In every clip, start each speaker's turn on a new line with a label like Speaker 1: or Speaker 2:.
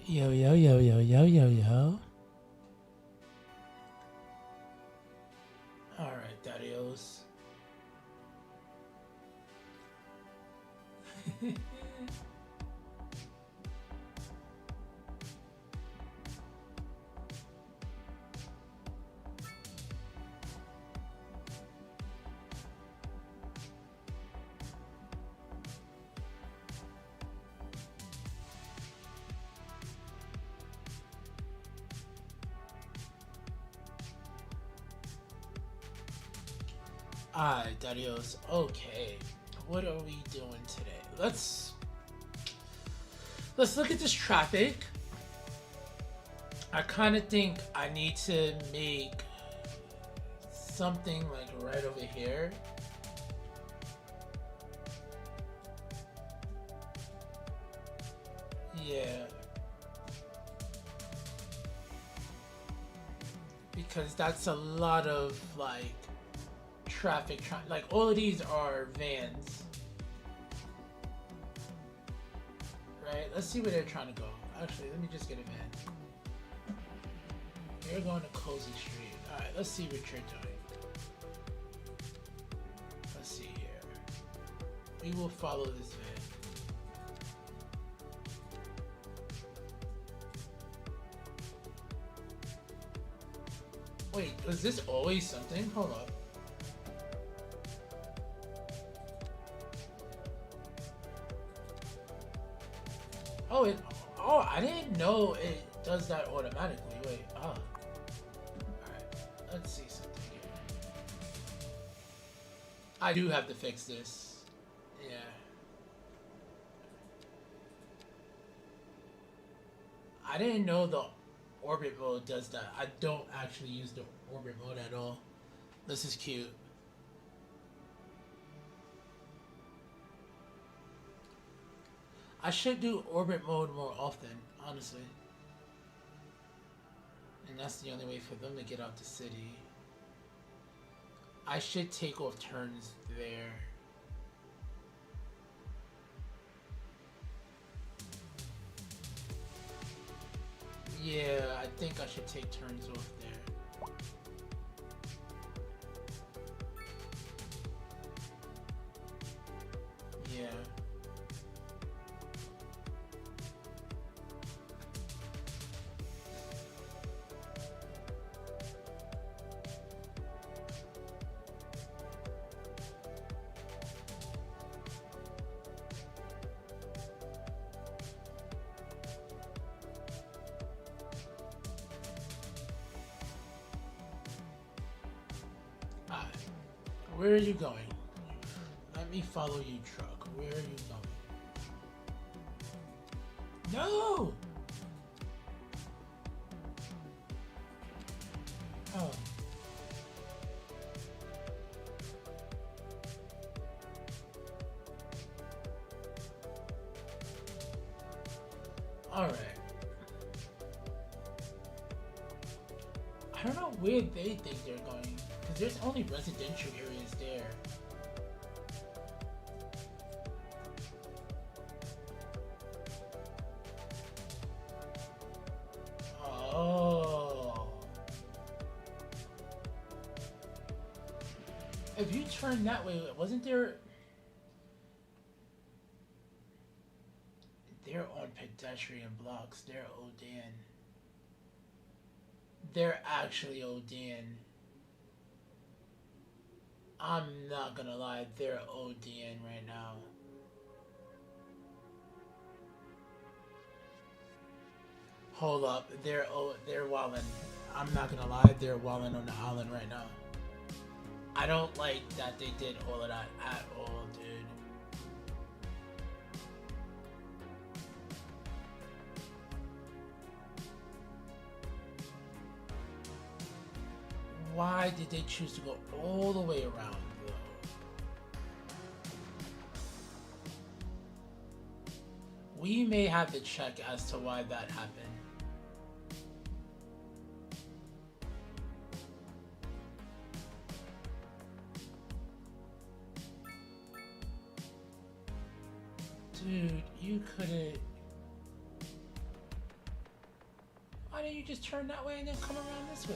Speaker 1: Yo, yo, yo, yo, yo, yo, yo. Alright, Dadios. Alright, Dadios. Okay. What are we doing today? Let's look at this traffic. I kind of think I need to make something like right over here. Yeah. Because that's a lot of like traffic. Like all of these are vans. Right? Let's see where they're trying to go. Actually, let me just get a van. They're going to Cozy Street. Alright, let's see what you're doing. Let's see here. We will follow this van. Wait, was this always something? Hold up. Oh, I didn't know it does that automatically. Wait, Alright, let's see something here. I do have to fix this. Yeah. I didn't know the orbit mode does that. I don't actually use the orbit mode at all. This is cute. I should do orbit mode more often, honestly. And that's the only way for them to get out the city. I should take off turns there. Yeah, I think I should take turns off there. Yeah. Where are you going? Let me follow you, truck. Where are you going? No! Oh. Alright. I don't know where they think they're going. Because there's only residential areas there. Oh. If you turn that way, wasn't there... They're on pedestrian blocks. They're Odan. They're actually Odan. I'm not gonna lie, they're ODing right now. Hold up, they're wildin'. I'm not gonna lie, they're wildin' on the island right now. I don't like that they did all of that at all, dude. Why did they choose to go all the way around, though? We may have to check as to why that happened. Dude, you couldn't... Why don't you just turn that way and then come around this way?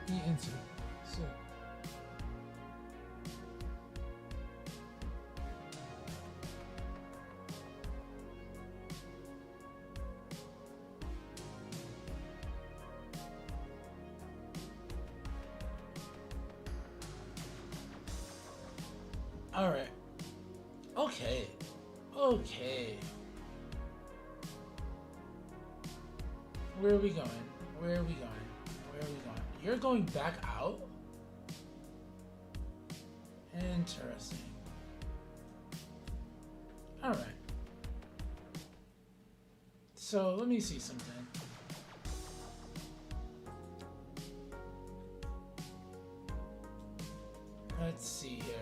Speaker 1: He answered. So. All right. Okay. Okay. Where are we going? Where are we going? Where are we going? You're going back out? Interesting. Alright. So, let me see something. Let's see here.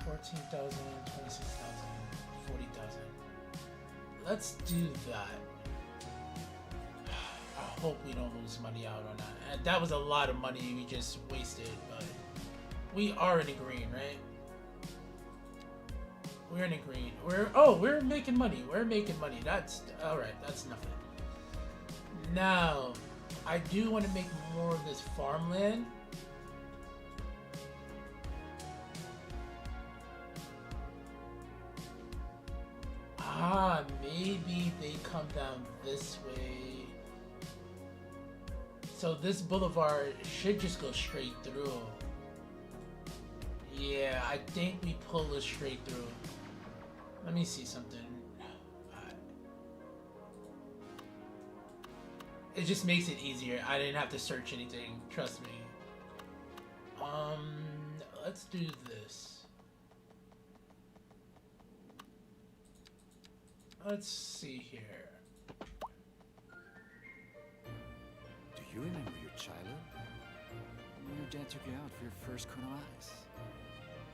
Speaker 1: $14,000, $26,000, $40,000. Let's do that. I hope we don't lose money out on that. And that was a lot of money we just wasted, but we are in the green, right? We're in the green. We're making money. We're making money. That's all right. That's nothing. Now, I do want to make more of this farmland. Maybe they come down this way. So this boulevard should just go straight through. Yeah, I think we pull this straight through. Let me see something. It just makes it easier. I didn't have to search anything. Trust me. Let's do this. Let's see here.
Speaker 2: Do you remember your childhood? When your dad took you out for your first cone of ice?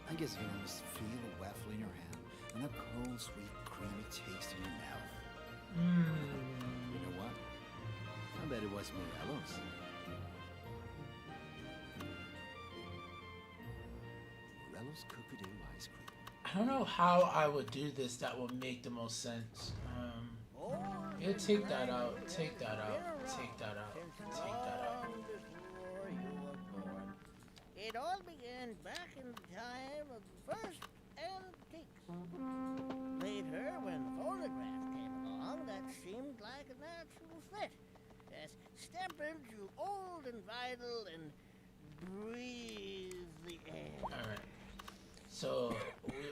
Speaker 2: I guess you almost feel a waffle in your hand and that cold, sweet, creamy taste in your mouth. You know what? I bet it was Morello's. Morello's cookie dough ice cream.
Speaker 1: I don't know how I would do this that will make the most sense. Yeah, take that out. Take that out. Take that out. Take that out.
Speaker 3: It all began back in the time of the first antiques. Later, when the phonograph came along, that seemed like a natural fit. Yes, step into old and vital and breathe the air.
Speaker 1: Alright. So,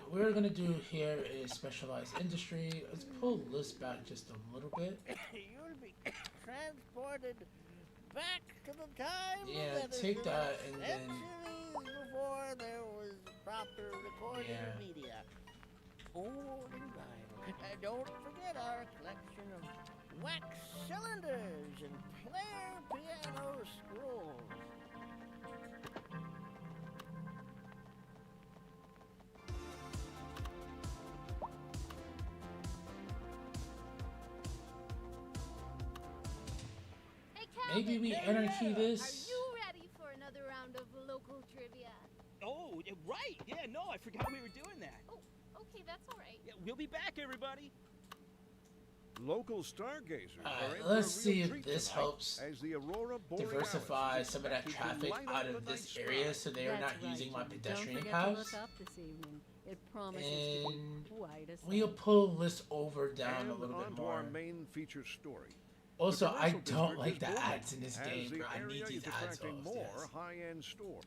Speaker 1: what we're gonna do here is specialized industry. Let's pull this back just a little bit.
Speaker 3: You'll be transported back to the time
Speaker 1: Yeah, take that and then...
Speaker 3: centuries before there was proper recording media. Old and vital. Don't forget our collection of wax cylinders and player piano scrolls.
Speaker 1: Maybe we anarchy this.
Speaker 4: Are you ready for another round of local trivia?
Speaker 5: Oh, right. Yeah, no, I forgot we were doing that.
Speaker 4: Oh, okay, that's all right.
Speaker 5: Yeah, we'll be back, everybody.
Speaker 6: Local stargazers are in for
Speaker 1: Let's
Speaker 6: a
Speaker 1: see
Speaker 6: real
Speaker 1: if
Speaker 6: treat
Speaker 1: this
Speaker 6: tonight
Speaker 1: helps
Speaker 6: as the Aurora Borealis
Speaker 1: diversify
Speaker 6: is
Speaker 1: some of that
Speaker 6: expected to
Speaker 1: traffic
Speaker 6: light up
Speaker 1: out
Speaker 6: the
Speaker 1: of
Speaker 6: night
Speaker 1: this
Speaker 6: sky.
Speaker 1: area so they are not using my pedestrian paths.
Speaker 7: It promises
Speaker 1: And
Speaker 7: to be quite a
Speaker 1: we'll
Speaker 7: sight.
Speaker 1: pull this over down
Speaker 6: And
Speaker 1: a little
Speaker 6: on
Speaker 1: bit
Speaker 6: to
Speaker 1: more.
Speaker 6: our main feature story.
Speaker 1: Also,
Speaker 6: The
Speaker 1: I
Speaker 6: commercial
Speaker 1: don't like
Speaker 6: district
Speaker 1: the
Speaker 6: is booming
Speaker 1: ads in this
Speaker 6: as
Speaker 1: game,
Speaker 6: the
Speaker 1: bro. I need
Speaker 6: area
Speaker 1: these
Speaker 6: is
Speaker 1: ads.
Speaker 6: attracting
Speaker 1: Oh,
Speaker 6: more
Speaker 1: yes.
Speaker 6: high-end stores.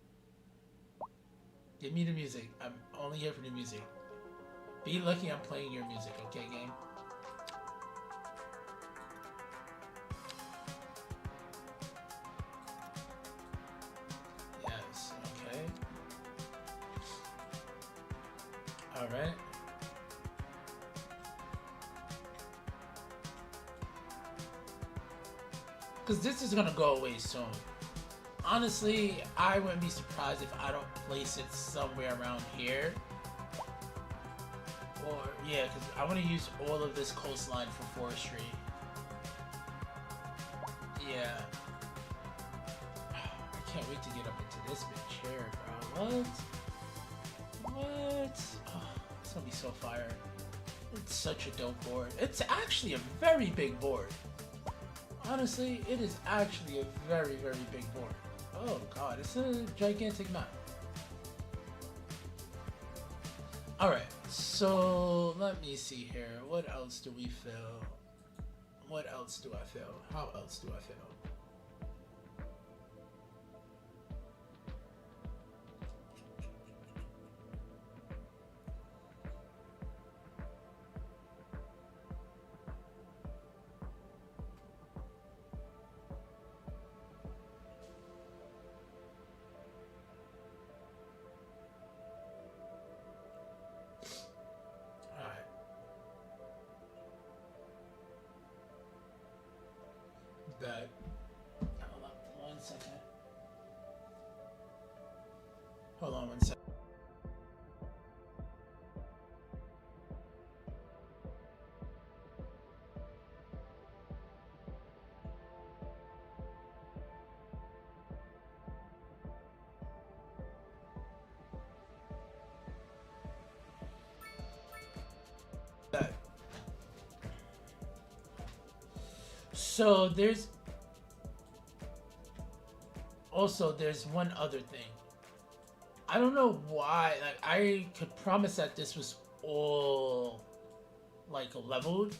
Speaker 1: Give me the music. I'm only here for the music. Be lucky I'm playing your music, okay, game? Yes, okay. Alright. Because this is gonna go away soon. Honestly, I wouldn't be surprised if I don't place it somewhere around here. Or, yeah, because I want to use all of this coastline for forestry. Yeah. I can't wait to get up into this bitch here, bro. What? Oh, it's gonna be so fire. It's such a dope board. It's actually a very big board. Honestly, it is actually a very, very big board. Oh god, it's a gigantic map. Alright, so let me see here. What else do we fill? What else do I fill? How else do I fill? That. Hold on 1 second. Hold on 1 second. That. So there's one other thing. I don't know why. Like, I could promise that this was all like leveled,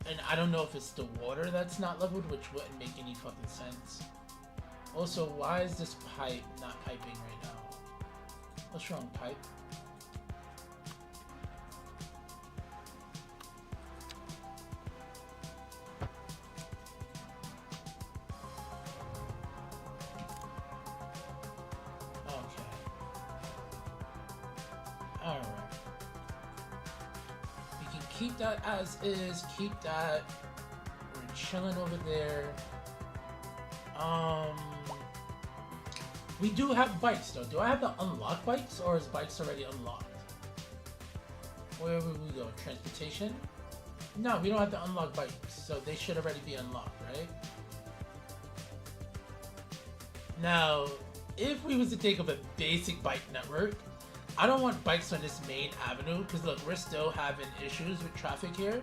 Speaker 1: and I don't know if it's the water that's not leveled, which wouldn't make any fucking sense. Also, why is this pipe not piping right now? What's wrong, pipe? Keep that as is, keep that. We're chilling over there. We do have bikes though. Do I have to unlock bikes, or is bikes already unlocked? Where would we go? Transportation? No, we don't have to unlock bikes, so they should already be unlocked, right? Now, if we was to think of a basic bike network, I don't want bikes on this main avenue, because look, we're still having issues with traffic here.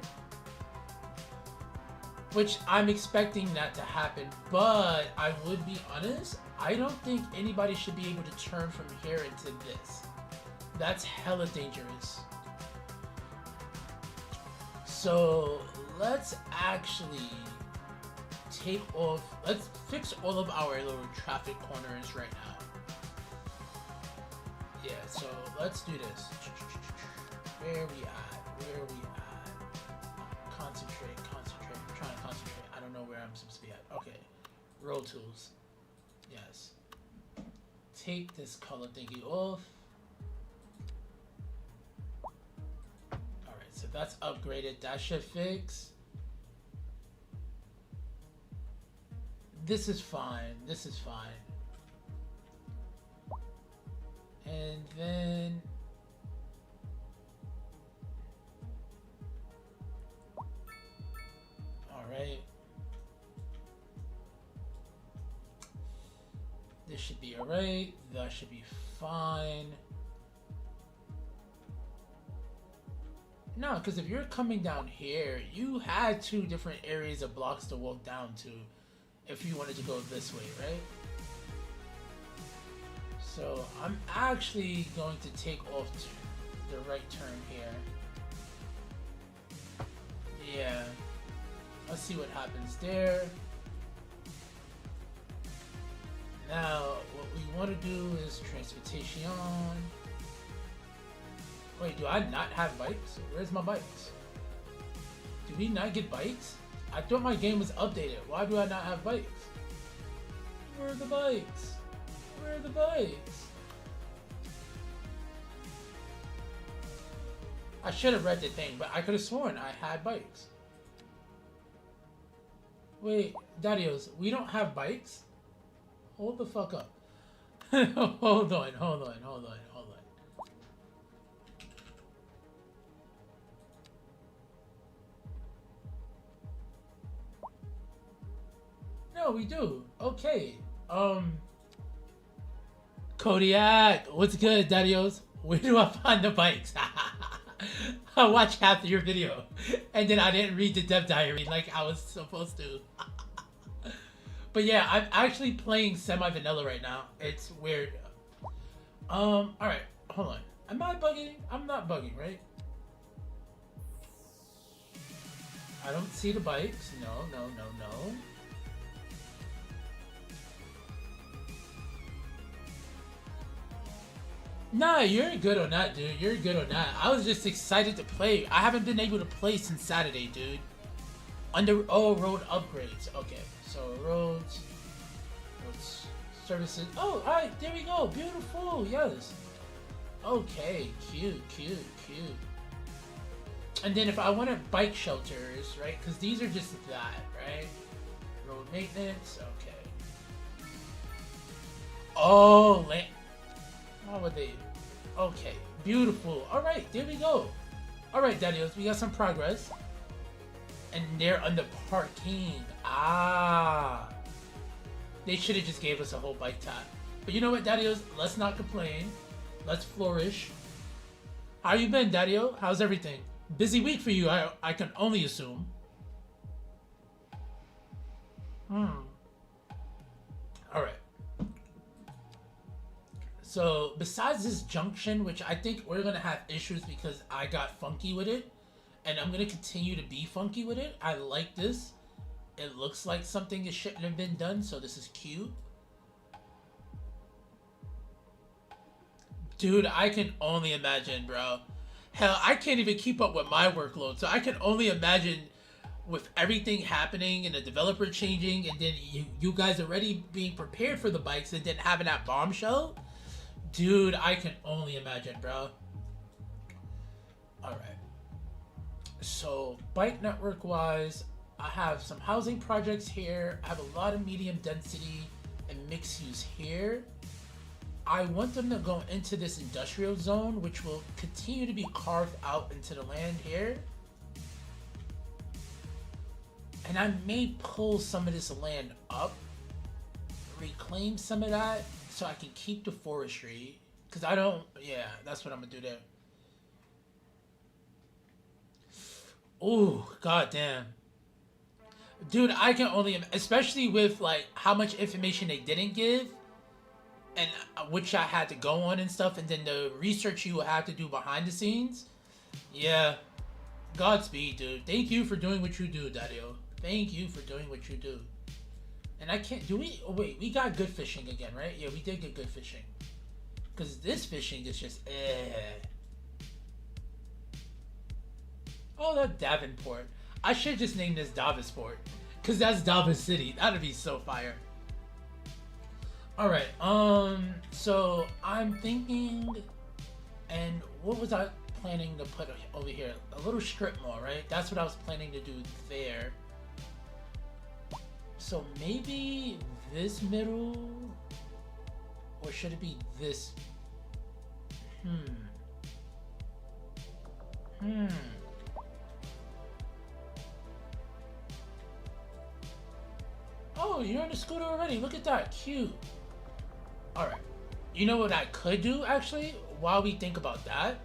Speaker 1: Which I'm expecting that to happen, but I would be honest, I don't think anybody should be able to turn from here into this. That's hella dangerous. So let's actually let's fix all of our little traffic corners right now. Yeah, so let's do this. Where are we at? Concentrate. I'm trying to concentrate. I don't know where I'm supposed to be at. Okay. Roll tools. Yes. Take this color thingy off. Alright, so that's upgraded. That should fix. This is fine. And then alright. This should be alright. That should be fine. No, because if you're coming down here, you had 2 different areas of blocks to walk down to if you wanted to go this way, right? So I'm actually going to take off the right turn here. Yeah. Let's see what happens there. Now, what we want to do is transportation. Wait, do I not have bikes? Where's my bikes? Do we not get bikes? I thought my game was updated. Why do I not have bikes? Where are the bikes? Where are the bikes? I should have read the thing, but I could have sworn I had bikes. Wait, Dadios, we don't have bikes? Hold the fuck up. Hold on. No, we do. Okay. Kodiak, what's good, Dadios? Where do I find the bikes? I watched half of your video, and then I didn't read the dev diary like I was supposed to. But yeah, I'm actually playing semi-vanilla right now. It's weird. Alright, hold on. Am I bugging? I'm not bugging, right? I don't see the bikes. No. Nah, you're good on that, dude. You're good on that. I was just excited to play. I haven't been able to play since Saturday, dude. Road upgrades. Okay, so roads services. Oh, alright, there we go. Beautiful, yes. Okay, cute. And then if I wanted bike shelters, right? Because these are just that, right? Road maintenance, okay. Oh, how would they? Okay, beautiful. Alright, there we go. Alright, Dadios, we got some progress. And they're under parking. Ah. They should have just gave us a whole bike tap. But you know what, Dadios? Let's not complain. Let's flourish. How you been, Daddio? How's everything? Busy week for you, I can only assume. Alright. So, besides this junction, which I think we're going to have issues because I got funky with it, and I'm going to continue to be funky with it. I like this. It looks like something that shouldn't have been done, so this is cute. Dude, I can only imagine, bro. Hell, I can't even keep up with my workload, so I can only imagine with everything happening and the developer changing, and then you guys already being prepared for the bikes and then having that bombshell. Dude, I can only imagine, bro. Alright. So, bike network wise, I have some housing projects here. I have a lot of medium density and mixed use here. I want them to go into this industrial zone, which will continue to be carved out into the land here. And I may pull some of this land up, reclaim some of that, so I can keep the forestry. Because I don't, yeah, that's what I'm going to do there. Ooh, goddamn. Dude, I can only, especially with like how much information they didn't give, and which I had to go on and stuff, and then the research you will have to do behind the scenes. Yeah, Godspeed, dude. Thank you for doing what you do, Daddio. Thank you for doing what you do. And I can't, do we, oh wait, we got good fishing again, right? Yeah, we did get good fishing. Because this fishing is just, Oh, that Davenport. I should just name this Davisport. Because that's Davis City. That'd be so fire. Alright, so I'm thinking, and what was I planning to put over here? A little strip mall, right? That's what I was planning to do there. So maybe this middle, or should it be this? Oh, you're on the scooter already. Look at that. Cute. Alright. You know what I could do, actually, while we think about that?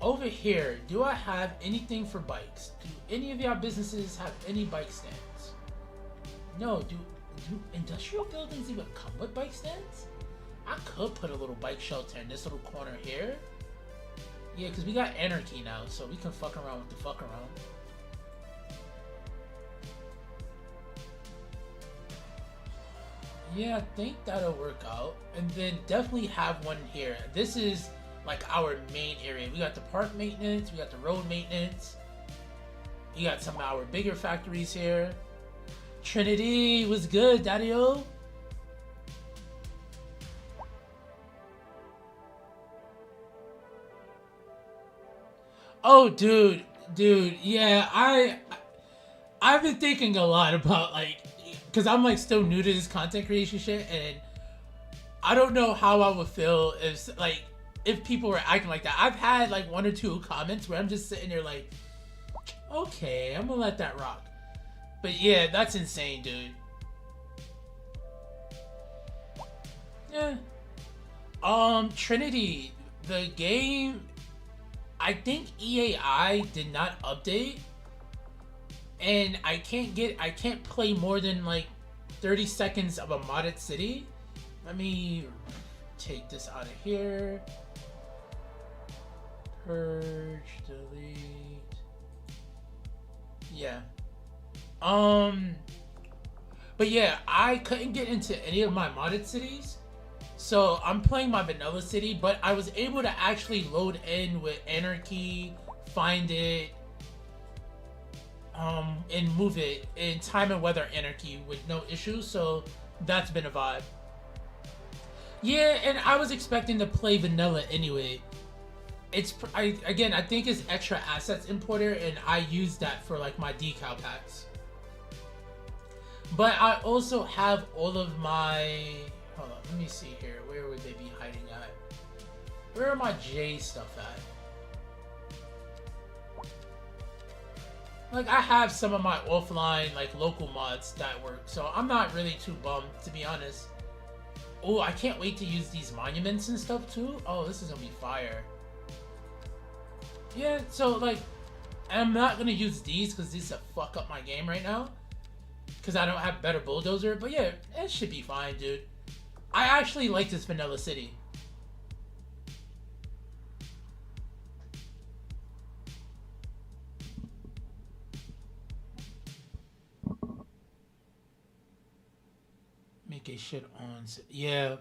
Speaker 1: Over here, do I have anything for bikes? Do any of y'all businesses have any bike stands? No, do industrial buildings even come with bike stands? I could put a little bike shelter in this little corner here. Yeah, because we got Anarchy now, so we can fuck around with the fuck around. Yeah, I think that'll work out. And then definitely have one here. This is like our main area. We got the park maintenance, we got the road maintenance. You got some of our bigger factories here. Trinity was good, Daddy-O. Oh, dude, yeah, I've been thinking a lot about like, cause I'm like still new to this content creation shit, and I don't know how I would feel if people were acting like that. I've had like one or two comments where I'm just sitting there like, okay, I'm gonna let that rock. But yeah, that's insane, dude. Yeah. Trinity, the game, I think EAI did not update, and I can't play more than like 30 seconds of a modded city. Let me take this out of here. Purge, delete. Yeah. But yeah, I couldn't get into any of my modded cities. So I'm playing my vanilla city, but I was able to actually load in with Anarchy, find it, and move it in time and weather Anarchy with no issues. So that's been a vibe. Yeah, and I was expecting to play vanilla anyway. I think it's extra assets importer, and I use that for like my decal packs. But I also have all of my, hold on, let me see here. Where would they be hiding at? Where are my J stuff at? Like, I have some of my offline, like, local mods that work, so I'm not really too bummed, to be honest. Oh, I can't wait to use these monuments and stuff too. Oh, this is gonna be fire. Yeah, so like, I'm not gonna use these because these fuck up my game right now, because I don't have better bulldozer. But yeah, it should be fine, dude. I actually like this vanilla city. Make a shit on, yeah.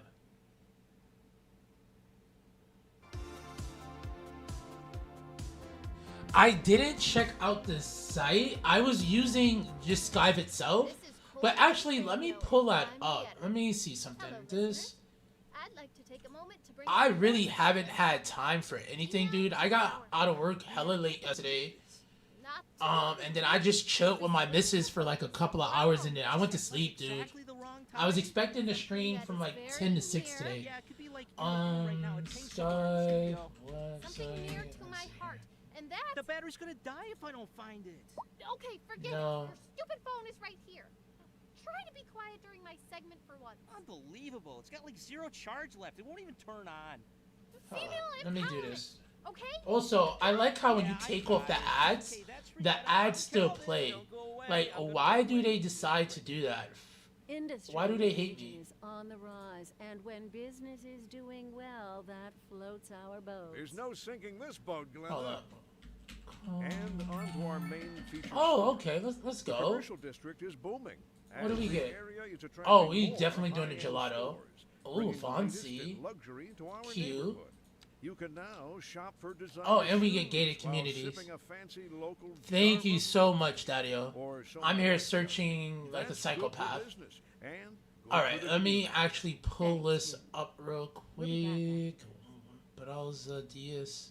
Speaker 1: I didn't check out the site. I was using just Skype itself. But actually, let me pull that up. Let me see something. This, I really haven't had time for anything, dude. I got out of work hella late yesterday. And then I just chilled with my missus for like a couple of hours, and then I went to sleep, dude. I was expecting to stream from like 10 to 6 today. Skype, website.
Speaker 4: And that's...
Speaker 5: The battery's gonna die if I don't find it.
Speaker 4: Okay, forget it.
Speaker 1: No.
Speaker 4: Your stupid phone is right here. Try to be quiet during my segment for once.
Speaker 5: Unbelievable. It's got like 0 charge left. It won't even turn on.
Speaker 1: Let me do this.
Speaker 4: Okay?
Speaker 1: Also, I like how when you take off the ads, the ads still play. Like, why do they decide to do that? Why do they hate me?
Speaker 7: Is on the rise, and when business is doing well, that floats our boat.
Speaker 6: There's no sinking this boat, Glenda.
Speaker 1: Hold up.
Speaker 6: And on to our main feature.
Speaker 1: Oh, okay. Let's
Speaker 6: The
Speaker 1: go.
Speaker 6: commercial district is booming.
Speaker 1: What do we
Speaker 6: The
Speaker 1: get?
Speaker 6: area is attracting
Speaker 1: Oh, we
Speaker 6: more
Speaker 1: definitely doing the
Speaker 6: high-end
Speaker 1: gelato.
Speaker 6: stores,
Speaker 1: Ooh,
Speaker 6: bringing the latest
Speaker 1: fancy.
Speaker 6: in luxury to our
Speaker 1: Cute.
Speaker 6: neighborhood. You can now shop for designer
Speaker 1: Oh, and we get
Speaker 6: shoes
Speaker 1: gated
Speaker 6: while
Speaker 1: communities.
Speaker 6: sipping a fancy local
Speaker 1: Thank you
Speaker 6: Starbucks
Speaker 1: so much, Daddy-O.
Speaker 6: or some
Speaker 1: I'm here
Speaker 6: other
Speaker 1: searching like a
Speaker 6: That's good for
Speaker 1: psychopath.
Speaker 6: business and good
Speaker 1: Alright,
Speaker 6: for the
Speaker 1: let me
Speaker 6: community.
Speaker 1: actually pull this up real
Speaker 7: We'll be
Speaker 1: quick. Browser DS.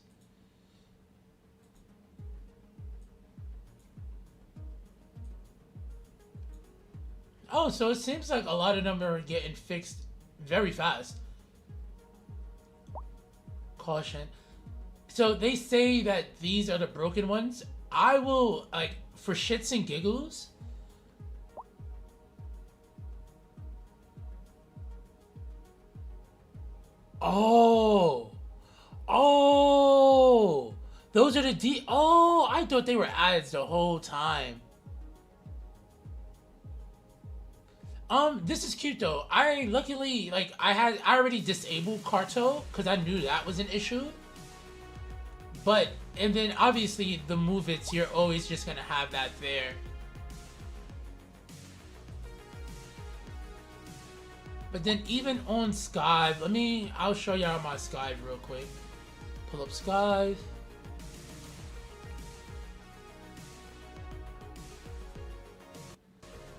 Speaker 1: Oh, so it seems like a lot of them are getting fixed very fast. Caution. So they say that these are the broken ones. I will, like, for shits and giggles. Oh. Oh. Those are the Oh, I thought they were ads the whole time. This is cute though. I luckily, like, I already disabled Carto because I knew that was an issue. But, and then obviously the move-its, you're always just gonna have that there. But then even on Skype, I'll show y'all my Skype real quick. Pull up Skype.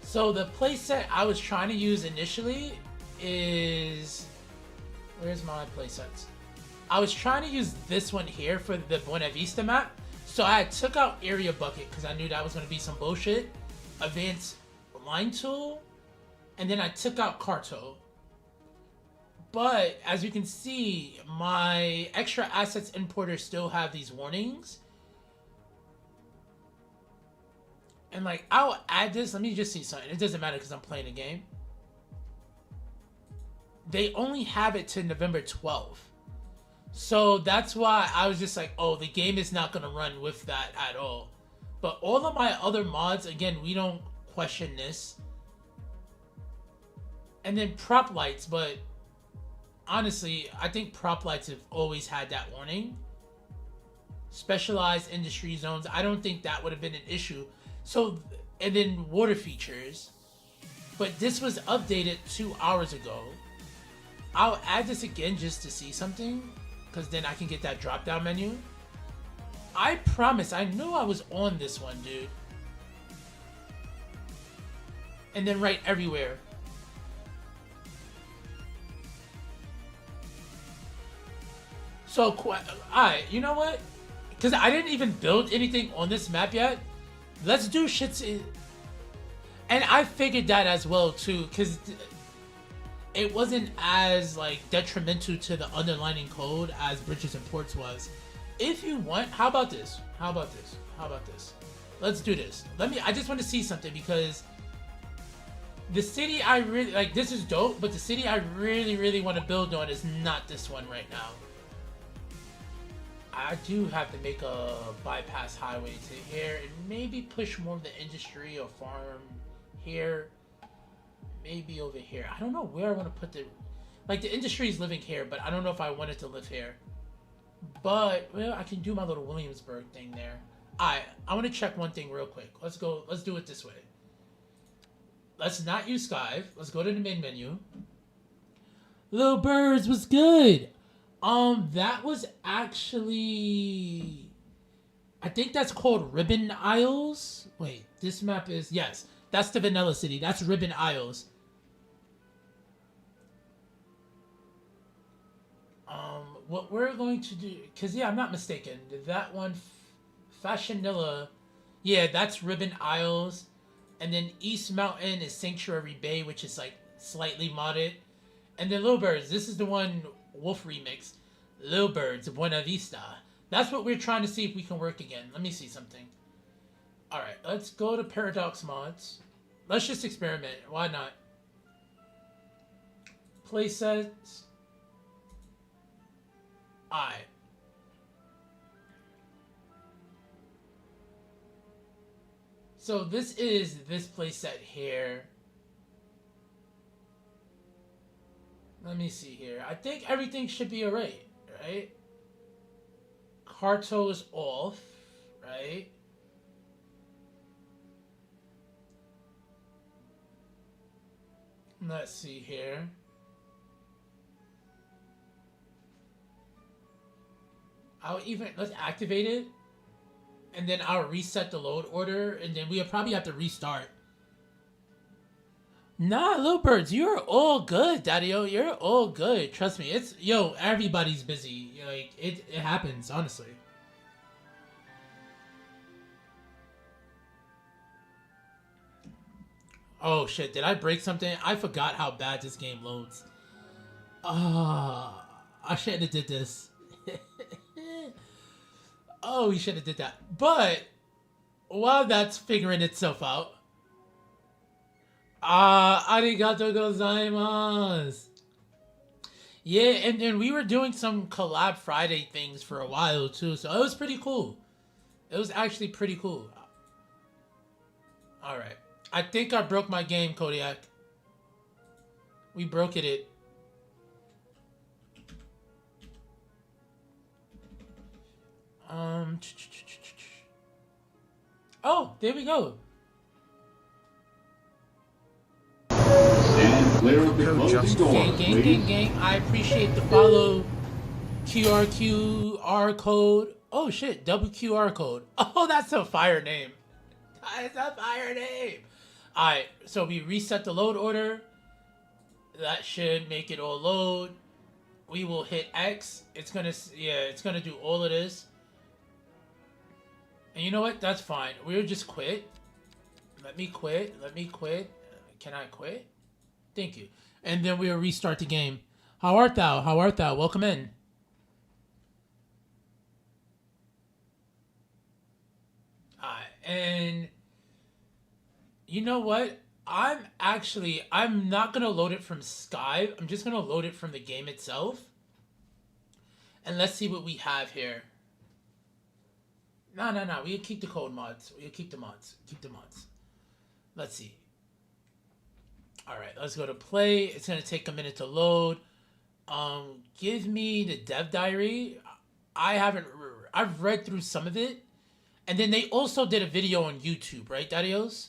Speaker 1: So the playset I was trying to use initially is, where's my playsets? I was trying to use this one here for the Buena Vista map. So I took out area bucket because I knew that was going to be some bullshit. Advanced line tool. And then I took out carto. But as you can see, my extra assets importer still have these warnings. And like, I'll add this. Let me just see something. It doesn't matter because I'm playing a game. They only have it to November 12th. So that's why I was just like, oh, the game is not going to run with that at all. But all of my other mods, again, we don't question this. And then prop lights, but honestly, I think prop lights have always had that warning. Specialized industry zones, I don't think that would have been an issue. So, and then water features. But this was updated 2 hours ago. I'll add this again just to see something, because then I can get that drop down menu. I promise, I knew I was on this one, dude. And then right everywhere. So, alright, you know what? Because I didn't even build anything on this map yet. Let's do shits in... And I figured that as well, too, because it wasn't as, like, detrimental to the underlining code as Bridges and Ports was. If you want, how about this? How about this? How about this? Let's do this. I just want to see something, because the city I really, like, this is dope, but the city I really, really want to build on is not this one right now. I do have to make a bypass highway to here and maybe push more of the industry or farm here. Maybe over here. I don't know where I want to put the... Like, the industry is living here, but I don't know if I want it to live here. But, well, I can do my little Williamsburg thing there. Alright, I want to check one thing real quick. Let's go. Let's do it this way. Let's not use Skive. Let's go to the main menu. Little Birds was good. That was actually... I think that's called Ribbon Isles. Wait, this map is... Yes, that's the Vanilla City. That's Ribbon Isles. What we're going to do... Because, yeah, I'm not mistaken. That one... Fashionilla... Yeah, that's Ribbon Isles. And then East Mountain is Sanctuary Bay, which is, like, slightly modded. And then Little Birds. This is the one... Wolf remix. Little Birds, Buena Vista. That's what we're trying to see if we can work again. Let me see something. Alright, let's go to Paradox Mods. Let's just experiment. Why not? Playsets. Alright. So this is this playset here. Let me see here. I think everything should be alright, right? Carto is off, right? Let's see here. Let's activate it. And then I'll reset the load order. And then we'll probably have to restart. Nah, Little Birds, you're all good, Daddy-O. You're all good. Trust me. It's, yo, everybody's busy. Like, it happens, honestly. Oh, shit. Did I break something? I forgot how bad this game loads. Ah, I shouldn't have did this. Oh, we should have did that. But, while that's figuring itself out, arigato gozaimasu. Yeah, and then we were doing some collab Friday things for a while too, so it was pretty cool. It was actually pretty cool. Alright. I think I broke my game, Kodiak. We broke it. Oh, there we go.
Speaker 8: Stand clear of the closing doors, please.
Speaker 1: Gang. I appreciate the follow. QR code. Oh shit, double QR code. Oh, that's a fire name. That's a fire name. Alright, so we reset the load order. That should make it all load. We will hit X. It's gonna do all of this. And you know what? That's fine. We'll just quit. Let me quit. Can I quit? Thank you. And then we'll restart the game. How art thou? How art thou? Welcome in. And you know what? I'm not going to load it from Skype. I'm just going to load it from the game itself. And let's see what we have here. No. We'll keep the code mods. We'll keep the mods. Let's see. All right, let's go to play. It's going to take a minute to load. Give me the dev diary. I've read through some of it. And then they also did a video on YouTube, right, Dadios?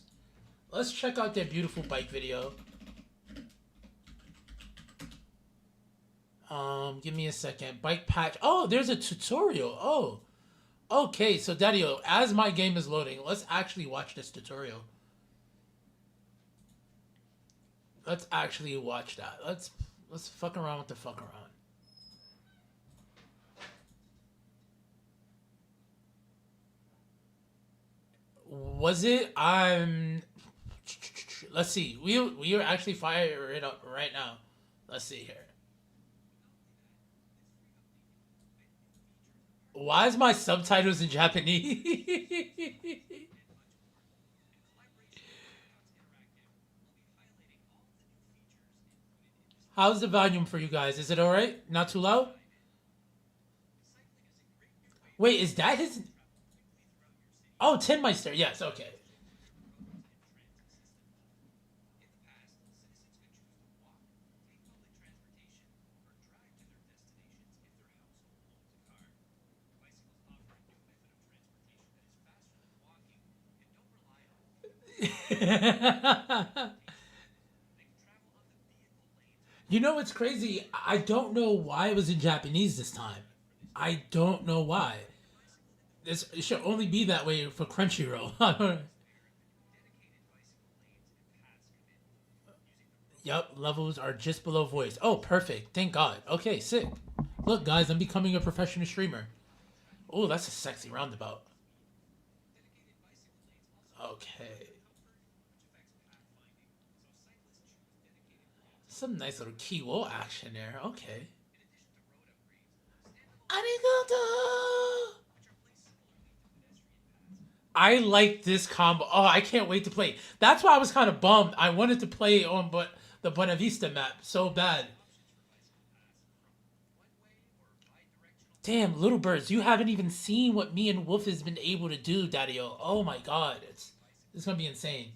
Speaker 1: Let's check out their beautiful bike video. Give me a second. Bike patch. Oh, there's a tutorial. Oh. Okay, so Daddio, as my game is loading, let's actually watch this tutorial. Let's actually watch that. Let's fuck around with the fuck around. Was it? Let's see. We are actually firing it up right now. Let's see here. Why is my subtitles in Japanese? How's the volume for you guys? Is it all right? Not too loud? Wait, is that his? Oh, Tin Meister. Yes, okay. You know what's crazy? I don't know why it was in Japanese this time. I don't know why. It should only be that way for Crunchyroll. Yep, levels are just below voice. Oh, perfect. Thank God. Okay, sick. Look, guys, I'm becoming a professional streamer. Oh, that's a sexy roundabout. Okay. Some nice little keyword action there. Okay. Arigato! I like this combo. Oh, I can't wait to play. That's why I was kind of bummed. I wanted to play on the Buena Vista map so bad. Damn, Little Birds, you haven't even seen what me and Wolf has been able to do, Daddy-O. Oh my God. It's going to be insane.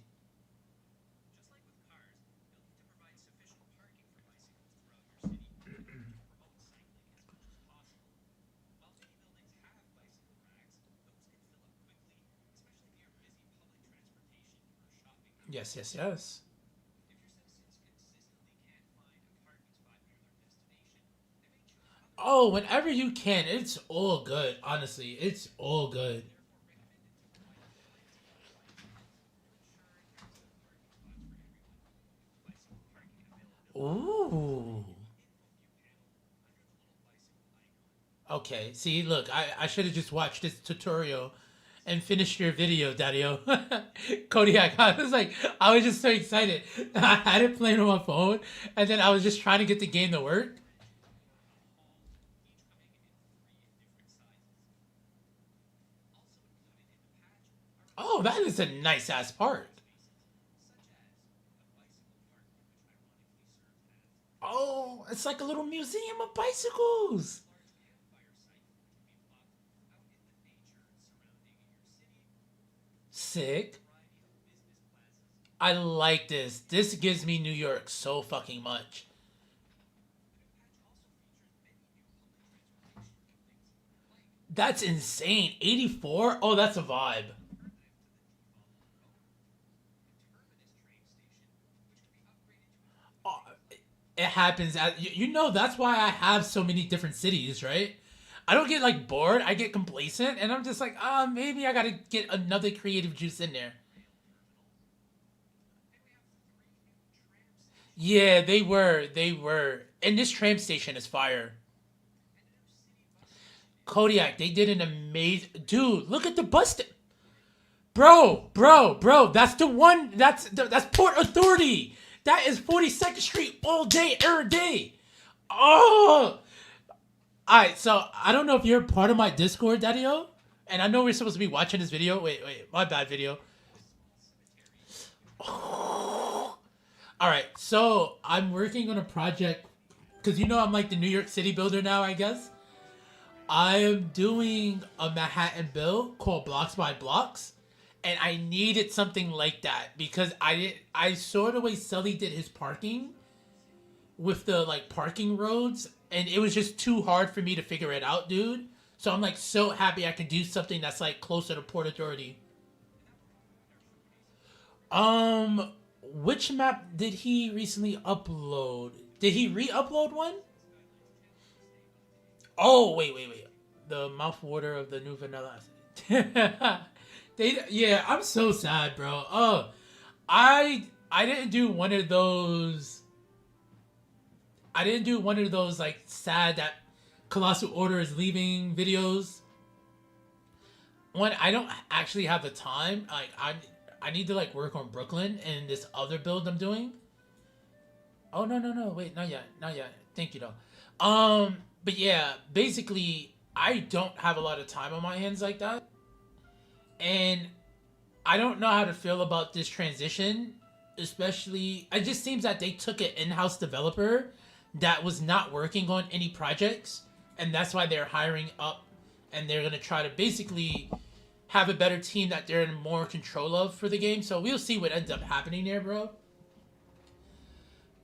Speaker 1: Yes. Oh, whenever you can. It's all good, honestly. It's all good. Ooh. Okay, see, look, I should have just watched this tutorial and finished your video, Daddy-O. Kodiak, I was just so excited. I had it playing on my phone, and then I was just trying to get the game to work. Oh, that is a nice-ass park. Oh, it's like a little museum of bicycles. Sick. I like this. This gives me New York so fucking much. That's insane. 84? Oh, that's a vibe. Oh, it happens. You know, that's why I have so many different cities, right? I don't get like bored. I get complacent, and I'm just like, maybe I gotta get another creative juice in there. Yeah, they were. And this tram station is fire. Kodiak, they did an amazing... Dude, look at the bus... Bro, that's the one. That's Port Authority. That is 42nd Street all day, every day. Oh, all right. So I don't know if you're part of my Discord, Daddy-O, and I know we're supposed to be watching this video. Wait, my bad video. All right, so I'm working on a project because I'm like the New York City builder now, I guess. I am doing a Manhattan build called Blocks by Blocks, and I needed something like that because I saw the way Sully did his parking with the like parking roads, and it was just too hard for me to figure it out, dude. So I'm like so happy I can do something that's like closer to Port Authority. Which map did he recently upload? Did he re-upload one? Oh, wait. The mouth water of the new vanilla. Yeah, I'm so sad, bro. Oh, I didn't do one of those. I didn't do one of those like sad that Colossal Order is leaving videos. One, I don't actually have the time. Like I need to like work on Brooklyn and this other build I'm doing. Oh no, wait, not yet. Thank you though. But yeah, basically I don't have a lot of time on my hands like that. And I don't know how to feel about this transition, especially it just seems that they took an in-house developer that was not working on any projects, and that's why they're hiring up, and they're going to try to basically have a better team that they're in more control of for the game. So we'll see what ends up happening there, bro.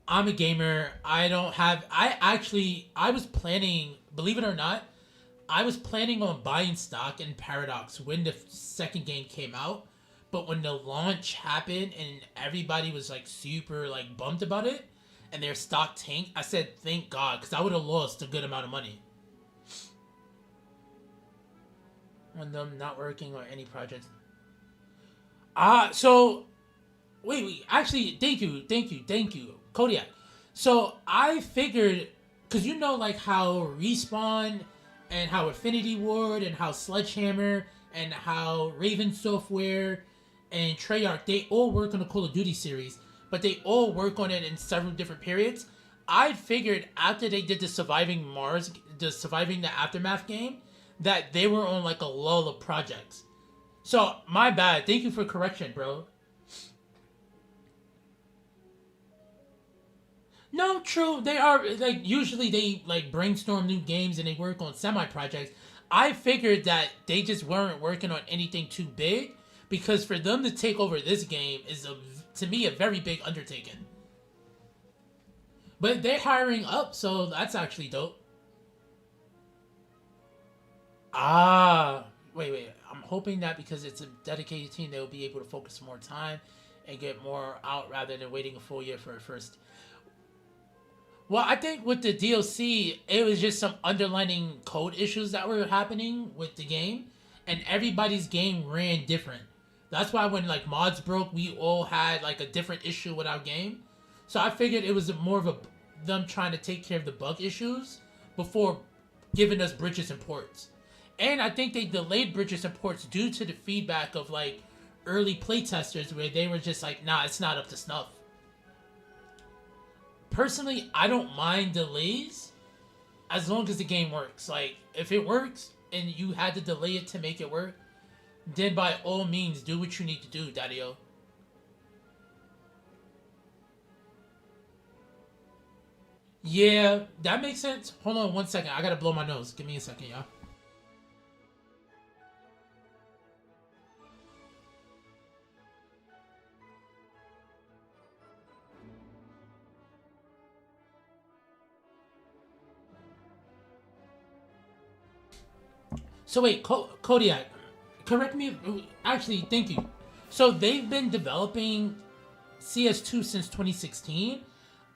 Speaker 1: I'm a gamer. I was planning, believe it or not, I was planning on buying stock in Paradox when the second game came out. But when the launch happened and everybody was like super like bummed about it and their stock tanked, I said, thank God, because I would have lost a good amount of money. On them not working on any projects. So, wait. Actually, thank you, Kodiak. So, I figured, because like how Respawn and how Affinity Ward and how Sledgehammer and how Raven Software and Treyarch, they all work on the Call of Duty series, but they all work on it in several different periods. I figured after they did the Surviving the Aftermath game, that they were on like a lull of projects. So, my bad. Thank you for correction, bro. No, true. They are, like, usually they, like, brainstorm new games and they work on semi-projects. I figured that they just weren't working on anything too big, because for them to take over this game is, to me, a very big undertaking. But they're hiring up, so that's actually dope. Wait. I'm hoping that because it's a dedicated team, they'll be able to focus more time and get more out rather than waiting a full year for a first. Well, I think with the DLC, it was just some underlining code issues that were happening with the game, and everybody's game ran different. That's why when like mods broke, we all had like a different issue with our game. So I figured it was more of them trying to take care of the bug issues before giving us bridges and ports. And I think they delayed bridges and ports due to the feedback of like early playtesters where they were just like, nah, it's not up to snuff. Personally, I don't mind delays as long as the game works. Like, if it works and you had to delay it to make it work, then by all means, do what you need to do, Daddy-O. Yeah, that makes sense. Hold on 1 second. I gotta blow my nose. Give me a second, y'all. So wait, Kodiak, correct me. Actually, thank you. So they've been developing CS2 since 2016.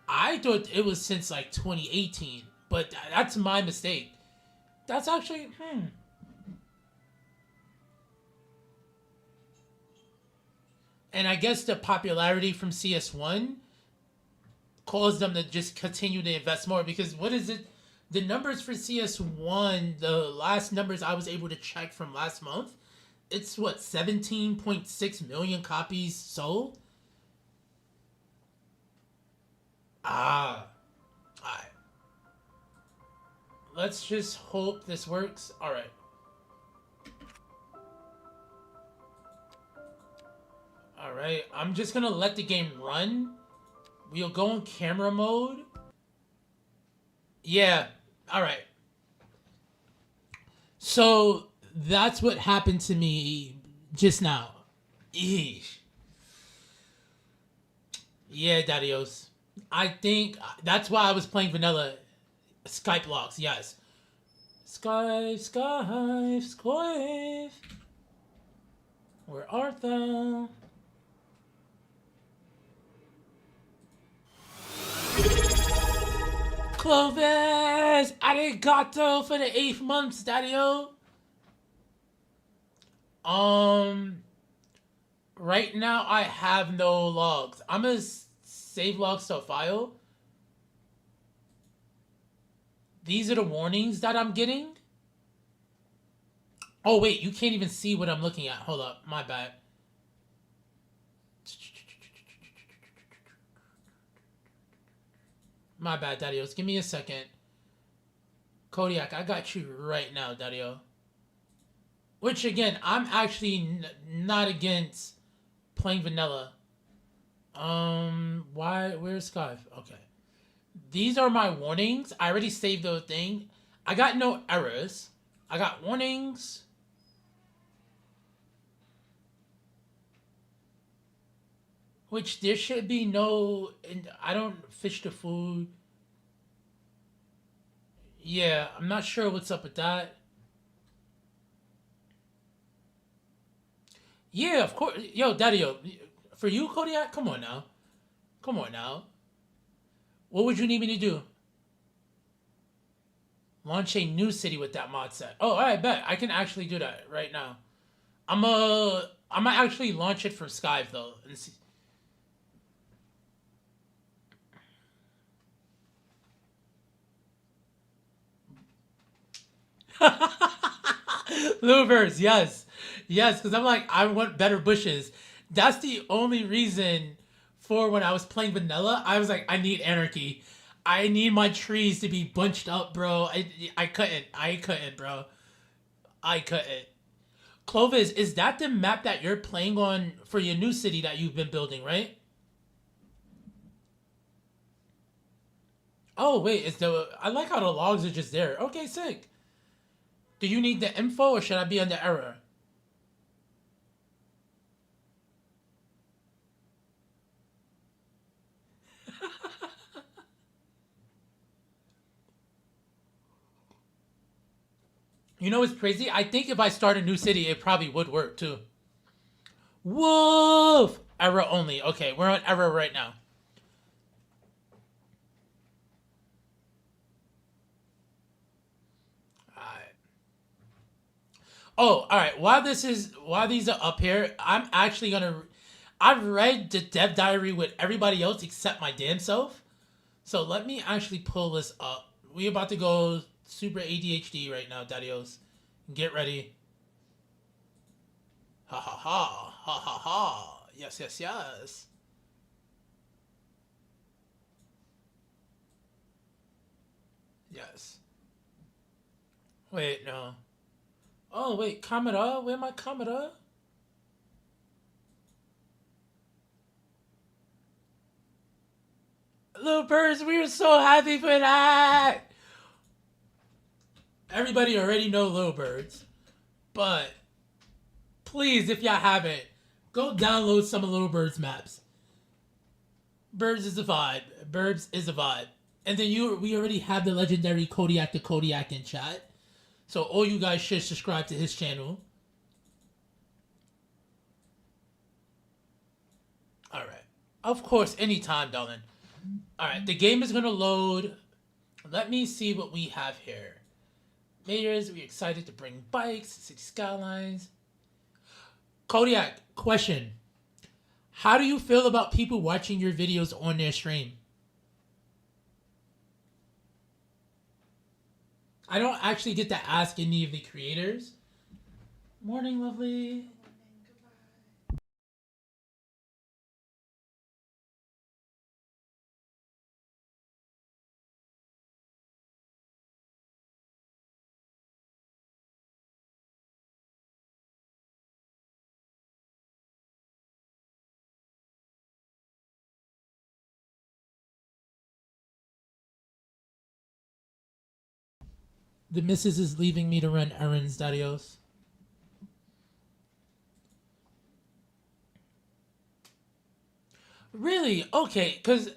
Speaker 1: I thought it was since like 2018, but that's my mistake. That's actually And I guess the popularity from CS1 caused them to just continue to invest more, because what is it? The numbers for CS1, the last numbers I was able to check from last month, it's what, 17.6 million copies sold? Ah. Alright. Let's just hope this works. Alright. Alright, I'm just gonna let the game run. We'll go in camera mode. Yeah, alright. So, that's what happened to me just now. Eesh. Yeah, Daddios. I think that's why I was playing vanilla. Skype locks, yes. Skype. Where art thou? Clovis! Arigato for the 8th month, Daddy-o. Right now I have no logs. I'm gonna save logs to a file. These are the warnings that I'm getting. Oh wait, you can't even see what I'm looking at. Hold up, my bad. My bad, Daddy-o. Give me a second. Kodiak, I got you right now, Daddy-o. Which, again, I'm actually not against playing vanilla. Why? Where's Skype? Okay. These are my warnings. I already saved the thing. I got no errors. I got warnings. Which there should be no... I don't fish the food. Yeah, I'm not sure what's up with that. Yeah, of course. Yo, Daddy-o. For you, Kodiak? Come on now. Come on now. What would you need me to do? Launch a new city with that mod set. Oh, alright, bet. I can actually do that right now. I'm gonna actually launch it from Skype, though. And see. Louvers, yes. Yes, because I'm like, I want better bushes. That's the only reason for when I was playing vanilla, I was like, I need Anarchy. I need my trees to be bunched up, bro. I couldn't, bro. I couldn't. Clovis, is that the map that you're playing on for your new city that you've been building, right? Oh, wait, I like how the logs are just there. Okay, sick. Do you need the info or should I be on the error? You know what's crazy? I think if I start a new city, it probably would work too. Woof! Error only. Okay, we're on error right now. Alright. Oh, alright. While these are up here, I'm actually gonna... I've read the dev diary with everybody else except my damn self. So let me actually pull this up. We about to go super ADHD right now, Daddios. Get ready. Ha ha ha. Ha ha ha. Yes, yes, yes. Yes. Wait, no. Oh, wait, camera? Where my camera? Little birds, we were so happy for that! Everybody already know Little Birds. But, please, if y'all haven't, go download some of Little Birds maps. Birds is a vibe. Burbs is a vibe. And then we already have the legendary Kodiak the Kodiak in chat. So all you guys should subscribe to his channel. Alright. Of course, anytime, darling. Alright, the game is going to load. Let me see what we have here. Mayors, we're excited to bring bikes, City Skylines. Kodiak, question. How do you feel about people watching your videos on their stream? I don't actually get to ask any of the creators. Morning, lovely. The missus is leaving me to run errands, Dadios. Really? Okay, because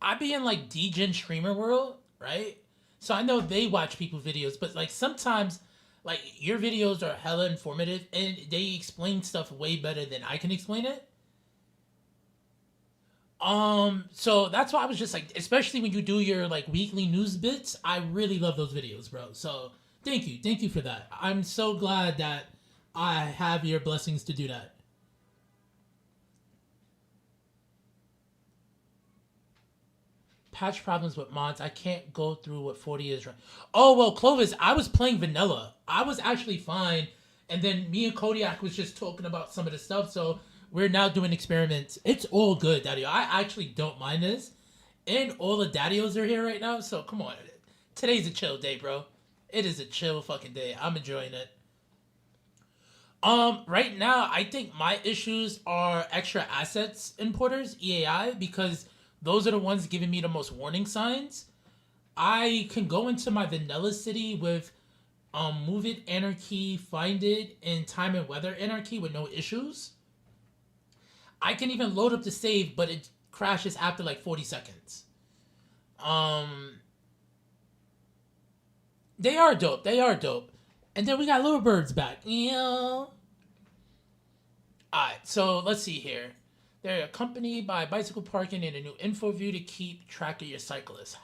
Speaker 1: I be in like DGen streamer world, right? So I know they watch people's videos, but like sometimes, like your videos are hella informative and they explain stuff way better than I can explain it. So that's why I was just like, especially when you do your like weekly news bits, I really love those videos, bro. So thank you for that. I'm so glad that I have your blessings to do that. Patch problems with mods. I can't go through what 40 is right. Oh well, Clovis, I was playing vanilla. I was actually fine, and then me and Kodiak was just talking about some of the stuff. So we're now doing experiments. It's all good, Daddy. I actually don't mind this, and all the Daddios are here right now. So come on, today's a chill day, bro. It is a chill fucking day. I'm enjoying it. Right now, I think my issues are extra assets importers, EAI, because those are the ones giving me the most warning signs. I can go into my vanilla city with Move It, Anarchy, Find It, and Time and Weather Anarchy with no issues. I can even load up the save, but it crashes after like 40 seconds. They are dope. They are dope. And then we got Little Birds back. Yeah. Alright, so let's see here. They're accompanied by bicycle parking and a new info view to keep track of your cyclists.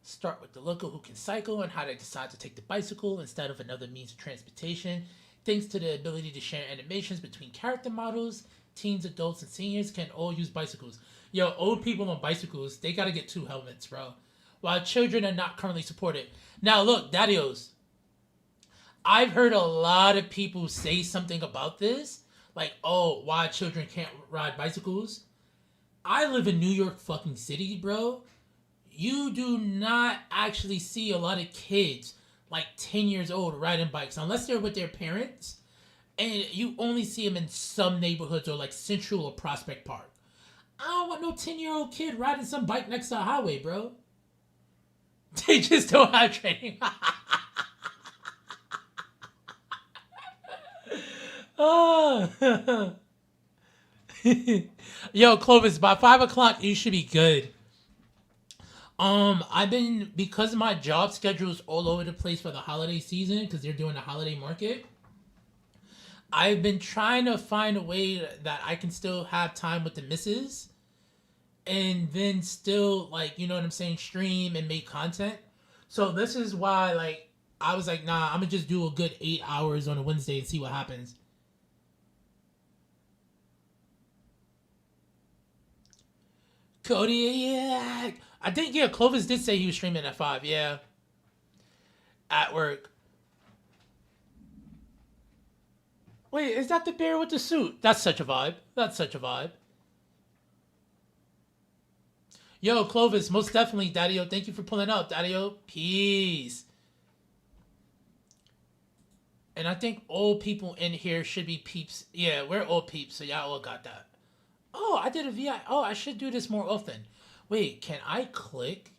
Speaker 1: Start with the local who can cycle and how they decide to take the bicycle instead of another means of transportation. Thanks to the ability to share animations between character models, teens, adults, and seniors can all use bicycles. Yo, old people on bicycles, they gotta get 2 helmets, bro. While children are not currently supported. Now look, Daddios, I've heard a lot of people say something about this. Like, oh, why children can't ride bicycles? I live in New York fucking City, bro. You do not actually see a lot of kids like 10 years old riding bikes unless they're with their parents. And you only see them in some neighborhoods or like Central or Prospect Park. I don't want no 10-year-old kid riding some bike next to a highway, bro. They just don't have training. Oh. Yo, Clovis, by 5 o'clock, you should be good. I've been, because my job schedule is all over the place for the holiday season, because they're doing the holiday market, I've been trying to find a way that I can still have time with the missus and then still, like, you know what I'm saying, stream and make content. So this is why, like, I was like, nah, I'm gonna just do a good 8 hours on a Wednesday and see what happens. Cody, yeah. I think, yeah, Clovis did say he was streaming at 5, yeah. At work. Wait, is that the bear with the suit? That's such a vibe. That's such a vibe. Yo, Clovis, most definitely, Daddy-O. Thank you for pulling up, Daddy-O. Peace. And I think old people in here should be peeps. Yeah, we're old peeps, so y'all all got that. Oh, I did a VI. Oh, I should do this more often. Wait, can I click?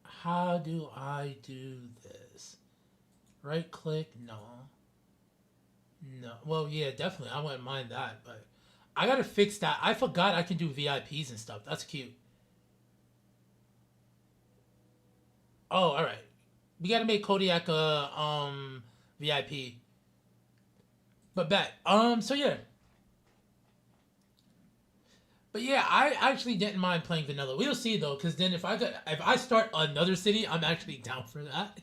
Speaker 1: How do I do this? Right click? No. No. Well, yeah, definitely. I wouldn't mind that, but I gotta fix that. I forgot I can do VIPs and stuff. That's cute. Oh, all right. We gotta make Kodiak a VIP. But bet. So yeah. But yeah, I actually didn't mind playing vanilla. We'll see though, because then if I start another city, I'm actually down for that.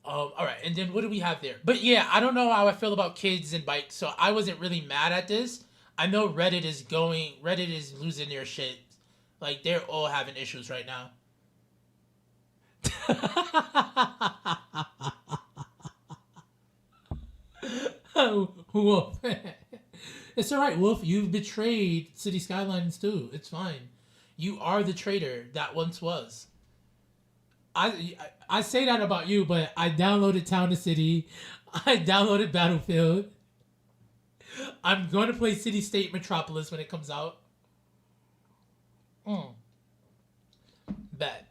Speaker 1: All right, and then what do we have there? But yeah, I don't know how I feel about kids and bikes, so I wasn't really mad at this. I know Reddit is losing their shit. Like, they're all having issues right now. Wolf. It's alright, Wolf. You've betrayed City Skylines too. It's fine. You are the traitor that once was. I say that about you, but I downloaded Town to City. I downloaded Battlefield. I'm going to play City State Metropolis when it comes out. Bet.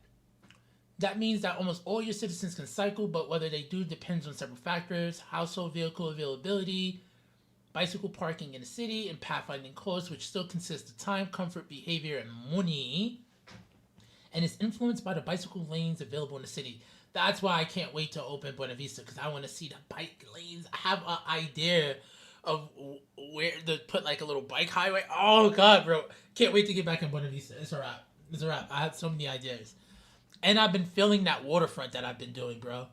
Speaker 1: That means that almost all your citizens can cycle, but whether they do depends on several factors: household vehicle availability, bicycle parking in the city, and pathfinding costs, which still consists of time, comfort, behavior, and money. And is influenced by the bicycle lanes available in the city. That's why I can't wait to open Buena Vista, because I want to see the bike lanes. I have an idea of where to put like a little bike highway. Oh god, bro. Can't wait to get back in Buena Vista. It's a wrap. It's a wrap. I had so many ideas. And I've been feeling that waterfront that I've been doing, bro.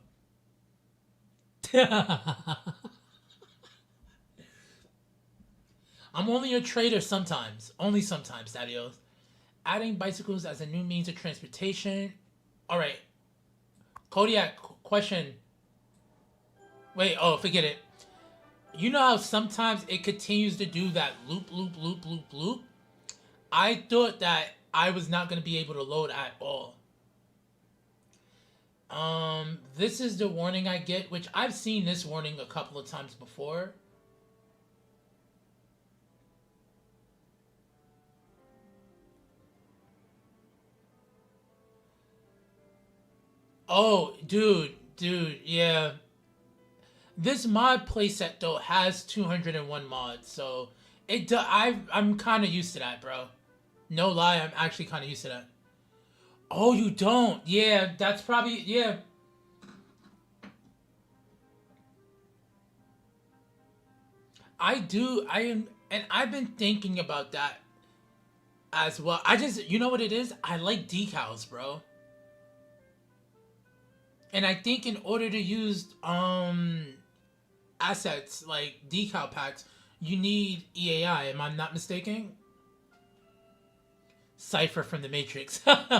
Speaker 1: I'm only a trader sometimes. Only sometimes, Daddy-O's. Adding bicycles as a new means of transportation. Alright. Kodiak, question. Wait, oh, forget it. You know how sometimes it continues to do that loop, loop, loop, loop, loop? I thought that I was not going to be able to load at all. This is the warning I get, which I've seen this warning a couple of times before. Oh, dude, yeah. This mod playset though has 201 mods, so I'm kind of used to that, bro. No lie, I'm actually kind of used to that. Oh, you don't? Yeah, that's probably, yeah. And I've been thinking about that as well. You know what it is? I like decals, bro. And I think in order to use assets like decal packs, you need EAI. Am I not mistaken? Cypher from the Matrix. Alright.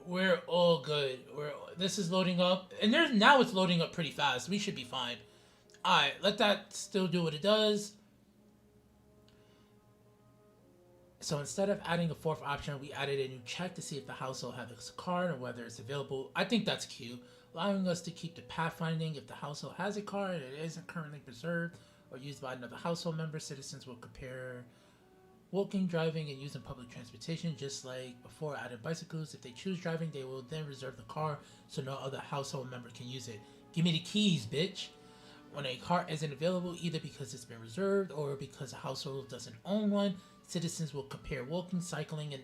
Speaker 1: We're all good. This is loading up. And now it's loading up pretty fast. We should be fine. Alright, let that still do what it does. So instead of adding a fourth option, we added a new check to see if the household has a card or whether it's available. I think that's cute, allowing us to keep the pathfinding. If the household has a card and it isn't currently preserved or used by another household member, citizens will compare walking, driving, and using public transportation. Just like before adding bicycles, if they choose driving, they will then reserve the car so no other household member can use it. Give me the keys, bitch. When a car isn't available, either because it's been reserved or because a household doesn't own one, citizens will compare walking, cycling, and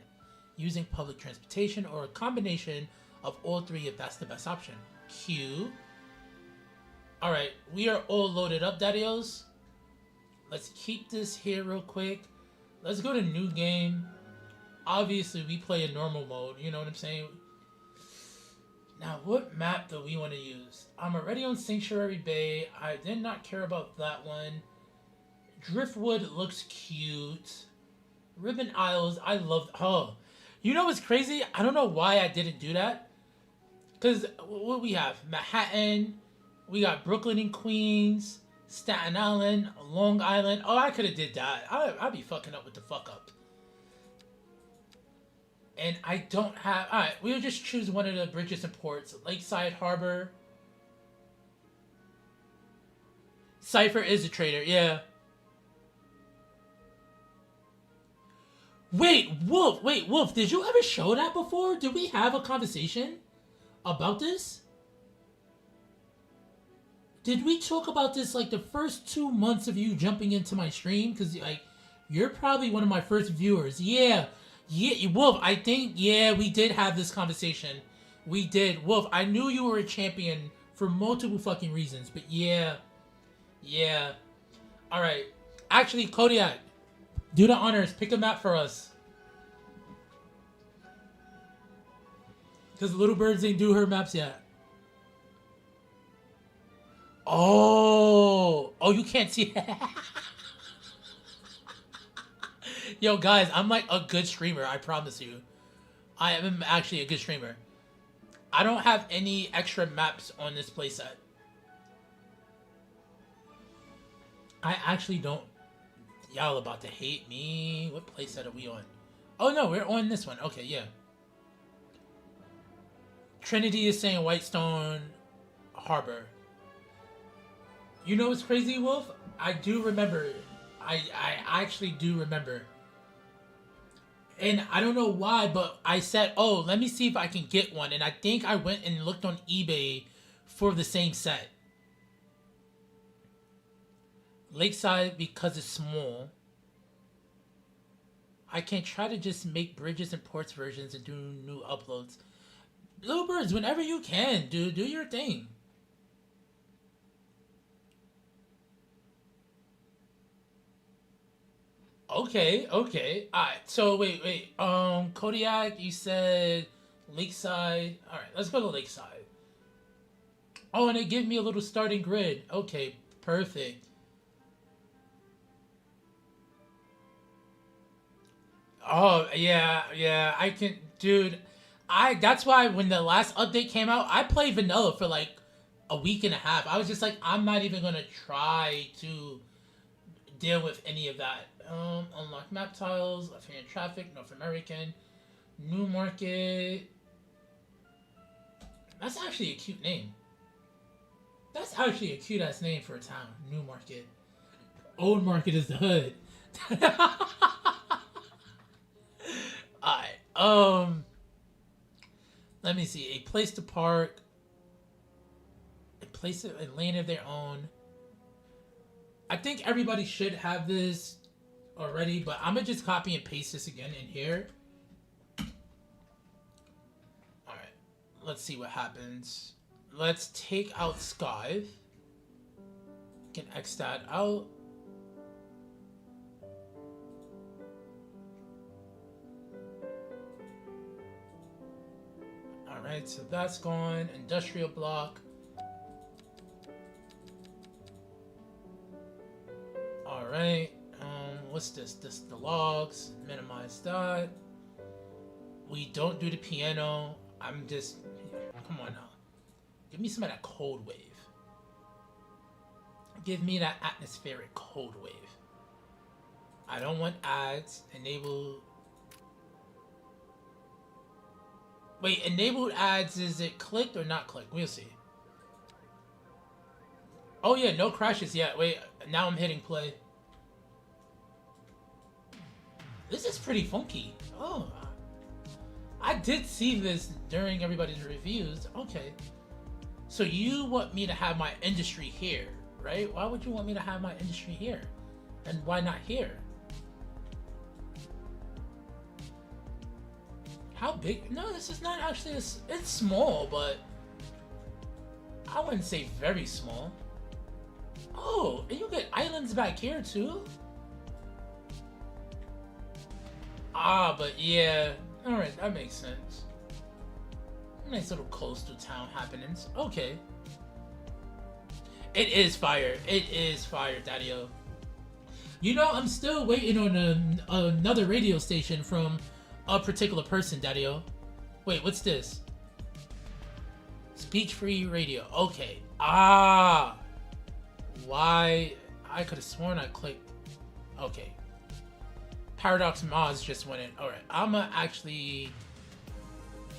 Speaker 1: using public transportation, or a combination of all three if that's the best option. Q. Alright, we are all loaded up, Daddy-O's. Let's keep this here real quick. Let's go to new game. Obviously, we play in normal mode, you know what I'm saying? Now, what map do we want to use? I'm already on Sanctuary Bay. I did not care about that one. Driftwood looks cute. Ribbon Isles, I love. Oh, you know what's crazy? I don't know why I didn't do that. Because what we have? Manhattan. We got Brooklyn and Queens. Staten Island. Long Island. Oh, I could have did that. I'd be fucking up with the fuck up. And I don't have... Alright, we'll just choose one of the bridges and ports. Lakeside Harbor. Cypher is a trader, yeah. Wait, Wolf, did you ever show that before? Did we have a conversation about this? Did we talk about this like the first 2 months of you jumping into my stream? Because like, you're probably one of my first viewers. Yeah, Wolf, I think, yeah, we did have this conversation. We did. Wolf, I knew you were a champion for multiple fucking reasons, but yeah. Alright. Actually, Kodiak, do the honors. Pick a map for us. Because Little Birds ain't do her maps yet. Oh, you can't see. Yo, guys, I'm like a good streamer. I promise you. I am actually a good streamer. I don't have any extra maps on this playset. I actually don't. Y'all about to hate me. What playset are we on? Oh no, we're on this one. Okay, yeah. Trinity is saying Whitestone Harbor. You know what's crazy, Wolf? I do remember. I actually do remember. And I don't know why, but I said, oh, let me see if I can get one. And I think I went and looked on eBay for the same set. Lakeside, because it's small. I can try to just make Bridges and Ports versions and do new uploads. Bluebirds, whenever you can, dude. Do your thing. Okay. Alright, so wait. Kodiak, you said Lakeside. Alright, let's go to Lakeside. Oh, and it gave me a little starting grid. Okay, perfect. Oh, yeah, I can, dude, that's why when the last update came out, I played vanilla for like a week and a half. I was just like, I'm not even gonna try to deal with any of that. Unlock map tiles, left-hand traffic, North American, New Market. That's actually a cute name. That's actually a cute-ass name for a town, New Market. Old Market is the hood. Alright, let me see. A place to park. A lane of their own. I think everybody should have this already, but I'm gonna just copy and paste this again in here. Alright, let's see what happens. Let's take out Skive. Can X that out. Alright, so that's gone. Industrial block. Alright, what's this? This the logs. Minimize that. We don't do the piano. I'm just, come on now. Give me some of that cold wave. Give me that atmospheric cold wave. I don't want ads. Enable. Wait, enabled ads, is it clicked or not clicked? We'll see. Oh yeah, no crashes yet. Wait, now I'm hitting play. This is pretty funky. Oh, I did see this during everybody's reviews. Okay. So you want me to have my industry here, right? Why would you want me to have my industry here? And why not here? How big? No, this is not actually, it's small, but I wouldn't say very small. Oh, and you get islands back here too? Ah, but yeah. Alright, that makes sense. Nice little coastal town happenings. Okay. It is fire. It is fire, Daddy-O. You know, I'm still waiting on another radio station from a particular person, Daddy-O. Wait, what's this? Speech-free radio. Okay. Ah. Why? I could have sworn I clicked. Okay. Paradox Mods just went in. Alright, I'ma actually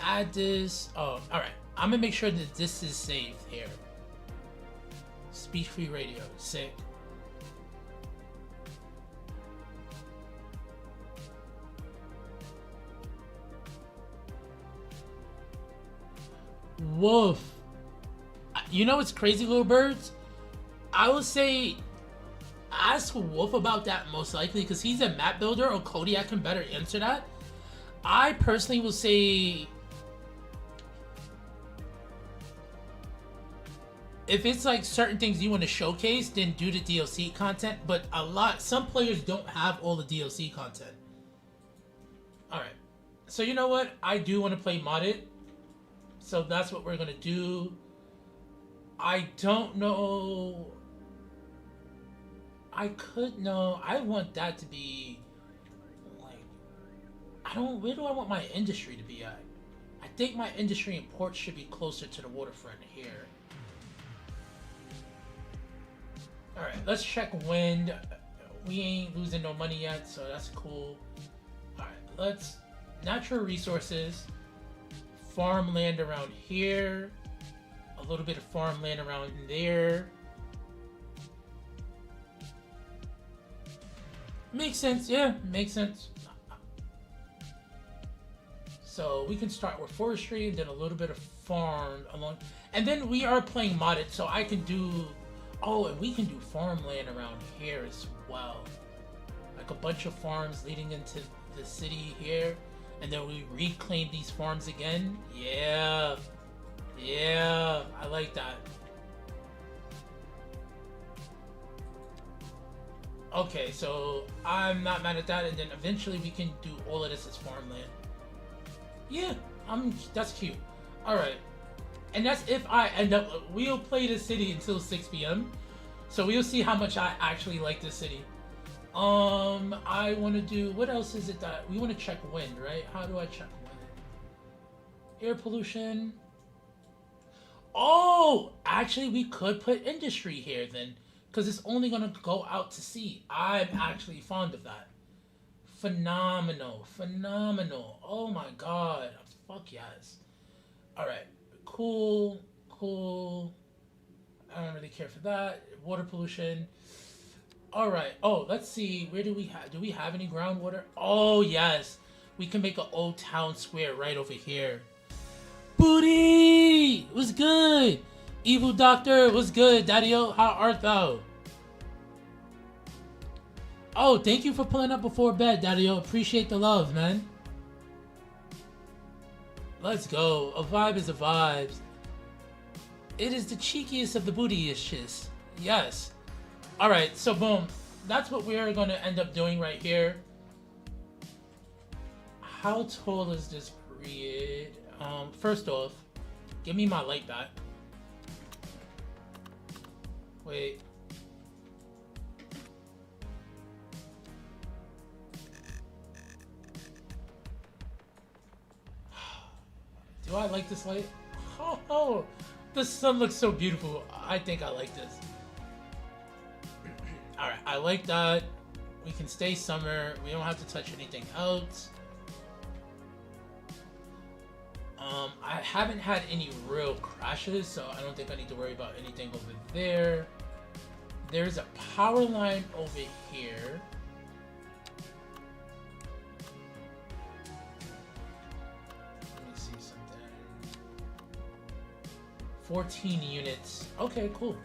Speaker 1: add this. Oh, alright. I'm gonna make sure that this is saved here. Speech-free radio. Sick. Woof. You know what's crazy, little birds? I would say ask Wolf about that most likely because he's a map builder, or Kodiak can better answer that. I personally will say if it's like certain things you want to showcase, then do the DLC content, but some players don't have all the DLC content. Alright, so you know what? I do want to play modded, so that's what we're gonna do. I don't know. I want that to be like, where do I want my industry to be at? I think my industry and ports should be closer to the waterfront here. Alright, let's check wind. We ain't losing no money yet, so that's cool. Alright, let's... Natural resources. Farmland around here. A little bit of farmland around there. Makes sense, yeah, makes sense. So we can start with forestry and then a little bit of farm along. And then we are playing modded, so I can do... Oh, and we can do farmland around here as well. Like a bunch of farms leading into the city here. And then we reclaim these farms again. Yeah. Yeah, I like that. Okay, so I'm not mad at that. And then eventually we can do all of this as farmland. Yeah, that's cute. Alright. And that's if I end up... We'll play the city until 6 p.m. So we'll see how much I actually like this city. I want to do... What else is it that... We want to check wind, right? How do I check wind? Air pollution. Oh! Actually, we could put industry here then. Because it's only going to go out to sea. I'm actually fond of that. Phenomenal. Phenomenal. Oh my god. Fuck yes. Alright. Cool. Cool. I don't really care for that. Water pollution. Alright. Oh, let's see. Where do we have... Do we have any groundwater? Oh, yes. We can make an old town square right over here. Booty! What's good? Evil Doctor, what's good? Daddy-o, how art thou? Oh, thank you for pulling up before bed, Daddy-o. Appreciate the love, man. Let's go. A vibe is a vibe. It is the cheekiest of the bootyish. Yes. Alright, so boom. That's what we're going to end up doing right here. How tall is this grid? First off, give me my light back. Wait. Do I like this light? Oh, the sun looks so beautiful. I think I like this. Alright, I like that. We can stay summer. We don't have to touch anything else. I haven't had any real crashes, so I don't think I need to worry about anything over there. There's a power line over here. Let me see something. 14 units. Okay, cool.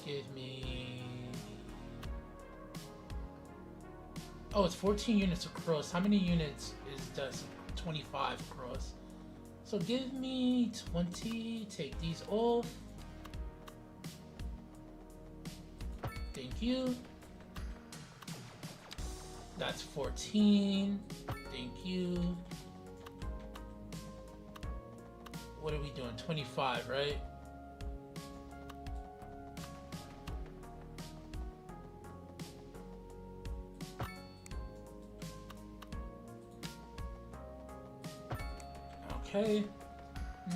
Speaker 1: Give me... Oh, it's 14 units across. How many units is this? 25 across. So give me 20. Take these off. Thank you. That's 14. Thank you. What are we doing? 25, right? Okay,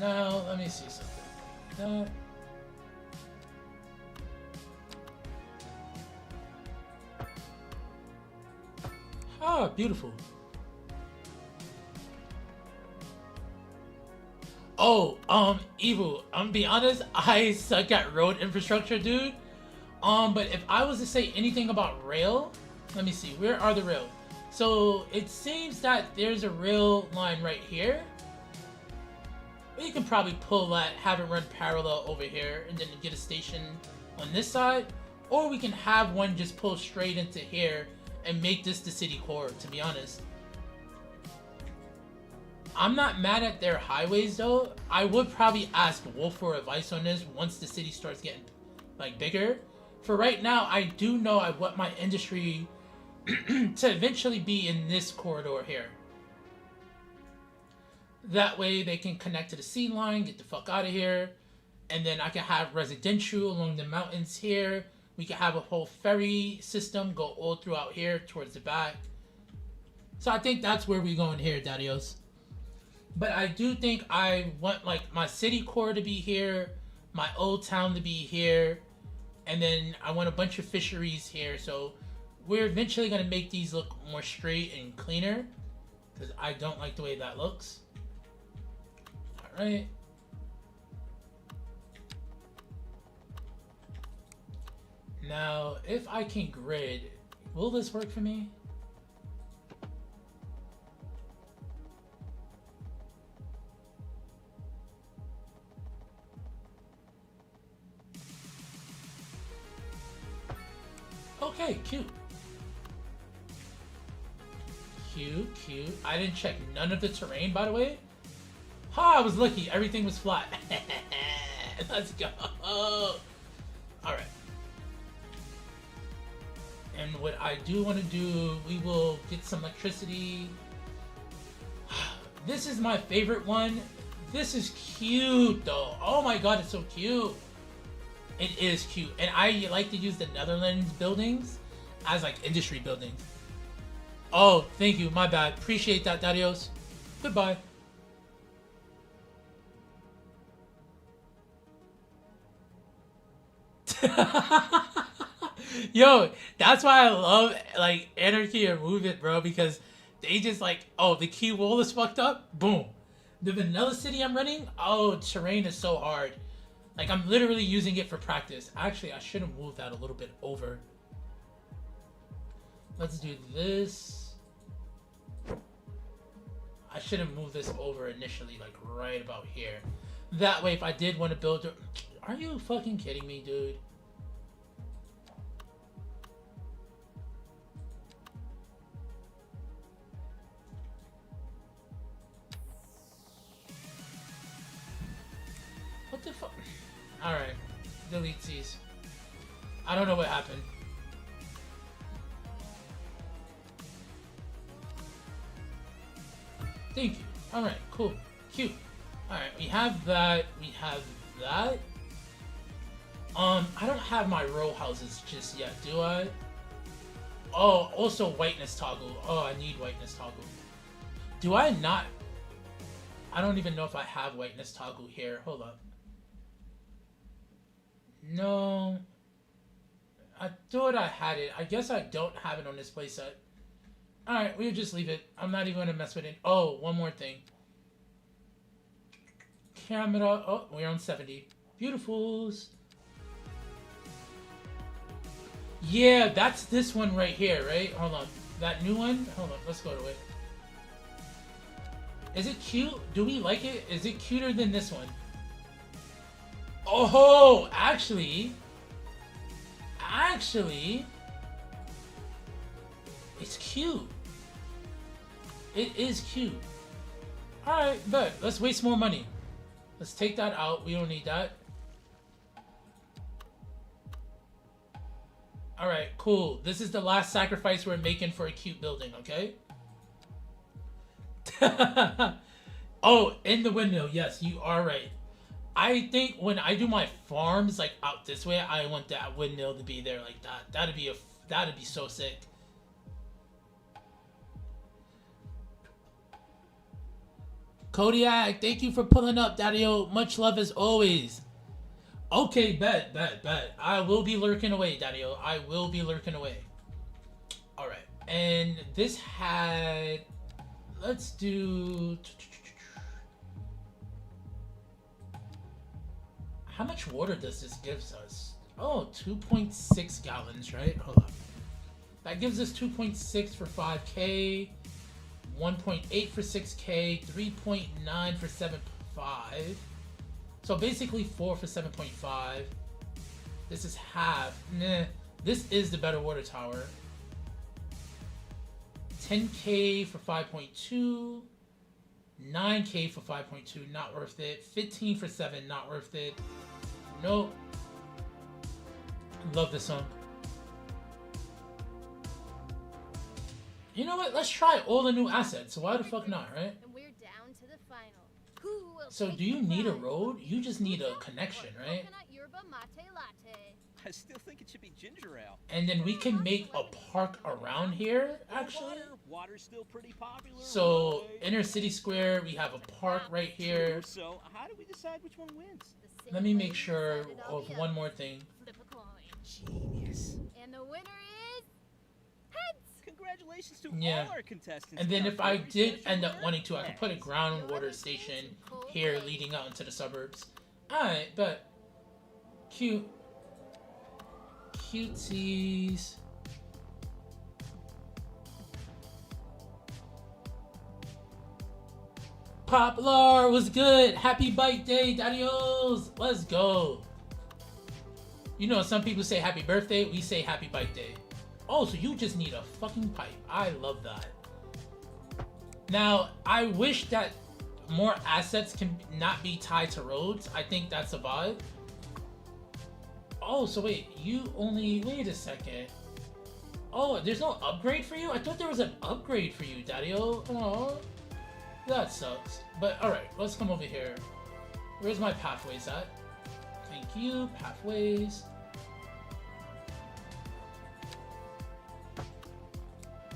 Speaker 1: now let me see something. Ah, beautiful. Oh, Evil, I'm be honest, I suck at road infrastructure, dude. But if I was to say anything about rail, let me see, where are the rail? So it seems that there's a rail line right here. You can probably pull that, have it run parallel over here, and then get a station on this side. Or we can have one just pull straight into here and make this the city core, to be honest. I'm not mad at their highways though. I would probably ask Wolf for advice on this once the city starts getting like bigger. For right now, I do know I want my industry to eventually be in this corridor here. That way they can connect to the sea line, get the fuck out of here. And then I can have residential along the mountains here. We can have a whole ferry system go all throughout here towards the back. So I think that's where we're going here, Daddios. But I do think I want like my city core to be here, my old town to be here, and then I want a bunch of fisheries here. So we're eventually going to make these look more straight and cleaner, because I don't like the way that looks. Alright. Now, if I can grid, will this work for me? Okay, cute. Cute. I didn't check none of the terrain, by the way. Ha, I was lucky. Everything was flat. Let's go. Alright. And what I do want to do, we will get some electricity. This is my favorite one. This is cute, though. Oh my god, it's so cute. It is cute. And I like to use the Netherlands buildings as like industry buildings. Oh, thank you. My bad. Appreciate that, Daddios. Goodbye. Yo, that's why I love like Anarchy or Movement, bro, because they just like, oh, the key wall is fucked up. Boom. The vanilla city I'm running, oh, terrain is so hard. Like, I'm literally using it for practice. Actually, I should have moved that a little bit over. Let's do this. I should have moved this over initially, like right about here. That way, if I did want to build... Are you fucking kidding me, dude? What the fuck? Alright. Delete these. I don't know what happened. Thank you. Alright, cool. Cute. Alright, we have that. We have that. I don't have my row houses just yet, do I? Oh, also whiteness toggle. Oh, I need whiteness toggle. Do I not? I don't even know if I have whiteness toggle here. Hold up. No. I thought I had it. I guess I don't have it on this playset. Alright, we'll just leave it. I'm not even going to mess with it. Oh, one more thing. Camera. Oh, we're on 70. Beautifuls. Yeah, that's this one right here, right? Hold on. That new one? Hold on. Let's go to it. Is it cute? Do we like it? Is it cuter than this one? Oh, actually, it's cute. It is cute. Alright, but let's waste more money. Let's take that out. We don't need that. Alright, cool. This is the last sacrifice we're making for a cute building, okay? Oh, in the windmill. Yes, you are right. I think when I do my farms like out this way, I want that windmill to be there like that. That'd be so sick. Kodiak, thank you for pulling up, Daddy-O. Much love as always. Okay, bet. I will be lurking away, Daddy-O. I will be lurking away. Alright. And this had... Let's do... How much water does this give us? Oh, 2.6 gallons, right? Hold on. That gives us 2.6 for 5K, 1.8 for 6K, 3.9 for 7.5. So basically 4 for 7.5. This is half. Nah, this is the better water tower. 10K for 5.2. 9K for 5.2, not worth it. 15 for 7, not worth it. Nope. Love this song. You know what? Let's try all the new assets. Why the fuck not, right?
Speaker 4: And we're down to the final. Who will
Speaker 1: So
Speaker 4: take
Speaker 1: do you
Speaker 4: the
Speaker 1: need a
Speaker 4: prize?
Speaker 1: road? You just need a
Speaker 4: Fruit
Speaker 1: connection,
Speaker 4: or
Speaker 1: right?
Speaker 4: Coconut yerba mate latte.
Speaker 5: I still think it should be ginger ale.
Speaker 1: And then we can make a park around here, actually.
Speaker 5: Water's still pretty popular.
Speaker 1: So
Speaker 5: right?
Speaker 1: inner city square, we have a park right here.
Speaker 5: So how do we decide which one wins?
Speaker 4: The same
Speaker 1: Let me
Speaker 4: way
Speaker 1: make
Speaker 4: we
Speaker 1: sure
Speaker 4: decided all
Speaker 1: of
Speaker 4: the
Speaker 1: one
Speaker 4: others.
Speaker 1: more thing.
Speaker 4: Flip a coin.
Speaker 5: Genius.
Speaker 4: And the winner is heads.
Speaker 5: Congratulations to
Speaker 1: Yeah.
Speaker 5: all our contestants.
Speaker 1: And then
Speaker 5: Our
Speaker 1: if I
Speaker 5: very
Speaker 1: did
Speaker 5: special
Speaker 1: end up
Speaker 5: winner,
Speaker 1: wanting to, I could put a
Speaker 5: heads.
Speaker 1: groundwater station here leading out into the suburbs. Alright, but cute. Cuties. Poplar was good. Happy bike day, Daddy-O's. Let's go. You know, some people say happy birthday. We say happy bike day. Oh, so you just need a fucking pipe. I love that. Now, I wish that more assets can not be tied to roads. I think that's a vibe. Oh, so wait, wait a second. Oh, there's no upgrade for you? I thought there was an upgrade for you, Daddy-O. Oh, that sucks. But alright, let's come over here. Where's my pathways at? Thank you, pathways.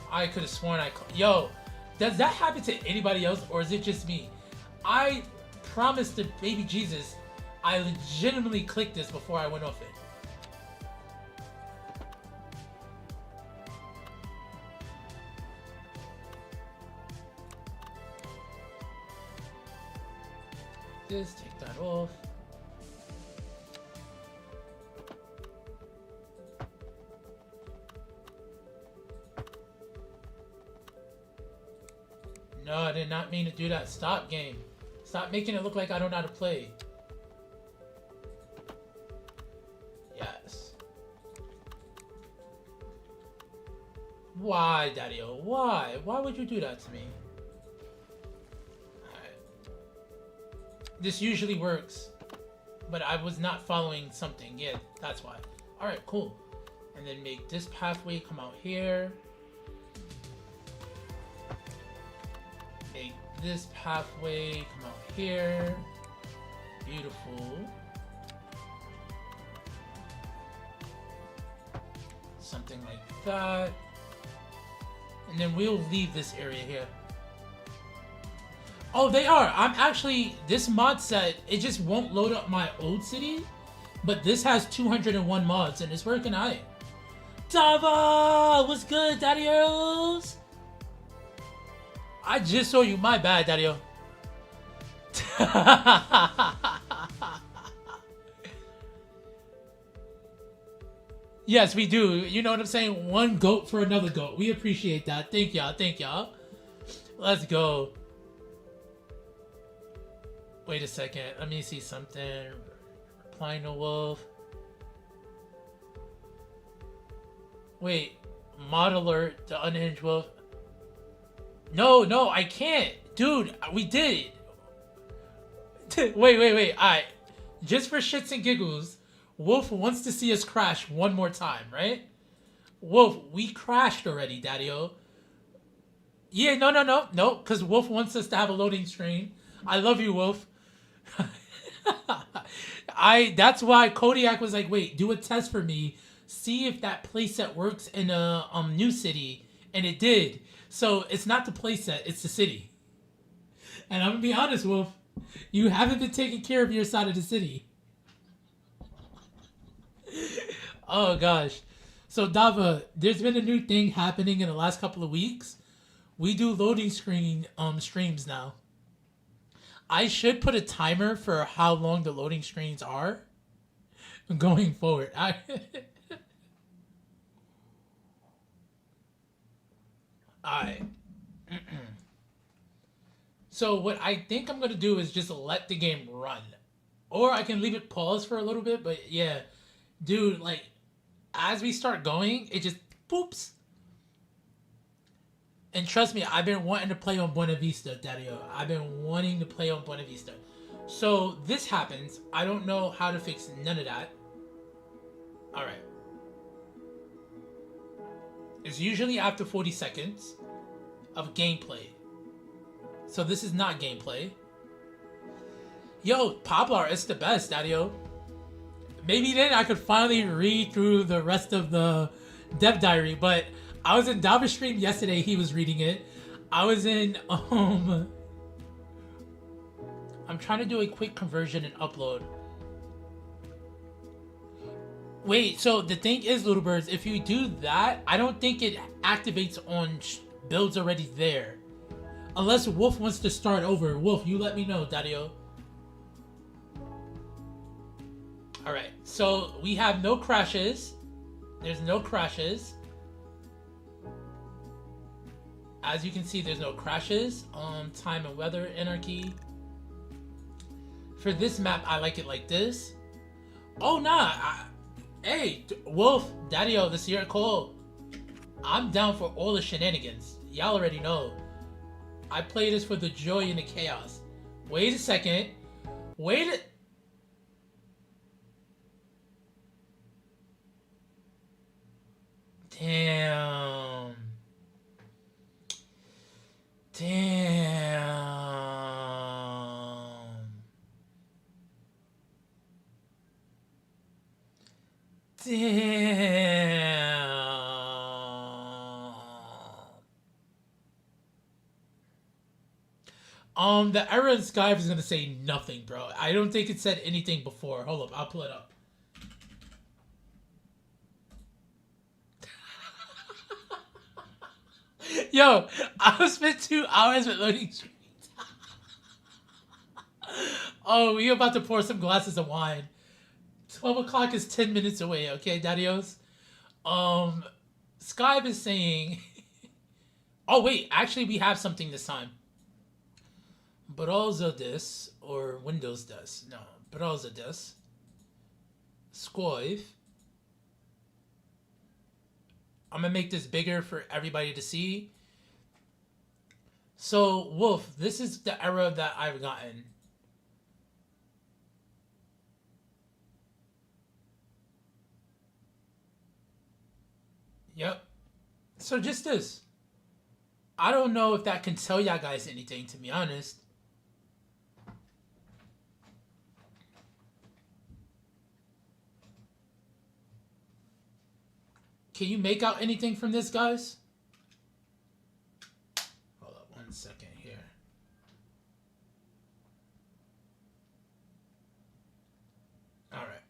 Speaker 1: I could have sworn yo, does that happen to anybody else or is it just me? I promised to baby Jesus I legitimately clicked this before I went off it. Just take that off. No, I did not mean to do that. Stop, game. Stop making it look like I don't know how to play. Yes. Why, Daddy-O? Why? Why would you do that to me? Alright. This usually works. But I was not following something. Yeah, that's why. Alright, cool. And then make this pathway come out here. Make this pathway come out here. Beautiful. Something like that. And then we'll leave this area here. Oh, they are. I'm actually, this mod set, it just won't load up my old city. But this has 201 mods and it's working out. Dava! What's good, Daddy-O's? I just saw you. My bad, Daddy-O. Yes, we do. You know what I'm saying? One goat for another goat. We appreciate that. Thank y'all. Thank y'all. Let's go. Wait a second. Let me see something. Replying to Wolf. Wait. Mod alert. The unhinged Wolf. No, I can't. Dude, we did it. Wait. Alright. Just for shits and giggles, Wolf wants to see us crash one more time, right? Wolf, we crashed already, Daddy-O. Yeah, no, because Wolf wants us to have a loading screen. I love you, Wolf. That's why Kodiak was like, wait, do a test for me. See if that playset works in a new city. And it did. So it's not the playset, it's the city. And I'm gonna be honest, Wolf. You haven't been taking care of your side of the city. Oh gosh. So Dava, there's been a new thing happening in the last couple of weeks. We do loading screen streams now. I should put a timer for how long the loading screens are going forward. Alright. So what I think I'm going to do is just let the game run. Or I can leave it paused for a little bit, but yeah. Dude, like, as we start going, it just poops. And trust me, I've been wanting to play on Buena Vista, Daddy-O. I've been wanting to play on Buena Vista. So this happens. I don't know how to fix none of that. Alright. It's usually after 40 seconds of gameplay. So this is not gameplay. Yo, Poplar, it's the best, Daddy-o. Maybe then I could finally read through the rest of the Dev Diary, but I was in Daba's stream yesterday, he was reading it. I was in, I'm trying to do a quick conversion and upload. Wait, so the thing is, Little Birds, if you do that, I don't think it activates on builds already there. Unless Wolf wants to start over. Wolf, you let me know, Daddy-o. Alright, so we have no crashes. There's no crashes. As you can see, there's no crashes. Time and weather, Anarchy. For this map, I like it like this. Oh, nah. Hey, Wolf, Daddy-o, this is your call. I'm down for all the shenanigans. Y'all already know. I play this for the joy and the chaos. Wait a second. Wait a... Damn. Damn. The error in Skype is gonna say nothing, bro. I don't think it said anything before. Hold up, I'll pull it up. Yo, I spent 2 hours with loading screens. Oh, we about to pour some glasses of wine. 12 o'clock is 10 minutes away, okay, Daddy-os? Skype is saying... Oh, wait, actually we have something this time. Browser this, or Windows this. No, browser this. Skype. I'm gonna make this bigger for everybody to see. So, Wolf, this is the error that I've gotten. Yep. So just this. I don't know if that can tell y'all guys anything, to be honest. Can you make out anything from this, guys? Hold up 1 second here. All right.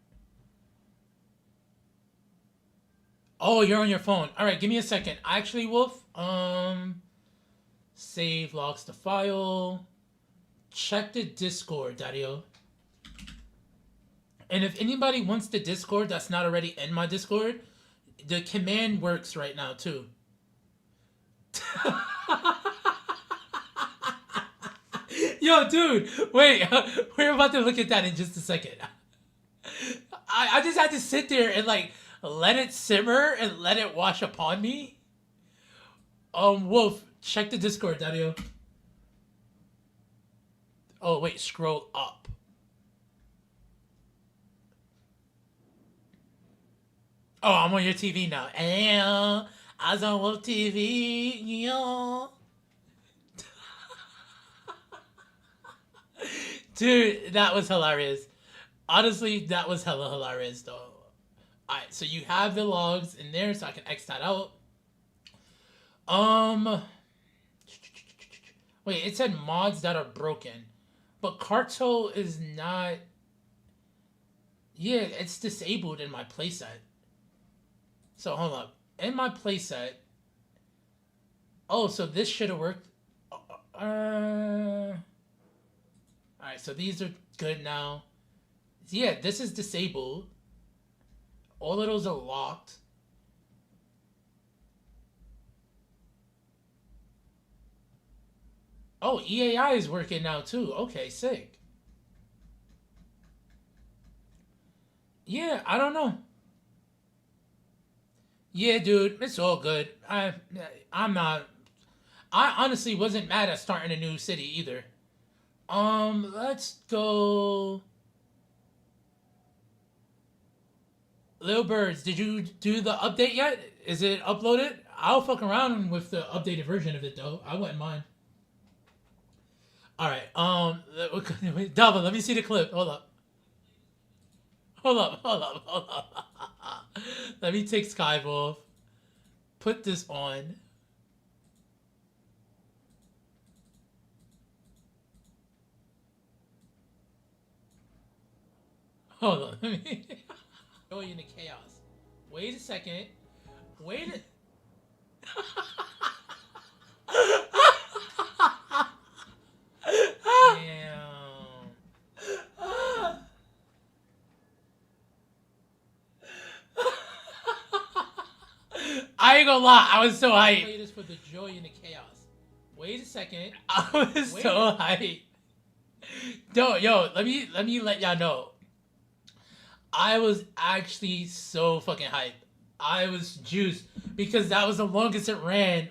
Speaker 1: Oh, you're on your phone. All right, give me a second. Actually, Wolf, save logs to file. Check the Discord, Daddy-o. And if anybody wants the Discord that's not already in my Discord, the command works right now, too. Yo, dude, wait. We're about to look at that in just a second. I just had to sit there and, like, let it simmer and let it wash upon me. Wolf, check the Discord, Daddy-o. Oh, wait, scroll up. Oh, I'm on your TV now. Yeah, I was on Wolf TV. Yeah. Dude, that was hilarious. Honestly, that was hella hilarious, though. Alright, so you have the logs in there, so I can X that out. Wait, it said mods that are broken. But Carto is not... Yeah, it's disabled in my playset. So, hold up. In my playset... Oh, so this should have worked. Alright, so these are good now. Yeah, this is disabled. All of those are locked. Oh, EAI is working now too. Okay, sick. Yeah, I don't know. Yeah, dude, it's all good. I'm not... I honestly wasn't mad at starting a new city either. Let's go... Little Birds, did you do the update yet? Is it uploaded? I'll fuck around with the updated version of it, though. I wouldn't mind. All right. Dava, let me see the clip. Hold up. Let me take Skype off. Put this on. Hold on. Let me show you in the chaos. Wait a second. Wait a... Damn. I ain't gonna lie, I was so hyped. Play this for the joy and the chaos. Wait a second. I was so hyped. Yo, let me let y'all know. I was actually so fucking hyped. I was juiced because that was the longest it ran.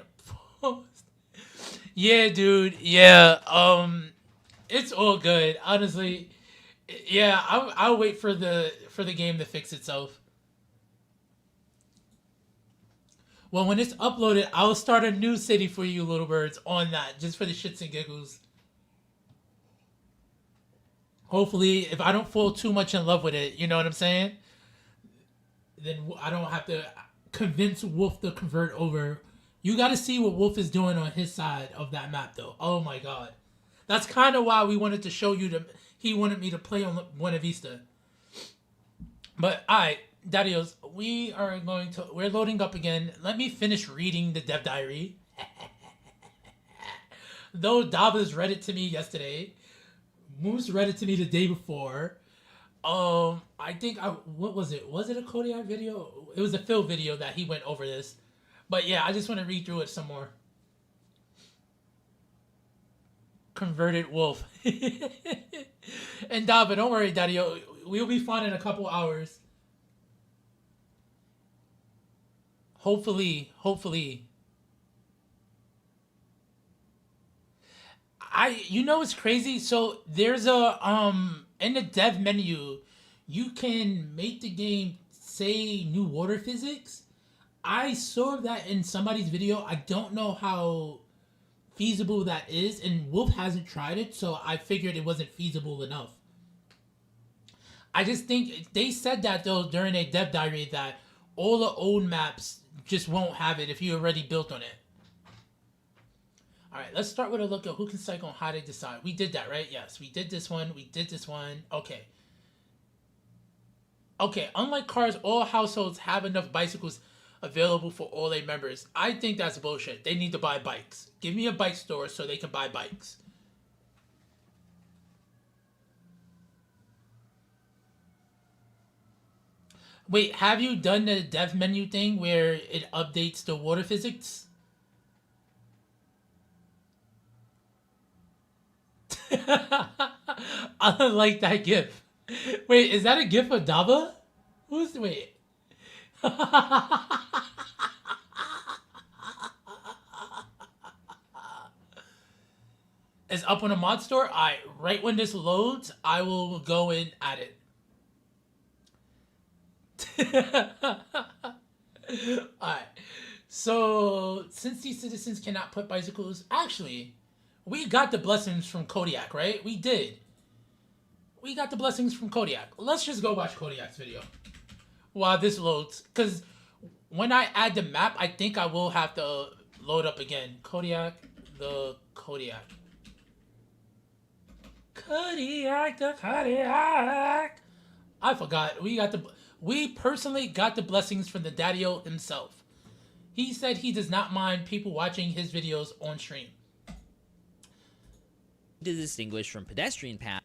Speaker 1: Yeah, dude. Yeah. It's all good. Honestly. Yeah, I'll wait for the game to fix itself. Well, when it's uploaded, I'll start a new city for you, little birds, on that, just for the shits and giggles. Hopefully, if I don't fall too much in love with it, you know what I'm saying? Then I don't have to convince Wolf to convert over. You got to see what Wolf is doing on his side of that map, though. Oh my god. That's kind of why we wanted to show you he wanted me to play on Buena Vista. But, alright, Daddios, we're loading up again. Let me finish reading the dev diary. Though Dava's read it to me yesterday. Moose read it to me the day before. I think what was it? Was it a Kodiak video? It was a Phil video that he went over this. But yeah, I just want to read through it some more. Converted wolf. And Dava, don't worry, Daddy. We'll be fine in a couple hours. Hopefully. You know what's crazy? So there's a in the dev menu, you can make the game say new water physics. I saw that in somebody's video. I don't know how feasible that is, and Wolf hasn't tried it, so I figured it wasn't feasible enough. I just think they said that though during a dev diary that all the old maps just won't have it if you already built on it. Alright, let's start with a look at who can cycle and how they decide. We did that, right? Yes, we did this one. Okay. Okay, unlike cars, all households have enough bicycles available for all their members. I think that's bullshit. They need to buy bikes. Give me a bike store so they can buy bikes. Wait, have you done the dev menu thing where it updates the water physics? I like that gif. Wait, is that a gif of Dava? Wait. It's up on a mod store? Alright, right when this loads, I will go and add it. Alright. So, since these citizens cannot put bicycles... Actually, we got the blessings from Kodiak, right? We did. We got the blessings from Kodiak. Let's just go watch Kodiak's video while this loads. Because when I add the map, I think I will have to load up again. Kodiak. I forgot. We personally got the blessings from the Daddy-O himself. He said he does not mind people watching his videos on stream.
Speaker 9: To distinguish from pedestrian path.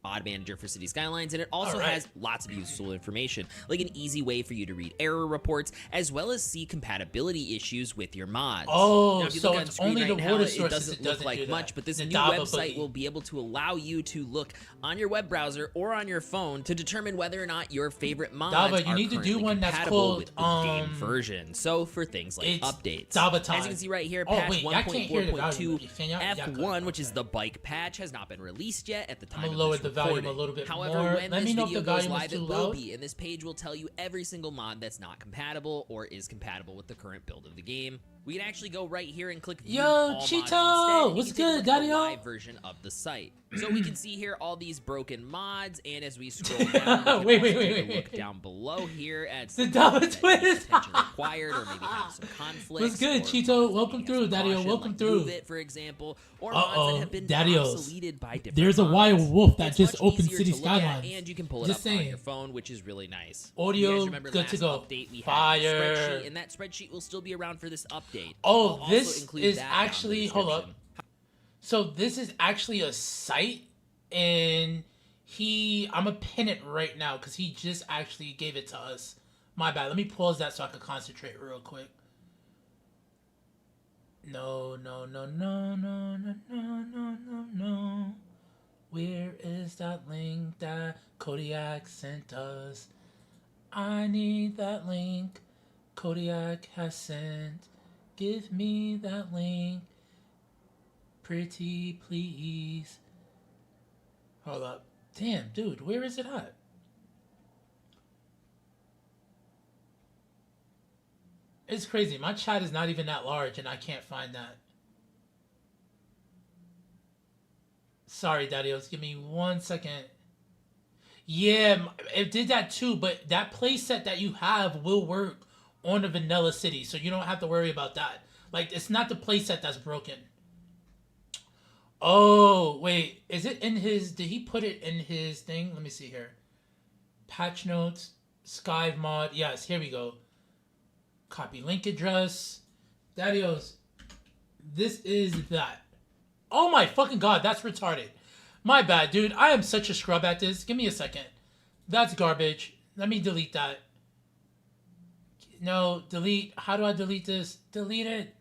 Speaker 9: Mod manager for Cities Skylines, and it also has lots of useful information, like an easy way for you to read error reports, as well as see compatibility issues with your mods.
Speaker 1: Oh,
Speaker 9: now, if you
Speaker 1: so
Speaker 9: look on
Speaker 1: it's
Speaker 9: screen
Speaker 1: only
Speaker 9: right
Speaker 1: the
Speaker 9: now,
Speaker 1: water sources.
Speaker 9: it doesn't look like much, but this new website will be able to allow you to look on your web browser or on your phone to determine whether or not your favorite mods are currently compatible with the game version. So for things like updates, as you can see right here, patch 1.4.2 F1, which is the bike patch, has not been released yet at the time of this recording.
Speaker 1: volume
Speaker 9: recording.
Speaker 1: a little bit
Speaker 9: However,
Speaker 1: more.
Speaker 9: when
Speaker 1: Let
Speaker 9: this
Speaker 1: me know if
Speaker 9: video
Speaker 1: the
Speaker 9: goes
Speaker 1: volume is
Speaker 9: live,
Speaker 1: too
Speaker 9: it will
Speaker 1: loud.
Speaker 9: be, and this page will tell you every single mod that's not compatible or is compatible with the current build of the game. We can actually go right here and click View
Speaker 1: Yo,
Speaker 9: all mods
Speaker 1: Cheeto!
Speaker 9: instead, and you
Speaker 1: What's
Speaker 9: can take a
Speaker 1: good,
Speaker 9: look at the
Speaker 1: Daddy-o?
Speaker 9: live version of the site. So we can see here all these broken mods, and as we scroll down, we can
Speaker 1: Wait,
Speaker 9: also
Speaker 1: wait,
Speaker 9: take
Speaker 1: wait,
Speaker 9: a
Speaker 1: wait,
Speaker 9: look
Speaker 1: wait.
Speaker 9: down below here at
Speaker 1: The
Speaker 9: some
Speaker 1: Dollar
Speaker 9: mods that need
Speaker 1: Twist.
Speaker 9: attention required, or maybe have some conflicts.
Speaker 1: What's good,
Speaker 9: or
Speaker 1: Cheeto?
Speaker 9: mods that
Speaker 1: Welcome
Speaker 9: need
Speaker 1: through,
Speaker 9: some
Speaker 1: Daddy-o.
Speaker 9: caution,
Speaker 1: Welcome
Speaker 9: like
Speaker 1: through.
Speaker 9: Move It, for example, or mods that have been
Speaker 1: Daddy-os.
Speaker 9: obsoleted by different
Speaker 1: There's a
Speaker 9: mods.
Speaker 1: wild wolf that
Speaker 9: It's
Speaker 1: just
Speaker 9: much
Speaker 1: opened
Speaker 9: easier
Speaker 1: Cities
Speaker 9: to look at,
Speaker 1: Skylines.
Speaker 9: and you can pull it
Speaker 1: Just
Speaker 9: up on
Speaker 1: saying.
Speaker 9: your phone, which is really nice.
Speaker 1: Audio,
Speaker 9: You guys remember
Speaker 1: good
Speaker 9: last
Speaker 1: to go.
Speaker 9: update we had
Speaker 1: Fire.
Speaker 9: a spreadsheet, and that spreadsheet will still be around for this update.
Speaker 1: Oh,
Speaker 9: I'll also
Speaker 1: this
Speaker 9: include
Speaker 1: is
Speaker 9: that down in the
Speaker 1: actually, hold up.
Speaker 9: description.
Speaker 1: So this is actually a site, and I'm gonna pin it right now because he just actually gave it to us. My bad. Let me pause that so I can concentrate real quick. No. Where is that link that Kodiak sent us? I need that link Kodiak has sent. Give me that link. Pretty please. Hold up. Damn, dude, where is it at? It's crazy. My chat is not even that large and I can't find that. Sorry, Daddios. Give me 1 second. Yeah, it did that too, but that playset that you have will work on the vanilla city, so you don't have to worry about that. Like, it's not the playset that's broken. Oh, wait. Is it in his... Did he put it in his thing? Let me see here. Patch notes. Skive mod. Yes, here we go. Copy link address. Daddios. This is that. Oh my fucking god, that's retarded. My bad, dude. I am such a scrub at this. Give me a second. That's garbage. Let me delete that. No, delete. How do I delete this? Delete it.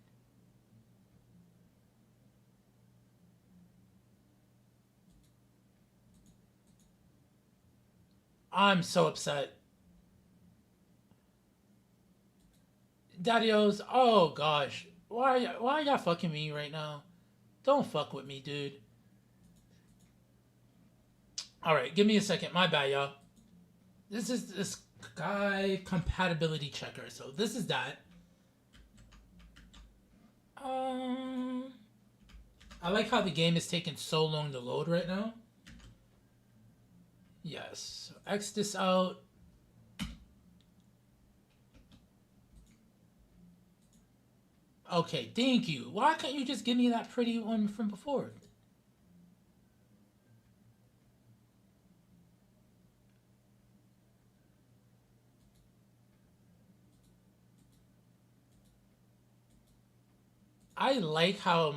Speaker 1: I'm so upset. Daddios, oh gosh. Why are y'all fucking me right now? Don't fuck with me, dude. Alright, give me a second. My bad, y'all. This is this guy compatibility checker. So this is that. I like how the game is taking so long to load right now. Yes. So X this out. Okay, thank you. Why can't you just give me that pretty one from before? I like how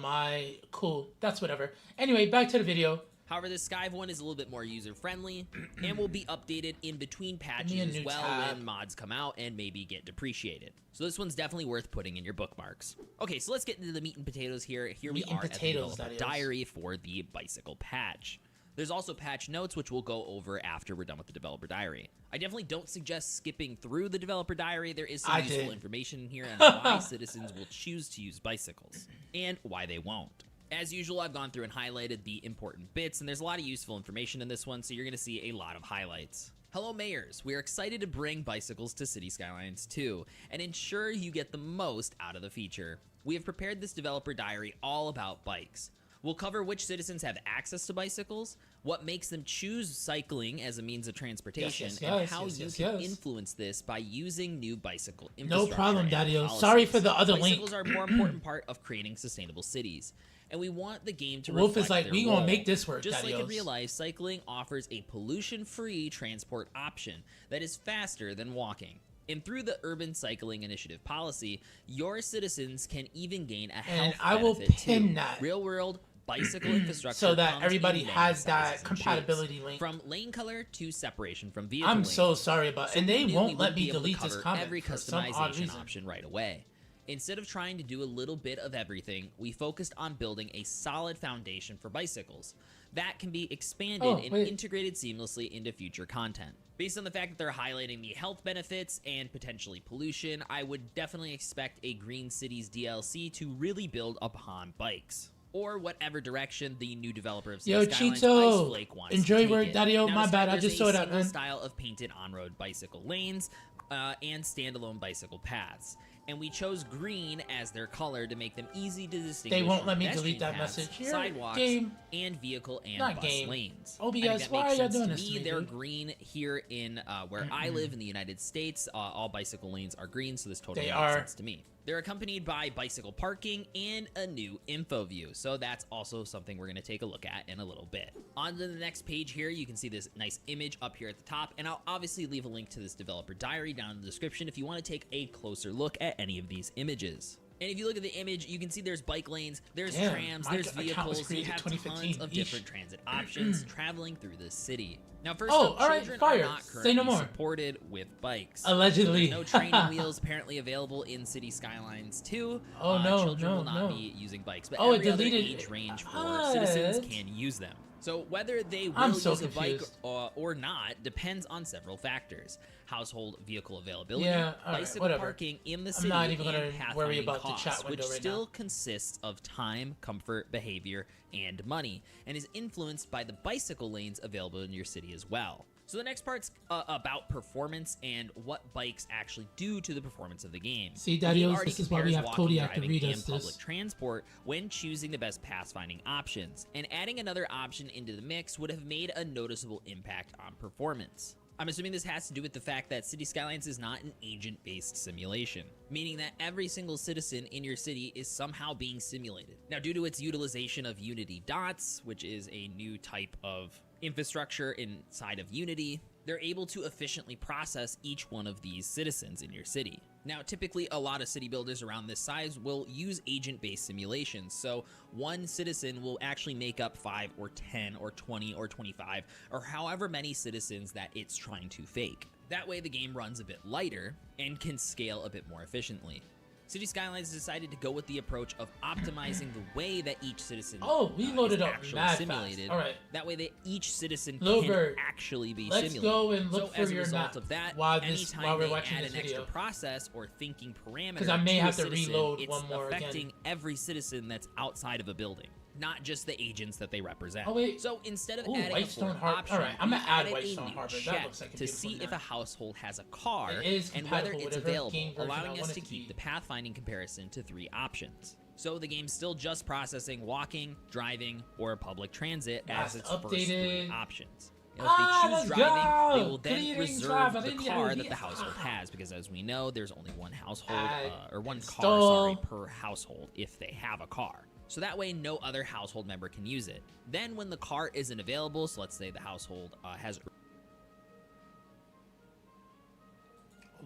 Speaker 1: cool, that's whatever. Anyway, back to the video.
Speaker 9: However, this Skive one is a little bit more user-friendly and will be updated in between patches as well when mods come out and maybe get depreciated. So this one's definitely worth putting in your bookmarks. Okay, so let's get into the meat and potatoes here. Here we are at the developer diary for the bicycle patch. There's also patch notes, which we'll go over after we're done with the developer diary. I definitely don't suggest skipping through the developer diary. There is some useful information in here on why citizens will choose to use bicycles and why they won't. As usual, I've gone through and highlighted the important bits, and there's a lot of useful information in this one, so you're going to see a lot of highlights. Hello, Mayors. We are excited to bring bicycles to Cities Skylines 2 and ensure you get the most out of the feature. We have prepared this developer diary all about bikes. We'll cover which citizens have access to bicycles, what makes them choose cycling as a means of transportation, and how you can influence this by using new bicycle infrastructure.
Speaker 1: No problem, Daddy-o. Sorry for the other link.
Speaker 9: Bicycles are a more important part of creating sustainable cities, and we want the game to
Speaker 1: Wolf
Speaker 9: reflect
Speaker 1: is like,
Speaker 9: their
Speaker 1: we gonna
Speaker 9: role.
Speaker 1: make this work,
Speaker 9: Just like in
Speaker 1: Daddy-os.
Speaker 9: real life, cycling offers a pollution-free transport option that is faster than walking. And through the Urban Cycling Initiative policy, your citizens can even gain a health benefit
Speaker 1: I will pin that.
Speaker 9: Real-world bicycle infrastructure
Speaker 1: so that
Speaker 9: comes
Speaker 1: everybody
Speaker 9: in many
Speaker 1: has
Speaker 9: sizes
Speaker 1: that
Speaker 9: and
Speaker 1: compatibility
Speaker 9: shapes,
Speaker 1: link.
Speaker 9: from lane color to separation from vehicle
Speaker 1: I'm
Speaker 9: lane.
Speaker 1: so sorry about,
Speaker 9: So
Speaker 1: and they
Speaker 9: we knew
Speaker 1: won't
Speaker 9: we
Speaker 1: let
Speaker 9: wouldn't
Speaker 1: me
Speaker 9: be able to
Speaker 1: delete this
Speaker 9: cover
Speaker 1: comment
Speaker 9: every
Speaker 1: for some odd
Speaker 9: customization
Speaker 1: reason.
Speaker 9: option right away. Instead of trying to do a little bit of everything, we focused on building a solid foundation for bicycles that can be expanded and integrated seamlessly into future content. Based on the fact that they're highlighting the health benefits and potentially pollution, I would definitely expect a Green Cities DLC to really build upon bikes. or whatever direction the new developer of
Speaker 1: Yo,
Speaker 9: Cities Skylines,
Speaker 1: Cheeto,
Speaker 9: Ice Flake, wants
Speaker 1: enjoy
Speaker 9: to
Speaker 1: work,
Speaker 9: take it.
Speaker 1: Daddy-o.
Speaker 9: Now,
Speaker 1: My
Speaker 9: to
Speaker 1: bad,
Speaker 9: start,
Speaker 1: I just saw
Speaker 9: there's a
Speaker 1: that,
Speaker 9: single
Speaker 1: man.
Speaker 9: style of painted on-road bicycle lanes and standalone bicycle paths. And we chose green as their color to make them easy to distinguish.
Speaker 1: They won't
Speaker 9: from
Speaker 1: let me
Speaker 9: pedestrian
Speaker 1: delete that
Speaker 9: paths,
Speaker 1: message. Here,
Speaker 9: sidewalks,
Speaker 1: game.
Speaker 9: and vehicle and
Speaker 1: Not
Speaker 9: bus
Speaker 1: game.
Speaker 9: lanes.
Speaker 1: OBS,
Speaker 9: I think that
Speaker 1: why
Speaker 9: makes
Speaker 1: are y'all
Speaker 9: sense
Speaker 1: doing
Speaker 9: to
Speaker 1: this to
Speaker 9: me.
Speaker 1: me,
Speaker 9: They're
Speaker 1: dude?
Speaker 9: green here in where I live in the United States. All bicycle lanes are green, so this totally
Speaker 1: They
Speaker 9: makes
Speaker 1: are.
Speaker 9: sense to me. They're accompanied by bicycle parking and a new info view, so that's also something we're going to take a look at in a little bit. On to the next page here, you can see this nice image up here at the top, and I'll obviously leave a link to this developer diary down in the description if you want to take a closer look at any of these images. And if you look at the image, you can see there's bike lanes, there's
Speaker 1: Damn,
Speaker 9: trams,
Speaker 1: my
Speaker 9: there's
Speaker 1: account was
Speaker 9: vehicles, you
Speaker 1: created
Speaker 9: have
Speaker 1: 2015.
Speaker 9: tons of
Speaker 1: Eesh.
Speaker 9: different transit options traveling through the city. Now, first
Speaker 1: Oh,
Speaker 9: up,
Speaker 1: all right,
Speaker 9: children
Speaker 1: fire.
Speaker 9: are not
Speaker 1: Say
Speaker 9: currently
Speaker 1: no more.
Speaker 9: supported with bikes.
Speaker 1: Allegedly.
Speaker 9: There's no training wheels apparently available in Cities Skylines 2.
Speaker 1: Oh, no,
Speaker 9: children
Speaker 1: no,
Speaker 9: will not
Speaker 1: no.
Speaker 9: be using bikes, but
Speaker 1: Oh, it
Speaker 9: every other
Speaker 1: deleted-
Speaker 9: age range for
Speaker 1: What?
Speaker 9: citizens can use them. So whether they will
Speaker 1: I'm
Speaker 9: use
Speaker 1: so
Speaker 9: a bike
Speaker 1: confused.
Speaker 9: or not depends on several factors. Household vehicle availability,
Speaker 1: Yeah, all right,
Speaker 9: bicycle
Speaker 1: whatever.
Speaker 9: parking in the
Speaker 1: I'm
Speaker 9: city,
Speaker 1: not even gonna
Speaker 9: and
Speaker 1: worry
Speaker 9: pathfinding
Speaker 1: about the
Speaker 9: costs,
Speaker 1: chat window
Speaker 9: which
Speaker 1: right
Speaker 9: still
Speaker 1: now.
Speaker 9: consists of time, comfort, behavior, and money, and is influenced by the bicycle lanes available in your city as well. So the next part's about performance and what bikes actually do to the performance of the game.
Speaker 1: See,
Speaker 9: The game
Speaker 1: Daddy-O's,
Speaker 9: already
Speaker 1: this is why we
Speaker 9: compares
Speaker 1: have
Speaker 9: walking,
Speaker 1: Kodiak to
Speaker 9: driving,
Speaker 1: read
Speaker 9: and
Speaker 1: us
Speaker 9: public
Speaker 1: this.
Speaker 9: transport when choosing the best path-finding options, and adding another option into the mix would have made a noticeable impact on performance. I'm assuming this has to do with the fact that Cities Skylines is not an agent-based simulation, meaning that every single citizen in your city is somehow being simulated. Now, due to its utilization of Unity dots, which is a new type of infrastructure inside of Unity, they're able to efficiently process each one of these citizens in your city. Now, typically, a lot of city builders around this size will use agent-based simulations, so one citizen will actually make up 5 or 10 or 20 or 25, or however many citizens that it's trying to fake. That way, the game runs a bit lighter and can scale a bit more efficiently. Cities Skylines decided to go with the approach of optimizing the way that each citizen
Speaker 1: we loaded
Speaker 9: is
Speaker 1: up
Speaker 9: actually
Speaker 1: mad
Speaker 9: simulated.
Speaker 1: fast. All right.
Speaker 9: That way that each citizen
Speaker 1: Little
Speaker 9: can
Speaker 1: bird,
Speaker 9: actually be
Speaker 1: let's
Speaker 9: simulated.
Speaker 1: go and look
Speaker 9: so
Speaker 1: for
Speaker 9: as a
Speaker 1: your
Speaker 9: result
Speaker 1: map
Speaker 9: of that,
Speaker 1: while
Speaker 9: anytime
Speaker 1: we're
Speaker 9: they
Speaker 1: watching
Speaker 9: add
Speaker 1: this
Speaker 9: an extra
Speaker 1: video.
Speaker 9: process or thinking parameter
Speaker 1: 'Cause I may
Speaker 9: to
Speaker 1: have
Speaker 9: a
Speaker 1: to
Speaker 9: citizen,
Speaker 1: reload
Speaker 9: it's
Speaker 1: one more
Speaker 9: affecting
Speaker 1: again.
Speaker 9: every citizen that's outside of a building, not just the agents that they represent.
Speaker 1: Oh, wait.
Speaker 9: So instead of
Speaker 1: Ooh,
Speaker 9: adding
Speaker 1: Whitestone
Speaker 9: a fourth
Speaker 1: Harbor.
Speaker 9: option,
Speaker 1: All right, I'm gonna
Speaker 9: we
Speaker 1: add
Speaker 9: added
Speaker 1: Whitestone
Speaker 9: a new
Speaker 1: Harbor. That
Speaker 9: check
Speaker 1: looks like a
Speaker 9: to
Speaker 1: beautiful
Speaker 9: see if
Speaker 1: map.
Speaker 9: a household has a car
Speaker 1: It is
Speaker 9: and whether
Speaker 1: compatible
Speaker 9: it's
Speaker 1: with whatever
Speaker 9: available,
Speaker 1: game version I
Speaker 9: allowing
Speaker 1: want
Speaker 9: us
Speaker 1: it
Speaker 9: to
Speaker 1: to
Speaker 9: keep
Speaker 1: be.
Speaker 9: the pathfinding comparison to 3 options. So the game's still just processing walking, driving, or public transit as
Speaker 1: Last
Speaker 9: its first 3
Speaker 1: updated.
Speaker 9: options. Now, if they choose
Speaker 1: let's
Speaker 9: driving, they
Speaker 1: go!
Speaker 9: will then
Speaker 1: Clearing
Speaker 9: reserve
Speaker 1: drive. I
Speaker 9: the
Speaker 1: didn't get
Speaker 9: car
Speaker 1: a
Speaker 9: that the
Speaker 1: vehicle.
Speaker 9: household has, because as we know, there's only one household,
Speaker 1: Add,
Speaker 9: or one
Speaker 1: install.
Speaker 9: car, per household if they have a car. So that way, no other household member can use it. Then when the car isn't available, so let's say the household has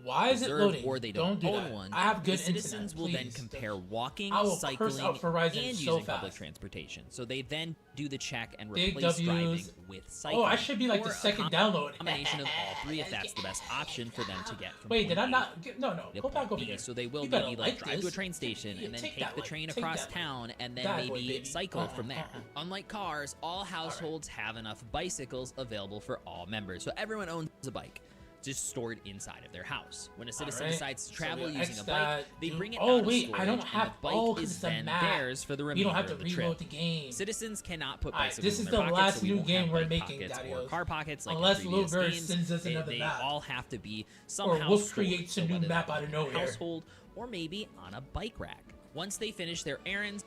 Speaker 1: Why is it
Speaker 9: reserved
Speaker 1: loading?
Speaker 9: or they don't
Speaker 1: do
Speaker 9: own
Speaker 1: that.
Speaker 9: one,
Speaker 1: I have good
Speaker 9: the citizens
Speaker 1: internet,
Speaker 9: will then
Speaker 1: please.
Speaker 9: compare walking,
Speaker 1: I will curse
Speaker 9: cycling,
Speaker 1: out Verizon
Speaker 9: and
Speaker 1: so
Speaker 9: using public
Speaker 1: fast.
Speaker 9: transportation. So they then do the check and
Speaker 1: Big
Speaker 9: replace driving
Speaker 1: W's.
Speaker 9: with cycling.
Speaker 1: Oh, I should be like
Speaker 9: or
Speaker 1: the
Speaker 9: a
Speaker 1: second download.
Speaker 9: combination of all 3 if that's the best option for them to get from
Speaker 1: Wait, did I
Speaker 9: point A
Speaker 1: not? No,
Speaker 9: to
Speaker 1: go back
Speaker 9: point
Speaker 1: over
Speaker 9: B.
Speaker 1: there.
Speaker 9: So they will
Speaker 1: You better
Speaker 9: maybe like
Speaker 1: like
Speaker 9: drive to a
Speaker 1: this.
Speaker 9: train station
Speaker 1: Yeah,
Speaker 9: and then
Speaker 1: take
Speaker 9: take
Speaker 1: that
Speaker 9: the
Speaker 1: way,
Speaker 9: train
Speaker 1: take
Speaker 9: across
Speaker 1: that way.
Speaker 9: town and then
Speaker 1: That way,
Speaker 9: maybe
Speaker 1: baby.
Speaker 9: cycle from there. Unlike cars, all households have enough bicycles available for all members. So everyone owns a bike, just stored inside of their house. When a citizen
Speaker 1: Alright,
Speaker 9: decides to
Speaker 1: so
Speaker 9: travel
Speaker 1: we'll
Speaker 9: using
Speaker 1: X
Speaker 9: a bike,
Speaker 1: that,
Speaker 9: they
Speaker 1: do-
Speaker 9: bring it
Speaker 1: oh,
Speaker 9: out
Speaker 1: wait,
Speaker 9: of storage,
Speaker 1: I don't
Speaker 9: and
Speaker 1: have-
Speaker 9: the bike
Speaker 1: oh, 'cause
Speaker 9: is
Speaker 1: it's a
Speaker 9: then
Speaker 1: map.
Speaker 9: theirs for the
Speaker 1: You
Speaker 9: remainder
Speaker 1: don't have to
Speaker 9: of the
Speaker 1: reload
Speaker 9: trip.
Speaker 1: the game.
Speaker 9: Citizens cannot put
Speaker 1: Alright,
Speaker 9: bicycles
Speaker 1: this
Speaker 9: in
Speaker 1: is
Speaker 9: their
Speaker 1: the
Speaker 9: pockets,
Speaker 1: last
Speaker 9: so we
Speaker 1: new
Speaker 9: won't
Speaker 1: game
Speaker 9: have
Speaker 1: we're
Speaker 9: bike
Speaker 1: making,
Speaker 9: pockets or
Speaker 1: Daddy-O's.
Speaker 9: car pockets like
Speaker 1: Unless
Speaker 9: in
Speaker 1: Little
Speaker 9: previous
Speaker 1: Bird
Speaker 9: games.
Speaker 1: sends us another
Speaker 9: They
Speaker 1: map.
Speaker 9: all have to be somehow
Speaker 1: Wolf
Speaker 9: stored,
Speaker 1: creates a
Speaker 9: so
Speaker 1: new
Speaker 9: whether
Speaker 1: map
Speaker 9: that's
Speaker 1: out of
Speaker 9: in a
Speaker 1: nowhere.
Speaker 9: household or maybe on a bike rack. Once they finish their errands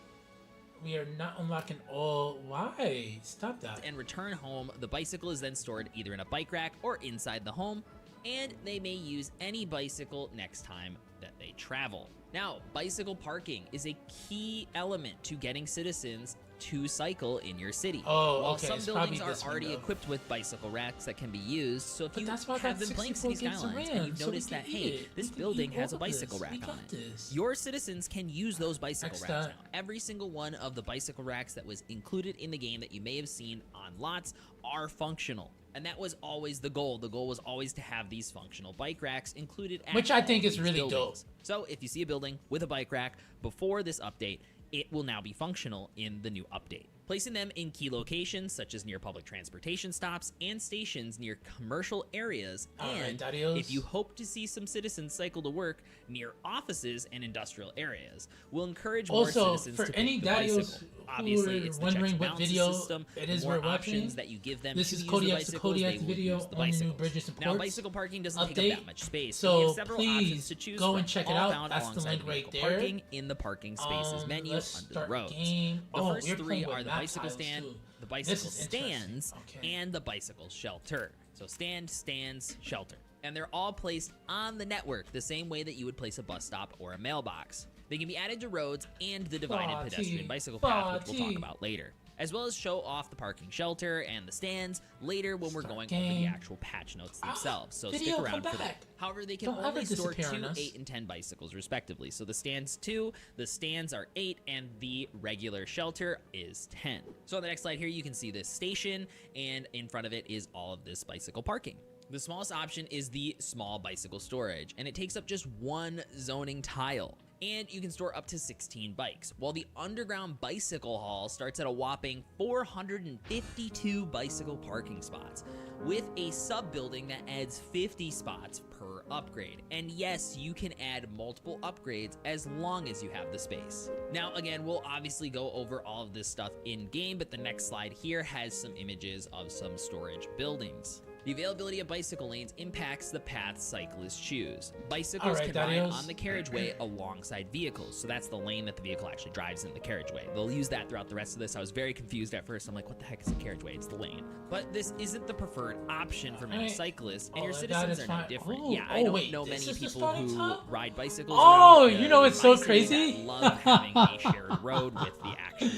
Speaker 1: We are not unlocking all. Why? Stop that.
Speaker 9: and return home, the bicycle is then stored either in a bike rack or inside the home, and they may use any bicycle next time that they travel. Now, bicycle parking is a key element to getting citizens to cycle in your city.
Speaker 1: Oh,
Speaker 9: While
Speaker 1: okay,
Speaker 9: some
Speaker 1: it's
Speaker 9: buildings
Speaker 1: probably
Speaker 9: are
Speaker 1: this
Speaker 9: already
Speaker 1: window.
Speaker 9: equipped with bicycle racks that can be used, so if
Speaker 1: But
Speaker 9: you
Speaker 1: that's why I
Speaker 9: have
Speaker 1: got
Speaker 9: been playing
Speaker 1: 64
Speaker 9: Cities
Speaker 1: gigs of
Speaker 9: Skylines
Speaker 1: RAM,
Speaker 9: and you've
Speaker 1: so we
Speaker 9: noticed
Speaker 1: can
Speaker 9: that,
Speaker 1: eat
Speaker 9: hey,
Speaker 1: it.
Speaker 9: this
Speaker 1: We can
Speaker 9: building
Speaker 1: eat
Speaker 9: has a
Speaker 1: all of this.
Speaker 9: bicycle
Speaker 1: We
Speaker 9: rack
Speaker 1: got
Speaker 9: on it,
Speaker 1: this.
Speaker 9: your citizens can use those bicycle
Speaker 1: Next
Speaker 9: racks
Speaker 1: time.
Speaker 9: now. Every single one of the bicycle racks that was included in the game that you may have seen on lots are functional. And that was always the goal. The goal was always to have these functional bike racks included at
Speaker 1: Which I
Speaker 9: all
Speaker 1: think is
Speaker 9: these
Speaker 1: really
Speaker 9: buildings. So if you see a building with a bike rack before this update, it will now be functional in the new update. placing them in key locations such as near public transportation stops and stations near commercial areas, and if you hope to see some citizens cycle to work near offices and industrial areas, we'll encourage more citizens to take the bicycle. Obviously, it's the checks and balances system. The more options that you give them to use the bicycles, they will use the bicycles. Now, bicycle parking doesn't take up that much space, so you have several options to choose from,
Speaker 1: check it
Speaker 9: all
Speaker 1: out.
Speaker 9: found
Speaker 1: That's the
Speaker 9: alongside
Speaker 1: link right
Speaker 9: vehicle
Speaker 1: there.
Speaker 9: parking in the parking spaces menu under the roads. The first three are the bicycle stand, the bicycle stands, and the bicycle shelter. So stand, stands, shelter. And they're all placed on the network the same way that you would place a bus stop or a mailbox. They can be added to roads and the divided pedestrian bicycle path, which we'll talk about later, as well as show off the parking shelter and the stands later when we're going over the actual patch notes themselves, so stick around for that. However, they can only store 2, 8, and 10 bicycles respectively, so the stands 2, the stands are 8, and the regular shelter is 10. So on the next slide here, you can see this station, and in front of it is all of this bicycle parking. The smallest option is the small bicycle storage, and it takes up just 1 zoning tile. And you can store up to 16 bikes, while the underground bicycle hall starts at a whopping 452 bicycle parking spots, with a sub-building that adds 50 spots per upgrade. And yes, you can add multiple upgrades as long as you have the space. Now, again, we'll obviously go over all of this stuff in-game, but the next slide here has some images of some storage buildings. The availability of bicycle lanes impacts the paths cyclists choose. Bicycles can ride on the carriageway alongside vehicles, so that's the lane that the vehicle actually drives in the carriageway. They'll use that throughout the rest of this. I was very confused at first. I'm like, what the heck is a carriageway? It's the lane. But this isn't the preferred option for many cyclists, and your citizens are no different. I don't know many people who ride bicycles.
Speaker 1: Oh, you know it's so crazy?
Speaker 9: Love having a shared road with the actual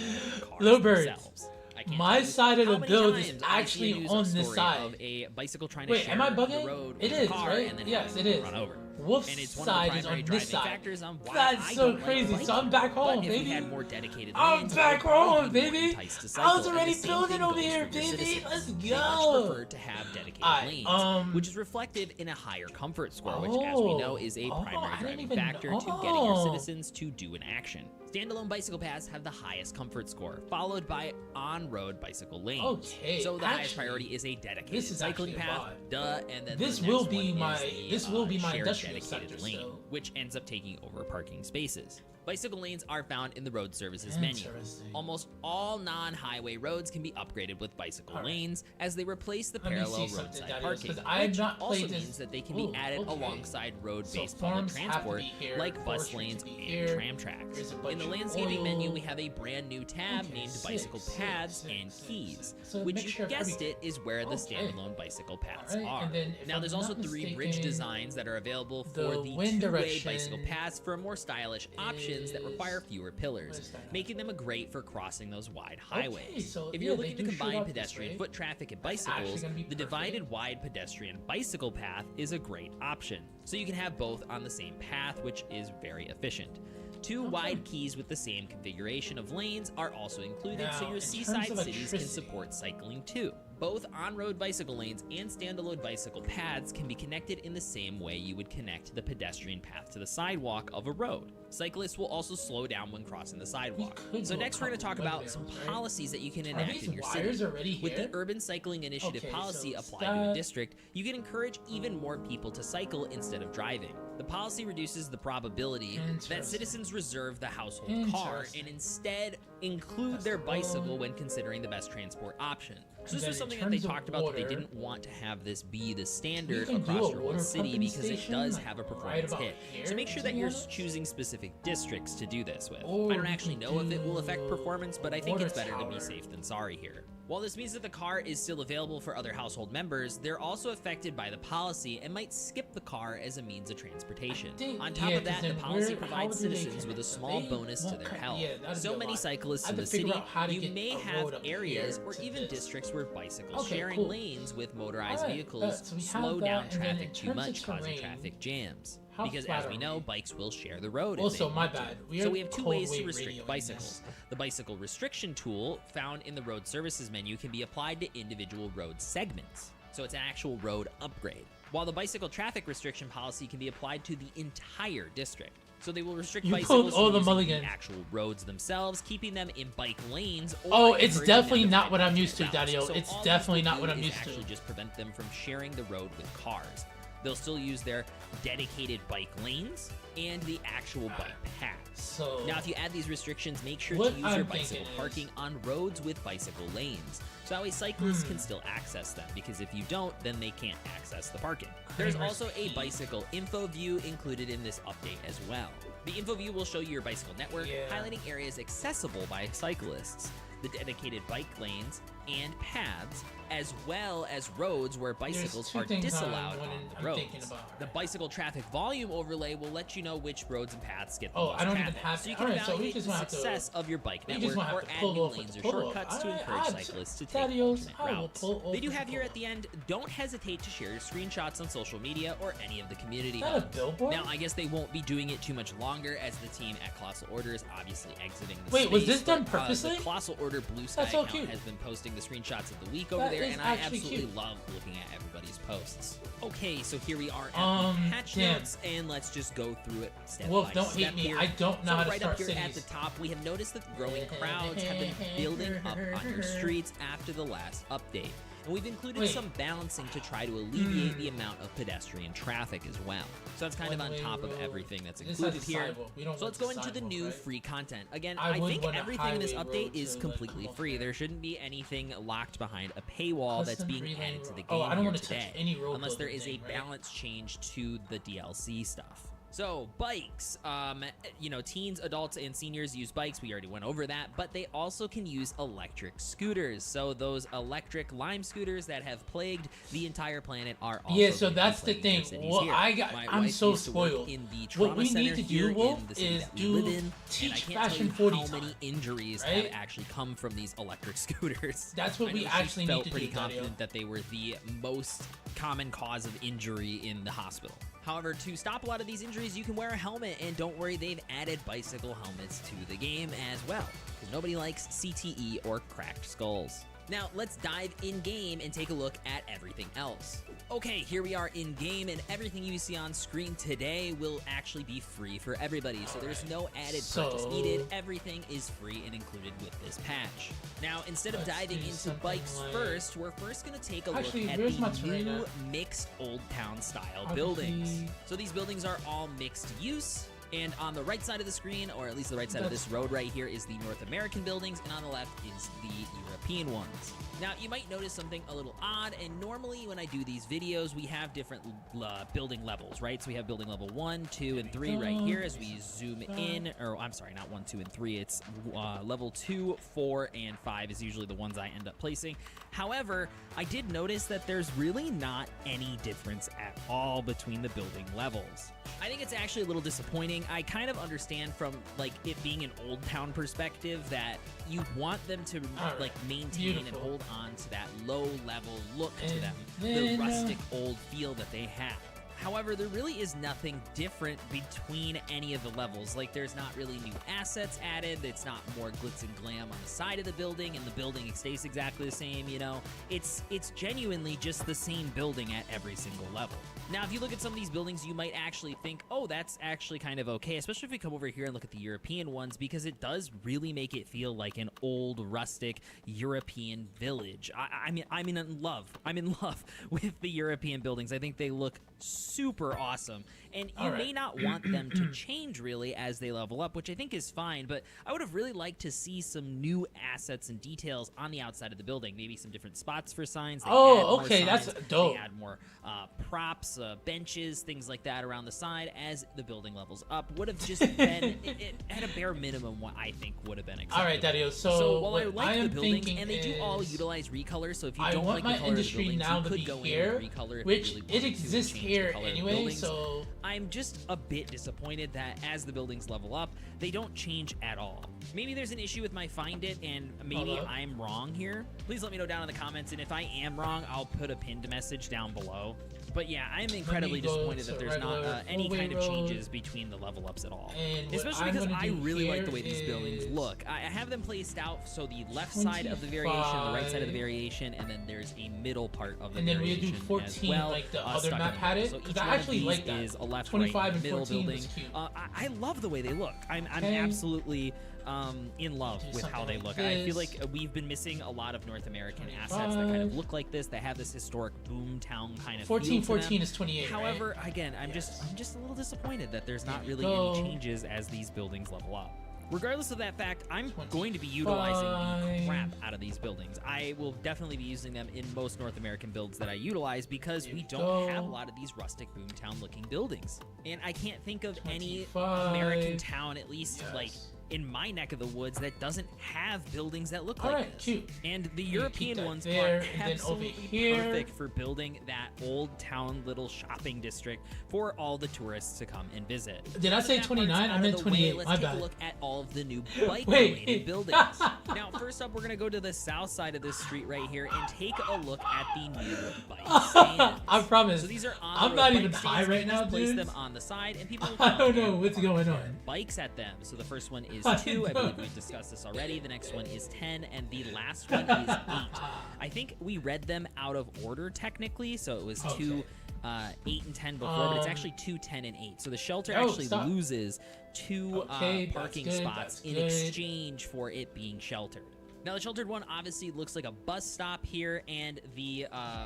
Speaker 9: cars themselves.
Speaker 1: My side of the build is actually on this side.
Speaker 9: Of a bicycle trying to
Speaker 1: Wait,
Speaker 9: share
Speaker 1: am I
Speaker 9: the
Speaker 1: bugging?
Speaker 9: road
Speaker 1: It
Speaker 9: with
Speaker 1: is,
Speaker 9: a car,
Speaker 1: right?
Speaker 9: and then
Speaker 1: Yes, it is.
Speaker 9: run over.
Speaker 1: Wolf's
Speaker 9: And it's one
Speaker 1: side
Speaker 9: of the
Speaker 1: is
Speaker 9: primary
Speaker 1: on this
Speaker 9: driving
Speaker 1: side.
Speaker 9: factors on why
Speaker 1: That's
Speaker 9: I
Speaker 1: so
Speaker 9: don't
Speaker 1: crazy.
Speaker 9: Like
Speaker 1: so I'm back home,
Speaker 9: but if
Speaker 1: baby.
Speaker 9: we had more dedicated
Speaker 1: I'm
Speaker 9: lanes,
Speaker 1: back home, baby.
Speaker 9: Cycle,
Speaker 1: I was
Speaker 9: and
Speaker 1: already
Speaker 9: the same
Speaker 1: building
Speaker 9: thing
Speaker 1: over
Speaker 9: goes
Speaker 1: here,
Speaker 9: for your
Speaker 1: baby.
Speaker 9: citizens.
Speaker 1: Let's
Speaker 9: They
Speaker 1: go.
Speaker 9: much prefer to have dedicated lanes, which is reflective in a higher comfort score, which, as we know, is a primary driving factor to getting your citizens to do an action. Standalone bicycle paths have the highest comfort score, followed by on-road bicycle lanes.
Speaker 1: Okay,
Speaker 9: so the highest priority is a dedicated cycling path, and then
Speaker 1: this
Speaker 9: the
Speaker 1: will
Speaker 9: next
Speaker 1: be
Speaker 9: one
Speaker 1: my
Speaker 9: is the,
Speaker 1: this will be my
Speaker 9: shared
Speaker 1: industrial
Speaker 9: dedicated
Speaker 1: sector,
Speaker 9: lane,
Speaker 1: so.
Speaker 9: which ends up taking over parking spaces. Bicycle lanes are found in the road services menu. Almost all non-highway roads can be upgraded with bicycle lanes as they replace the parallel roadside parking, which also means that they can be added alongside road-based public transport like bus lanes and tram tracks. In the landscaping menu, we have a brand new tab named Bicycle Paths and Keys, which, you guessed it, is where the standalone bicycle paths are. Now, there's also 3 bridge designs that are available for the 2-way bicycle paths for a more stylish option that require fewer pillars, making them great for crossing those wide highways. If you're looking to combine pedestrian foot traffic and bicycles, the divided wide pedestrian bicycle path is a great option. So you can have both on the same path, which is very efficient. 2 wide keys with the same configuration of lanes are also included, so your seaside cities can support cycling too. Both on-road bicycle lanes and standalone bicycle paths can be connected in the same way you would connect the pedestrian path to the sidewalk of a road. Cyclists will also slow down when crossing the sidewalk. So next we're going to talk about some policies that you can enact in your city. With the Urban Cycling Initiative policy applied to a district, you can encourage even more people to cycle instead of driving. The policy reduces the probability that citizens reserve the household car and instead include their bicycle when considering the best transport option. So this was something that they talked about, that they didn't want to have this be the standard across your whole city because it does have a performance hit. So make sure that you're choosing specific districts to do this with. I don't actually know if it will affect performance, but I think it's better to be safe than sorry here. While this means that the car is still available for other household members, they're also affected by the policy and might skip the car as a means of transportation. On top of that, the policy provides citizens with a small bonus to their health. So many cyclists in the city, you may have areas or even districts where bicycle sharing lanes with motorized vehicles slow down traffic too much, causing traffic jams. Because as we know, bikes will share the road.
Speaker 1: Also, my bad.
Speaker 9: So we have 2 ways to restrict bicycles. The bicycle restriction tool found in the road services menu can be applied to individual road segments. So it's an actual road upgrade. While the bicycle traffic restriction policy can be applied to the entire district. So they will restrict
Speaker 1: You
Speaker 9: bicycles
Speaker 1: pulled all
Speaker 9: from
Speaker 1: the
Speaker 9: using
Speaker 1: mulligans.
Speaker 9: the actual roads themselves, keeping them in bike lanes. Or
Speaker 1: Oh, it's
Speaker 9: encouraging them
Speaker 1: definitely
Speaker 9: to
Speaker 1: not
Speaker 9: ride
Speaker 1: what I'm
Speaker 9: public
Speaker 1: used to,
Speaker 9: routes.
Speaker 1: Daddy-O.
Speaker 9: So
Speaker 1: It's
Speaker 9: all
Speaker 1: definitely
Speaker 9: these will
Speaker 1: not what
Speaker 9: do
Speaker 1: I'm
Speaker 9: is
Speaker 1: used to.
Speaker 9: actually just prevent them from sharing the road with cars. They'll still use their dedicated bike lanes and the actual bike paths.
Speaker 1: So
Speaker 9: Now, if you add these restrictions, make sure
Speaker 1: what
Speaker 9: to use
Speaker 1: I'm
Speaker 9: your
Speaker 1: thinking
Speaker 9: bicycle
Speaker 1: is-
Speaker 9: parking on roads with bicycle lanes. So that way cyclists can still access them, because if you don't, then they can't access the parking. There's also a bicycle info view included in this update as well. The info view will show you your bicycle network, highlighting areas accessible by cyclists, the dedicated bike lanes and paths, as well as roads where bicycles are disallowed on the roads. The bicycle traffic volume overlay will let you know which roads and paths get the most
Speaker 1: I don't
Speaker 9: traffic.
Speaker 1: even have
Speaker 9: so you
Speaker 1: to.
Speaker 9: can
Speaker 1: Alright, so we
Speaker 9: evaluate
Speaker 1: just
Speaker 9: the
Speaker 1: won't have to-
Speaker 9: success of your bike
Speaker 1: we just
Speaker 9: network
Speaker 1: won't have
Speaker 9: or
Speaker 1: to
Speaker 9: add
Speaker 1: pull
Speaker 9: new
Speaker 1: off with
Speaker 9: lanes
Speaker 1: the
Speaker 9: or
Speaker 1: pull-off.
Speaker 9: shortcuts to encourage cyclists to take
Speaker 1: Daddy-O's,
Speaker 9: alternate
Speaker 1: I will
Speaker 9: routes.
Speaker 1: pull off
Speaker 9: They do
Speaker 1: with
Speaker 9: have
Speaker 1: the
Speaker 9: here at
Speaker 1: pull-off.
Speaker 9: the end, don't hesitate to share your screenshots on social media or any of the community
Speaker 1: Is that a
Speaker 9: hubs.
Speaker 1: billboard?
Speaker 9: Now, I guess they won't be doing it too much longer, as the team at Colossal Order is obviously exiting the
Speaker 1: Wait,
Speaker 9: space.
Speaker 1: was this done
Speaker 9: but,
Speaker 1: purposely?
Speaker 9: The Colossal Order Blue Sky
Speaker 1: That's so
Speaker 9: account
Speaker 1: cute.
Speaker 9: has been posting the screenshots of the week over
Speaker 1: That
Speaker 9: there,
Speaker 1: is
Speaker 9: and I
Speaker 1: actually
Speaker 9: absolutely
Speaker 1: cute.
Speaker 9: love looking at everybody's posts. Okay, so here we are at
Speaker 1: Um,
Speaker 9: the patch
Speaker 1: damn.
Speaker 9: notes, and let's just go through it step
Speaker 1: Wolf,
Speaker 9: by
Speaker 1: don't
Speaker 9: step
Speaker 1: hate me.
Speaker 9: here.
Speaker 1: I don't know
Speaker 9: So
Speaker 1: how to
Speaker 9: right
Speaker 1: start
Speaker 9: up here at
Speaker 1: cities.
Speaker 9: the top, we have noticed that growing crowds have been building up on your streets after the last update. And we've included
Speaker 1: Wait.
Speaker 9: some balancing to try to alleviate the amount of pedestrian traffic as well. So that's kind of on
Speaker 1: One-way
Speaker 9: top of
Speaker 1: road.
Speaker 9: everything that's
Speaker 1: This has
Speaker 9: included
Speaker 1: a
Speaker 9: here.
Speaker 1: sidewalk. We don't
Speaker 9: So let's go
Speaker 1: want
Speaker 9: into the
Speaker 1: sidewalk,
Speaker 9: new
Speaker 1: right?
Speaker 9: free content. Again,
Speaker 1: I
Speaker 9: I
Speaker 1: would
Speaker 9: think
Speaker 1: want a
Speaker 9: everything in this
Speaker 1: highway
Speaker 9: update
Speaker 1: road
Speaker 9: is
Speaker 1: to,
Speaker 9: completely
Speaker 1: come up
Speaker 9: free.
Speaker 1: with.
Speaker 9: There shouldn't be anything locked behind a paywall that's
Speaker 1: Custom
Speaker 9: being
Speaker 1: relay
Speaker 9: added to the game
Speaker 1: road. Oh, I don't
Speaker 9: here
Speaker 1: want to touch
Speaker 9: today,
Speaker 1: any road
Speaker 9: unless there
Speaker 1: building
Speaker 9: is a
Speaker 1: thing, right?
Speaker 9: balance change to the DLC stuff. So bikes, you know, teens, adults, and seniors use bikes. We already went over that, but they also can use electric scooters. So those electric Lime scooters that have plagued the entire planet are also
Speaker 1: Yeah, so
Speaker 9: going to be
Speaker 1: that's the
Speaker 9: plaguing
Speaker 1: thing.
Speaker 9: your cities
Speaker 1: Well,
Speaker 9: here. My
Speaker 1: I'm
Speaker 9: wife
Speaker 1: so
Speaker 9: used to work
Speaker 1: spoiled.
Speaker 9: in the trauma
Speaker 1: What we
Speaker 9: center
Speaker 1: need to
Speaker 9: here
Speaker 1: do, Wolf,
Speaker 9: in the city
Speaker 1: is
Speaker 9: that we live
Speaker 1: do
Speaker 9: in, and
Speaker 1: teach
Speaker 9: I can't
Speaker 1: Fashion
Speaker 9: tell you
Speaker 1: 40
Speaker 9: how
Speaker 1: time,
Speaker 9: many injuries
Speaker 1: right?
Speaker 9: have actually come from these electric scooters.
Speaker 1: That's what
Speaker 9: I
Speaker 1: we
Speaker 9: know she
Speaker 1: actually need
Speaker 9: felt
Speaker 1: to
Speaker 9: pretty
Speaker 1: do, Daddy-O.
Speaker 9: confident that they were the most common cause of injury in the hospital. However, to stop a lot of these injuries, you can wear a helmet, and don't worry, they've added bicycle helmets to the game as well, because nobody likes CTE or cracked skulls. Now, let's dive in-game and take a look at everything else. Okay, here we are in-game, and everything you see on screen today will actually be free for everybody, so there's no added purchase needed. Everything is free and included with this patch. Now, instead of
Speaker 1: Let's
Speaker 9: diving
Speaker 1: do
Speaker 9: into
Speaker 1: something
Speaker 9: bikes
Speaker 1: like-
Speaker 9: first, we're first going to take a
Speaker 1: Actually,
Speaker 9: look at
Speaker 1: where's my
Speaker 9: the
Speaker 1: terrain
Speaker 9: new
Speaker 1: at?
Speaker 9: mixed Old Town style
Speaker 1: Obviously-
Speaker 9: buildings. So these buildings are all mixed use. And on the right side of the screen, or at least the right side of this road right here, is the North American buildings, and on the left is the European ones. Now, you might notice something a little odd, and normally when I do these videos, we have different building levels, right? So we have building level 1, 2, and 3 right here as we zoom in, or I'm sorry, not 1, 2, and 3. It's level 2, 4, and 5 is usually the ones I end up placing. However, I did notice that there's really not any difference at all between the building levels. I think it's actually a little disappointing. I kind of understand from like it being an Old Town perspective that you want them to like maintain and hold on to that low level look to them, the rustic old feel that they have. However, there really is nothing different between any of the levels. Like, there's not really new assets added. It's not more glitz and glam on the side of the building, and the building stays exactly the same, you know? It's genuinely just the same building at every single level. Now, if you look at some of these buildings, you might actually think, oh, that's actually kind of okay, especially if we come over here and look at the European ones, because it does really make it feel like an old, rustic European village. I'm in love. I'm in love with the European buildings. I think they look super awesome, and you may not want them to change really as they level up, which I think is fine, but I would have really liked to see some new assets and details on the outside of the building, maybe some different spots for signs. They add more
Speaker 1: okay,
Speaker 9: signs,
Speaker 1: that's dope.
Speaker 9: They add more props, benches, things like that around the side as the building levels up. Would have just been, it at a bare minimum, what I think would have been acceptable.
Speaker 1: All right, Daddy-O,
Speaker 9: So while I
Speaker 1: what
Speaker 9: like
Speaker 1: I
Speaker 9: the
Speaker 1: am
Speaker 9: buildings,
Speaker 1: thinking
Speaker 9: and they do all
Speaker 1: is
Speaker 9: utilize recolor, so if you
Speaker 1: I
Speaker 9: don't
Speaker 1: want
Speaker 9: like the
Speaker 1: my
Speaker 9: color of the
Speaker 1: industry
Speaker 9: buildings,
Speaker 1: now
Speaker 9: you
Speaker 1: to
Speaker 9: could
Speaker 1: be
Speaker 9: go
Speaker 1: here,
Speaker 9: in and recolor if
Speaker 1: which
Speaker 9: you really
Speaker 1: it
Speaker 9: wanted to
Speaker 1: exists
Speaker 9: change the
Speaker 1: here
Speaker 9: color of the
Speaker 1: anyway,
Speaker 9: buildings.
Speaker 1: so
Speaker 9: I'm just a bit disappointed that as the buildings level up, they don't change at all. Maybe there's an issue with my Find It, and maybe I'm wrong here. Please let me know down in the comments, and if I am wrong, I'll put a pinned message down below. But yeah, I'm incredibly disappointed that there's not any kind of changes between the level ups at all. Especially because I really like the way these buildings look. I have them placed out so the left side of the variation, the right side of the variation, and then there's a middle part of the variation.
Speaker 1: And then we do 14
Speaker 9: as well,
Speaker 1: like the other map had it.
Speaker 9: So
Speaker 1: Because I actually like that.
Speaker 9: Is a left,
Speaker 1: 25
Speaker 9: right,
Speaker 1: and
Speaker 9: middle
Speaker 1: 14
Speaker 9: building.
Speaker 1: was cute.
Speaker 9: I love the way they look. I'm absolutely in love with how they look. I feel like we've been missing a lot of North American assets that kind of look like this, that have this historic boomtown kind of
Speaker 1: 14
Speaker 9: feel to
Speaker 1: 14
Speaker 9: them.
Speaker 1: is 28.
Speaker 9: However,
Speaker 1: right?
Speaker 9: again, I'm just a little disappointed that there's not really any changes as these buildings level up. Regardless of that fact, I'm going to be utilizing the crap out of these buildings. I will definitely be using them in most North American builds that I utilize because we don't have a lot of these rustic boomtown looking buildings. And I can't think of any American town, at least like in my neck of the woods, that doesn't have buildings that look like this.
Speaker 1: Cute.
Speaker 9: And the European ones
Speaker 1: there,
Speaker 9: are absolutely perfect for building that old town little shopping district for all the tourists to come and visit.
Speaker 1: Did I say 29? I meant 28.
Speaker 9: Let's
Speaker 1: My
Speaker 9: take
Speaker 1: bad.
Speaker 9: a look at all of the new bike-related buildings. Now, first up, we're going to go to the south side of this street right here and take a look at the new bike stands.
Speaker 1: I promise.
Speaker 9: So these are
Speaker 1: I'm not even high right now,
Speaker 9: place
Speaker 1: dude.
Speaker 9: them on the side, and people
Speaker 1: I don't know what's going on.
Speaker 9: Bikes at them. So the first one is 2. I believe we've discussed this already. The next one is 10, and the last one is 8. I think we read them out of order technically, so it was 2, 8, and 10 before, but it's actually 2, 10, and 8. So the shelter actually loses 2 parking spots in exchange for it being sheltered. Now, the sheltered one obviously looks like a bus stop here, and the,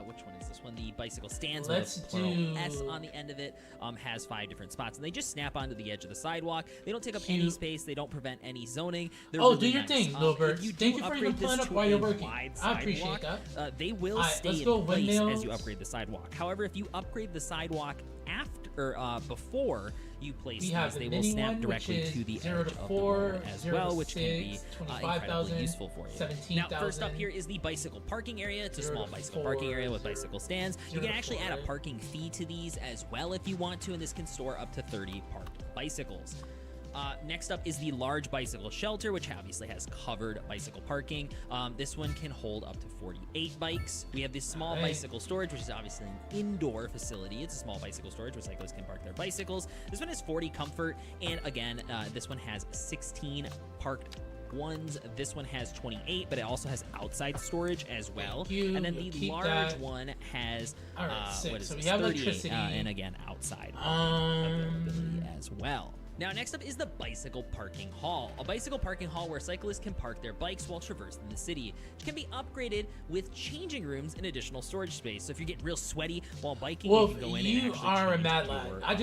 Speaker 9: which one is this one? The bicycle stands with a plural S on the end of it, has 5 different spots, and they just snap onto the edge of the sidewalk. They don't take up any space. They don't prevent any zoning. They're really
Speaker 1: do your
Speaker 9: nice.
Speaker 1: thing, Wilbert.
Speaker 9: Thank you
Speaker 1: for even pulling up while you're working. I appreciate
Speaker 9: that. They will stay in place as you upgrade the sidewalk. However, if you upgrade the sidewalk before you place these, they will snap directly to the edge of the road as well, which can be incredibly useful for you. Now, first up here is the bicycle parking area. It's a small bicycle parking area with bicycle stands. You can actually add a parking fee to these as well if you want to, and this can store up to 30 parked bicycles. Next up is the large bicycle shelter, which obviously has covered bicycle parking. This one can hold up to 48 bikes. We have this small bicycle storage, which is obviously an indoor facility. It's a small bicycle storage where cyclists can park their bicycles. This one has 40 comfort, and again, this one has 16 parked ones. This one has 28, but it also has outside storage as well. And then the large one has what is
Speaker 1: so
Speaker 9: this,
Speaker 1: we have
Speaker 9: 38, and again, outside availability as well. Now, next up is the bicycle parking hall. A bicycle parking hall where cyclists can park their bikes while traversing the city. It can be upgraded with changing rooms and additional storage space. So if you're getting real sweaty while biking, you can go in and actually
Speaker 1: are a
Speaker 9: change
Speaker 1: mad
Speaker 9: your,
Speaker 1: lad. I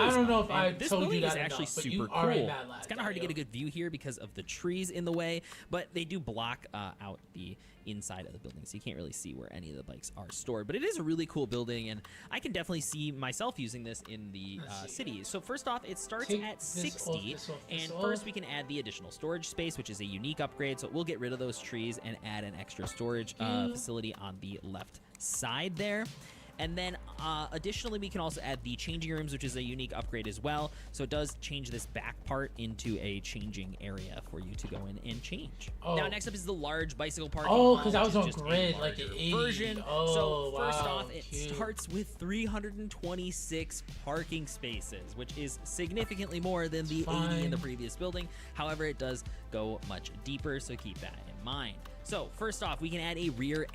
Speaker 1: don't know if I told you that
Speaker 9: is actually
Speaker 1: enough, but
Speaker 9: super
Speaker 1: you
Speaker 9: cool.
Speaker 1: are a mad lad.
Speaker 9: It's kind of hard to get a good view here because of the trees in the way, but they do block out the inside of the building, so you can't really see where any of the bikes are stored. But it is a really cool building, and I can definitely see myself using this in the city. So first off, it starts at 60, and first we can add the additional storage space, which is a unique upgrade. So we'll get rid of those trees and add an extra storage facility on the left side there. And then additionally, we can also add the changing rooms, which is a unique upgrade as well. So it does change this back part into a changing area for you to go in and change. Now, next up is the large bicycle parking.
Speaker 1: Because I was on grid, like an 80.
Speaker 9: Version. So first off, it starts with 326 parking spaces, which is significantly more than the 80 in the previous building. However, it does go much deeper, so keep that in mind. So first off, we can add a rear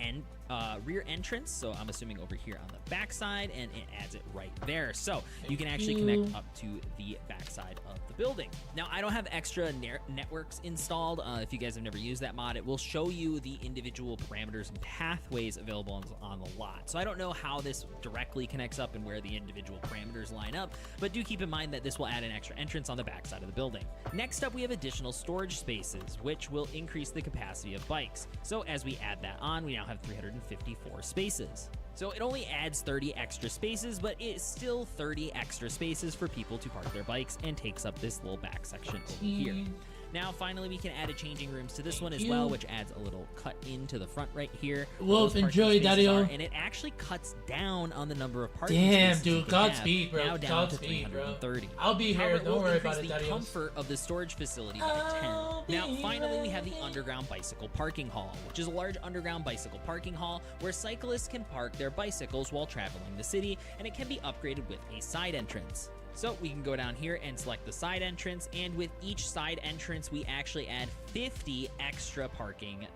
Speaker 9: entrance. So I'm assuming over here on the back side, and it adds it right there. So you can actually connect up to the back side of the building. Now, I don't have extra networks installed. If you guys have never used that mod, it will show you the individual parameters and pathways available on the lot. So I don't know how this directly connects up and where the individual parameters line up, but do keep in mind that this will add an extra entrance on the back side of the building. Next up, we have additional storage spaces, which will increase the capacity of bikes. So as we add that on, we now have 354 spaces. So it only adds 30 extra spaces, but it's still 30 extra spaces for people to park their bikes and takes up this little back section over here. Now, finally, we can add a changing rooms to this one as well, which adds a little cut into the front right here.
Speaker 1: Wolf, enjoy, Daddy-o.
Speaker 9: And it actually cuts down on the number of parking
Speaker 1: Damn,
Speaker 9: spaces
Speaker 1: dude, Godspeed, bro.
Speaker 9: now down to 330.
Speaker 1: I'll be here. Don't worry about it,
Speaker 9: Daddy-o.
Speaker 1: Daddy-o.
Speaker 9: Comfort of the storage facility by 10. Now, finally, we have the underground bicycle parking hall, which is a large underground bicycle parking hall where cyclists can park their bicycles while traveling the city, and it can be upgraded with a side entrance. So we can go down here and select the side entrance, and with each side entrance, we actually add 50 extra parking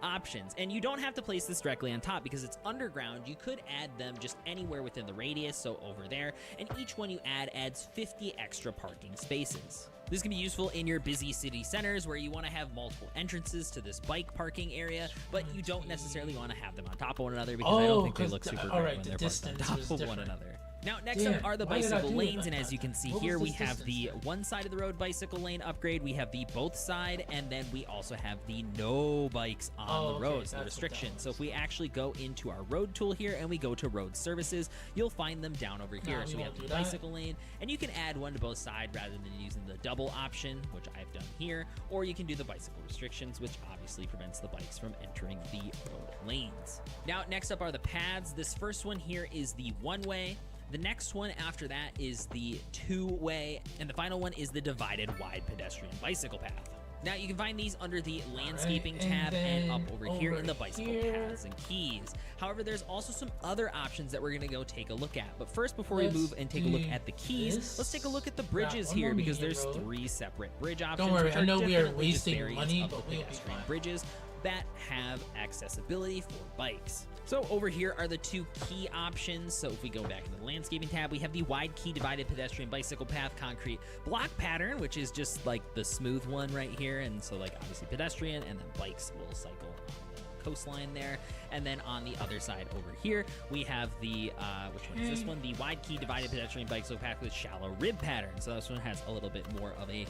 Speaker 9: options. And you don't have to place this directly on top because it's underground. You could add them just anywhere within the radius, so over there, and each one you add adds 50 extra parking spaces. This can be useful in your busy city centers where you want to have multiple entrances to this bike parking area, but you don't necessarily want to have them on top of one another because I don't think they look super great when they're parked on top of one another. Now, next up are the bicycle lanes, and as you can see here, we have the one side of the road bicycle lane upgrade, we have the both side, and then we also have the no bikes on the roads, the restrictions. So if we actually go into our road tool here and we go to road services, you'll find them down over here. So we have the bicycle lane, and you can add one to both sides rather than using the double option, which I've done here, or you can do the bicycle restrictions, which obviously prevents the bikes from entering the road lanes. Now, next up are the paths. This first one here is the one-way. The next one after that is the two-way, and the final one is the divided wide pedestrian bicycle path. Now, you can find these under the landscaping tab and up over here in the bicycle paths and keys. However, there's also some other options that we're going to go take a look at. But first, before we move and take a look at the keys, let's take a look at the bridges here because there's 3 separate bridge options.
Speaker 1: Don't worry, I know we are wasting money, but we'll be fine.
Speaker 9: Bridges that have accessibility for bikes. So over here are the 2 key options. So if we go back into the landscaping tab, we have the wide key divided pedestrian bicycle path concrete block pattern, which is just like the smooth one right here. And so like obviously pedestrian, and then bikes will cycle on the coastline there. And then on the other side over here, we have the, which one is this one? The wide key divided pedestrian bicycle path with shallow rib pattern. So this one has a little bit more of a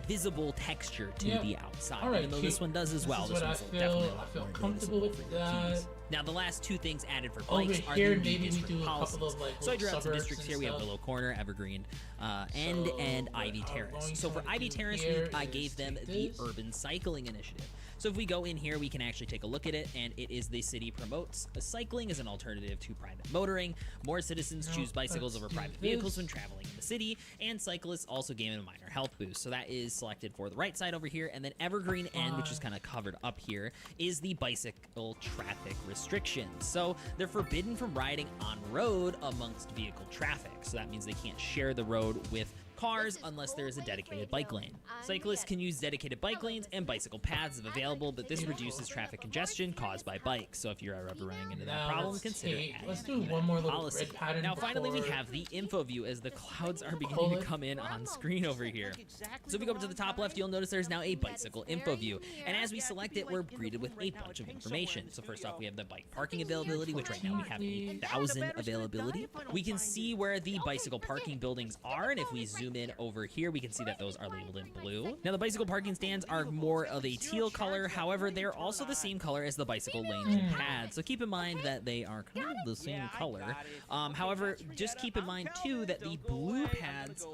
Speaker 9: visible texture to the outside.
Speaker 1: Right,
Speaker 9: even though this one does as well. This one's definitely a lot more
Speaker 1: comfortable with that.
Speaker 9: Now, the last 2 things added for bikes are the new district policies. So I drew out some districts here. We have Willow Corner, Evergreen, End, and Ivy Terrace. So for Ivy Terrace, I gave them the Urban Cycling Initiative. So if we go in here, we can actually take a look at it, and it is the city promotes cycling as an alternative to private motoring. More citizens choose bicycles over private vehicles when traveling in the city, and cyclists also gain a minor health boost. So that is selected for the right side over here, and then Evergreen End, which is kind of covered up here, is the bicycle traffic restrictions. So they're forbidden from riding on road amongst vehicle traffic. So that means they can't share the road with cars unless there is a dedicated bike lane. Cyclists can use dedicated bike lanes and bicycle paths if available, but this reduces traffic congestion caused by bikes. So if you're ever running into that problem, consider adding
Speaker 1: let's do one more little
Speaker 9: policy.
Speaker 1: red pattern.
Speaker 9: Now, finally, we have the info view as the clouds are beginning to come in on screen over here. So if we go up to the top left, you'll notice there's now a bicycle info view. And as we select it, we're greeted with a bunch of information. So first off, we have the bike parking availability, which right now we have 8,000 availability. We can see where the bicycle parking buildings are, and if we zoom in over here, we can see that those are labeled in blue. Now, the bicycle parking stands are more of a teal color. However, they're also the same color as the bicycle lanes and pads. So keep in mind that they are kind of the same color. However, just keep in mind, too, that the blue pads,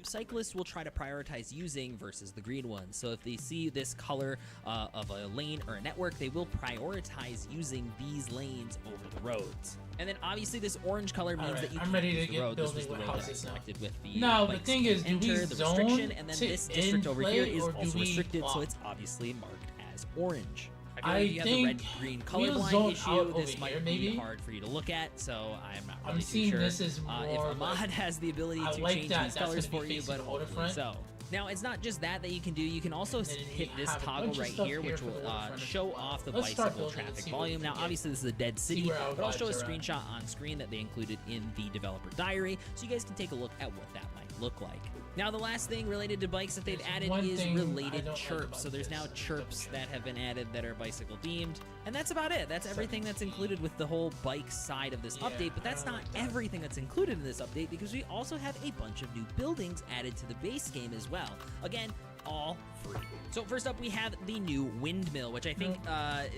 Speaker 9: cyclists will try to prioritize using versus the green ones. So if they see this color of a lane or a network, they will prioritize using these lanes over the roads. And then obviously this orange color means that you can't use the road. This was the road that I selected with the
Speaker 1: the thing is, do we
Speaker 9: the restriction, and then
Speaker 1: zone
Speaker 9: this district over here is
Speaker 1: or do
Speaker 9: also
Speaker 1: we
Speaker 9: restricted, so
Speaker 1: block?
Speaker 9: it's obviously marked as orange.
Speaker 1: I
Speaker 9: if you have the
Speaker 1: think
Speaker 9: red-green
Speaker 1: we'll
Speaker 9: colorblind
Speaker 1: zone
Speaker 9: issue,
Speaker 1: out
Speaker 9: this
Speaker 1: over
Speaker 9: might
Speaker 1: here,
Speaker 9: be
Speaker 1: maybe?
Speaker 9: hard for you to look at, so I'm not really
Speaker 1: I'm
Speaker 9: too
Speaker 1: seeing
Speaker 9: sure
Speaker 1: this is
Speaker 9: if
Speaker 1: more
Speaker 9: Ahmad
Speaker 1: like-
Speaker 9: has the ability
Speaker 1: I
Speaker 9: to
Speaker 1: like
Speaker 9: change
Speaker 1: that.
Speaker 9: these
Speaker 1: That's
Speaker 9: colors
Speaker 1: gonna
Speaker 9: for
Speaker 1: be
Speaker 9: you,
Speaker 1: facing
Speaker 9: but hopefully
Speaker 1: waterfront.
Speaker 9: so. Now, it's not just that you can do. You can also
Speaker 1: then you
Speaker 9: hit this
Speaker 1: have a
Speaker 9: toggle
Speaker 1: bunch of
Speaker 9: right
Speaker 1: stuff
Speaker 9: here,
Speaker 1: here
Speaker 9: which
Speaker 1: for the
Speaker 9: will
Speaker 1: waterfront as
Speaker 9: show
Speaker 1: well.
Speaker 9: off the
Speaker 1: Let's start
Speaker 9: bicycle
Speaker 1: building and
Speaker 9: traffic
Speaker 1: see what
Speaker 9: volume.
Speaker 1: we
Speaker 9: Now,
Speaker 1: can get.
Speaker 9: obviously, this is a dead city,
Speaker 1: where our
Speaker 9: but I'll show a
Speaker 1: vibes are at.
Speaker 9: screenshot on screen that they included in the developer diary, so you guys can take a look at what that might look like. Now, the last thing related to bikes that they've
Speaker 1: There's
Speaker 9: added
Speaker 1: one
Speaker 9: is
Speaker 1: thing I
Speaker 9: related
Speaker 1: don't like
Speaker 9: chirps.
Speaker 1: about
Speaker 9: So there's
Speaker 1: this.
Speaker 9: now chirps that have been added that are bicycle themed, and that's about it. That's everything that's included with the whole bike side of this update, but that's not everything that's included in this update because we also have a bunch of new buildings added to the base game as well. Again, all free. So first up, we have the new windmill, which I think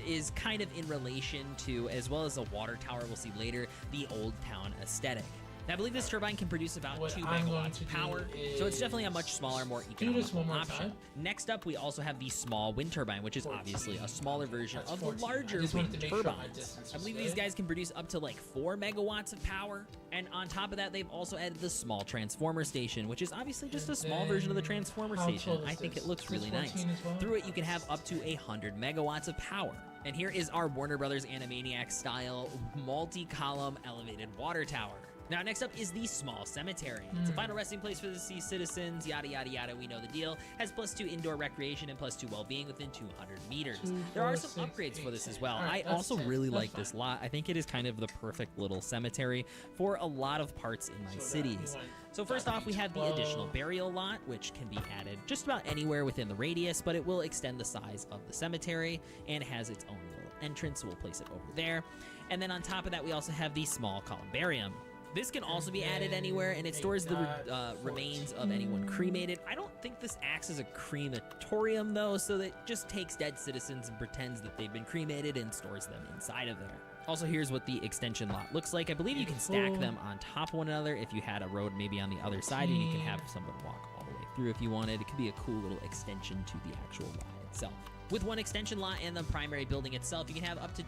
Speaker 9: is kind of in relation to, as well as a water tower we'll see later, the Old Town aesthetic. Now, I believe this turbine can produce about
Speaker 1: What
Speaker 9: 2
Speaker 1: I'm going
Speaker 9: megawatts
Speaker 1: to
Speaker 9: of power,
Speaker 1: do
Speaker 9: so it's definitely a
Speaker 1: is
Speaker 9: much smaller, more
Speaker 1: do this
Speaker 9: economical
Speaker 1: one more
Speaker 9: option.
Speaker 1: time.
Speaker 9: Next up, we also have the small wind turbine, which is
Speaker 1: 14.
Speaker 9: obviously a smaller version
Speaker 1: That's
Speaker 9: of
Speaker 1: 14.
Speaker 9: the larger
Speaker 1: I just wanted
Speaker 9: wind
Speaker 1: to make sure my
Speaker 9: turbines.
Speaker 1: distance
Speaker 9: I
Speaker 1: was
Speaker 9: believe these
Speaker 1: good.
Speaker 9: guys can produce up to like 4 megawatts of power, and on top of that, they've also added the small transformer station, which is obviously just a small version of the transformer
Speaker 1: how
Speaker 9: station.
Speaker 1: tall is
Speaker 9: I think
Speaker 1: this?
Speaker 9: it looks
Speaker 1: Is this
Speaker 9: really nice.
Speaker 1: 14 as well?
Speaker 9: Through it, you can have up to 100 megawatts of power. And here is our Warner Brothers Animaniacs style multi-column elevated water tower. Now, next up is the small cemetery. It's a final resting place for the sea citizens, yada, yada, yada, we know the deal. Has +2 indoor recreation and +2 well-being within 200 meters.
Speaker 1: 2,
Speaker 9: There are
Speaker 1: 4,
Speaker 9: some
Speaker 1: 6,
Speaker 9: upgrades for
Speaker 1: 8,
Speaker 9: this as
Speaker 1: 10.
Speaker 9: well.
Speaker 1: All right,
Speaker 9: I
Speaker 1: that's
Speaker 9: also
Speaker 1: 10.
Speaker 9: really
Speaker 1: That's
Speaker 9: like this
Speaker 1: fine.
Speaker 9: lot. I think it is kind of the perfect little cemetery for a lot of parts in my
Speaker 1: So that
Speaker 9: cities.
Speaker 1: we want
Speaker 9: So first
Speaker 1: that to
Speaker 9: off,
Speaker 1: be
Speaker 9: we have the
Speaker 1: 12.
Speaker 9: additional burial lot, which can be added just about anywhere within the radius, but it will extend the size of the cemetery and has its own little entrance, so we'll place it over there. And then on top of that, we also have the small columbarium. This can also be added anywhere, and it stores the remains of anyone cremated. I don't think this acts as a crematorium, though, so that it just takes dead citizens and pretends that they've been cremated and stores them inside of there. Also, here's what the extension lot looks like. I believe you can stack them on top of one another if you had a road maybe on the other side, and you can have someone walk all the way through if you wanted. It could be a cool little extension to the actual lot itself. With one extension lot and the primary building itself, you can have up to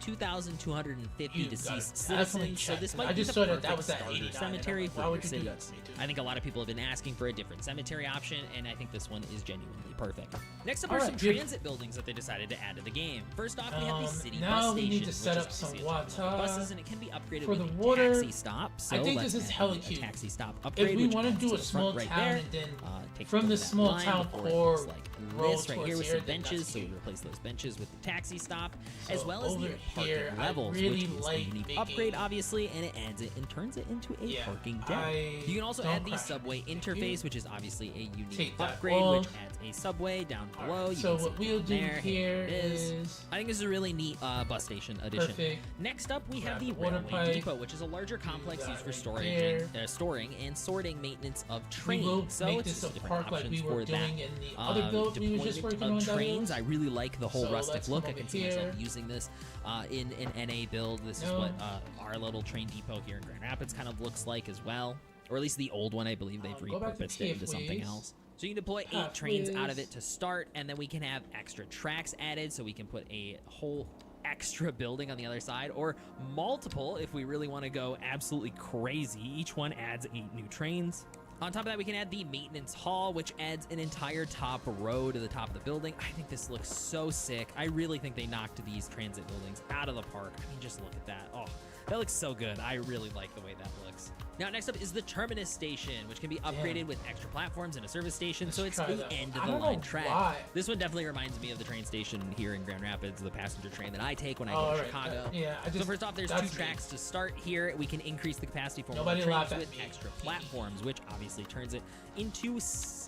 Speaker 9: 2,250 deceased citizens. So this might be the perfect starter cemetery for your city. I think a lot of people have been asking for a different cemetery option, and I think this one is genuinely perfect. Next up are some transit buildings that they decided to add to the game. First off, we have the city bus station,
Speaker 1: need to set
Speaker 9: which
Speaker 1: up
Speaker 9: is
Speaker 1: some
Speaker 9: obviously a terminal
Speaker 1: water
Speaker 9: of buses, and it can be upgraded
Speaker 1: for
Speaker 9: with
Speaker 1: the
Speaker 9: a
Speaker 1: water.
Speaker 9: taxi stop. So
Speaker 1: I think
Speaker 9: let's
Speaker 1: this is
Speaker 9: add
Speaker 1: hella
Speaker 9: a
Speaker 1: cute.
Speaker 9: taxi stop upgrade.
Speaker 1: If we
Speaker 9: which
Speaker 1: want to
Speaker 9: adds
Speaker 1: do
Speaker 9: to
Speaker 1: a
Speaker 9: the
Speaker 1: small
Speaker 9: front right
Speaker 1: town
Speaker 9: there,
Speaker 1: and then
Speaker 9: take
Speaker 1: from
Speaker 9: over
Speaker 1: the
Speaker 9: that
Speaker 1: small
Speaker 9: line
Speaker 1: town
Speaker 9: before it
Speaker 1: core
Speaker 9: goes like
Speaker 1: roll
Speaker 9: this right here
Speaker 1: towards
Speaker 9: with
Speaker 1: here,
Speaker 9: some
Speaker 1: then that's
Speaker 9: benches, so we
Speaker 1: cute.
Speaker 9: replace those benches with the taxi stop,
Speaker 1: So
Speaker 9: as well as the
Speaker 1: over
Speaker 9: parking
Speaker 1: here, I
Speaker 9: levels,
Speaker 1: really
Speaker 9: which is a
Speaker 1: like
Speaker 9: unique
Speaker 1: making-
Speaker 9: upgrade, obviously, and it adds it and turns it into a parking deck. You can also add the subway interface, which is obviously a unique
Speaker 1: Take that
Speaker 9: upgrade,
Speaker 1: off.
Speaker 9: which adds a subway down below. You
Speaker 1: So
Speaker 9: can
Speaker 1: what
Speaker 9: see
Speaker 1: we'll
Speaker 9: it
Speaker 1: do
Speaker 9: there.
Speaker 1: here
Speaker 9: It is.
Speaker 1: is
Speaker 9: I think this is a really neat bus station addition.
Speaker 1: perfect.
Speaker 9: Next up, we have
Speaker 1: Grab
Speaker 9: the
Speaker 1: the water
Speaker 9: railway
Speaker 1: pipe.
Speaker 9: depot, which is a larger complex
Speaker 1: that
Speaker 9: used for
Speaker 1: right
Speaker 9: storing and sorting maintenance of
Speaker 1: We will
Speaker 9: trains. So
Speaker 1: make
Speaker 9: it's
Speaker 1: this
Speaker 9: just
Speaker 1: a
Speaker 9: different
Speaker 1: park like
Speaker 9: options
Speaker 1: we were
Speaker 9: for that.
Speaker 1: doing in the other build we were just
Speaker 9: Deployment
Speaker 1: working on.
Speaker 9: of
Speaker 1: that
Speaker 9: trains.
Speaker 1: was.
Speaker 9: I really like the whole
Speaker 1: So
Speaker 9: rustic
Speaker 1: let's
Speaker 9: look.
Speaker 1: come
Speaker 9: I can
Speaker 1: over
Speaker 9: see myself
Speaker 1: here.
Speaker 9: using this in an NA build. This is
Speaker 1: No.
Speaker 9: what our little train depot here in Grand Rapids kind of looks like as well. Or at least the old one, I believe they've
Speaker 1: Go back to
Speaker 9: repurposed it into something
Speaker 1: pathways.
Speaker 9: else. So you can deploy 8 trains out of
Speaker 1: Pathways.
Speaker 9: it to start, and then we can have extra tracks added, so we can put a whole extra building on the other side, or multiple if we really want to go absolutely crazy. Each one adds 8 new trains. On top of that, we can add the maintenance hall, which adds an entire top row to the top of the building. I think this looks so sick. I really think they knocked these transit buildings out of the park. I mean, just look at that. Oh, that looks so good. I really like the way that looks. Now, next up is the terminus station, which can be upgraded with extra platforms and a service station, so it's
Speaker 1: try
Speaker 9: the
Speaker 1: that
Speaker 9: end
Speaker 1: one.
Speaker 9: of
Speaker 1: I
Speaker 9: the
Speaker 1: don't
Speaker 9: line
Speaker 1: know
Speaker 9: track.
Speaker 1: why.
Speaker 9: This one definitely reminds me of the train station here in Grand Rapids, the passenger train that I take when I go
Speaker 1: Oh,
Speaker 9: to
Speaker 1: right.
Speaker 9: Chicago.
Speaker 1: Yeah, I
Speaker 9: So
Speaker 1: just-
Speaker 9: first off, there's
Speaker 1: that's
Speaker 9: 2
Speaker 1: me.
Speaker 9: tracks to start here. We can increase the capacity for
Speaker 1: Nobody
Speaker 9: more
Speaker 1: laugh
Speaker 9: trains
Speaker 1: at
Speaker 9: with
Speaker 1: me.
Speaker 9: extra platforms, which obviously turns it into,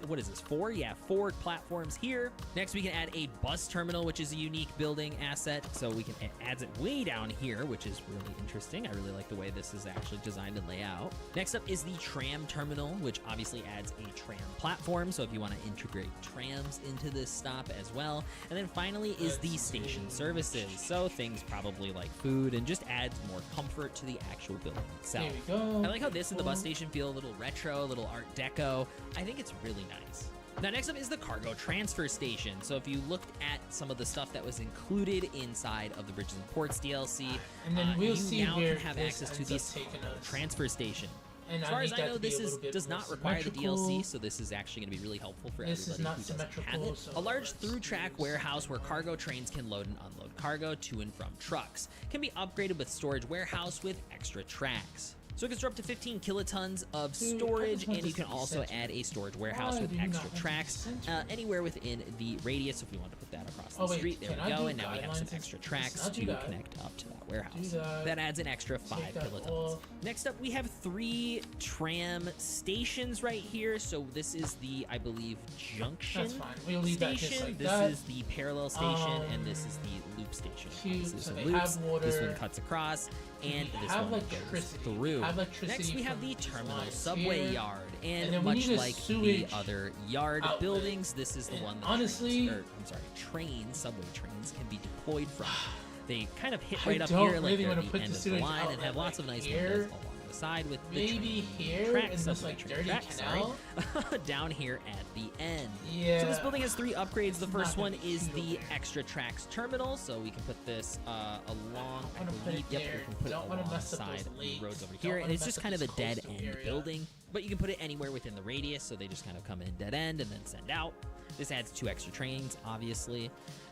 Speaker 9: what is this, 4? Yeah, 4 platforms here. Next, we can add a bus terminal, which is a unique building asset. So we can add it way down here, which is really interesting. I really like the way this is actually designed and laid out. Next up is the tram terminal, which obviously adds a tram platform. So if you want to integrate trams into this stop as well. And then finally is the station services. So things probably like food, and just adds more comfort to the actual building itself.
Speaker 1: There we go.
Speaker 9: I like how this and the bus station feel a little retro, a little art deco. I think it's really nice. Now, next up is the cargo transfer station. So if you looked at some of the stuff that was included inside of the Bridges and Ports DLC,
Speaker 1: And then we'll
Speaker 9: you
Speaker 1: see
Speaker 9: now
Speaker 1: where
Speaker 9: can have
Speaker 1: this
Speaker 9: access to
Speaker 1: ends
Speaker 9: this
Speaker 1: up taking us.
Speaker 9: transfer station.
Speaker 1: And
Speaker 9: As far as
Speaker 1: need
Speaker 9: I
Speaker 1: that
Speaker 9: know,
Speaker 1: to be
Speaker 9: this
Speaker 1: a little bit
Speaker 9: does
Speaker 1: more
Speaker 9: not require the
Speaker 1: symmetrical.
Speaker 9: DLC, so this is actually going to be really helpful for
Speaker 1: This is
Speaker 9: everybody
Speaker 1: not
Speaker 9: who doesn't have
Speaker 1: symmetrical,
Speaker 9: it.
Speaker 1: so
Speaker 9: A large
Speaker 1: let's
Speaker 9: through-track warehouse where cargo trains can load and unload cargo to and from trucks. Can be upgraded with storage warehouse with extra tracks. So it can store up to 15 kilotons of
Speaker 1: Dude, I
Speaker 9: storage,
Speaker 1: just want
Speaker 9: and you
Speaker 1: this
Speaker 9: can
Speaker 1: to be
Speaker 9: also
Speaker 1: centered.
Speaker 9: add a storage warehouse
Speaker 1: Why
Speaker 9: with
Speaker 1: do you not
Speaker 9: extra
Speaker 1: want it to be
Speaker 9: tracks
Speaker 1: centered?
Speaker 9: anywhere within the radius if we want to put that across the
Speaker 1: Oh, wait,
Speaker 9: street. There
Speaker 1: can
Speaker 9: we
Speaker 1: I
Speaker 9: go,
Speaker 1: do
Speaker 9: and now we have some
Speaker 1: guidelines?
Speaker 9: extra
Speaker 1: Let's
Speaker 9: tracks
Speaker 1: not
Speaker 9: to
Speaker 1: do that.
Speaker 9: connect up to that warehouse.
Speaker 1: Do that.
Speaker 9: That adds an extra 5
Speaker 1: that
Speaker 9: kilotons.
Speaker 1: off.
Speaker 9: Next up, we have 3 tram stations right here. So this is the, I believe, junction
Speaker 1: That's fine. We'll leave that just
Speaker 9: station.
Speaker 1: like
Speaker 9: This
Speaker 1: that.
Speaker 9: is the parallel station, and this is the loop station.
Speaker 1: Cute.
Speaker 9: This is
Speaker 1: So
Speaker 9: the
Speaker 1: they
Speaker 9: loops.
Speaker 1: have water.
Speaker 9: This one cuts across, and
Speaker 1: We
Speaker 9: this
Speaker 1: have
Speaker 9: one goes
Speaker 1: electricity.
Speaker 9: through.
Speaker 1: Have electricity
Speaker 9: Next, we have
Speaker 1: from
Speaker 9: the
Speaker 1: these
Speaker 9: terminal
Speaker 1: lines
Speaker 9: subway
Speaker 1: here.
Speaker 9: yard,
Speaker 1: And
Speaker 9: and
Speaker 1: then we
Speaker 9: much
Speaker 1: need a
Speaker 9: like the
Speaker 1: sewage
Speaker 9: other yard
Speaker 1: outlet.
Speaker 9: buildings, this is the
Speaker 1: And
Speaker 9: one that
Speaker 1: honestly-
Speaker 9: subway trains can be deployed from. They kind of hit
Speaker 1: I
Speaker 9: right up
Speaker 1: don't
Speaker 9: here, like
Speaker 1: really
Speaker 9: they're
Speaker 1: wanna
Speaker 9: at the
Speaker 1: put
Speaker 9: end
Speaker 1: the
Speaker 9: of the
Speaker 1: sewage
Speaker 9: line, and
Speaker 1: outlet
Speaker 9: have lots
Speaker 1: right
Speaker 9: of nice
Speaker 1: here.
Speaker 9: windows along the alongside with the
Speaker 1: maybe here
Speaker 9: tracks
Speaker 1: in this like dirty canal
Speaker 9: down here at the end.
Speaker 1: Yeah.
Speaker 9: So this building has 3 upgrades. The first one is the
Speaker 1: okay.
Speaker 9: extra tracks terminal, so we can put this along. I believe,
Speaker 1: we
Speaker 9: can put it alongside the roads over here, and it's just kind of a dead end building. But you can put it anywhere within the radius, so they just kind of come in dead end and then send out. This adds 2 extra trains, obviously.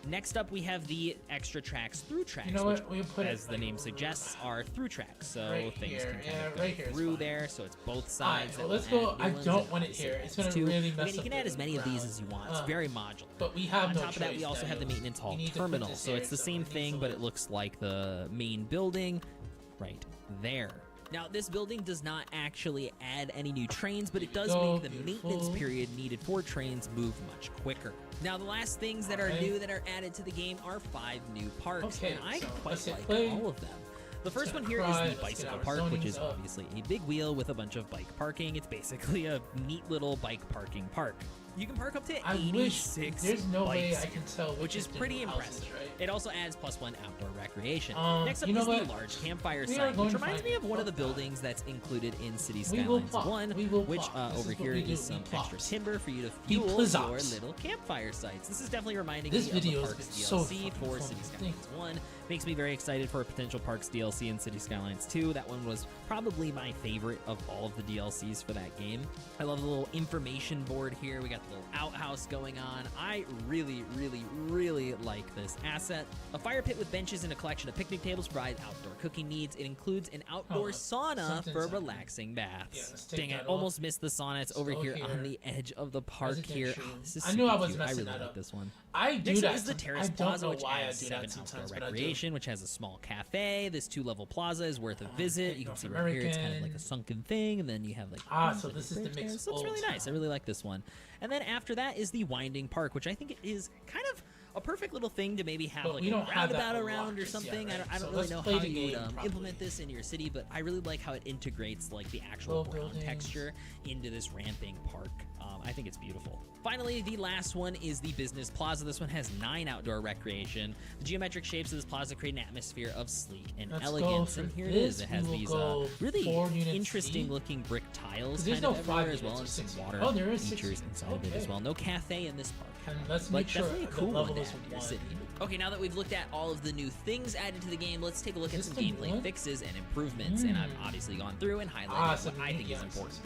Speaker 9: Next up, we have the extra tracks through tracks,
Speaker 1: you know
Speaker 9: which,
Speaker 1: we put
Speaker 9: as
Speaker 1: it,
Speaker 9: the name suggests, are through tracks. So
Speaker 1: right
Speaker 9: things
Speaker 1: here.
Speaker 9: can kind of go
Speaker 1: right
Speaker 9: through there, so it's both sides.
Speaker 1: Well, let's go. I don't want it here. It's gonna really mess up.
Speaker 9: You can add as many of these as you want. It's very modular.
Speaker 1: But we have
Speaker 9: on
Speaker 1: no
Speaker 9: top of that, we also have the maintenance hall terminal. So it's the same thing, but it looks like the main building right there. Now, this building does not actually add any new trains, but it does make the maintenance period needed for trains move much quicker. Now, the last things that are new that are added to the game are 5 new parks, and I quite like all of them. The first one here is the bicycle park, which is obviously a big wheel with a bunch of bike parking. It's basically a neat little bike parking park. You can park up to 86
Speaker 1: there's no
Speaker 9: bikes,
Speaker 1: way I can tell
Speaker 9: which is pretty impressive.
Speaker 1: Right?
Speaker 9: It also adds +1 outdoor recreation. Next up
Speaker 1: you know
Speaker 9: is
Speaker 1: what?
Speaker 9: the large campfire site, which reminds me of one of the buildings that's included in Cities Skylines 1, which over here is some extra timber for you to fuel your little campfire sites. This is definitely reminding me of the Parks DLC for Cities Skylines 1. Makes me very excited for a potential Parks DLC in Cities Skylines 2. That one was probably my favorite of all of the DLCs for that game. I love the little information board here. We got the little outhouse going on. I really, really, really like this asset. A fire pit with benches and a collection of picnic tables provide outdoor cooking needs. It includes an outdoor sauna for relaxing baths. Dang it, almost missed the sauna. It's over here on the edge of the park here. Oh, this is
Speaker 1: I knew I was
Speaker 9: cute.
Speaker 1: messing
Speaker 9: I really
Speaker 1: that
Speaker 9: like
Speaker 1: up.
Speaker 9: this one.
Speaker 1: I do
Speaker 9: Next
Speaker 1: that.
Speaker 9: is the Terrace
Speaker 1: I don't
Speaker 9: Plaza,
Speaker 1: know
Speaker 9: which
Speaker 1: why
Speaker 9: has
Speaker 1: I do
Speaker 9: 7
Speaker 1: that sometimes,
Speaker 9: outdoor
Speaker 1: but I do.
Speaker 9: recreation, which has a small cafe. This 2-level plaza is worth a visit. You can see right here, it's kind of like a sunken thing, and then you have like
Speaker 1: so this is the mix.
Speaker 9: So it's really nice. I really like this one. And then after that is the Winding Park, which I think is kind of a perfect little thing to maybe have like a roundabout around or something. I don't really know how you would implement this in your city, but I really like how it integrates like the actual ground texture into this ramping park. I think it's beautiful. Finally, the last one is the Business Plaza. This one has 9 outdoor recreation. The geometric shapes of this plaza create an atmosphere of sleek and elegance. And here it is. It has these really interesting looking brick tiles kind of everywhere, as well as some water features inside of it as well. No cafe in this park.
Speaker 1: And let's make sure
Speaker 9: definitely a cool
Speaker 1: the
Speaker 9: one
Speaker 1: level
Speaker 9: to
Speaker 1: is
Speaker 9: add to your
Speaker 1: 1.
Speaker 9: city. Okay, now that we've looked at all of the new things added to the game, let's take a look at some gameplay fixes and improvements. And I've obviously gone through and highlighted what I think is important.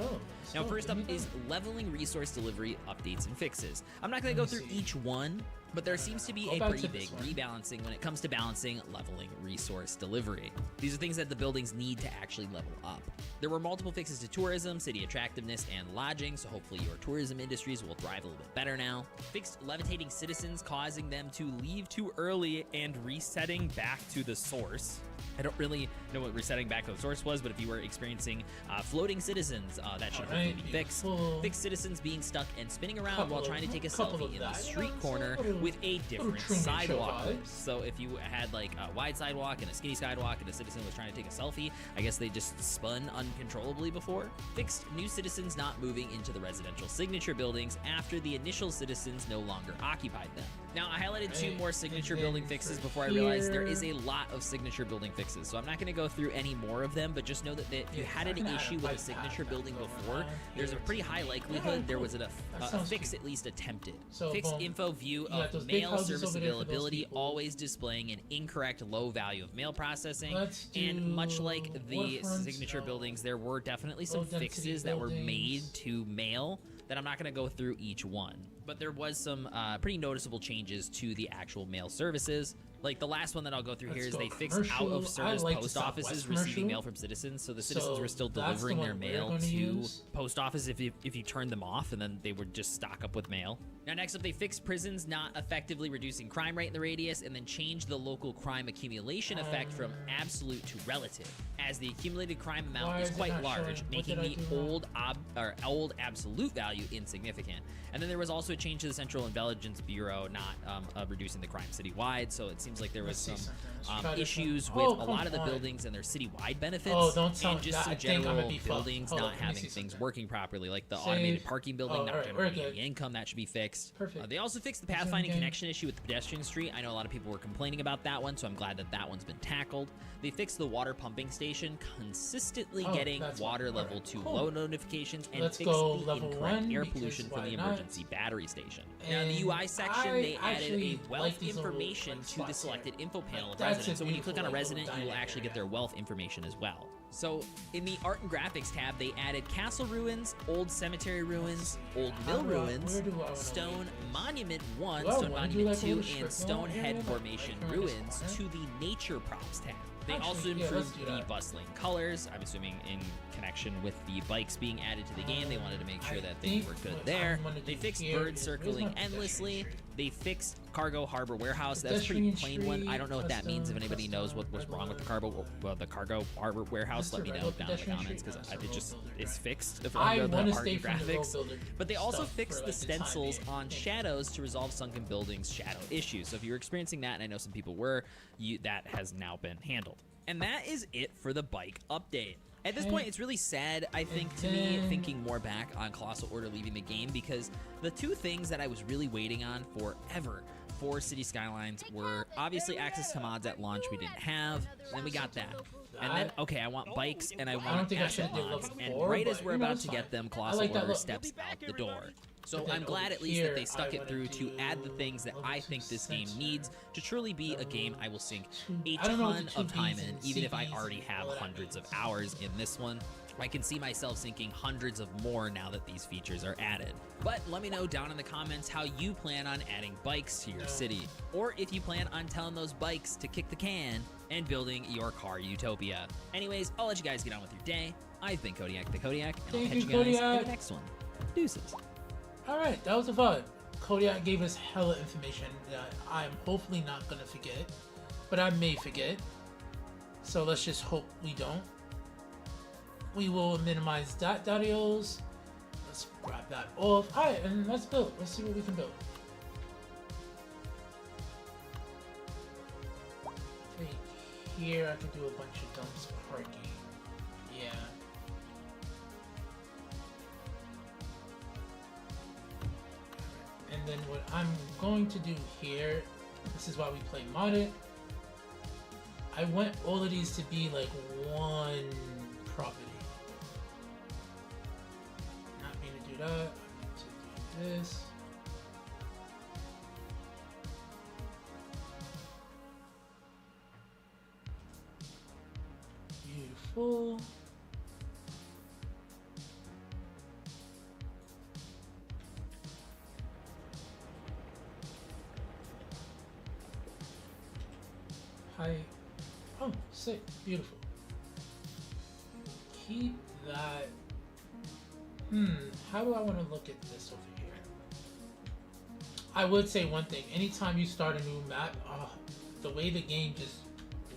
Speaker 9: Now, first up is leveling resource delivery updates and fixes. I'm not going to go through each one, but there seems to be a pretty big rebalancing when it comes to balancing leveling resource delivery. These are things that the buildings need to actually level up. There were multiple fixes to tourism, city attractiveness, and lodging, so hopefully your tourism industries will thrive a little bit better now. Fixed levitating citizens, causing them to leave too early and resetting back to the source. I don't really know what resetting back to the source was, but if you were experiencing floating citizens, that should hopefully be fixed. Fixed citizens being stuck and spinning around while trying to take a selfie in the street corner with a different sidewalk. So if you had like a wide sidewalk and a skinny sidewalk and a citizen was trying to take a selfie, I guess they just spun uncontrollably before. Fixed new citizens not moving into the residential signature buildings after the initial citizens no longer occupied them. Now, I highlighted 2 more signature building fixes before I realized there is a lot of signature building fixes, so I'm not going to go through any more of them, but just know that if you had an issue with a signature building before, there's a pretty high likelihood there was a fix at least attempted. Fixed info view of mail service availability, always displaying an incorrect low value of mail processing, and much like the signature buildings, there were definitely some fixes that were made to mail that I'm not going to go through each one. But there was some pretty noticeable changes to the actual mail services. Like the last one that I'll go through here is they fixed out of service post offices receiving mail from citizens, so the citizens were still delivering their mail to post office if you turned them off, and then they would just stock up with mail. Now next up, they fixed prisons not effectively reducing crime rate in the radius, and then changed the local crime accumulation effect from absolute to relative, as the accumulated crime amount is quite large, making the old absolute value insignificant. And then there was also a change to the Central Intelligence Bureau not reducing the crime citywide, so it's seems like there was some
Speaker 1: Let's
Speaker 9: issues with a lot of the buildings and their citywide benefits,
Speaker 1: Oh, don't tell
Speaker 9: and
Speaker 1: me
Speaker 9: just
Speaker 1: that.
Speaker 9: some
Speaker 1: I think I'm gonna
Speaker 9: general
Speaker 1: be fucked.
Speaker 9: buildings
Speaker 1: Hold on,
Speaker 9: not
Speaker 1: let me
Speaker 9: having
Speaker 1: see
Speaker 9: things
Speaker 1: something.
Speaker 9: working properly, like the
Speaker 1: Save.
Speaker 9: automated parking building not
Speaker 1: alright, we're
Speaker 9: generating
Speaker 1: good.
Speaker 9: any income. That should be fixed.
Speaker 1: Perfect.
Speaker 9: They also fixed the
Speaker 1: Resume
Speaker 9: pathfinding
Speaker 1: game.
Speaker 9: connection issue with the pedestrian street. I know a lot of people were complaining about that one, so I'm glad that that one's been tackled. They fixed the water pumping station, consistently
Speaker 1: Oh,
Speaker 9: getting
Speaker 1: that's
Speaker 9: water
Speaker 1: fine.
Speaker 9: level
Speaker 1: Alright,
Speaker 9: too
Speaker 1: cool.
Speaker 9: low notifications, and
Speaker 1: Let's
Speaker 9: fixed
Speaker 1: go
Speaker 9: the
Speaker 1: level
Speaker 9: incorrect
Speaker 1: 1,
Speaker 9: air
Speaker 1: because
Speaker 9: pollution from
Speaker 1: why
Speaker 9: the
Speaker 1: not?
Speaker 9: emergency battery station. Now in the
Speaker 1: And
Speaker 9: UI section,
Speaker 1: I
Speaker 9: they added
Speaker 1: actually
Speaker 9: a wealth
Speaker 1: like these little,
Speaker 9: information
Speaker 1: like,
Speaker 9: to the
Speaker 1: spots
Speaker 9: selected
Speaker 1: here.
Speaker 9: info panel of
Speaker 1: That's a
Speaker 9: residents. So when you click on a
Speaker 1: beautiful, like,
Speaker 9: resident,
Speaker 1: little
Speaker 9: you will
Speaker 1: dining
Speaker 9: actually get
Speaker 1: area.
Speaker 9: their wealth information as well. So in the art and graphics tab, they added castle ruins, old cemetery ruins, old mill ruins,
Speaker 1: where do I wanna
Speaker 9: stone
Speaker 1: leave this?
Speaker 9: monument 1,
Speaker 1: Do I
Speaker 9: stone
Speaker 1: wanna do,
Speaker 9: monument
Speaker 1: like, a
Speaker 9: 2,
Speaker 1: little
Speaker 9: and
Speaker 1: strip mall
Speaker 9: stone
Speaker 1: area,
Speaker 9: head
Speaker 1: like,
Speaker 9: formation
Speaker 1: right here in this
Speaker 9: ruins
Speaker 1: corner?
Speaker 9: to the nature props tab. They
Speaker 1: Actually,
Speaker 9: also
Speaker 1: yeah, let's
Speaker 9: improved
Speaker 1: do
Speaker 9: the
Speaker 1: that.
Speaker 9: bustling colors. I'm assuming in connection with the bikes being added to the game, they wanted to make sure
Speaker 1: I
Speaker 9: that things
Speaker 1: think
Speaker 9: were good
Speaker 1: what
Speaker 9: there.
Speaker 1: I'm gonna
Speaker 9: They
Speaker 1: do
Speaker 9: fixed
Speaker 1: here
Speaker 9: birds
Speaker 1: is- where's
Speaker 9: circling
Speaker 1: my pedestrian
Speaker 9: endlessly.
Speaker 1: street?
Speaker 9: They fixed cargo harbor warehouse. That's a pretty
Speaker 1: Pedestrian
Speaker 9: plain one. I
Speaker 1: street,
Speaker 9: don't know what that means. If
Speaker 1: custom,
Speaker 9: anybody knows what was wrong with the cargo harbor warehouse, let me know down in the comments, because it just is fixed
Speaker 1: I
Speaker 9: under the
Speaker 1: want to
Speaker 9: art
Speaker 1: stay
Speaker 9: and
Speaker 1: from the road
Speaker 9: graphics.
Speaker 1: builder.
Speaker 9: But they also
Speaker 1: stuff
Speaker 9: fixed
Speaker 1: for,
Speaker 9: the
Speaker 1: like, the time
Speaker 9: stencils
Speaker 1: being.
Speaker 9: on shadows to resolve sunken buildings shadow issues. So if you're experiencing that, and I know some people were, that has now been handled. And that is it for the bike update. At this point, it's really sad, I think, to me, thinking more back on Colossal Order leaving the game, because the two things that I was really waiting on forever for City Skylines were obviously access to mods at launch we didn't have, and then we got that. And then, okay, I want bikes and I want
Speaker 1: think I
Speaker 9: asset
Speaker 1: should've did
Speaker 9: mods,
Speaker 1: level
Speaker 9: and
Speaker 1: 4,
Speaker 9: right as
Speaker 1: but,
Speaker 9: we're
Speaker 1: you know,
Speaker 9: about
Speaker 1: it's
Speaker 9: to
Speaker 1: fine.
Speaker 9: get them,
Speaker 1: I
Speaker 9: Colossal
Speaker 1: like that
Speaker 9: Order
Speaker 1: look.
Speaker 9: steps out the door. So
Speaker 1: But then
Speaker 9: I'm glad
Speaker 1: over
Speaker 9: at least that they
Speaker 1: here,
Speaker 9: stuck
Speaker 1: I
Speaker 9: it
Speaker 1: wanna
Speaker 9: through to add the
Speaker 1: do
Speaker 9: things that
Speaker 1: level
Speaker 9: I
Speaker 1: 2
Speaker 9: think this game
Speaker 1: sensor,
Speaker 9: needs to truly be a game I will sink a
Speaker 1: I don't know what
Speaker 9: ton
Speaker 1: the
Speaker 9: of time
Speaker 1: 2Bs
Speaker 9: in,
Speaker 1: and
Speaker 9: even if I
Speaker 1: CBs
Speaker 9: already have
Speaker 1: all that
Speaker 9: hundreds of
Speaker 1: means.
Speaker 9: hours in this one. I can see myself sinking hundreds of more now that these features are added. But let me know down in the comments how you plan on adding bikes to your city, or if you plan on telling those bikes to kick the can and building your car utopia. Anyways, I'll let you guys get on with your day. I've been Kodiak the Kodiak, and I'll
Speaker 1: Thank
Speaker 9: catch
Speaker 1: you,
Speaker 9: you guys in
Speaker 1: Kodiak.
Speaker 9: the next one. Deuces.
Speaker 1: Alright, that was a vibe. Kodiak gave us hella information that I'm hopefully not gonna forget, but I may forget. So let's just hope we don't. We will minimize dot.ios. Let's grab that off. Alright, and let's build. Let's see what we can build. Okay, here I can do a bunch of dumps parking. Yeah. And then what I'm going to do here, this is why we play modded. I want all of these to be like one property. Not mean to do that, I mean to do this. Beautiful. Hi. Oh, sick. Beautiful. Keep that. How do I want to look at this over here? I would say one thing. Anytime you start a new map, the way the game just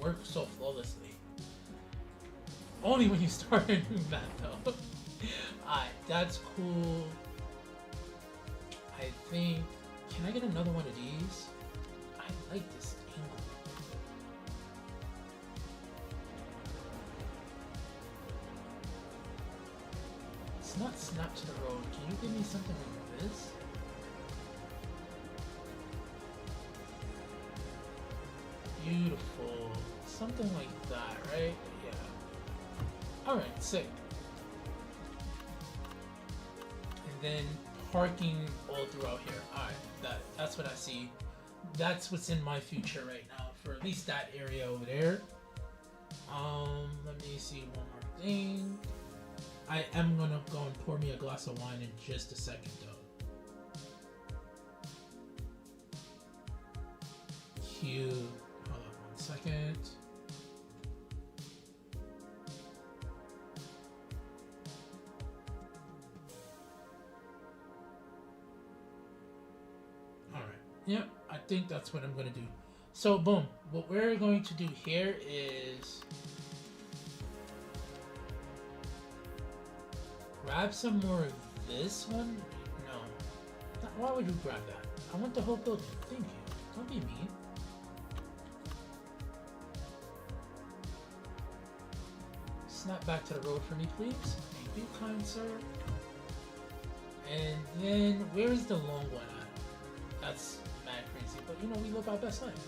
Speaker 1: works so flawlessly. Only when you start a new map, though. Alright, that's cool. I think... Can I get another one of these? I like this angle. It's not snap to the road. Can you give me something like this? Beautiful. Something like that, right? Yeah. Alright, sick. And then parking all throughout here. Alright, that's what I see. That's what's in my future right now, for at least that area over there. Let me see one more thing. I am gonna go and pour me a glass of wine in just a second though. Cute. Hold on 1 second. Alright. Yep, I think that's what I'm gonna do. So boom, what we're going to do here is grab some more of this one? No. Why would you grab that? I want the whole building. Thank you. Don't be mean. snap back to the road for me, please. Thank you, kind sir. And then, where is the long one at? That's mad crazy, but you know, we live our best life.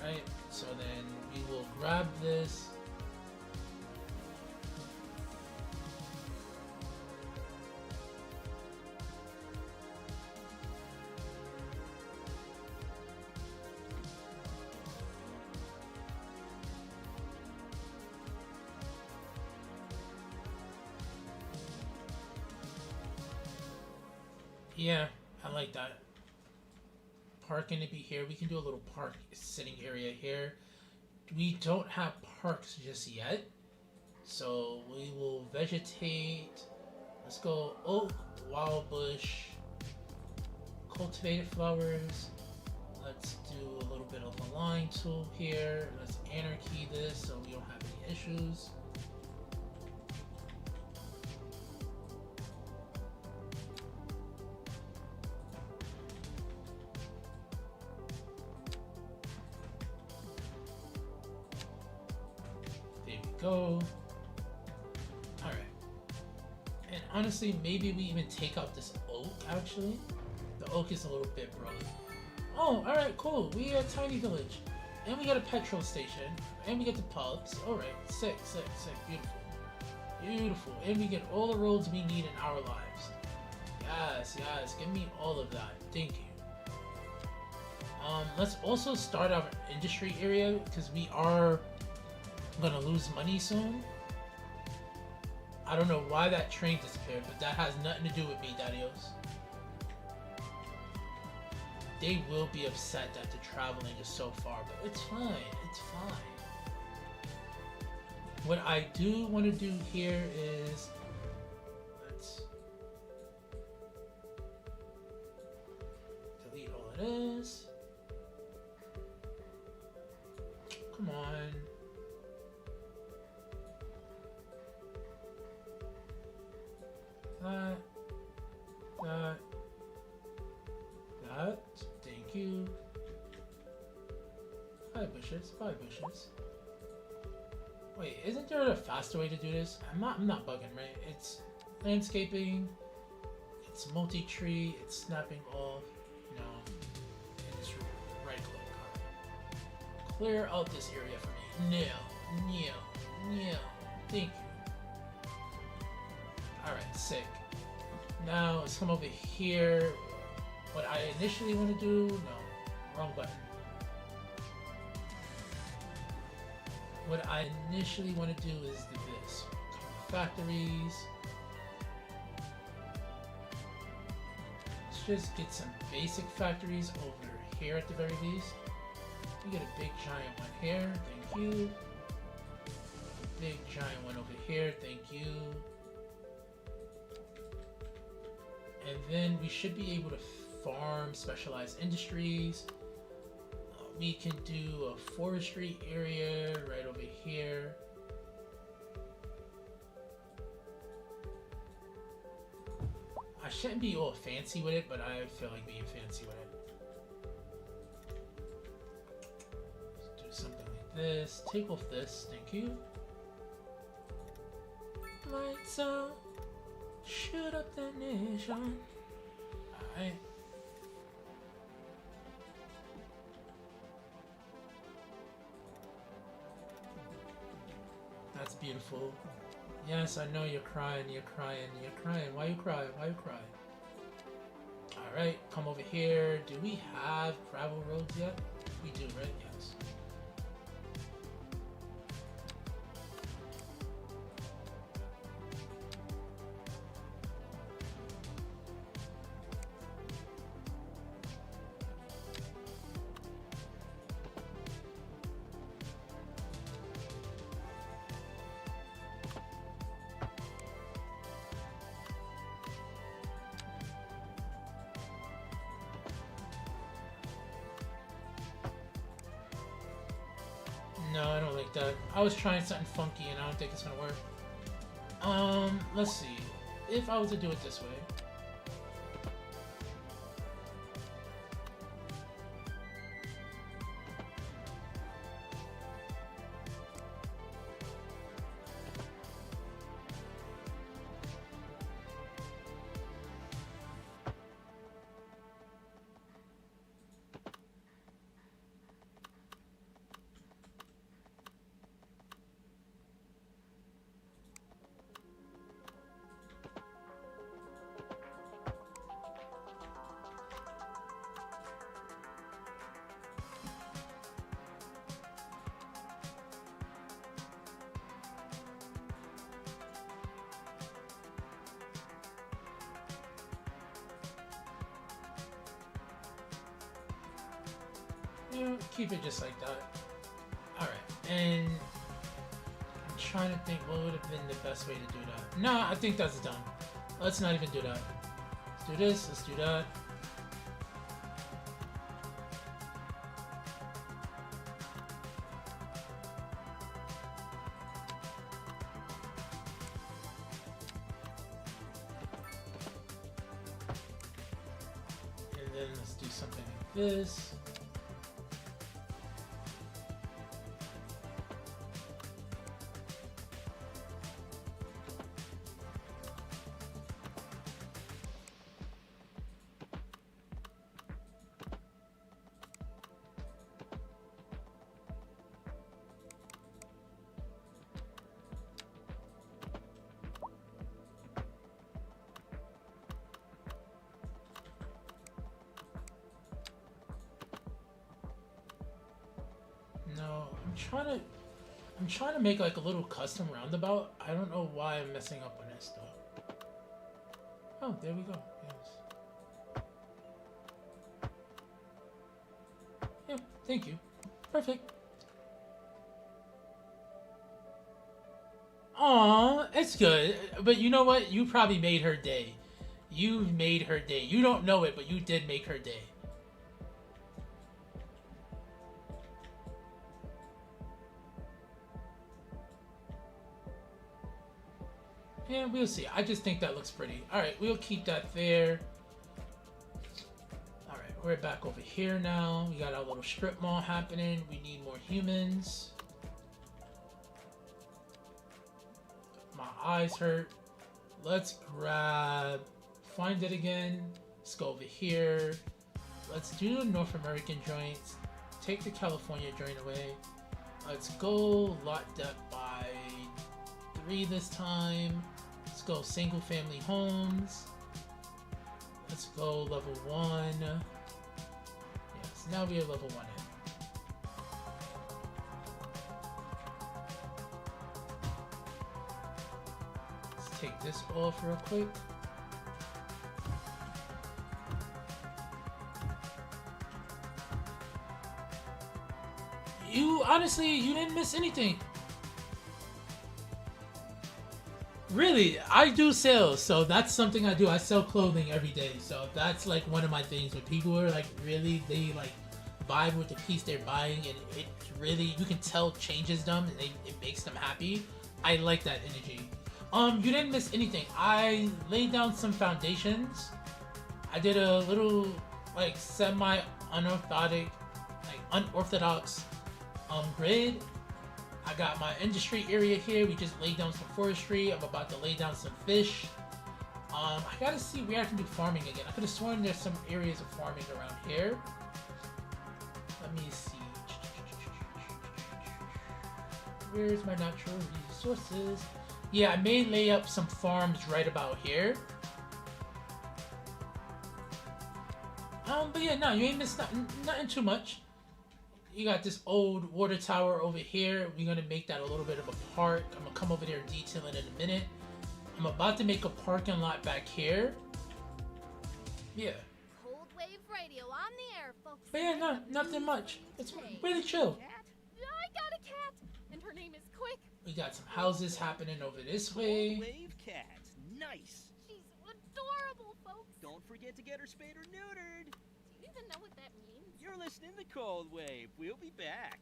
Speaker 1: Right, so then we will grab this. Yeah, I like that. Parking to be here. We can do a little park sitting area here. We don't have parks just yet, so we will vegetate. Let's go oak, wild bush, cultivated flowers. Let's do a little bit of a line tool here. Let's anarchy this so we don't have any issues. Go. Alright. And honestly, maybe we even take out this oak, actually. The oak is a little bit rough. Oh, alright, cool. We are a tiny village. And we got a petrol station. And we get the pubs. Alright, sick. Beautiful. Beautiful. And we get all the roads we need in our lives. Yes. Give me all of that. Thank you. Let's also start our industry area, because we are gonna lose money soon. I don't know why that train disappeared, but that has nothing to do with me, Daddios. They will be upset that the traveling is so far, but it's fine. What I do want to do here is let's delete all of this. Come on. That. Thank you. 5 bushes. Wait, isn't there a faster way to do this? I'm not bugging, right? It's landscaping. It's multi-tree. It's snapping off. No. It's right click. Clear out this area for me. No. Thank you. Alright, sick. Now let's come over here. What I initially want to do, no, wrong button. What I initially want to do is do this. Factories. Let's just get some basic factories over here at the very least. We get a big giant one here, thank you. A big giant one over here, thank you. And then we should be able to farm specialized industries. We can do a forestry area right over here. I shouldn't be all fancy with it, but I feel like being fancy with it. Let's do something like this. Take off this, thank you. Lights out. Shoot up the nation. Alright. That's beautiful. Yes, I know you're crying. Why you crying? Alright, come over here. Do we have gravel roads yet? We do, right? Yes. No, I don't like that. I was trying something funky and I don't think it's gonna work. Let's see. If I was to do it this way. Yeah, keep it just like that. Alright, and I'm trying to think what would have been the best way to do that. Nah, I think that's done. Let's not even do that. Let's do this, let's do that. And then let's do something like this. No, I'm trying to make like a little custom roundabout. I don't know why I'm messing up on this though. Oh, there we go. Yes. Yeah, thank you. Perfect. Aw, it's good. But you know what? You probably made her day. You made her day. You don't know it, but you did make her day. Yeah, we'll see. I just think that looks pretty. Alright, we'll keep that there. Alright, we're back over here now. We got our little strip mall happening. We need more humans. My eyes hurt. Let's grab... Find it again. Let's go over here. Let's do the North American joints. Take the California joint away. Let's go lot depth by 3 this time. Let's go single family homes. Let's go level 1. Yes, now we are level 1 in. Let's take this off real quick. Honestly, you didn't miss anything. Really, I do sales, so that's something I do. I sell clothing every day, so that's like one of my things. When people are like really, they like vibe with the piece they're buying, and it really, you can tell changes them, and it makes them happy. I like that energy. You didn't miss anything. I laid down some foundations. I did a little like unorthodox grid. I got my industry area here. We just laid down some forestry. I'm about to lay down some fish. I gotta see where I can do farming again. I could have sworn there's some areas of farming around here. Let me see. Where's my natural resources? Yeah, I may lay up some farms right about here. But yeah, no, you ain't missed nothing too much. You got this old water tower over here. We're gonna make that a little bit of a park. I'm gonna come over there and detail it in a minute. I'm about to make a parking lot back here. Yeah.
Speaker 4: Cold wave radio on the air, folks.
Speaker 1: But yeah, no, nothing much. It's really chill.
Speaker 4: I got a cat, and her name is Quick.
Speaker 1: We got some houses happening over this way.
Speaker 5: Wave cat. Nice.
Speaker 4: She's adorable, folks.
Speaker 5: Don't forget to get her spayed or neutered.
Speaker 4: Do you even know what that means?
Speaker 5: You're listening to Cold Wave. We'll be back.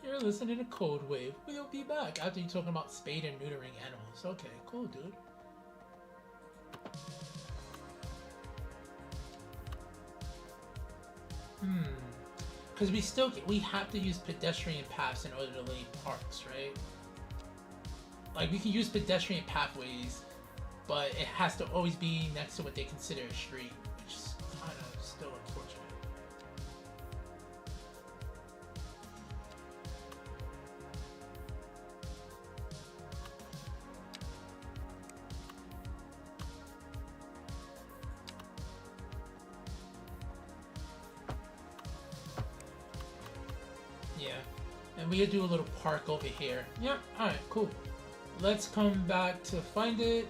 Speaker 1: You're listening to Cold Wave. We'll be back after you're talking about spade and neutering animals. Okay, cool, dude. Because we have to use pedestrian paths in order to lay parks, right? Like, we can use pedestrian pathways, but it has to always be next to what they consider a street, which is kind of still unfortunate. Yeah, and we could do a little park over here. Yep, alright, cool. Let's come back to find it.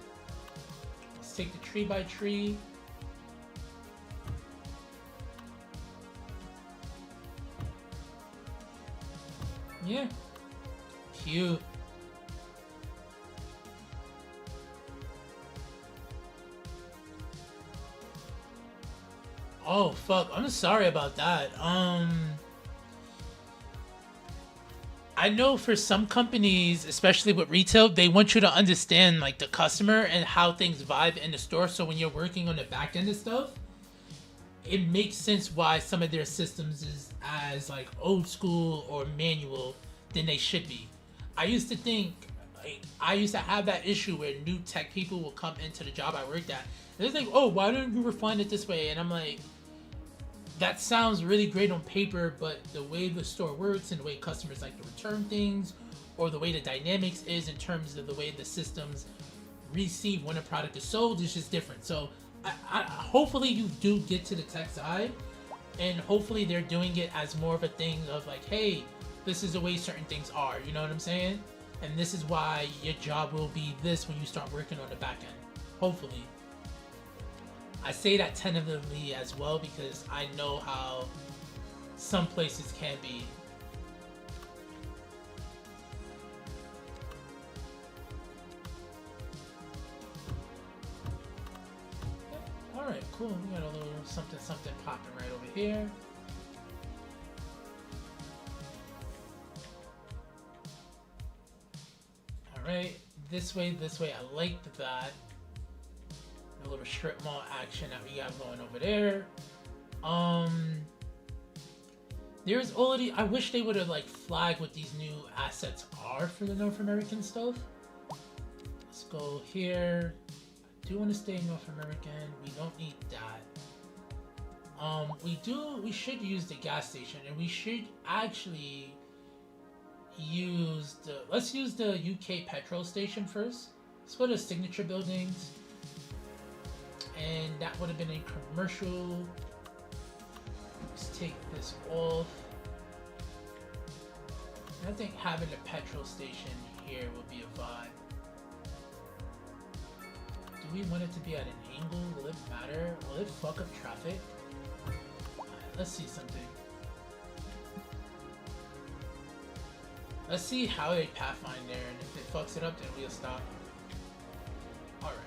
Speaker 1: Let's take the tree by tree. Yeah. Cute. Oh fuck, I'm sorry about that. I know for some companies, especially with retail, they want you to understand like the customer and how things vibe in the store. So when you're working on the back end of stuff, it makes sense why some of their systems is as like old school or manual than they should be. I used to think, like, I used to have that issue where new tech people will come into the job I worked at. And it's like, oh, why don't you refine it this way? And I'm like, that sounds really great on paper, but the way the store works and the way customers like to return things, or the way the dynamics is in terms of the way the systems receive when a product is sold is just different. So I hopefully you do get to the tech side, and hopefully they're doing it as more of a thing of like, hey, this is the way certain things are, you know what I'm saying? And this is why your job will be this when you start working on the back end. Hopefully. I say that tentatively as well because I know how some places can be. Alright, cool. We got a little something popping right over here. Alright, this way. I liked that. A little strip mall action that we got going over there. There's already, I wish they would have like flagged what these new assets are for the North American stuff. Let's go here. I do want to stay North American. We don't need that. We should use the gas station, and we should actually use let's use the UK petrol station first. Let's go to signature buildings. And that would have been a commercial. Let's take this off. I think having a petrol station here would be a vibe. Do we want it to be at an angle? Will it matter? Will it fuck up traffic? Alright, let's see something. Let's see how they pathfind there, and if it fucks it up, then we'll stop. Alright.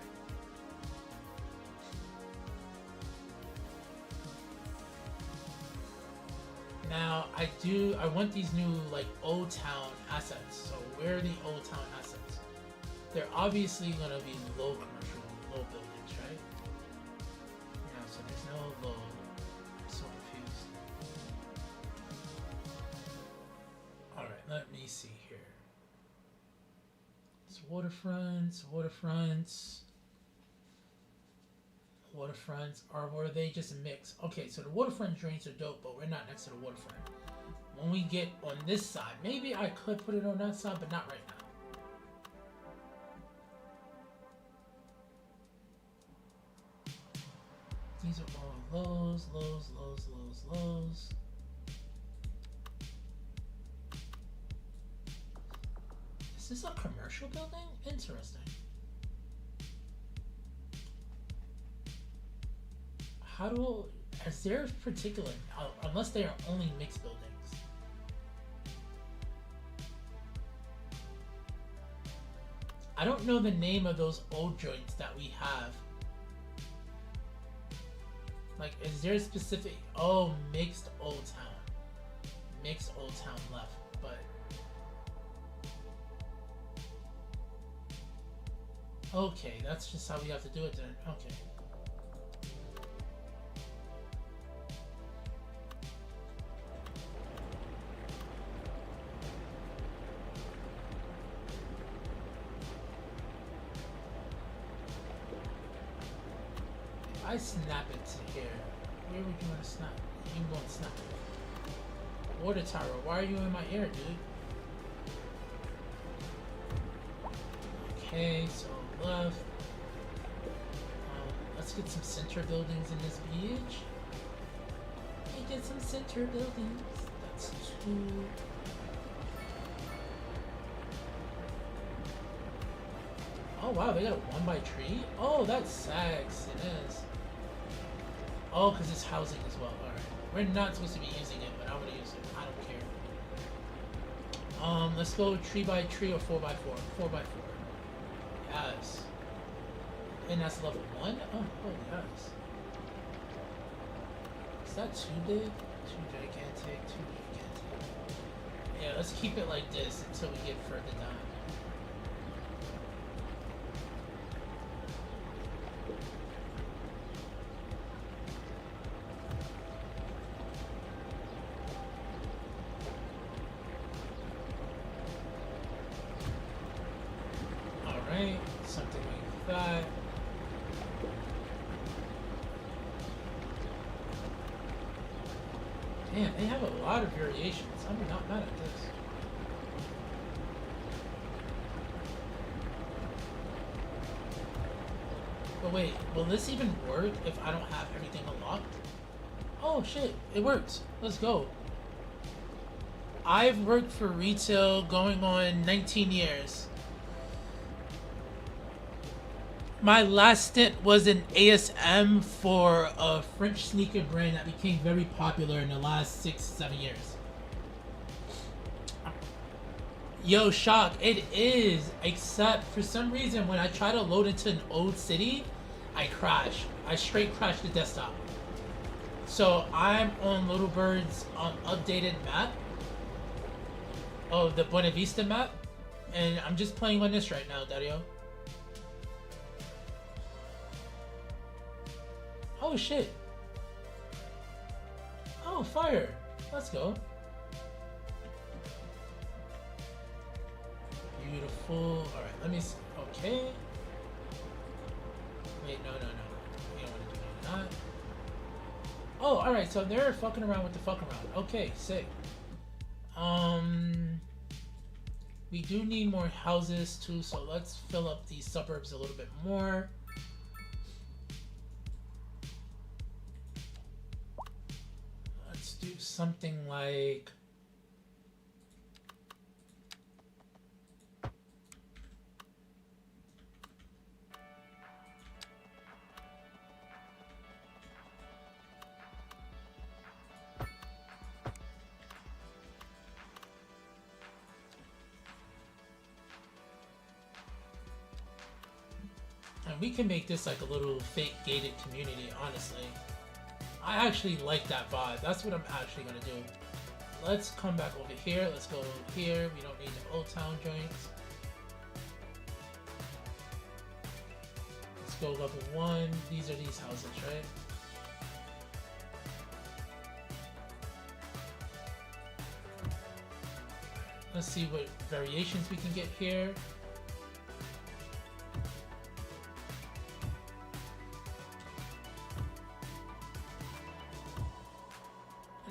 Speaker 1: Now, I want these new, like, Old Town assets. So, where are the Old Town assets? They're obviously gonna be low commercial, low buildings, right? No, so there's no low. I'm so confused. Alright, let me see here. It's waterfronts, or were they just mixed? Okay, so the waterfront joints are dope, but we're not next to the waterfront. When we get on this side, maybe I could put it on that side, but not right now. These are all lows. Is this a commercial building? Interesting. Is there a particular, unless they are only mixed buildings? I don't know the name of those old joints that we have. Like, is there a specific, mixed Old Town. Mixed Old Town left, but. Okay, that's just how we have to do it then, okay. I snap it to here. Where would you want to snap? You can go and snap it. Water tower, why are you in my ear, dude? Okay, so left. Let's get some center buildings in this beach. Let me get some center buildings. That's 2. Oh wow, they got a 1x3? Oh, that's sags. It is. Oh, because it's housing as well. Alright. We're not supposed to be using it, but I'm going to use it. I don't care. Let's go tree by tree or 4 by 4. 4 by 4. Yes. And that's level 1? Oh, yes. Is that too big? Too gigantic, too gigantic. Yeah, let's keep it like this until we get further down. Alright, something like that. Damn, they have a lot of variations. I'm not mad at this. But wait, will this even work if I don't have everything unlocked? Oh shit, it works. Let's go. I've worked for retail going on 19 years. My last stint was in ASM for a French sneaker brand that became very popular in the last 6-7 years. Yo, Shock, it is, except for some reason when I try to load into an old city, I crash. I straight crash the desktop. So I'm on Little Bird's updated map of the Buena Vista map, and I'm just playing on this right now, Dario. Oh shit. Oh, fire. Let's go. Beautiful. Alright, let me see. Okay. Wait, no. We don't want to do that. Oh, alright, so they're fucking around with the fuck around. Okay, sick. We do need more houses too, so let's fill up these suburbs a little bit more. Do something like and we can make this like a little fake gated community, honestly. I actually like that vibe. That's what I'm actually gonna do. Let's come back over here. Let's go here. We don't need the old town joints. Let's go level 1. These are these houses, right? Let's see what variations we can get here.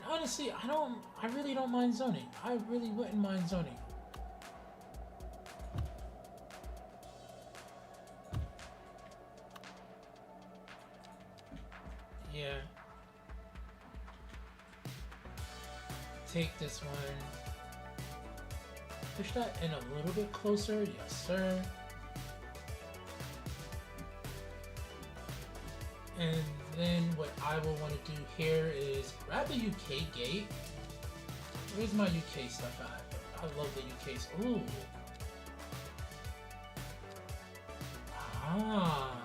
Speaker 1: Honestly, I really don't mind zoning. I really wouldn't mind zoning. Yeah. Take this one. Push that in a little bit closer. Yes, sir. And then what I will want to do here is grab the UK gate. Where's my UK stuff at? I love the UK. Ooh. Ah.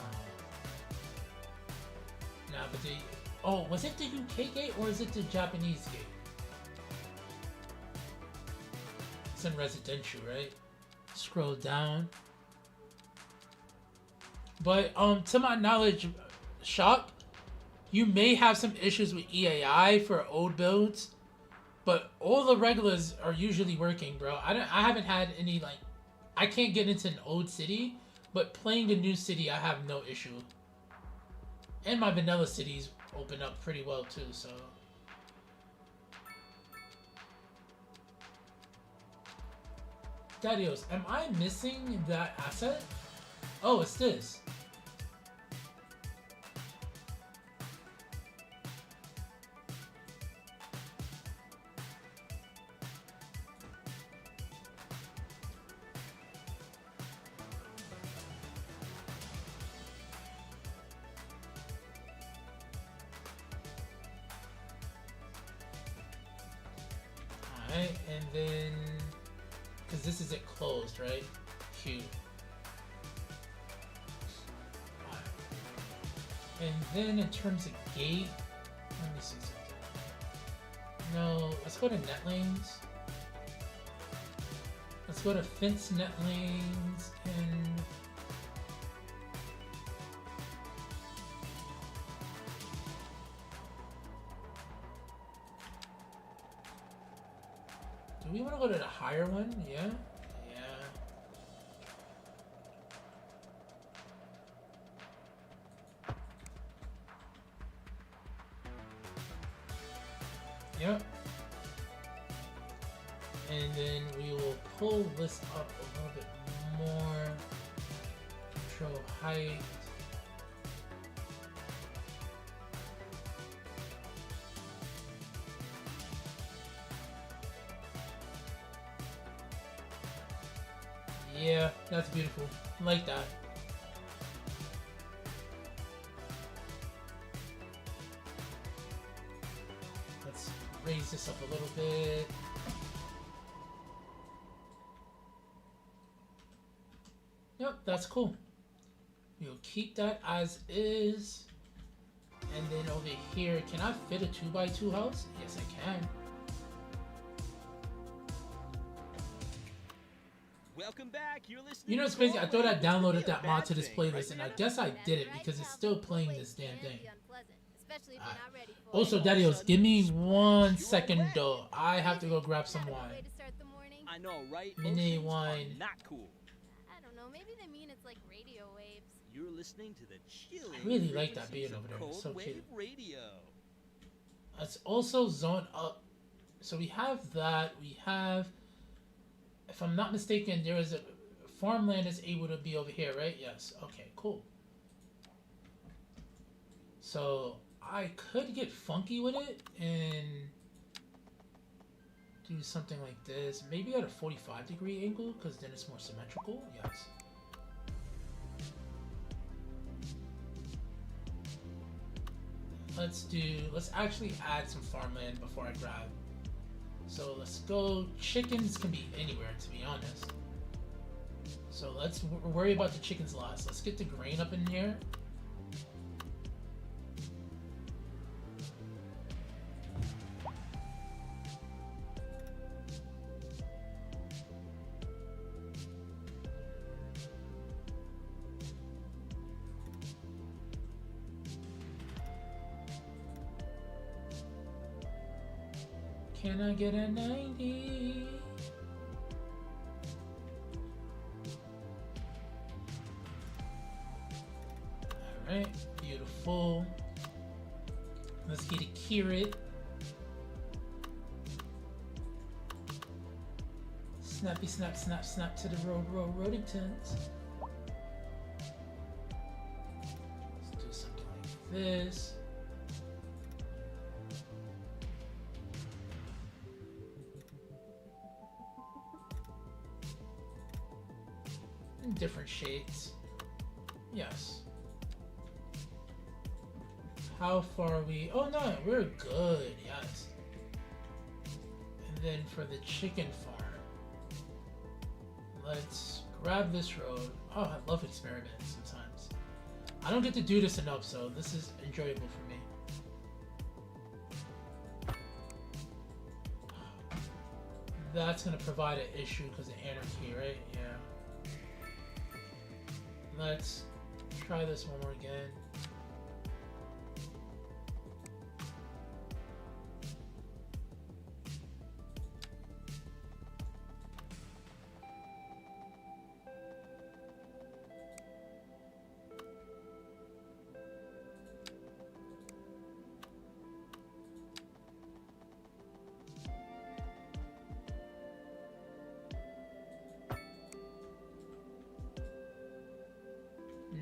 Speaker 1: Now, but the... Oh, was it the UK gate or is it the Japanese gate? It's in residential, right? Scroll down. But, to my knowledge... Shock, you may have some issues with EAI for old builds, but all the regulars are usually working, bro. I haven't had any, like, I can't get into an old city, but playing the new city, I have no issue. And my vanilla cities open up pretty well too, so. Dadios, am I missing that asset? Oh, it's this. And then Because this isn't closed, right? Cute. And then in terms of gate, let me see something. No, let's go to net lanes. Let's go to fence net lanes and do we want to go to the higher one? Yeah. Yep. And then we will pull this up a little bit more. Control height. Yeah, that's beautiful. I like that. Let's raise this up a little bit. Yep, that's cool. We'll keep that as is. And then over here, can I fit a 2x2 house? Yes, I can.
Speaker 5: Welcome back. You're listening.
Speaker 1: You know what's crazy? I thought I downloaded that mod to this playlist, and I guess I didn't because it's still playing this damn thing. Also, Daddios, give me 1 second though. I have to go grab some wine.
Speaker 5: I know, right?
Speaker 1: Mini wine.
Speaker 5: Not cool.
Speaker 4: I don't know. Maybe they mean it's like radio waves.
Speaker 5: You're listening to the Chillin.
Speaker 1: I really like that beard over there. It's so cute.
Speaker 5: Radio.
Speaker 1: Let's also zone up. So we have that. We have, if I'm not mistaken, there is a farmland is able to be over here, right? Yes. Okay, cool. So I could get funky with it and do something like this. Maybe at a 45-degree angle, because then it's more symmetrical. Yes. Let's actually add some farmland before I grab. So let's go. Chickens can be anywhere, to be honest. So let's worry about the chickens last. Let's get the grain up in here. Can I get a 90? Alright, beautiful. Let's get a carrot. Snappy snap snap snap to the rodentons. Let's do something like this. In different shades. Yes. How far are we? Oh no, we're good. Yes. And then for the chicken farm, let's grab this road. Oh, I love experimenting sometimes. I don't get to do this enough, so this is enjoyable for me. That's gonna provide an issue because of Anarchy, right? Yeah. Let's try this one more again.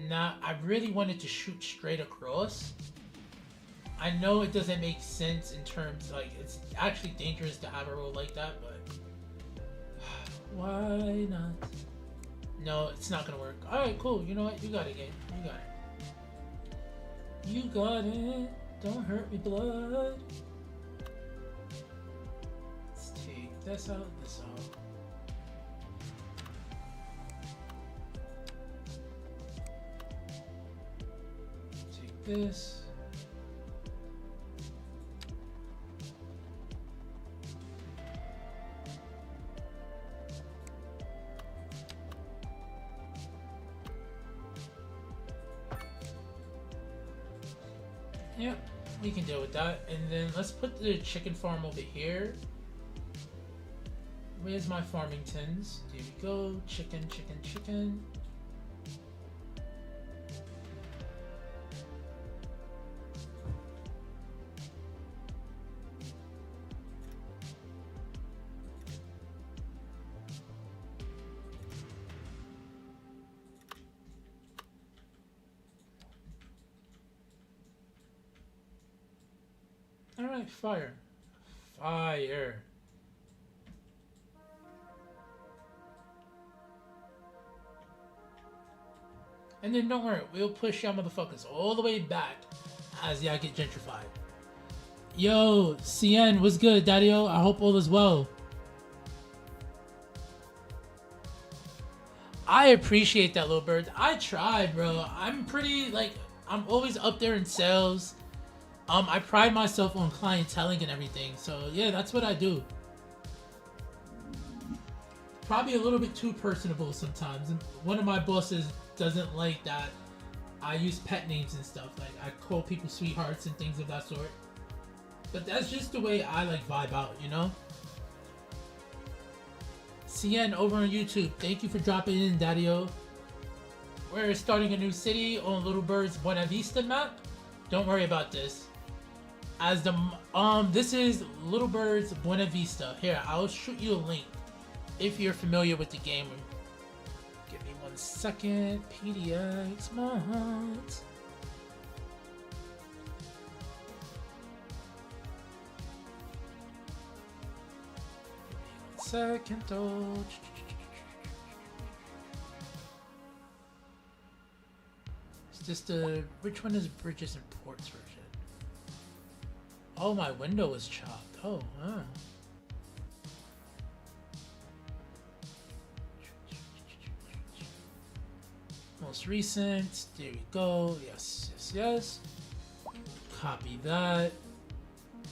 Speaker 1: Nah, I really wanted to shoot straight across. I know it doesn't make sense in terms, like, it's actually dangerous to have a road like that, but why not? No, it's not gonna work. Alright, cool. You know what? You got it, game. You got it. You got it. Don't hurt me, blood. Let's take this out, this out. this. Yep, we can deal with that. And then let's put the chicken farm over here. Where's my Farmingtons? There we go. Chicken, chicken, chicken. Alright, fire. Fire. And then don't worry, we'll push y'all motherfuckers all the way back as y'all get gentrified. Yo, CN, what's good, Daddy-O? I hope all is well. I appreciate that, little bird. I tried, bro. I'm pretty, like, I'm always up there in sales. I pride myself on clienteling and everything. So, yeah, that's what I do. Probably a little bit too personable sometimes. And one of my bosses doesn't like that I use pet names and stuff. Like, I call people sweethearts and things of that sort. But that's just the way I, like, vibe out, you know? CN over on YouTube, thank you for dropping in, Daddy-O. We're starting a new city on Little Bird's Buena Vista map. Don't worry about this. As the this is Little Bird's Buena Vista. Here, I'll shoot you a link if you're familiar with the game. Give me 1 second. PDX mods. Second though. It's just the which one is Bridges and Ports version? Oh, my window was chopped. Oh, wow. Most recent. There we go. Yes, yes, yes. Copy that.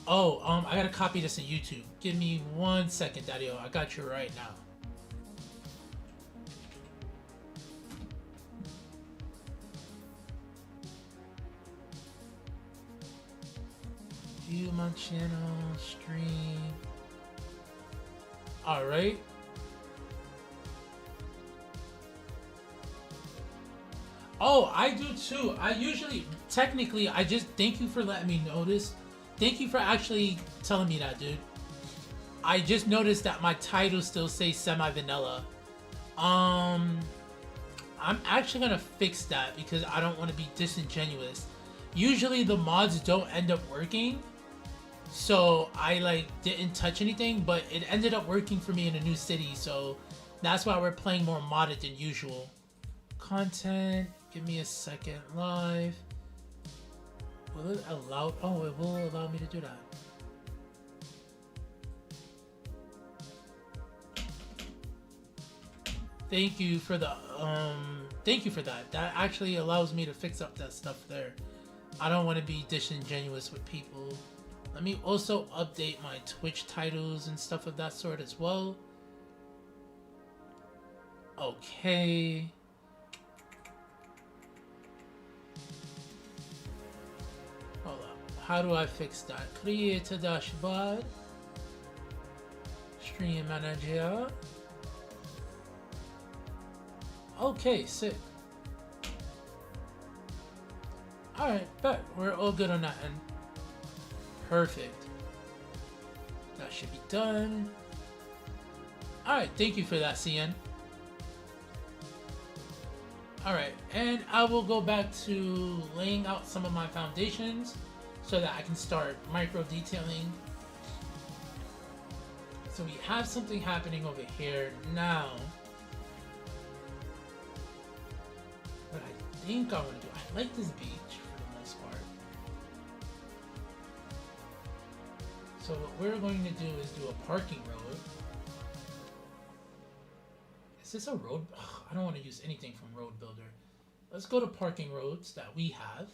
Speaker 1: Oh, I gotta copy this in YouTube. Give me 1 second, Daddy-O. I got you right now. View my channel, stream. Alright. Oh, I do too. I usually, technically, I just, thank you for letting me know this. Thank you for actually telling me that, dude. I just noticed that my title still says semi-vanilla. I'm actually gonna fix that because I don't want to be disingenuous. Usually the mods don't end up working. So I like didn't touch anything, but it ended up working for me in a new city. So that's why we're playing more modded than usual. Content, give me a second. Live. Will it allow? Oh, it will allow me to do that. Thank you for the thank you for that. That actually allows me to fix up that stuff there. I don't want to be disingenuous with people. Let me also update my Twitch titles and stuff of that sort as well. Okay. Hold up. How do I fix that? Create a dashboard. Stream manager. Okay, sick. Alright, bet. We're all good on that end. Perfect. That should be done. Alright, thank you for that, CN. Alright, and I will go back to laying out some of my foundations so that I can start micro detailing. So we have something happening over here now. What I think I want to do, I like this beach for the most part. So what we're going to do is do a parking road. Is this a road? Ugh, I don't want to use anything from Road Builder. Let's go to parking roads that we have.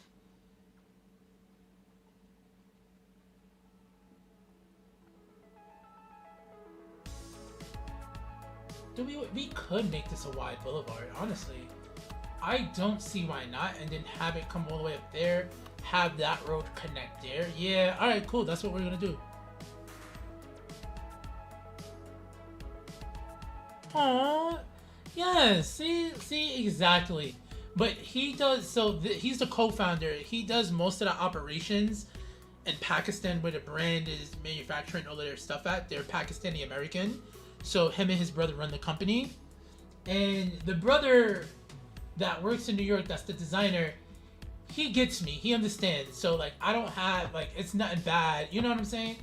Speaker 1: Dude, we could make this a wide boulevard, honestly. I don't see why not, and then have it come all the way up there, have that road connect there. Yeah, alright, cool, that's what we're gonna do. Aww, yeah, see, exactly. But he does, so he's the co-founder. He does most of the operations in Pakistan where the brand is manufacturing all of their stuff at. They're Pakistani American. So him and his brother run the company. And the brother that works in New York, that's the designer, he gets me. He understands. So like, I don't have, like, it's nothing bad. You know what I'm saying?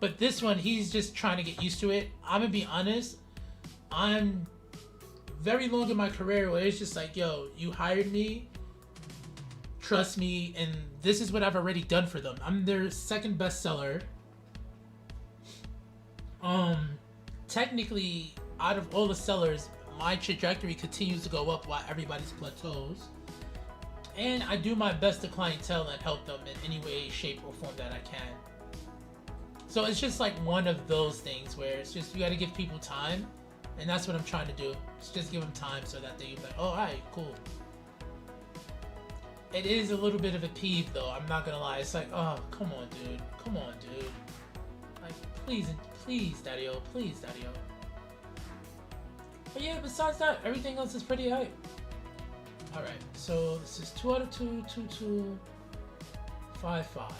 Speaker 1: But this one, he's just trying to get used to it. I'm gonna be honest. I'm very long in my career where it's just like, yo, you hired me, trust me, and this is what I've already done for them. I'm their second bestseller. Technically, out of all the sellers, my trajectory continues to go up while everybody's plateaus. And I do my best to clientele and help them in any way, shape, or form that I can. So it's just like one of those things where it's just, you gotta give people time. And that's what I'm trying to do. It's just give them time so that they be like, oh, alright, cool. It is a little bit of a peeve though, I'm not gonna lie. It's like, oh, come on, dude. Come on, dude. Like, please, Daddy-O. Please, Daddy-O. But yeah, besides that, everything else is pretty hype. Alright, so this is 2 out of 2, 2, 2, 5, 5.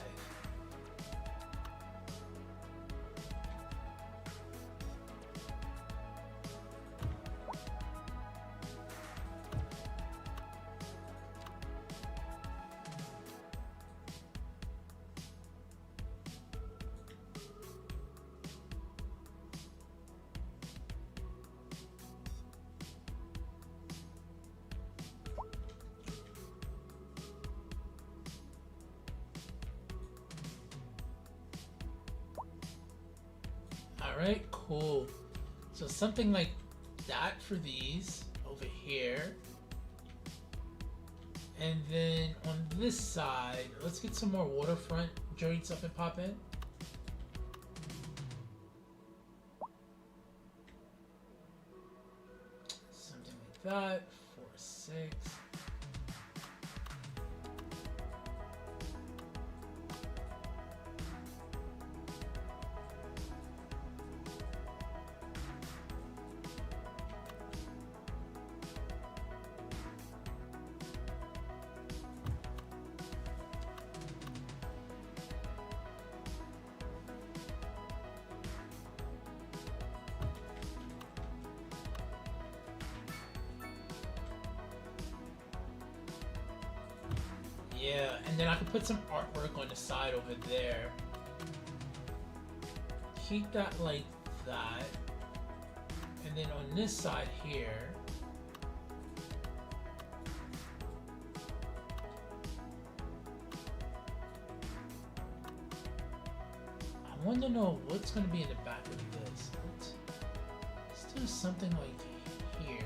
Speaker 1: Alright, cool. So something like that for these over here. And then on this side, let's get some more waterfront joints up and pop in. Something like that. 4, 6. Yeah, and then I could put some artwork on the side over there. Keep that like that. And then on this side here, I want to know what's going to be in the back of this. Let's do something like here.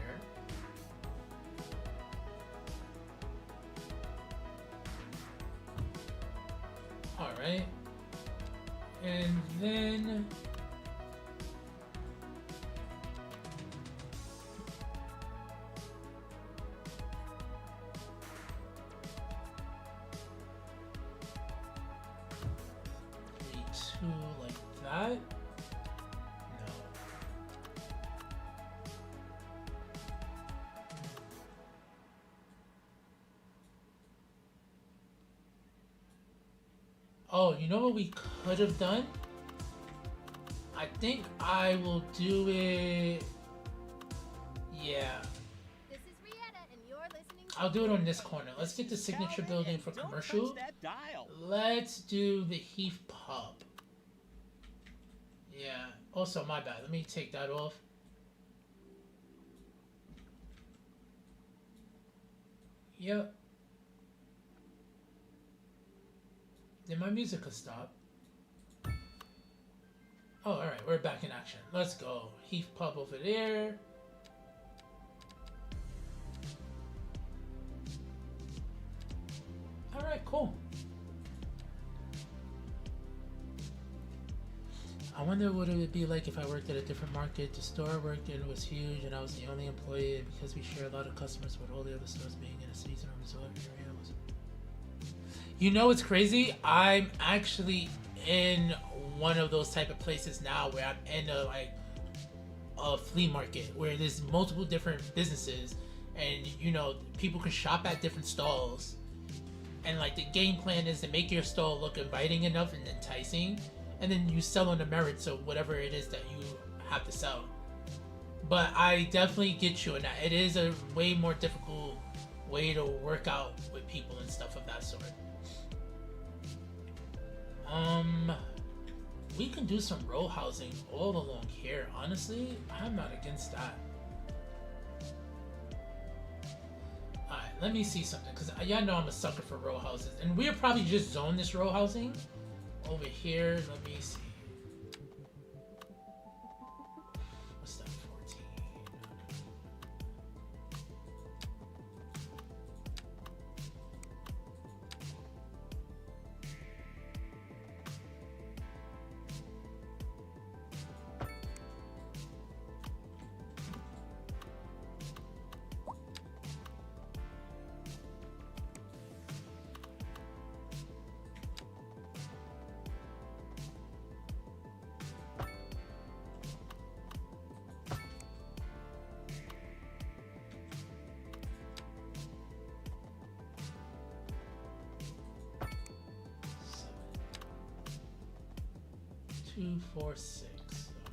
Speaker 1: Alright, and then two like that. No. Oh, you know what we could have done? I think I will do it. Yeah.
Speaker 4: This is Rietta, and you're listening to
Speaker 1: I'll do it on this corner. Let's get the signature building for commercial. Let's do the Heath Pub. Yeah. Also, my bad. Let me take that off. Yep. Then my music could stop. Oh, alright. We're back in action. Let's go. Heath Pub over there. Alright, cool. I wonder what it would be like if I worked at a different market. The store I worked in was huge and I was the only employee, and because we share a lot of customers with all the other stores being in a seasonal resort area. You know what's crazy? I'm actually in one of those type of places now where I'm in a flea market where there's multiple different businesses, and you know, people can shop at different stalls, and like the game plan is to make your stall look inviting enough and enticing, and then you sell on the merits of whatever it is that you have to sell. But I definitely get you in that. It is a way more difficult way to work out with people and stuff of that sort. We can do some row housing all along here. Honestly, I'm not against that. Alright, let me see something, because y'all know I'm a sucker for row houses. And we'll probably just zone this row housing over here. Let me see. What's that, 14? 2, 4, 6.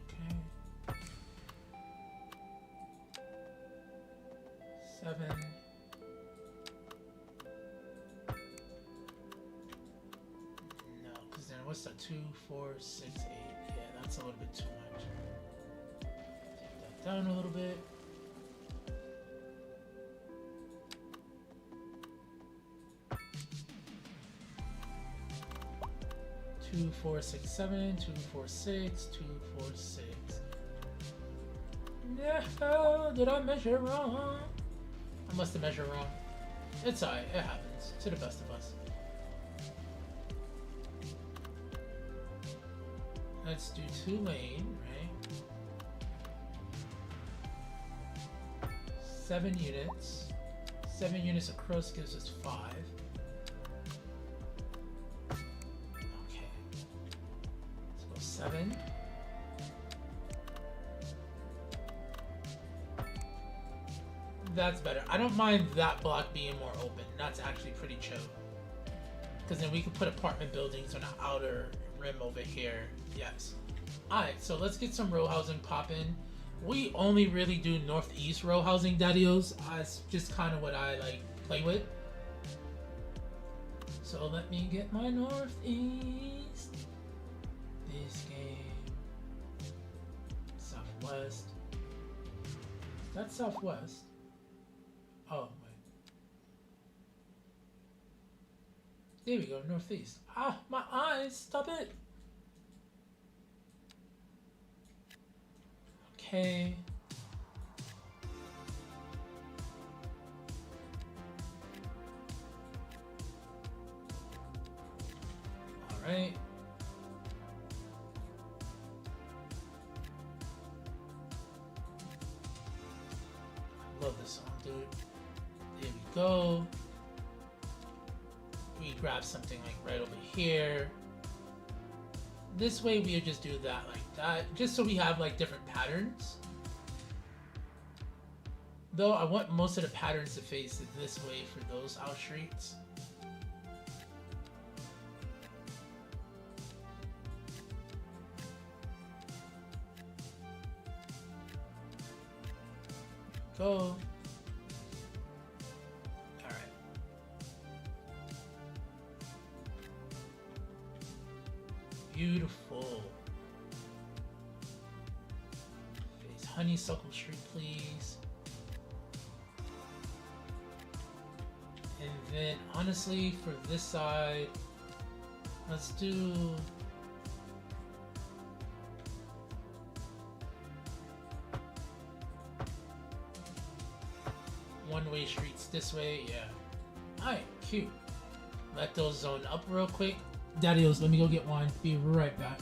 Speaker 1: Okay. 7. No, because then what's that? 2, 4, 6, 8. Yeah, that's a little bit too much. Take that down a little bit. Two, 4, 6, 7, 2, 4, 6, 2, 4, 6. No, did I measure wrong? I must have measured wrong. It's alright, it happens to the best of us. Let's do 2 lane, right? 7 units. 7 units across gives us 5. Okay. Let's go 7. That's better. I don't mind that block being more open. That's actually pretty chill. Because then we can put apartment buildings on the outer rim over here. Yes. Alright, so let's get some row housing popping. We only really do northeast row housing, daddios. That's just kind of what I like play with. So let me get my northeast. This game. Southwest. That's southwest. Oh, wait. There we go, northeast. Ah, my eyes, stop it. Okay. All right. I love this song, dude. There we go. We grab something like right over here. This way we'll just do that like that, just so we have like different patterns. Though I want most of the patterns to face it this way for those out streets. Go. Beautiful. Face Honeysuckle Street, please. And then, honestly, for this side, let's do... one-way streets this way, yeah. Alright, cute. Let those zone up real quick. Daddios, let me go get wine. Be right back.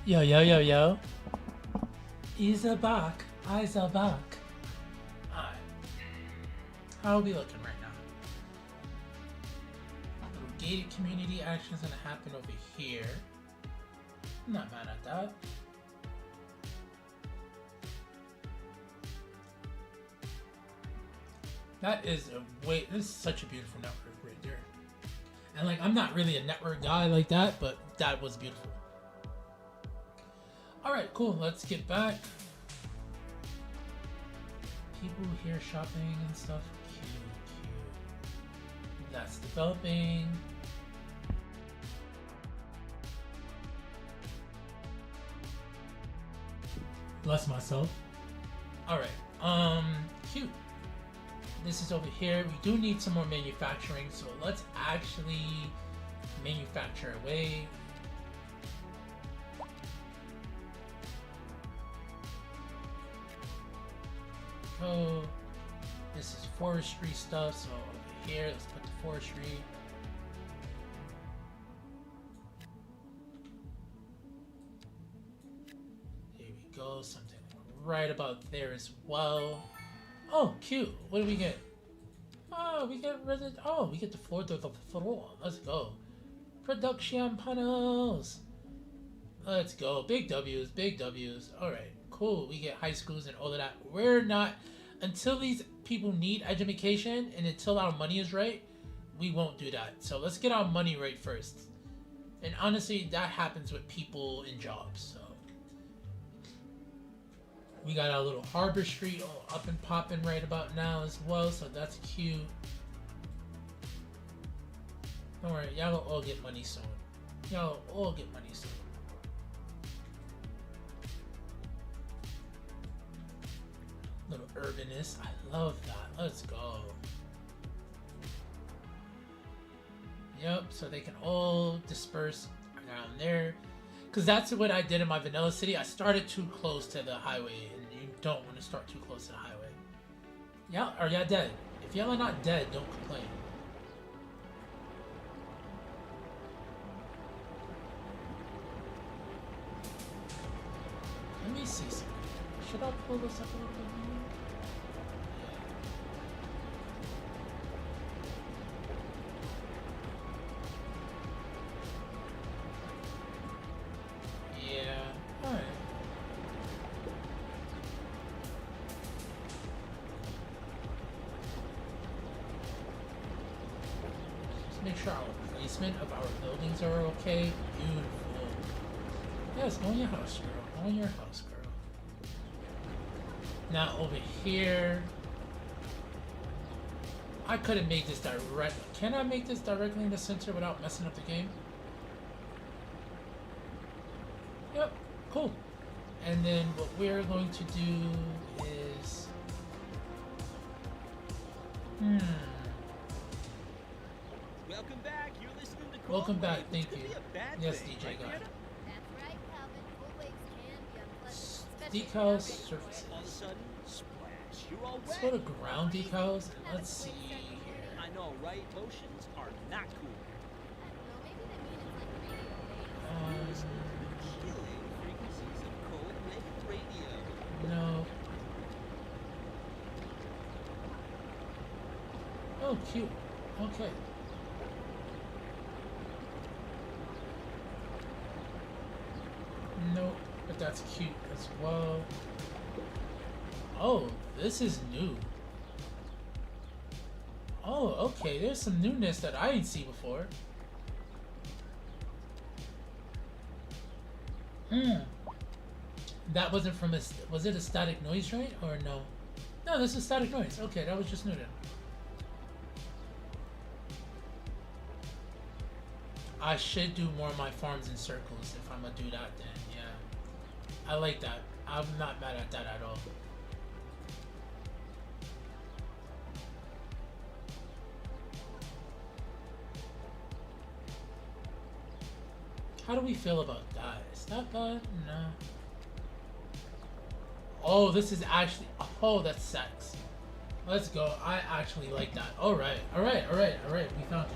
Speaker 1: Yo, yo, yo, yo. He's a back. Eyes are back. Alright. How are we looking right now? Little gated community action is gonna happen over here. I'm not mad at that. That is this is such a beautiful network right there. And like, I'm not really a network guy like that, but that was beautiful. Alright, cool, let's get back. People here shopping and stuff. Cute, cute. That's developing. Bless myself. Alright, cute. This is over here. We do need some more manufacturing, so let's actually manufacture away. Oh, this is forestry stuff, so over here, let's put the forestry. There we go, something right about there as well. Oh, cute. What do we get? Oh, we get we get the fourth of the floor. Let's go. Production panels. Let's go. Big W's, big W's. Alright, cool. We get high schools and all of that. We're not, until these people need education and until our money is right, we won't do that. So let's get our money right first. And honestly, that happens with people in jobs. So we got our little Harbor Street all up and popping right about now as well, so that's cute. Don't worry, y'all will all get money soon. Y'all will all get money soon. Little urbanist, I love that. Let's go. Yep, so they can all disperse around there. Because that's what I did in my vanilla city. I started too close to the highway, and you don't want to start too close to the highway. Y'all, are y'all dead? If y'all are not dead, don't complain. Let me see something. Should I pull this up a little bit more? Make sure our placement of our buildings are okay. Beautiful. Yes, go in your house, girl. Go in your house, girl. Now over here, I could have made this direct. Can I make this directly in the center without messing up the game? Yep, cool. And then what we're going to do is,
Speaker 5: Welcome back. You're listening to
Speaker 1: welcome back. Thank
Speaker 5: Could
Speaker 1: you.
Speaker 5: be a bad
Speaker 1: Yes,
Speaker 5: thing,
Speaker 1: DJ
Speaker 5: right,
Speaker 1: God.
Speaker 5: Greta?
Speaker 4: That's right, Calvin. Full wakes can be unpleasant, especially if
Speaker 1: Decals
Speaker 4: you're not ready for
Speaker 1: surfaces.
Speaker 4: it.
Speaker 5: All of a sudden, splash. You're all
Speaker 1: Let's
Speaker 5: wet.
Speaker 1: go to ground decals and let's see here.
Speaker 5: I know, right? Lotions are not cool.
Speaker 4: I don't know, maybe they mean it's like radio waves.
Speaker 5: Chilling frequencies of cold-wave radio.
Speaker 1: No. Oh, cute. Okay. Nope, but that's cute as well. Oh, this is new. Oh, okay, there's some newness that I didn't see before. That wasn't from was it a static noise, right? Or no? No, this is static noise. Okay, that was just new then. I should do more of my farms in circles if I'm gonna do that then, yeah. I like that. I'm not mad at that at all. How do we feel about that? Is that bad? No. Oh, this is actually, oh, that's sex. Let's go. I actually like that. Alright, alright, alright, alright. We found it.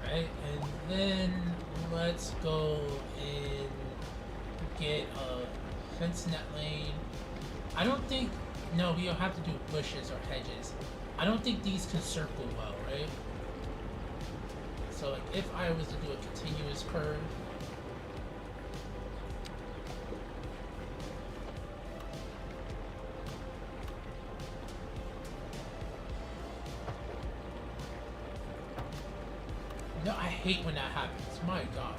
Speaker 1: Right, and then let's go and get a fence net lane. I don't think, no, we don't have to do bushes or hedges. I don't think these can circle well, right? So like if I was to do a continuous curve, no, I hate when that happens. My God.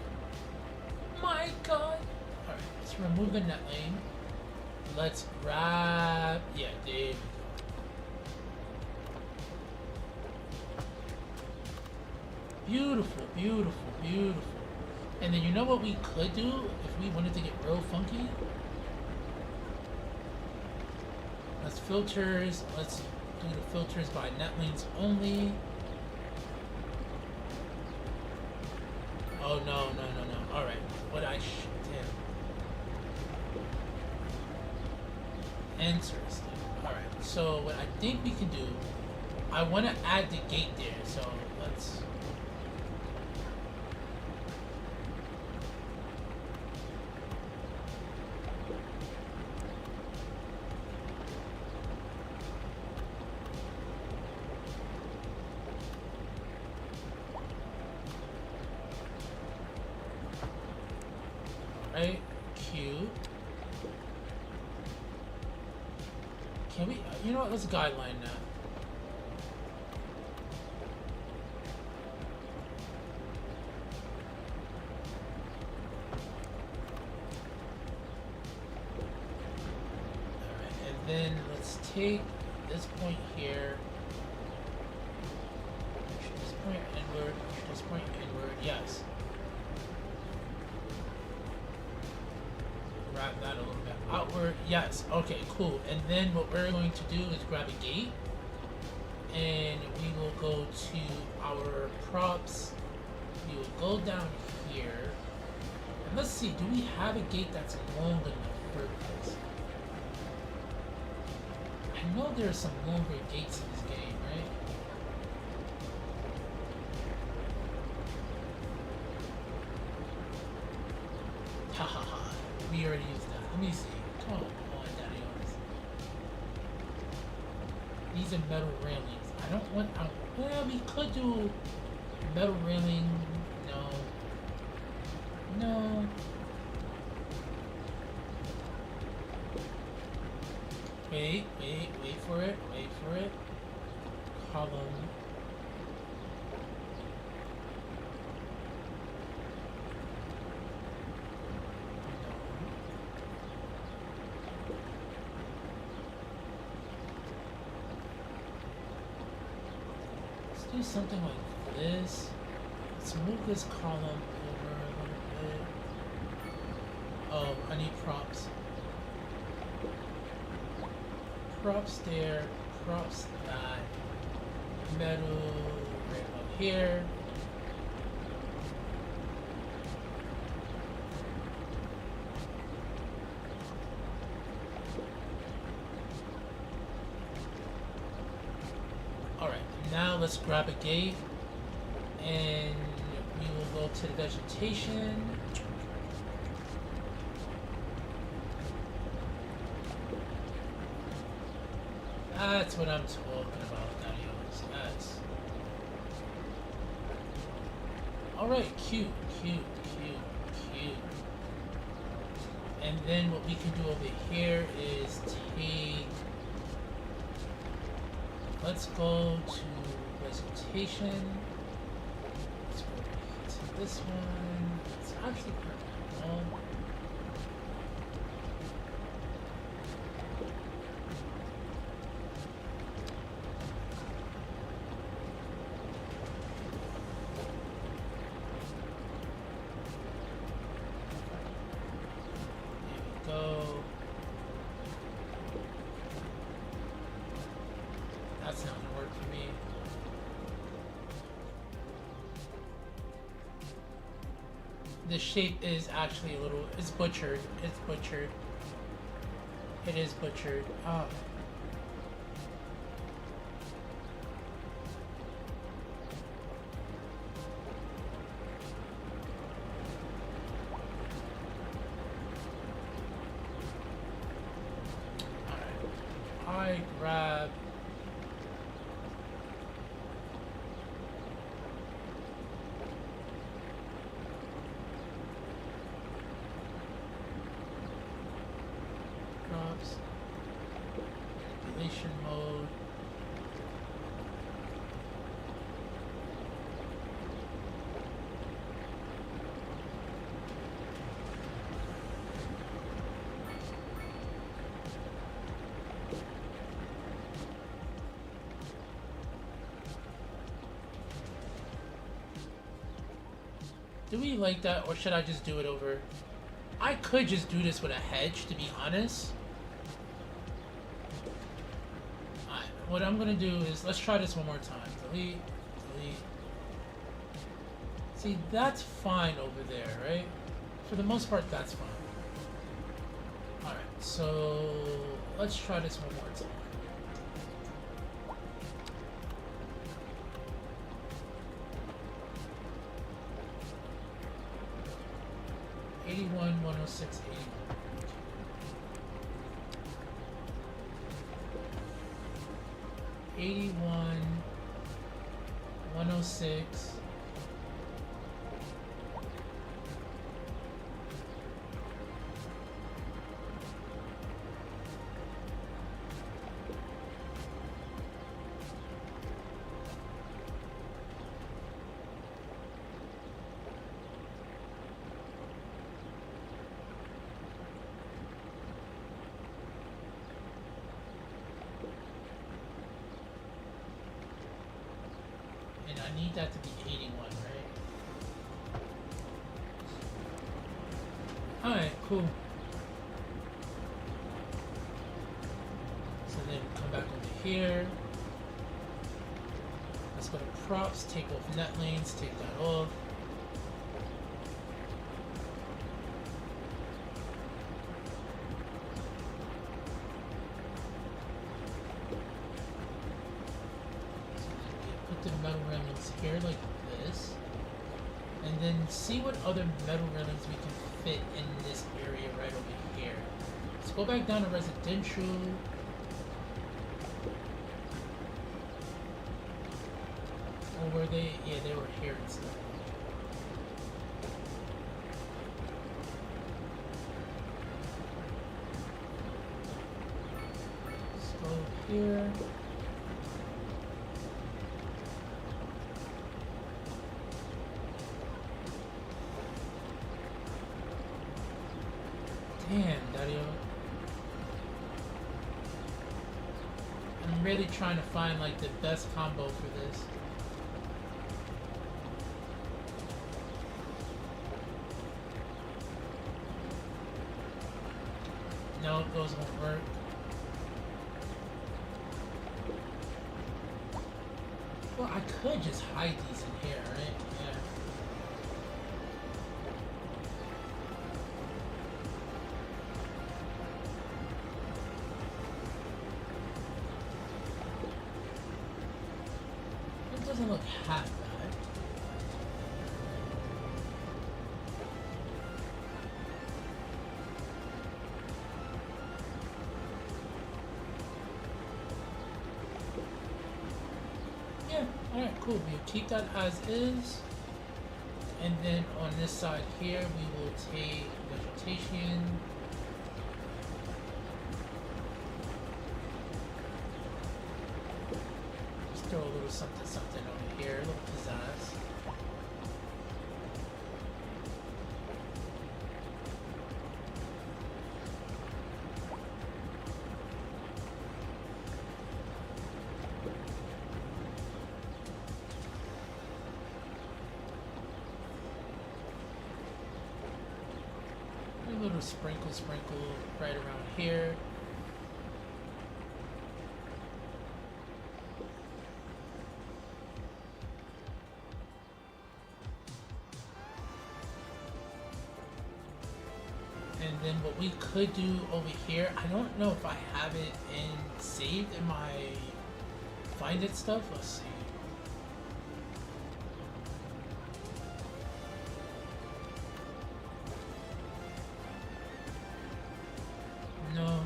Speaker 1: My God. Alright, let's remove the net lane. Let's grab, yeah, there we go. Beautiful, beautiful, beautiful. And then you know what we could do if we wanted to get real funky? Let's filters. Let's do the filters by net lanes only. Oh no, no, no, no. Alright. What I damn. Interesting. Alright. So what I think we can do, I want to add the gate there. So let's. Right, Q. Can we, you know what, let's guideline that. Alright, and then let's take this point here. Push this point inward, push this point inward, yes. Wrap that a little bit outward. Yes. Okay, cool. And then what we're going to do is grab a gate. And we will go to our props. We will go down here. And let's see, do we have a gate that's long enough for this? I know there are some longer gates in this game, right? Ha ha ha. We already used that. Let me see. Come on, Daddy. These are metal railings. I don't want. Well, we could do metal railing. No. No. Wait for it. Wait for it. Column. Do something like this. Let's move this column over a little bit. Oh, I need props. Props there, props that. Metal right up here. Now let's grab a gate and we will go to the vegetation. That's what I'm talking about, Daniels. That's alright, cute. And then what we can do over here is take, let's go to presentation. Let's go to this one. It's actually perfect. There we go. That's not gonna work for me. The shape is actually a little, it's butchered. It's butchered. It is butchered. Ah. I grab... props, manipulation mode. Do we like that, or should I just do it over? I could just do this with a hedge, to be honest. Alright, what I'm gonna do is, let's try this one more time. Delete, delete. See, that's fine over there, right? For the most part, that's fine. Alright, so let's try this one more time. '81, 106, 81. 81, 106. I need that to be 81, right? Alright, cool. So then come back over here. Let's go to props, take off net lanes, take that off. Metal railings here like this, and then see what other metal railings we can fit in this area right over here. Let's go back down to residential. Or were they? Yeah, they were here and stuff. Let's go here. Damn, Dario. I'm really trying to find like the best combo for this. No, those won't work. Well, I could just hide these in here, right? Yeah. Doesn't look half bad. Yeah, alright, cool. We'll keep that as is. And then on this side here, we will take vegetation. Throw a little something over here, a little pizzazz. A little sprinkle right around here. And then what we could do over here, I don't know if I have it saved in my find it stuff. Let's see. No.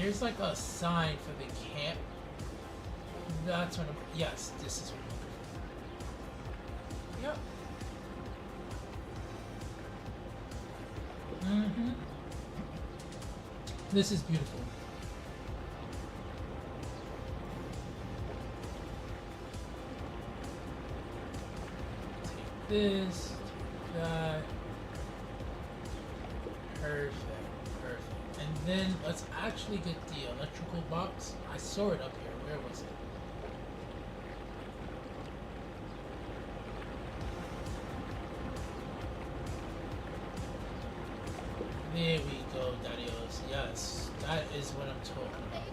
Speaker 1: There's like a sign for the camp. That's what I'm. Yes, this is what I'm looking for. Yep. This is beautiful. Take this, take that. Perfect. And then let's actually get the electrical box. I saw it up here. Where was it? There we go, Darius. Yes, that is what I'm talking about.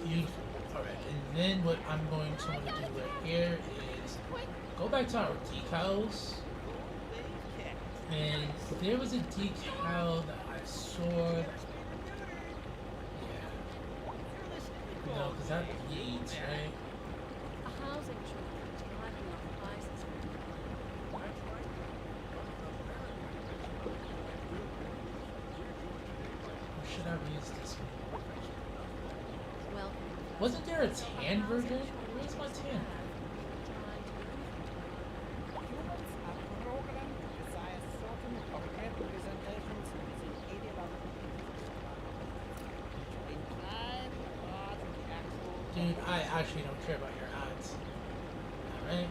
Speaker 1: Beautiful. Alright, and then what I'm going to want to do right here is go back to our decals. And there was a decal that I saw. Yeah. No, because that leads, right?
Speaker 7: A housing shortage driving up prices.
Speaker 1: Or should I use this one?
Speaker 7: Well,
Speaker 1: Wasn't there a tan version? Where's my tan? Dude, I actually don't care about your ads. Alright?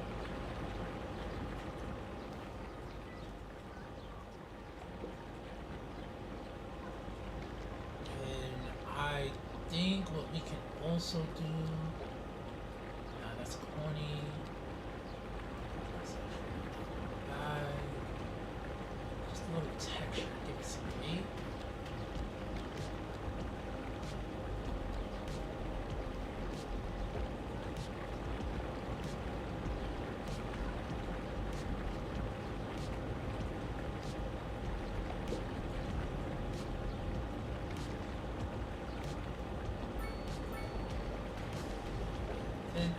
Speaker 1: And I think what we can also do... Nah, that's corny. That's actually not bad. Just a little texture. Give it some weight.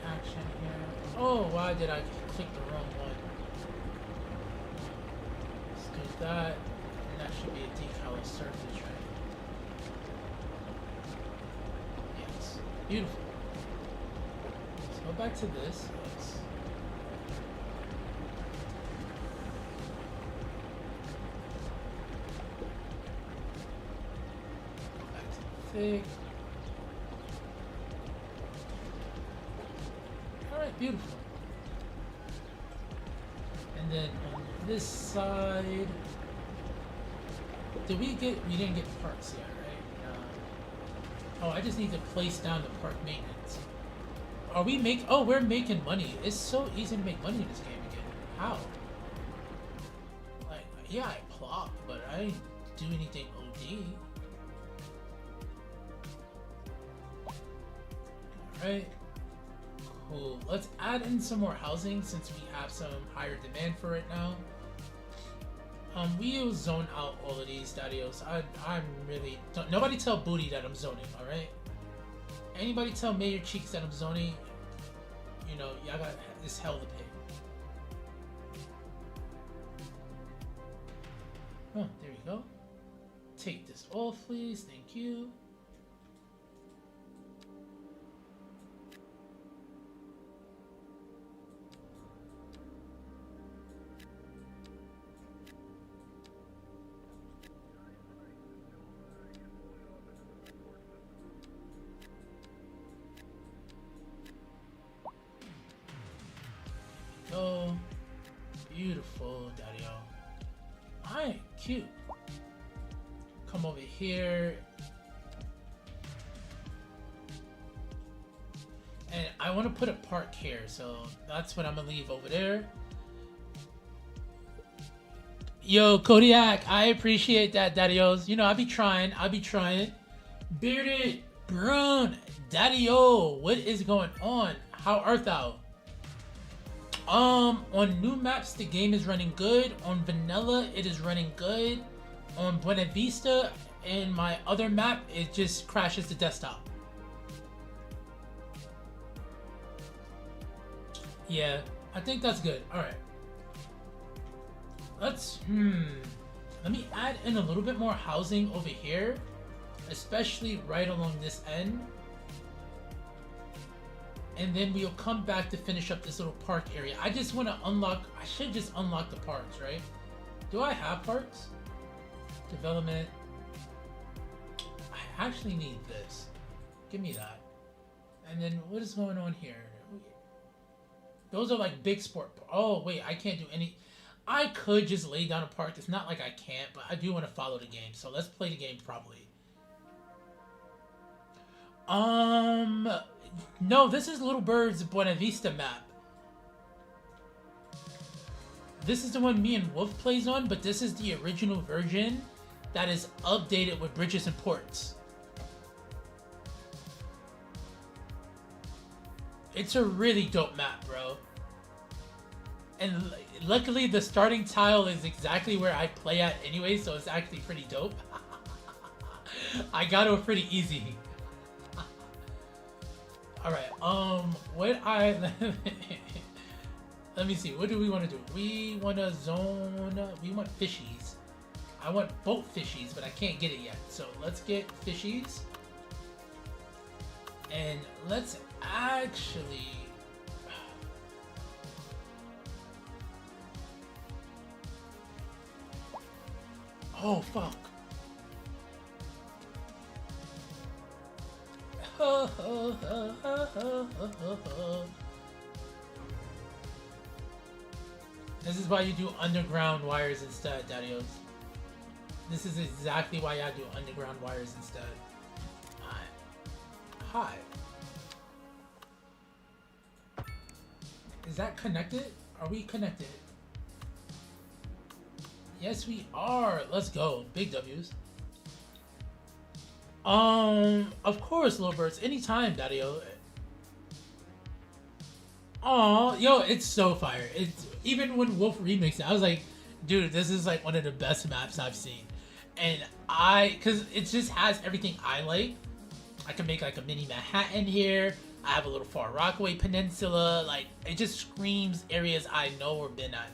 Speaker 1: Action here. Oh, why did I click the wrong one? Let's do that. And that should be a decal of surface, right? Yes. Beautiful. Let's go back to this. Let's go back to the thick. Alright, beautiful. And then on this side, we didn't get parks yet, right? Oh, I just need to place down the park maintenance. We're making money. It's so easy to make money in this game again. How? Like, yeah, I plop, but I didn't do anything OD. Alright. Cool. Let's add in some more housing since we have some higher demand for it now. We will zone out all of these Dadios. I'm really nobody tell Booty that I'm zoning, alright? Anybody tell Mayor Cheeks that I'm zoning, you know, y'all got this hell to pay. Oh, there we go. Take this off, please. Thank you. Oh, beautiful, Daddy-o. Alright, cute. Come over here. And I want to put a park here, so that's what I'm gonna leave over there. Yo, Kodiak, I appreciate that, Daddy-os. You know, I be trying. Bearded, Brune, Daddy-o, what is going on? How art thou? On new maps, the game is running good. On vanilla, it is running good. On Buena Vista and my other map, it just crashes the desktop. Yeah, I think that's good. Alright. Let me add in a little bit more housing over here. especially right along this end. And then we'll come back to finish up this little park area. I just want to unlock, I should just unlock the parks, right? Do I have parks? Development. I actually need this. Give me that. And then what is going on here? Those are like big sport. Oh, wait, I can't do any. I could just lay down a park. It's not like I can't, but I do want to follow the game. So let's play the game properly. No, this is Little Bird's Buena Vista map. This is the one me and Wolf plays on, but this is the original version that is updated with bridges and ports. It's a really dope map, bro. And luckily the starting tile is exactly where I play at anyway, so it's actually pretty dope. I got it pretty easy. Alright, let me see, what do we want to do? We want to zone, we want fishies. I want boat fishies, but I can't get it yet. So let's get fishies. And let's actually... Oh, fuck. This is why you do underground wires instead, Daddios. This is exactly why I do underground wires instead. Hi. Is that connected? Are we connected? Yes, we are. Let's go. Big W's. Of course, Little Birds. Anytime, Daddy-o. Aw, yo, it's so fire. It's even when Wolf remixed it, I was like, dude, this is like one of the best maps I've seen. And cause it just has everything I like. I can make like a mini Manhattan here. I have a little Far Rockaway Peninsula. Like, it just screams areas I know or been at.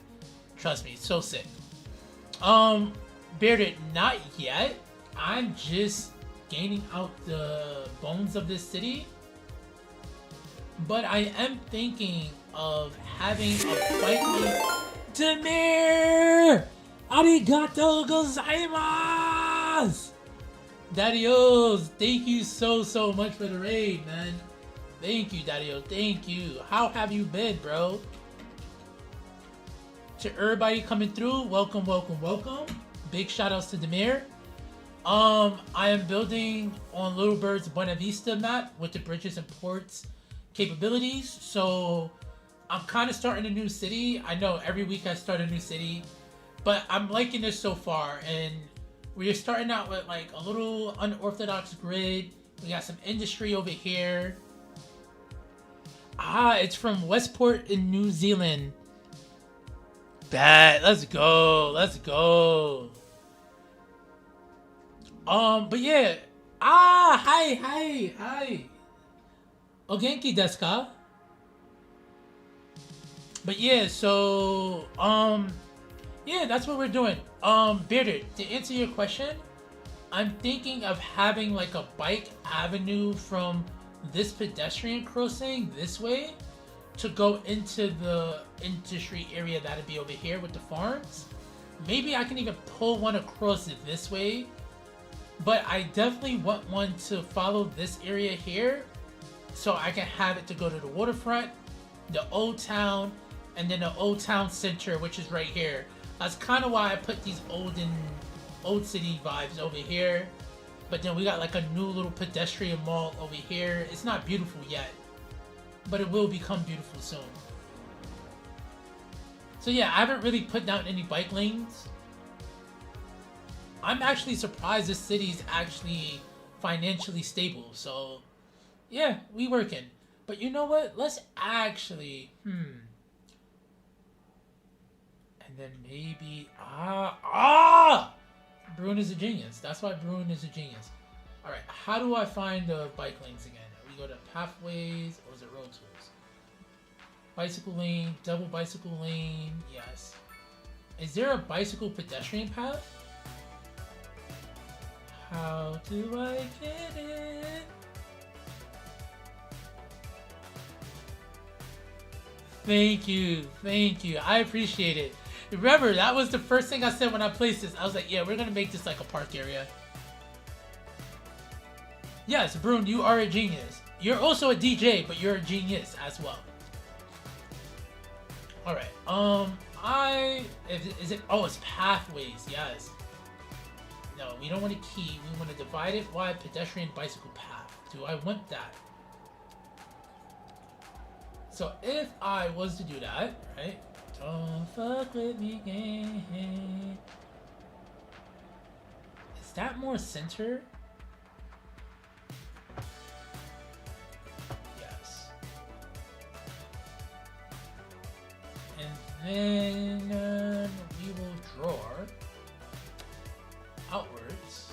Speaker 1: Trust me, it's so sick. Bearded, not yet. I'm just gaining out the bones of this city. But I am thinking of having a bike lane. Demir! Arigato gozaimasu! Daddy-O's, thank you so much for the raid, man. Thank you, Daddy-O, thank you. How have you been, bro? To everybody coming through, welcome. Big shout outs to Demir. I am building on Little Bird's Buena Vista map with the bridges and ports capabilities. So I'm kind of starting a new city. I know every week I start a new city, but I'm liking this so far. And we're starting out with like a little unorthodox grid. We got some industry over here. It's from Westport in New Zealand. Bet, let's go. But yeah. Hi. O genki desu ka? But yeah, so yeah, that's what we're doing. Bearded, to answer your question, I'm thinking of having like a bike avenue from this pedestrian crossing this way to go into the industry area that'd be over here with the farms. Maybe I can even pull one across it this way, but I definitely want one to follow this area here so I can have it to go to the waterfront, the old town, and then the old town center, which is right here. That's kind of why I put these old city vibes over here. But then we got like a new little pedestrian mall over here. It's not beautiful yet, but it will become beautiful soon. So yeah, I haven't really put down any bike lanes. I'm actually surprised this city's actually financially stable. So yeah, we working. But you know what? Let's actually, and then maybe, Bruin is a genius. That's why Bruin is a genius. Alright, how do I find the bike lanes again? We go to pathways, or is it road tools? Bicycle lane, double bicycle lane, yes. Is there a bicycle pedestrian path? How do I get it? Thank you. I appreciate it. Remember, that was the first thing I said when I placed this. I was like, yeah, we're gonna make this like a park area. Yes, Brune, you are a genius. You're also a DJ, but you're a genius as well. Alright, is it, oh, it's pathways, yes. No, we don't want a key, we want a divided wide pedestrian bicycle path. Do I want that? So if I was to do that, right? Don't fuck with me, gang. Is that more center? Yes. And then we will draw outwards.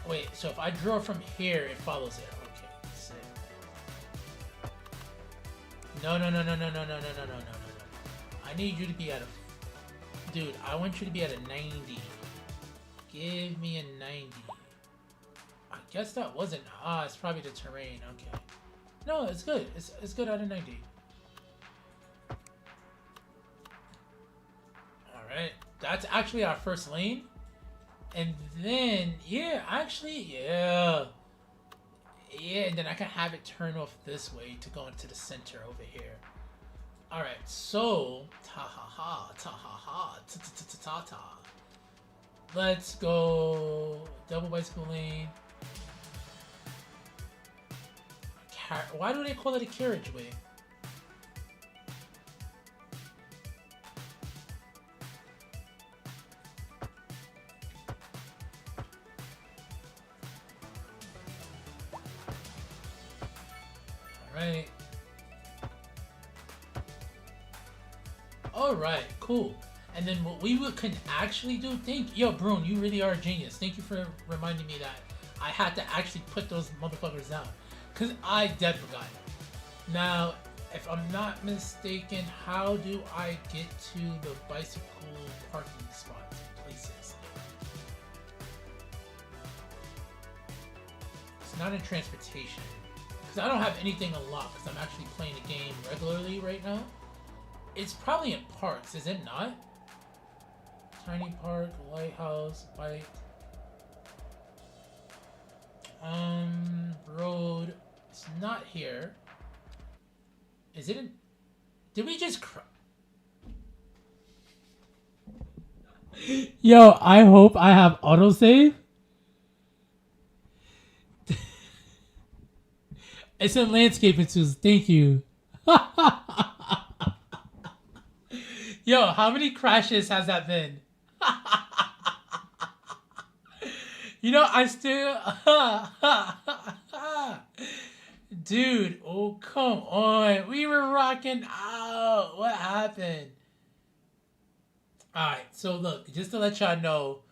Speaker 1: Wait, so if I draw from here, it follows it. Okay, sick. No. I need you to be at a... Dude, I want you to be at a 90. Give me a 90. I guess that wasn't... Ah, it's probably the terrain. Okay. No, it's good. It's good at a 90. Alright. That's actually our first lane. And then, yeah, actually, yeah, and then I can have it turn off this way to go into the center over here. All right, so, ta-ha-ha. Let's go double bicycle lane. Why do they call it a carriageway? Right. Alright, cool. And then what we can actually do, yo, Brune, you really are a genius. Thank you for reminding me that I had to actually put those motherfuckers down. Because I dead forgot. Now, if I'm not mistaken, how do I get to the bicycle parking spot places? It's not in transportation. I don't have anything unlocked because I'm actually playing the game regularly right now. It's probably in parks, is it not? Tiny park, lighthouse, bike. Road. It's not here. Is it in... Did we just Yo, I hope I have autosave. It's in landscaping tools. Thank you. Yo, how many crashes has that been? You know, I still... Dude, oh, come on. We were rocking out. What happened? Alright, so look, just to let y'all know,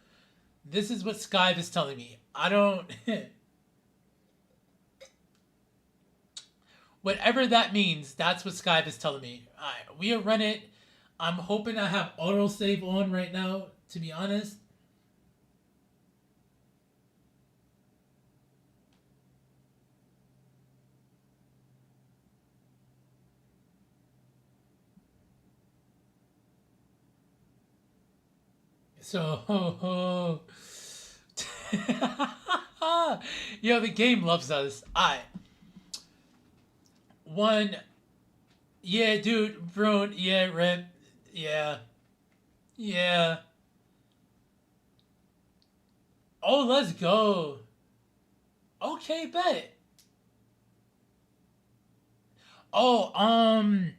Speaker 1: this is what Skype is telling me. I don't... Whatever that means, that's what Skype is telling me. Alright, we'll run it. I'm hoping I have autosave on right now, to be honest. So, yo, the game loves us. One, yeah, dude, Brune, yeah, Rip, yeah. Oh, let's go. Okay, bet. Oh, I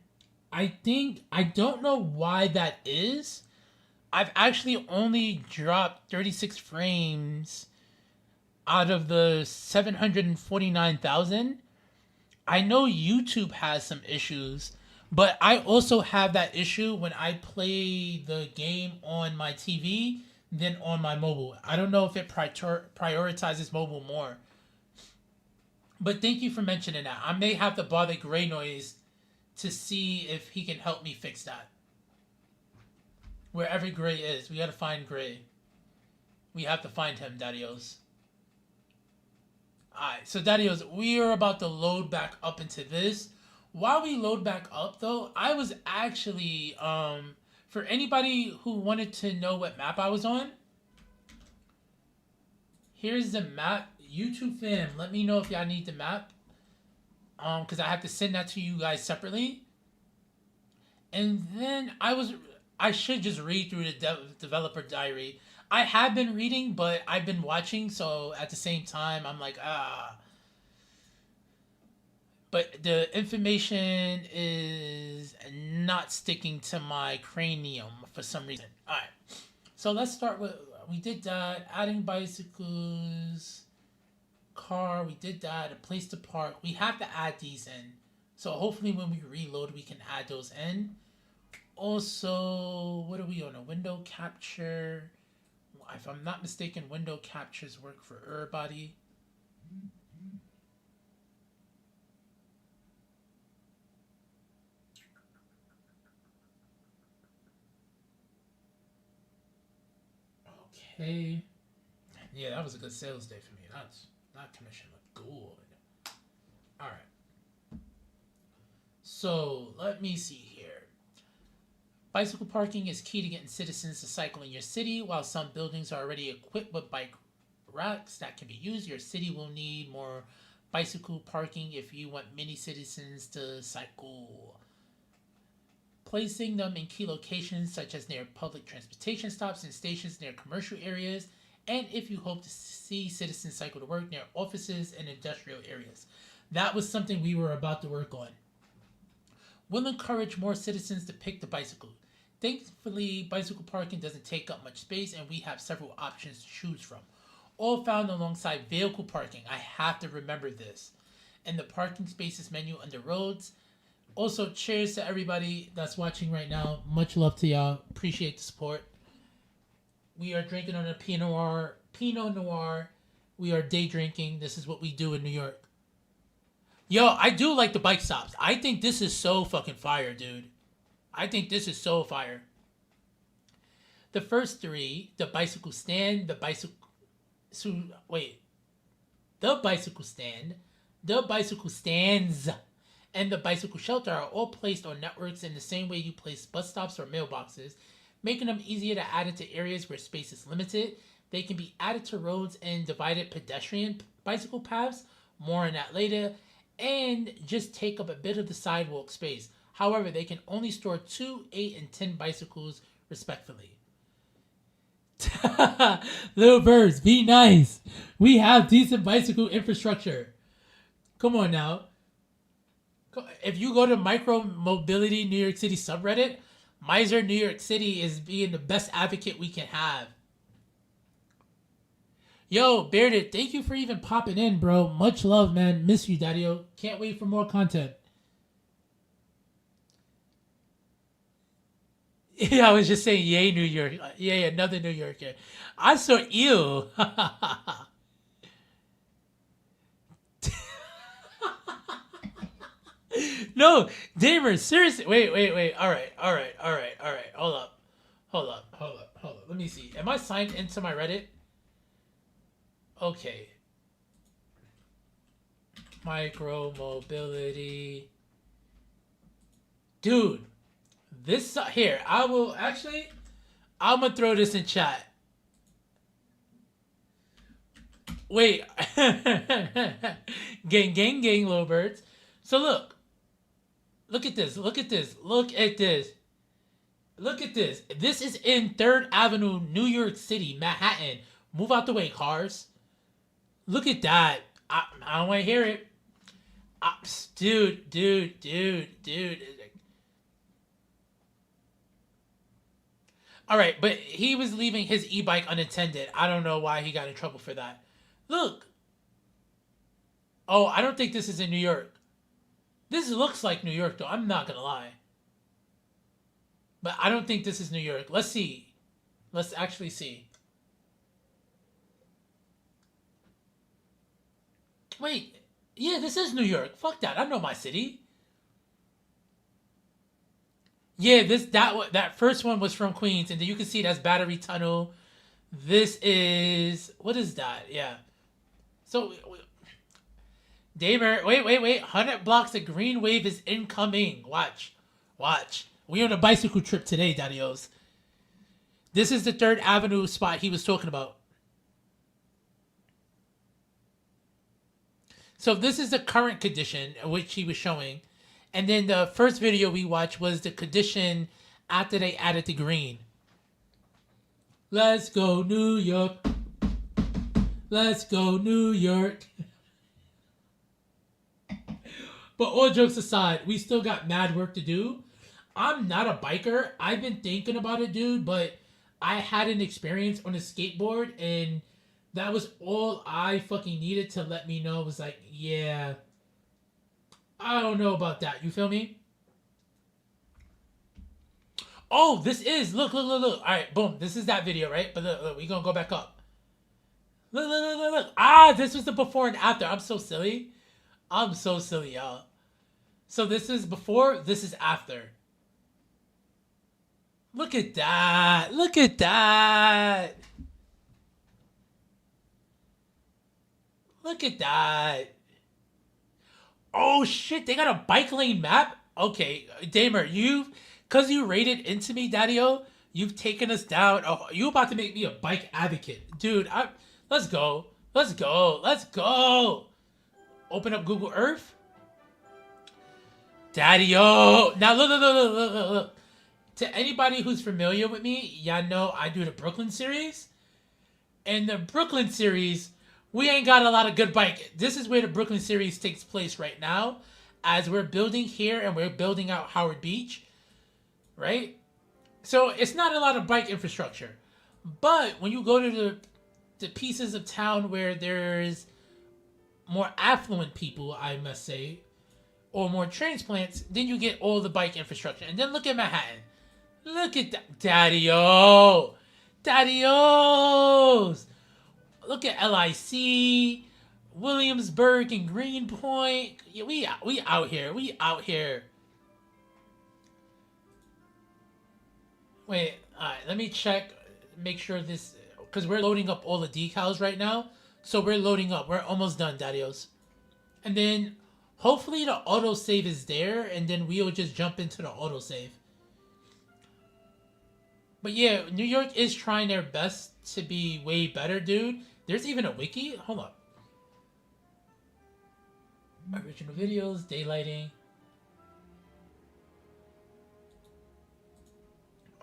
Speaker 1: don't know why that is. I've actually only dropped 36 frames out of the 749,000. I know YouTube has some issues, but I also have that issue when I play the game on my TV than on my mobile. I don't know if it prioritizes mobile more. But thank you for mentioning that. I may have to bother Gray Noise to see if he can help me fix that. Wherever Gray is, we gotta find Gray. We have to find him, Daddios. Alright, so Daddios, we are about to load back up into this. While we load back up, though, I was actually, for anybody who wanted to know what map I was on, here's the map. YouTube fam, let me know if y'all need the map. Because I have to send that to you guys separately. And then I should just read through the developer diary. I have been reading, but I've been watching, so at the same time, I'm like, But the information is not sticking to my cranium for some reason. Alright, so let's start with, we did that, adding bicycles, car, we did that, a place to park. We have to add these in. So hopefully when we reload, we can add those in. Also, what are we on? A window capture. If I'm not mistaken, window captures work for everybody. Okay. Yeah, that was a good sales day for me. That commission looked good. Alright. So, let me see here. Bicycle parking is key to getting citizens to cycle in your city. While some buildings are already equipped with bike racks that can be used, your city will need more bicycle parking if you want many citizens to cycle. Placing them in key locations such as near public transportation stops and stations near commercial areas, and if you hope to see citizens cycle to work, near offices and industrial areas. That was something we were about to work on. Will encourage more citizens to pick the bicycle. Thankfully, bicycle parking doesn't take up much space, and we have several options to choose from, all found alongside vehicle parking. I have to remember this. And the parking spaces menu under roads. Also, cheers to everybody that's watching right now. Much love to y'all. Appreciate the support. We are drinking on a Pinot Noir. We are day drinking. This is what we do in New York. Yo, I do like the bike stops. I think this is so fucking fire, dude. I think this is so fire. The first three, the bicycle stand, the bicycle stand, the bicycle stands, and the bicycle shelter are all placed on networks in the same way you place bus stops or mailboxes, making them easier to add into areas where space is limited. They can be added to roads and divided pedestrian bicycle paths, more on that later, and just take up a bit of the sidewalk space. However, they can only store 2, 8, and 10 bicycles respectively. Little birds, be nice. We have decent bicycle infrastructure. Come on now. If you go to Micro Mobility New York City subreddit, Miser New York City is being the best advocate we can have. Yo, Bearded, thank you for even popping in, bro. Much love, man. Miss you, Daddy-O. Can't wait for more content. Yeah, I was just saying, yay, New York. Yay, another New Yorker. I saw you. No, Damer, seriously. Wait. All right. Hold up. Let me see. Am I signed into my Reddit? Okay. Micro mobility. Dude, this here, I'm gonna throw this in chat. Wait. gang, little birds. So look at this. This is in 3rd Avenue, New York City, Manhattan. Move out the way, cars. Look at that. I don't want to hear it. Dude. All right, but he was leaving his e-bike unattended. I don't know why he got in trouble for that. Look. Oh, I don't think this is in New York. This looks like New York, though. I'm not going to lie. But I don't think this is New York. Let's see. Let's actually see. Wait. Yeah, this is New York. Fuck that. I know my city. Yeah, that first one was from Queens, and then you can see that's Battery Tunnel. This is, what is that? Yeah. So, Damer, wait. 100 blocks of green wave is incoming. Watch. We on a bicycle trip today, Daddios. This is the 3rd Avenue spot he was talking about. So this is the current condition which he was showing. And then the first video we watched was the condition after they added the green. Let's go, New York. Let's go, New York. But all jokes aside, we still got mad work to do. I'm not a biker. I've been thinking about it, dude, but I had an experience on a skateboard, and that was all I fucking needed to let me know. It was like, yeah, I don't know about that. You feel me? Oh, this is, look. All right, boom. This is that video, right? But look, we gonna go back up. Look. Ah, this was the before and after. I'm so silly, y'all. So this is before, this is after. Look at that. Oh shit, they got a bike lane map? Okay, Damer, cause you rated into me, Daddy-O, you've taken us down. Oh, you about to make me a bike advocate. Dude, let's go. Open up Google Earth. Daddy-O. Now look. To anybody who's familiar with me, y'all know I do the Brooklyn series. And the Brooklyn series, we ain't got a lot of good bike. This is where the Brooklyn series takes place right now. As we're building here and we're building out Howard Beach. Right? So it's not a lot of bike infrastructure. But when you go to the pieces of town where there's more affluent people, I must say, or more transplants, then you get all the bike infrastructure. And then look at Manhattan. Look at that. Daddy-O. Daddy-O's. Look at LIC, Williamsburg, and Greenpoint. Yeah, we out here. Wait, alright, let me check, make sure this, because we're loading up all the decals right now. So we're loading up. We're almost done, Daddios. And then hopefully the autosave is there, and then we'll just jump into the autosave. But yeah, New York is trying their best to be way better, dude. There's even a wiki. Hold up. Original videos, daylighting.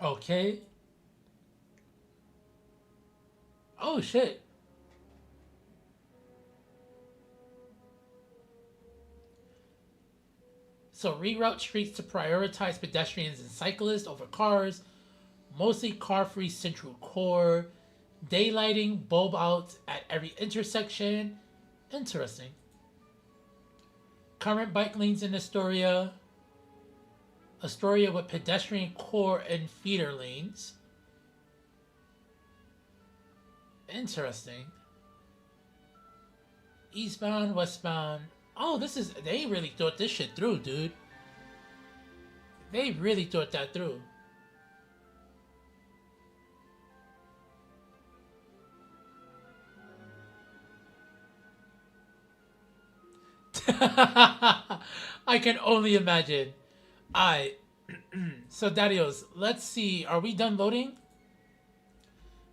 Speaker 1: Okay. Oh, shit. So reroute streets to prioritize pedestrians and cyclists over cars. Mostly car-free central core. Daylighting, bulb out at every intersection. Interesting. Current bike lanes in Astoria. Astoria with pedestrian core and feeder lanes. Interesting. Eastbound, westbound. Oh, they really thought this shit through, dude. They really thought that through. I can only imagine. Alright. So, Daddios, let's see. Are we done loading?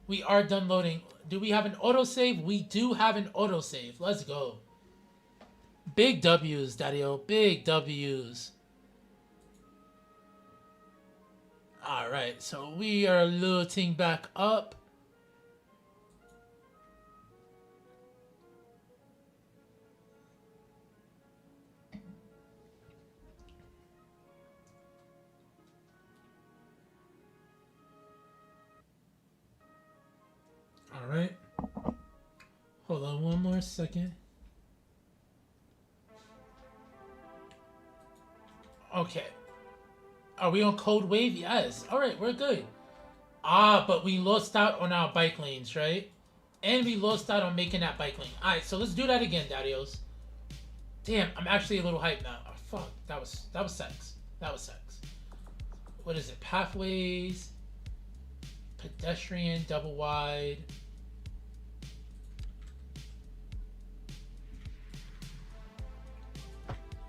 Speaker 1: We are done loading. Do we have an autosave? We do have an autosave. Let's go. Big W's, Daddy-O. Big W's. Alright, so we are loading back up. Alright. Hold on one more second. Okay. Are we on Code Wave? Yes. Alright, we're good. Ah, but we lost out on our bike lanes, right? And we lost out on making that bike lane. Alright, so let's do that again, Daddios. Damn, I'm actually a little hyped now. Oh, fuck. That was sex. That was sex. what is it? Pathways, pedestrian, double wide.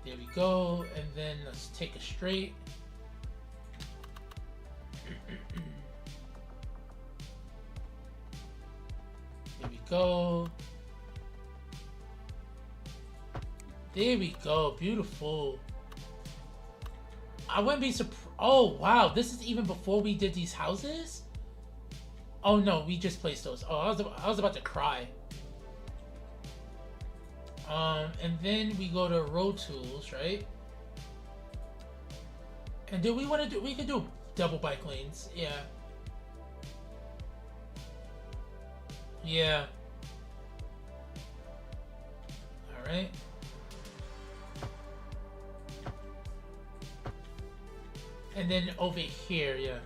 Speaker 1: There we go, and then let's take a straight. There we go. There we go, beautiful. I wouldn't be surprised. Oh wow, this is even before we did these houses? Oh no, we just placed those. Oh, I was about to cry. And then we go to road tools, right? And do we want to do? We could do double bike lanes, yeah. Yeah. All right. And then over here, yeah.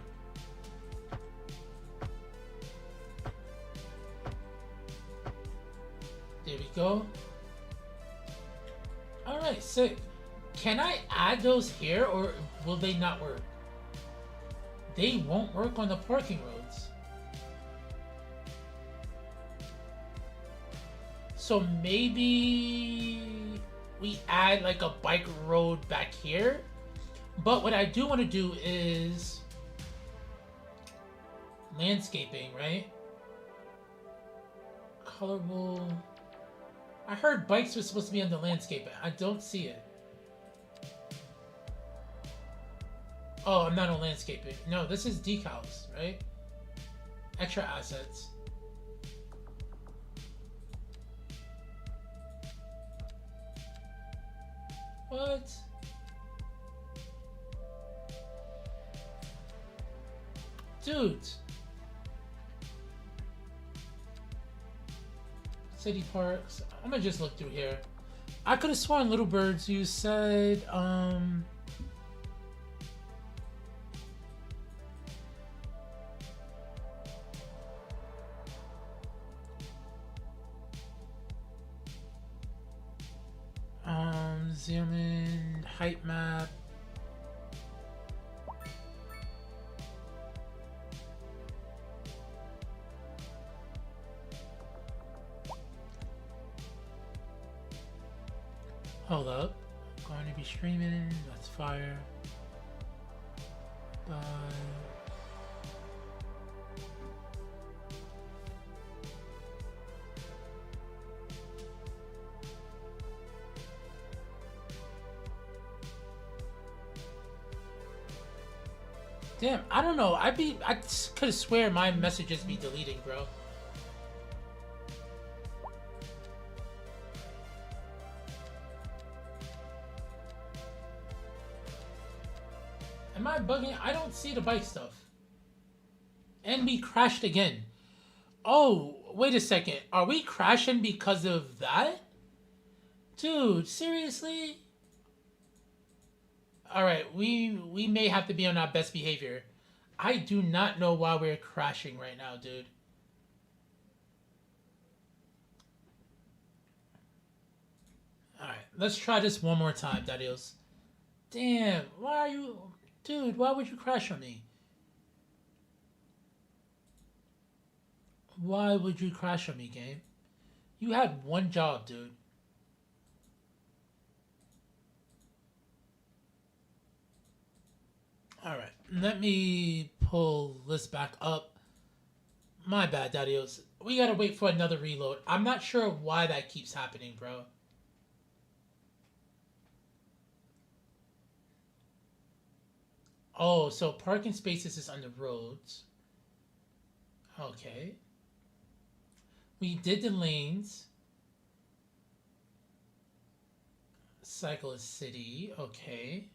Speaker 1: There we go. Alright, sick. Can I add those here or will they not work? They won't work on the parking roads. So maybe we add like a bike road back here. But what I do want to do is landscaping, right? Colorable. I heard bikes were supposed to be on the landscape. I don't see it. Oh, I'm not on landscaping. No, this is decals, right? Extra assets. What? Dude. City parks. I'm gonna just look through here. I could have sworn Little Birds you said, zoom in, height map. Hold up. Going to be streaming. That's fire. Bye. Damn, I don't know. I could have swear my messages be deleting, bro. Am I bugging? I don't see the bike stuff. And we crashed again. Oh, wait a second. Are we crashing because of that? Dude, seriously? Alright, we may have to be on our best behavior. I do not know why we're crashing right now, dude. Alright, let's try this one more time, Dadios. Damn, why are you... Dude, why would you crash on me? Why would you crash on me, game? You had one job, dude. Alright, let me pull this back up. My bad, Dadios. We gotta wait for another reload. I'm not sure why that keeps happening, bro. Oh, so parking spaces is under roads. Okay. We did the lanes. Cyclist city. Okay.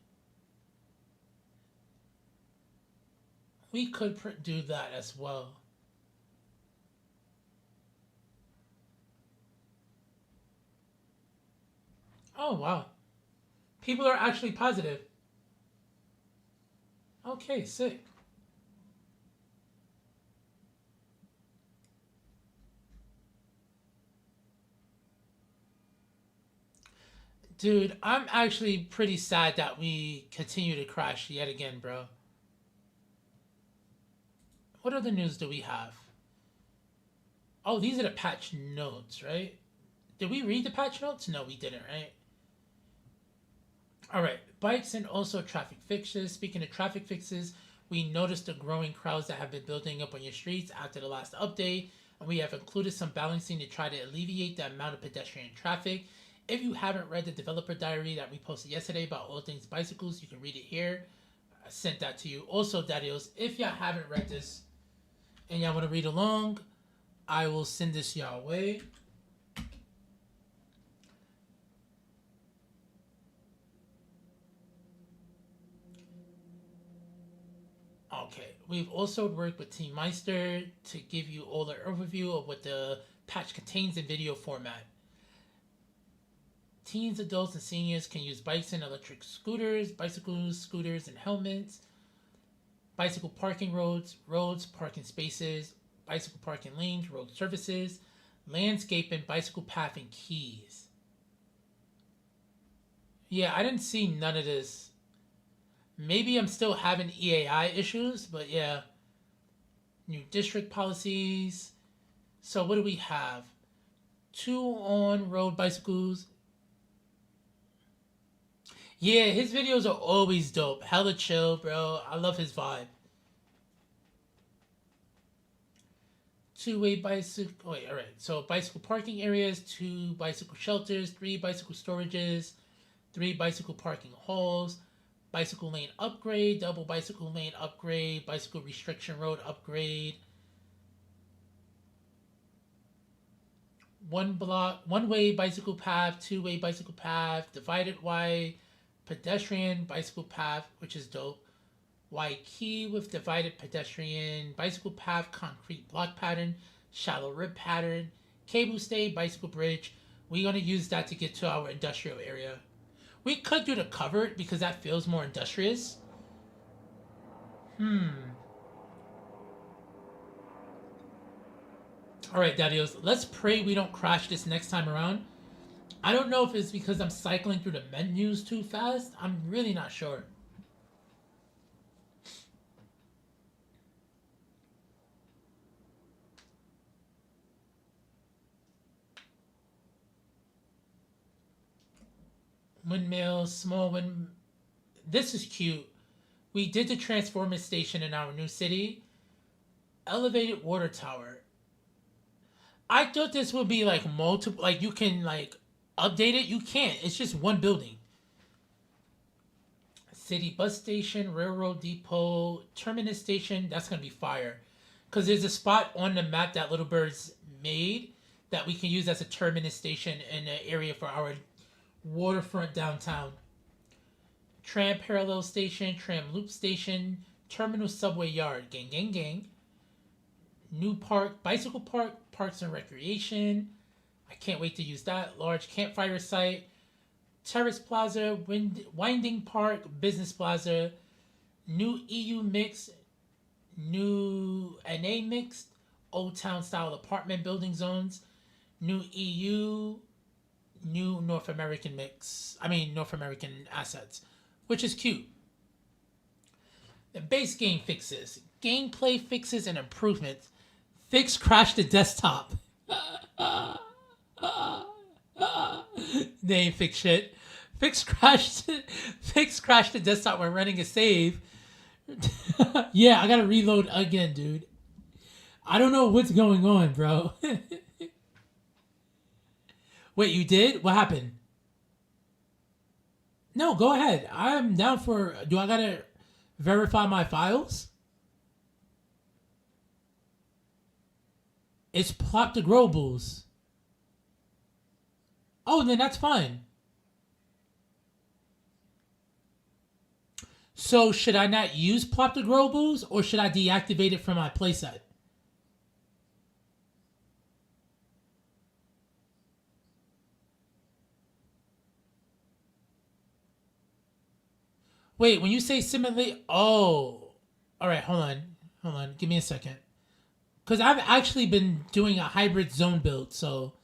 Speaker 1: We could do that as well. Oh, wow. People are actually positive. Okay, sick. Dude, I'm actually pretty sad that we continue to crash yet again, bro. What other news do we have? Oh, these are the patch notes, right? Did we read the patch notes? No, we didn't, right? All right, bikes and also traffic fixes. Speaking of traffic fixes, we noticed the growing crowds that have been building up on your streets after the last update, and we have included some balancing to try to alleviate the amount of pedestrian traffic. If you haven't read the developer diary that we posted yesterday about all things bicycles, you can read it here. I sent that to you. Also, Daddios, if y'all haven't read this and y'all want to read along, I will send this y'all way. Okay, we've also worked with Team Meister to give you all the overview of what the patch contains in video format. Teens, adults, and seniors can use bikes and electric scooters, bicycles, scooters, and helmets, bicycle parking roads, parking spaces, bicycle parking lanes, road surfaces, landscaping, bicycle path, and keys. Yeah, I didn't see none of this. Maybe I'm still having EAI issues, but yeah. New district policies. So what do we have? 2 on-road bicycles. Yeah, his videos are always dope. Hella chill, bro. I love his vibe. 2-way bicycle. Wait, all right. So bicycle parking areas, 2 bicycle shelters, 3 bicycle storages, 3 bicycle parking halls, bicycle lane upgrade, double bicycle lane upgrade, bicycle restriction road upgrade. 1-way bicycle path, 2-way bicycle path, divided Y pedestrian bicycle path, which is dope. Y key with divided pedestrian bicycle path, concrete block pattern, shallow rib pattern, cable stay, bicycle bridge. We're gonna use that to get to our industrial area. We could do the covered because that feels more industrious. Alright, Daddios, let's pray we don't crash this next time around. I don't know if it's because I'm cycling through the menus too fast. I'm really not sure. Windmill, small wind. This is cute. We did the transformer station in our new city. Elevated water tower. I thought this would be like multiple, like you can like update it. You can't. It's just one building. City bus station, railroad depot, terminus station. That's gonna be fire, because there's a spot on the map that Little Bird's made that we can use as a terminus station in an area for our waterfront downtown. Tram parallel station, tram loop station, terminal subway yard. Gang, gang, gang. New park, bicycle park, parks and recreation. I can't wait to use that. Large campfire site. Terrace plaza, winding park, business plaza. New EU mix, new NA mixed, old town style apartment building zones. New EU, new North American mix. North American assets, which is cute. The base game fixes, gameplay fixes and improvements. Fix crash the desktop. They ain't fix shit. Fix crash the desktop when running a save. Yeah, I gotta reload again, dude. I don't know what's going on, bro. Wait, you did? What happened? No, go ahead. I'm down for... Do I gotta verify my files? It's plot the Grobles. Oh, then that's fine. So should I not use Plop the Grobles, or should I deactivate it from my playset? Wait, when you say simulate... Oh. Alright, hold on. Give me a second. Because I've actually been doing a hybrid zone build, so...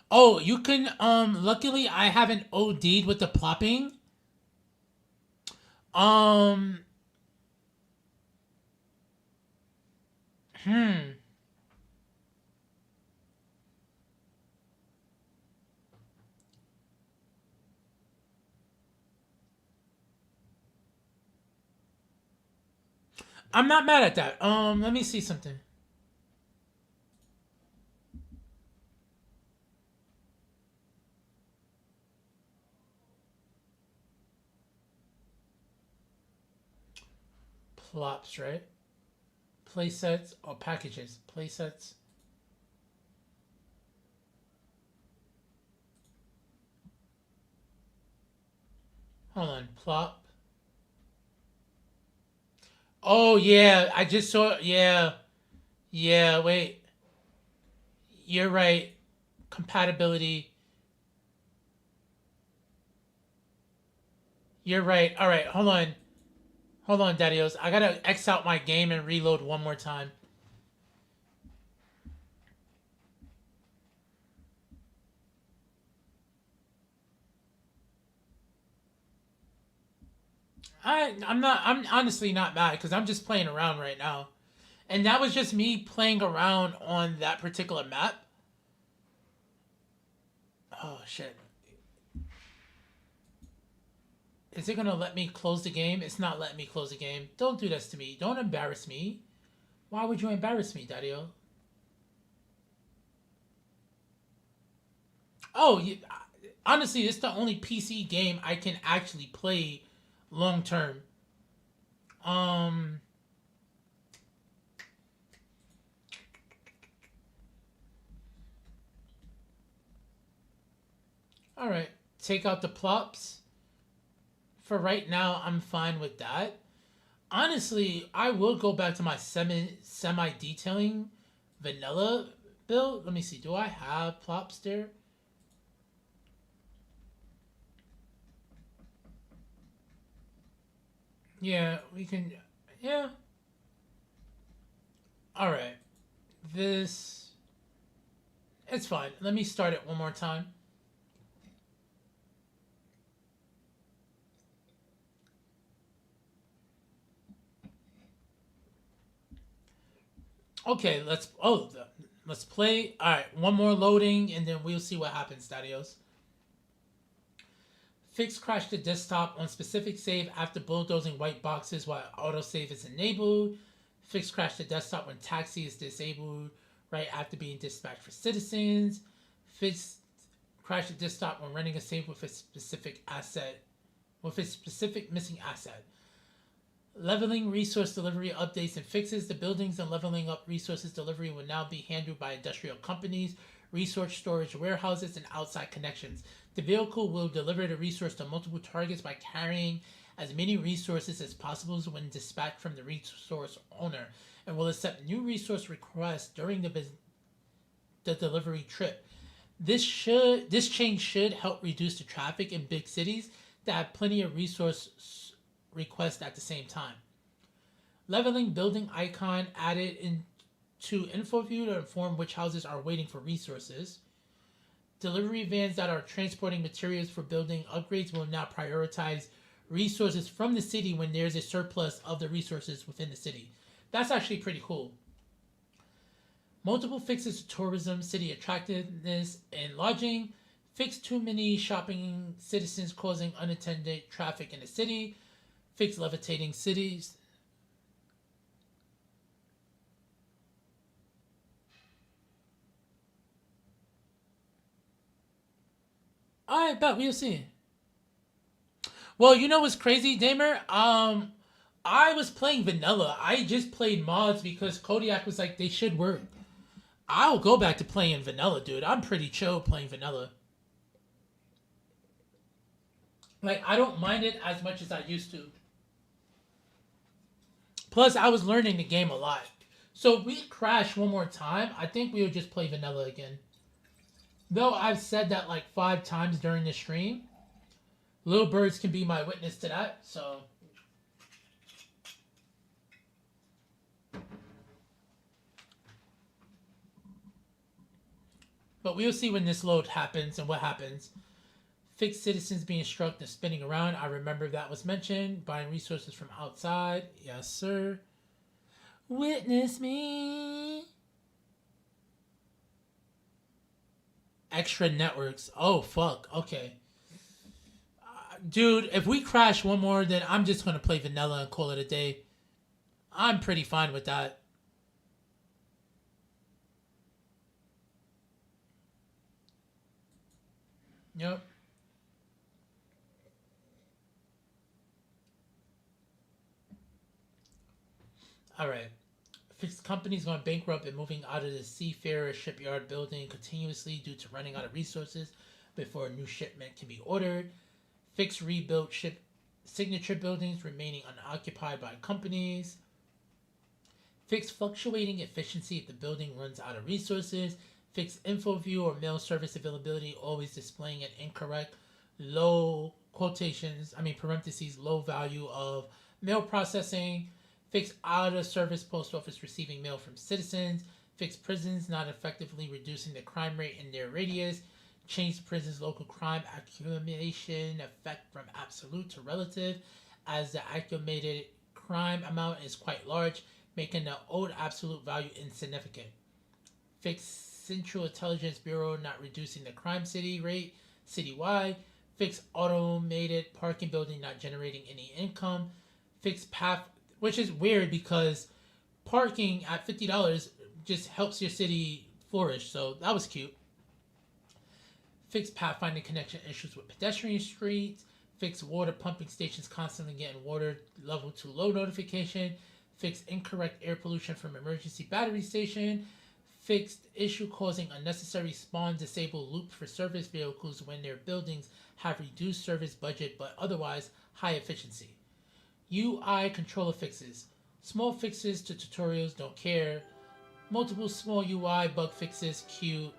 Speaker 1: Oh, you can, luckily I haven't OD'd with the plopping. Um. I'm not mad at that. Let me see something. Plops, right? Playsets or packages. Playsets. Hold on. Plop. Oh, yeah. I just saw... Yeah. Yeah, wait. You're right. Compatibility. You're right. All right, hold on. Hold on, Daddios. I gotta X out my game and reload one more time. I'm honestly not mad because I'm just playing around right now. And that was just me playing around on that particular map. Oh, shit. Is it gonna let me close the game? It's not letting me close the game. Don't do this to me. Don't embarrass me. Why would you embarrass me, Daddy-O? Oh, honestly, it's the only PC game I can actually play long term. Alright. Take out the plops. For right now, I'm fine with that. Honestly, I will go back to my semi-detailing vanilla build. Let me see. Do I have plops there? Yeah, we can... Yeah. Alright. This... It's fine. Let me start it one more time. Okay, let's play. All right, one more loading, and then we'll see what happens, Stadios. Fix crash the desktop on specific save after bulldozing white boxes while autosave is enabled. Fix crash the desktop when taxi is disabled right after being dispatched for citizens. Fix crash the desktop when running a save with a specific asset, with a specific missing asset. Leveling resource delivery updates and fixes. The buildings and leveling up resources delivery will now be handled by industrial companies, resource storage warehouses, and outside connections. The vehicle will deliver the resource to multiple targets by carrying as many resources as possible when dispatched from the resource owner, and will accept new resource requests during the delivery trip. This change should help reduce the traffic in big cities that have plenty of resource request at the same time. Leveling building icon added into info view to inform which houses are waiting for resources. Delivery vans that are transporting materials for building upgrades will now prioritize resources from the city when there's a surplus of the resources within the city. That's actually pretty cool. Multiple fixes to tourism, city attractiveness, and lodging. Fix too many shopping citizens causing unattended traffic in the city. Fix levitating cities. Alright, bet we'll see. Well, you know what's crazy, Damer? I was playing vanilla. I just played mods because Kodiak was like, they should work. I'll go back to playing vanilla, dude. I'm pretty chill playing vanilla. Like, I don't mind it as much as I used to. Plus, I was learning the game a lot. So if we crash one more time, I think we would just play vanilla again. Though I've said that like 5 times during the stream. Little birds can be my witness to that, so... But we'll see when this load happens and what happens. Fix citizens being struck and spinning around. I remember that was mentioned. Buying resources from outside. Yes, sir. Witness me. Extra networks. Oh, fuck. Okay. Dude, if we crash one more, then I'm just going to play vanilla and call it a day. I'm pretty fine with that. Yep. All right. Fixed companies going bankrupt and moving out of the seafarer shipyard building continuously due to running out of resources before a new shipment can be ordered. Fixed rebuilt ship signature buildings remaining unoccupied by companies. Fixed fluctuating efficiency if the building runs out of resources. Fixed info view or mail service availability always displaying an incorrect low parentheses low value of mail processing. Fix out-of-service post office receiving mail from citizens. Fix prisons not effectively reducing the crime rate in their radius. Change the prison's local crime accumulation effect from absolute to relative, as the accumulated crime amount is quite large, making the old absolute value insignificant. Fix Central Intelligence Bureau not reducing the crime city rate citywide. Fix automated parking building not generating any income. Fix path, which is weird because parking at $50 just helps your city flourish, so that was cute. Fix pathfinding connection issues with pedestrian streets. Fix water pumping stations constantly getting water level too low notification. Fix incorrect air pollution from emergency battery station. Fixed issue causing unnecessary spawn disabled loops for service vehicles when their buildings have reduced service budget but otherwise high efficiency. UI controller fixes. Small fixes to tutorials, don't care. Multiple small UI bug fixes, cute.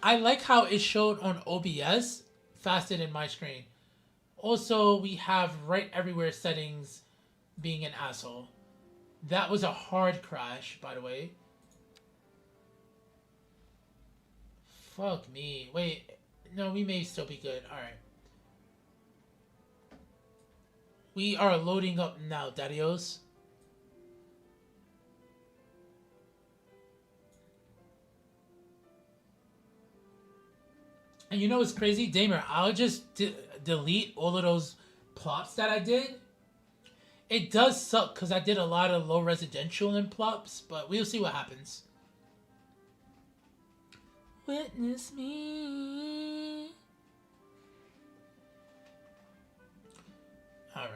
Speaker 1: I like how it showed on OBS faster than my screen. Also, we have right everywhere settings being an asshole. That was a hard crash, by the way. Fuck me. Wait, no, we may still be good. Alright. We are loading up now, Daddios. And you know what's crazy? Damer, I'll just delete all of those plops that I did. It does suck because I did a lot of low residential in plops, but we'll see what happens. Witness me. Alright.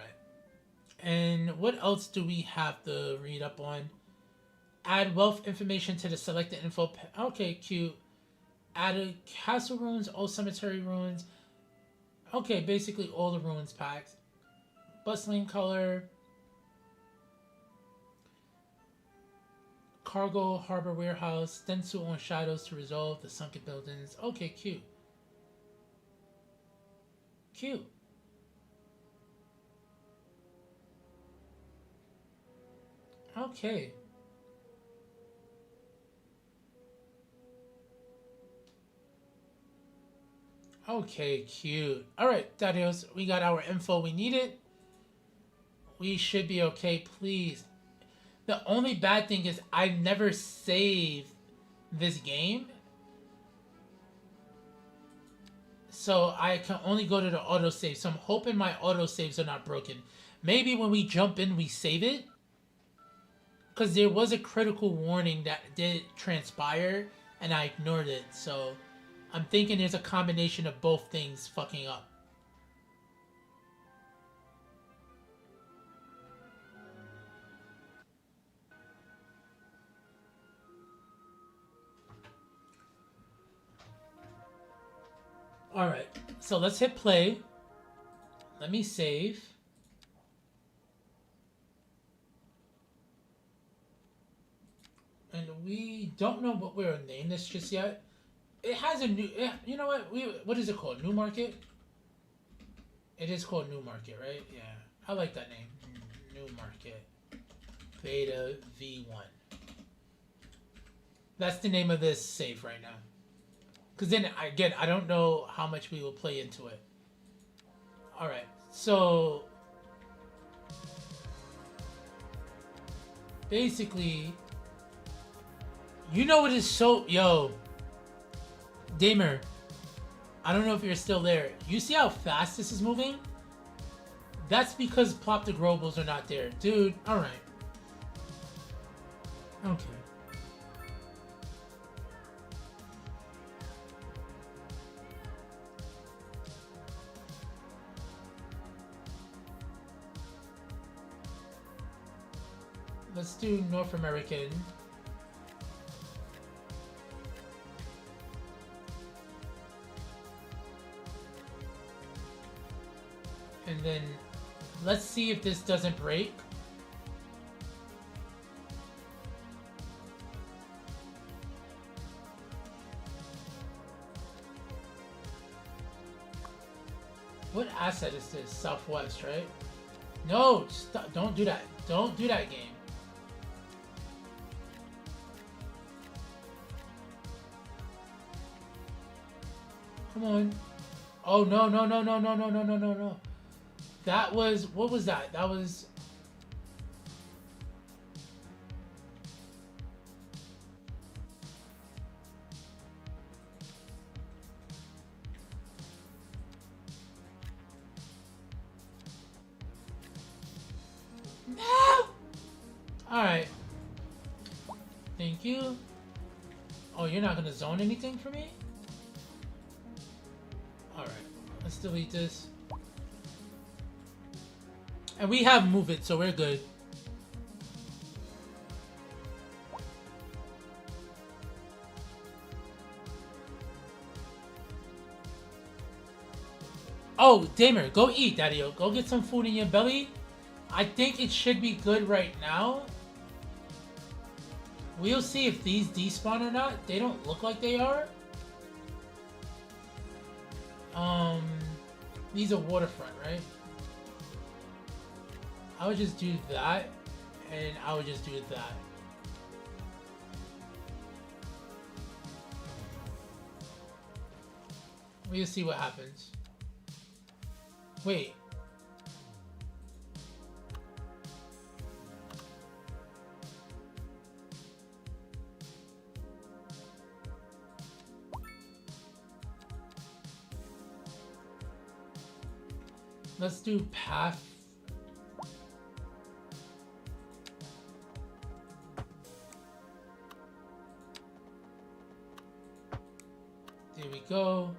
Speaker 1: And what else do we have to read up on? Add wealth information to the selected info. Okay, cute. Added castle ruins, all cemetery ruins. Okay, basically all the ruins packs. Bustling color. Cargo harbor warehouse. Stencil on shadows to resolve the sunken buildings. Okay, cute. Cute. Okay. Okay, cute. Alright, Daddios, we got our info we needed. We should be okay, please. The only bad thing is I never saved this game. So I can only go to the autosave. So I'm hoping my autosaves are not broken. Maybe when we jump in, we save it. Because there was a critical warning that did transpire, and I ignored it. So I'm thinking there's a combination of both things fucking up. Alright, so let's hit play. Let me save. And we don't know what we're going to name this just yet. It has a new... You know what? What is it called? New Market? It is called New Market, right? Yeah. I like that name. New Market. Beta V1. That's the name of this save right now. Because then, again, I don't know how much we will play into it. Alright, so... basically... you know what is so... yo... Damer, I don't know if you're still there. You see how fast this is moving? That's because Plop the Grobles are not there. Dude, alright. Okay. Let's do North American. And then let's see if this doesn't break. What asset is this? Southwest, right? No, stop, don't do that. Don't do that, game. Come on. Oh, no, no, no, no, no, no, no, no, no, no. That was, what was that? That was... no! Alright. Thank you. Oh, you're not gonna zone anything for me? Alright. Let's delete this. And we have Move It, so we're good. Oh, Damer, go eat, Daddy-o. Go get some food in your belly. I think it should be good right now. We'll see if these despawn or not. They don't look like they are. These are waterfront, right? I would just do that, and I would just do that. We'll see what happens. Wait. Let's do path. There we go.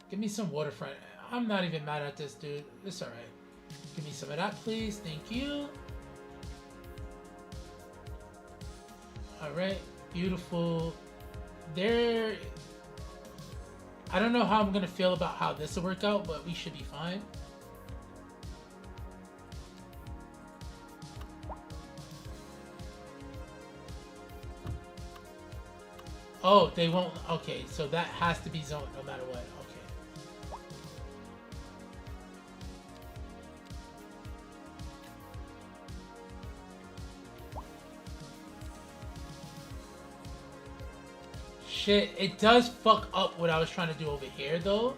Speaker 1: Give me some waterfront. I'm not even mad at this, dude. It's alright. Give me some of that, please. Thank you. Alright. Beautiful. There... I don't know how I'm gonna feel about how this will work out, but we should be fine. Oh, they won't... okay, so that has to be zoned no matter what. Okay. Shit, it does fuck up what I was trying to do over here, though.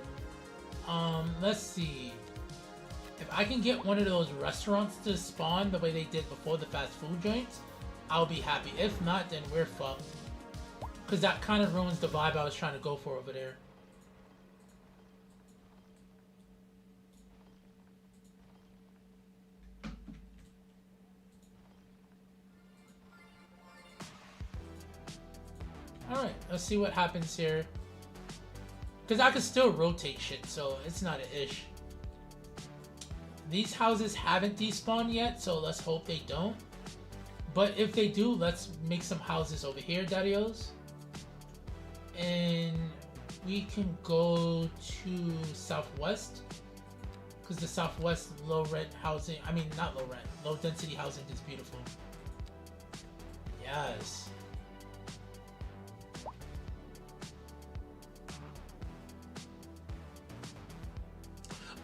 Speaker 1: Let's see. If I can get one of those restaurants to spawn the way they did before, the fast food joints, I'll be happy. If not, then we're fucked. Because that kind of ruins the vibe I was trying to go for over there. Alright, let's see what happens here. Because I can still rotate shit, so it's not an ish. These houses haven't despawned yet, so let's hope they don't. But if they do, let's make some houses over here, Daddy-O's. And we can go to Southwest, because the Southwest low rent housing, I mean not low rent, low density housing is beautiful. Yes.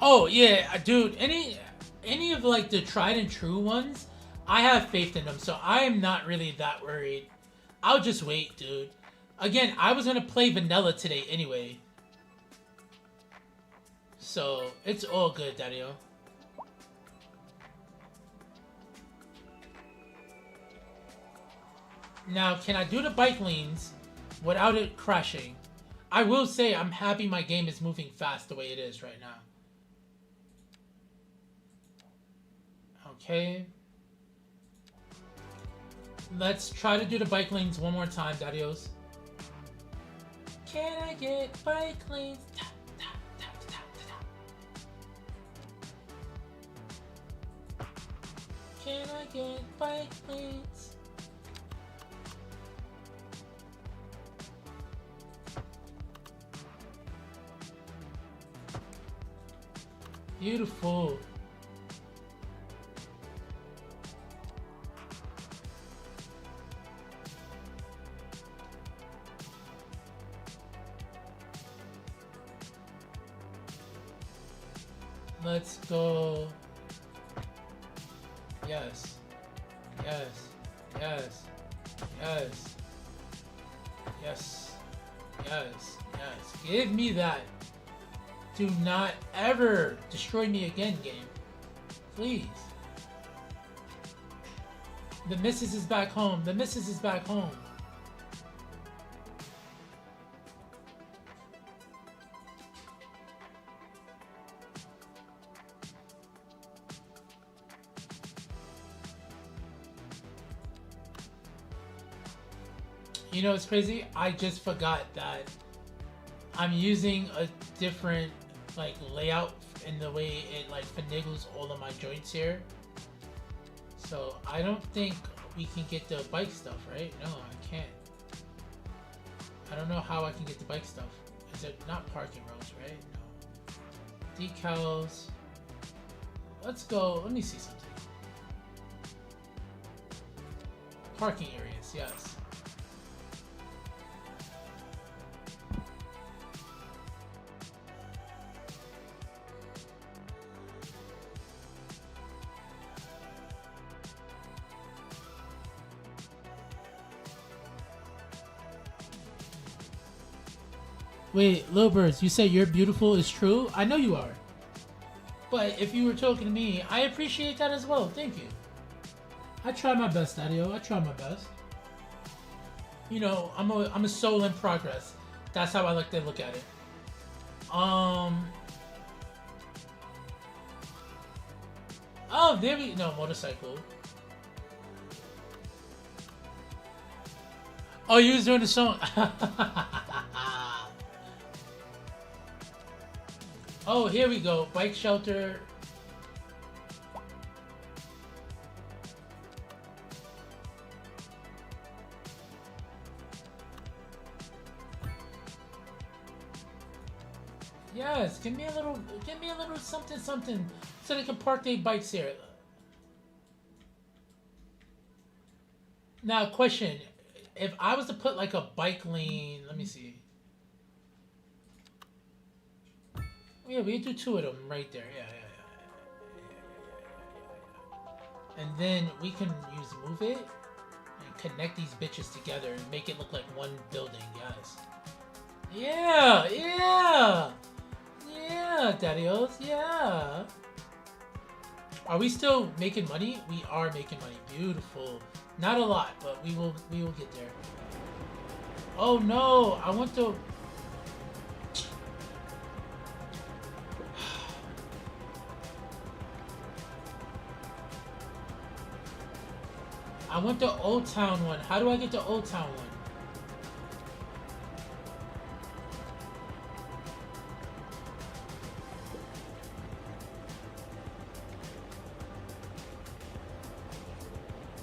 Speaker 1: Oh yeah, dude, any of like the tried and true ones, I have faith in them, so I am not really that worried. I'll just wait, dude. Again, I was gonna play vanilla today anyway. So, it's all good, Daddy-o. Now, can I do the bike lanes without it crashing? I will say I'm happy my game is moving fast the way it is right now. Okay. Let's try to do the bike lanes one more time, Daddy-os. Can I get bike lanes? Tap, tap, tap, tap, tap. Can I get bike lanes? Beautiful. Let's go. Yes. Yes. Yes. Yes. Yes. Yes. Yes. Give me that. Do not ever destroy me again, game. Please. The missus is back home. The missus is back home. You know, it's crazy. I just forgot that I'm using a different like layout in the way it like finagles all of my joints here. So I don't think we can get the bike stuff, right? No, I can't. I don't know how I can get the bike stuff. Is it not parking roads, right? No. Decals. Let's go. Let me see something. Parking areas, yes. Wait, Lil Birds, you say you're beautiful is true? I know you are. But if you were talking to me, I appreciate that as well. Thank you. I try my best, Daddy-o. I try my best. You know, I'm a soul in progress. That's how I like to look at it. Oh, there we no motorcycle. Oh, you was doing the song. Oh, here we go. Bike shelter. Yes, give me a little something so they can park their bikes here. Now, question. If I was to put like a bike lane, let me see. Yeah, we can do two of them right there. Yeah. And then we can use move it and connect these bitches together and make it look like one building. Yes. Yeah, Daddy-os. Yeah. Are we still making money? We are making money. Beautiful. Not a lot, but we will get there. Oh no! I want to. I want the Old Town one. How do I get the Old Town one?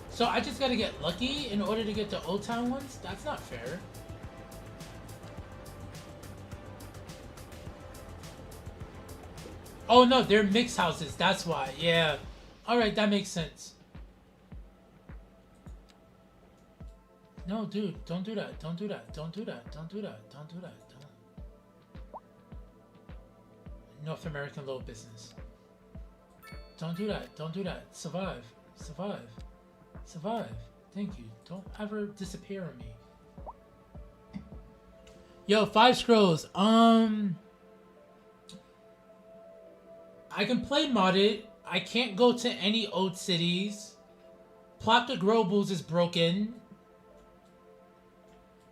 Speaker 1: So I just gotta get lucky in order to get the Old Town ones? That's not fair. Oh no, they're mixed houses. That's why. Yeah. Alright, that makes sense. No, dude, don't do that. Don't do that. Don't do that. Don't do that. Don't do that. Don't. North American low business. Don't do that. Don't do that. Survive. Survive. Survive. Thank you. Don't ever disappear on me. Yo, 5 scrolls. I can play modded. I can't go to any old cities. Plot the Grobles is broken.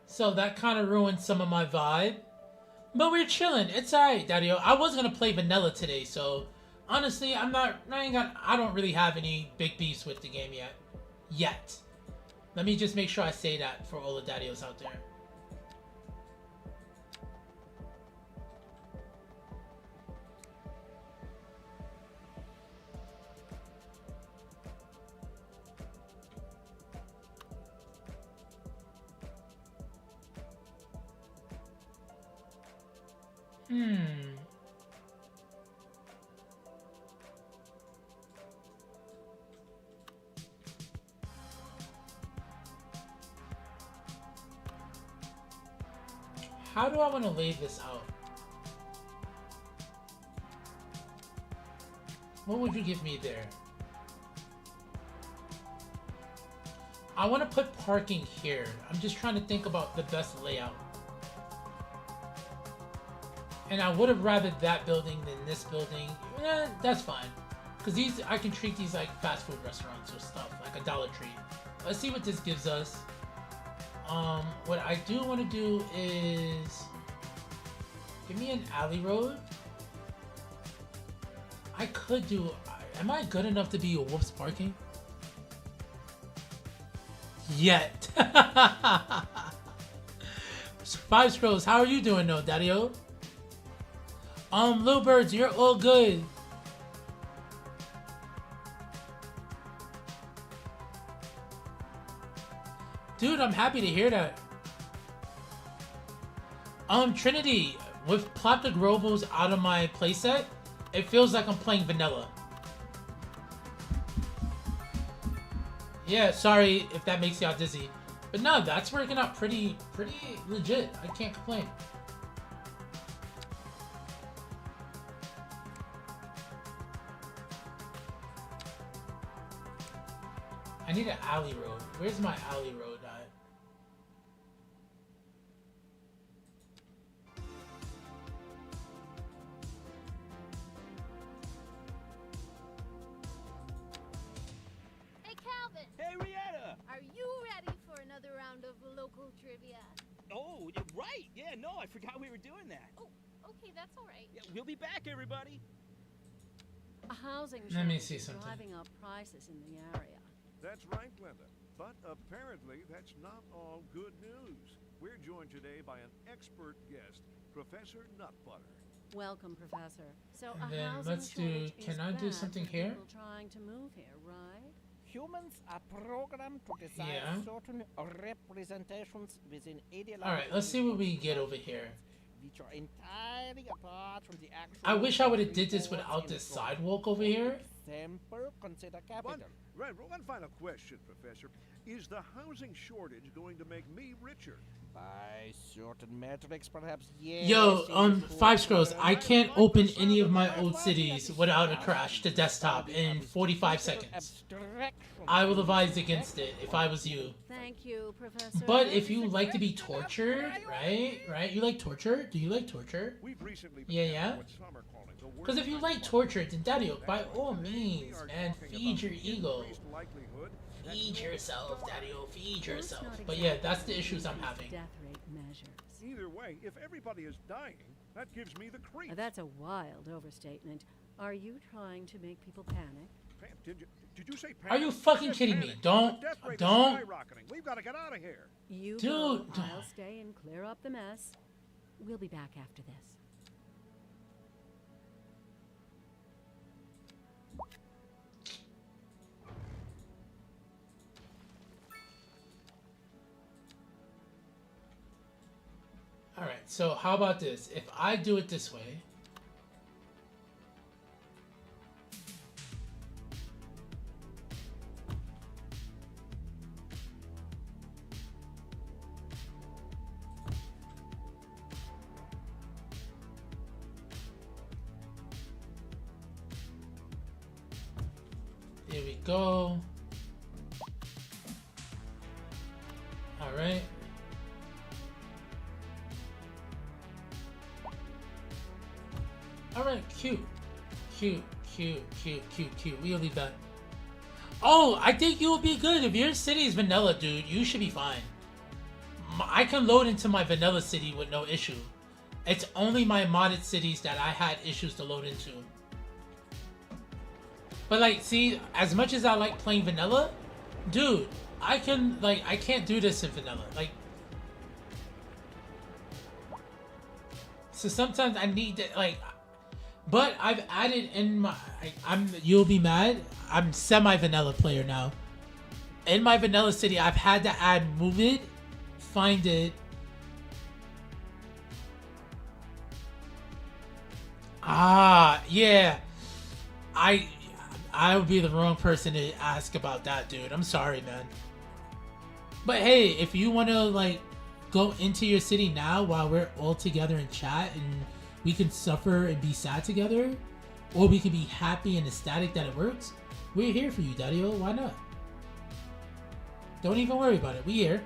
Speaker 1: So that kind of ruined some of my vibe. But we're chilling. It's alright, Daddy. I was gonna play vanilla today, so honestly, I don't really have any big beefs with the game yet. Yet. Let me just make sure I say that for all the daddios out there. How do I want to lay this out? What would you give me there? I want to put parking here. I'm just trying to think about the best layout. And I would have rather that building than this building. That's fine. Because these, I can treat these like fast food restaurants or stuff, like a Dollar Tree. Let's see what this gives us. What I do want to do is give me an alley road. I could do. Am I good enough to be a Wolf's Parking? Yet. 5 scrolls. How are you doing, though, Daddy-O? Little Birds, you're all good. Dude, I'm happy to hear that. Trinity, with Plot the Grobles out of my playset, it feels like I'm playing vanilla. Yeah, sorry if that makes y'all dizzy. But no, that's working out pretty legit. I can't complain. I need an alley road. Where's my alley road at?
Speaker 4: Hey, Calvin.
Speaker 5: Hey, Rihanna.
Speaker 4: Are you ready for another round of local trivia?
Speaker 5: Oh, right. Yeah, no, I forgot we were doing that.
Speaker 4: Oh, okay, that's all right.
Speaker 5: Yeah, we'll be back, everybody.
Speaker 7: A housing
Speaker 1: Let me
Speaker 7: shortage
Speaker 1: see
Speaker 7: is
Speaker 1: something.
Speaker 7: driving up prices in the area.
Speaker 6: That's right, Glenda. But apparently, that's not all good news. We're joined today by an expert guest, Professor Nutbutter.
Speaker 7: Welcome, Professor. So
Speaker 1: And
Speaker 7: a
Speaker 1: then
Speaker 7: housing
Speaker 1: let's do-
Speaker 7: shortage
Speaker 1: can
Speaker 7: is
Speaker 1: I do
Speaker 7: bad
Speaker 1: something
Speaker 7: for
Speaker 1: here?
Speaker 7: people trying to move here, right?
Speaker 3: Humans are programmed to desire
Speaker 1: Yeah.
Speaker 3: certain representations within ideological.
Speaker 1: Alright, let's see what we get over here.
Speaker 3: Which are entirely apart from the actual.
Speaker 1: I wish I would have did this without this sidewalk over here.
Speaker 3: Example, consider capital.
Speaker 6: One final question, Professor. Is the housing shortage going to make me richer?
Speaker 3: By certain metrics, perhaps, yes.
Speaker 1: Yo,
Speaker 3: it is
Speaker 1: 5 scrolls.
Speaker 3: good.
Speaker 1: I can't open any of my old cities without a crash to desktop in 45 seconds. I will advise against it if I was you.
Speaker 7: Thank you, Professor.
Speaker 1: But if you like to be tortured, right? You like torture? Do you like torture?
Speaker 6: We've recently
Speaker 1: Yeah,
Speaker 6: begun
Speaker 1: yeah.
Speaker 6: what some are calling the
Speaker 1: Because if you
Speaker 6: worst
Speaker 1: like torture, then Daddy, by all means, man, feed your ego.
Speaker 6: increased likelihood that
Speaker 1: Feed yourself, Daddy, feed
Speaker 7: Well, it's
Speaker 1: yourself.
Speaker 7: not
Speaker 1: But yeah,
Speaker 7: exactly
Speaker 1: that's the issues I'm
Speaker 7: use
Speaker 1: having.
Speaker 7: Death rate measures.
Speaker 6: Either way, if everybody is dying, that gives me the creeps.
Speaker 7: That's a wild overstatement. Are you trying to make people panic?
Speaker 6: Did you say panic?
Speaker 1: Are you fucking
Speaker 6: Yes,
Speaker 1: kidding me?
Speaker 6: panic.
Speaker 1: Don't-
Speaker 6: The death rate is
Speaker 1: don't-
Speaker 6: skyrocketing. We've got to get out of here.
Speaker 7: You
Speaker 1: Dude,
Speaker 7: go,
Speaker 1: don't.
Speaker 7: I'll stay and clear up the mess. We'll be back after this.
Speaker 1: Alright, so how about this? If I do it this way. There we go. Alright. Alright, cute. Cute. We'll leave that. Oh, I think you will be good. If your city is vanilla, dude, you should be fine. I can load into my vanilla city with no issue. It's only my modded cities that I had issues to load into. But like, see, as much as I like playing vanilla, dude, I can't do this in vanilla. Like, so sometimes I need to, like, but I've added in my, you'll be mad, I'm semi-vanilla player now. In my vanilla city, I've had to add move it, find it. Ah, yeah. I would be the wrong person to ask about that, dude. I'm sorry, man. But hey, if you want to like go into your city now while we're all together in chat and we can suffer and be sad together, or we can be happy and ecstatic that it works, we're here for you, Daddy-O. Why not? Don't even worry about it. We here.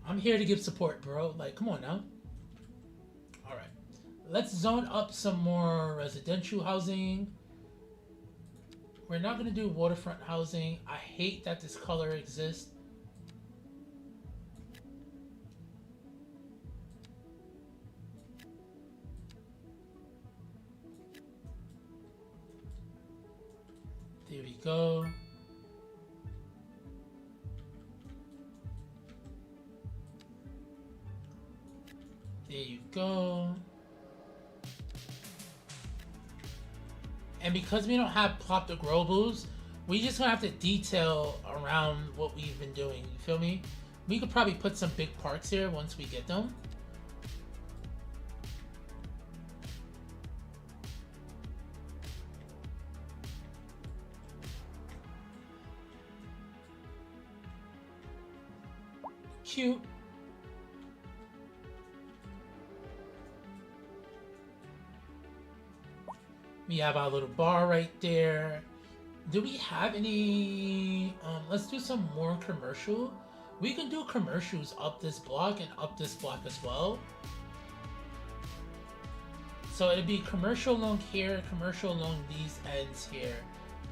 Speaker 1: I'm here to give support, bro. Like, come on now. Alright. Let's zone up some more residential housing. We're not going to do waterfront housing. I hate that this color exists. There we go. There you go. And because we don't have plop the growables, we just gonna have to detail around what we've been doing. You feel me? We could probably put some big parks here once we get them. Cute. We have our little bar right there. Do we have any... let's do some more commercial. We can do commercials up this block and up this block as well. So it'd be commercial along here, commercial along these ends here.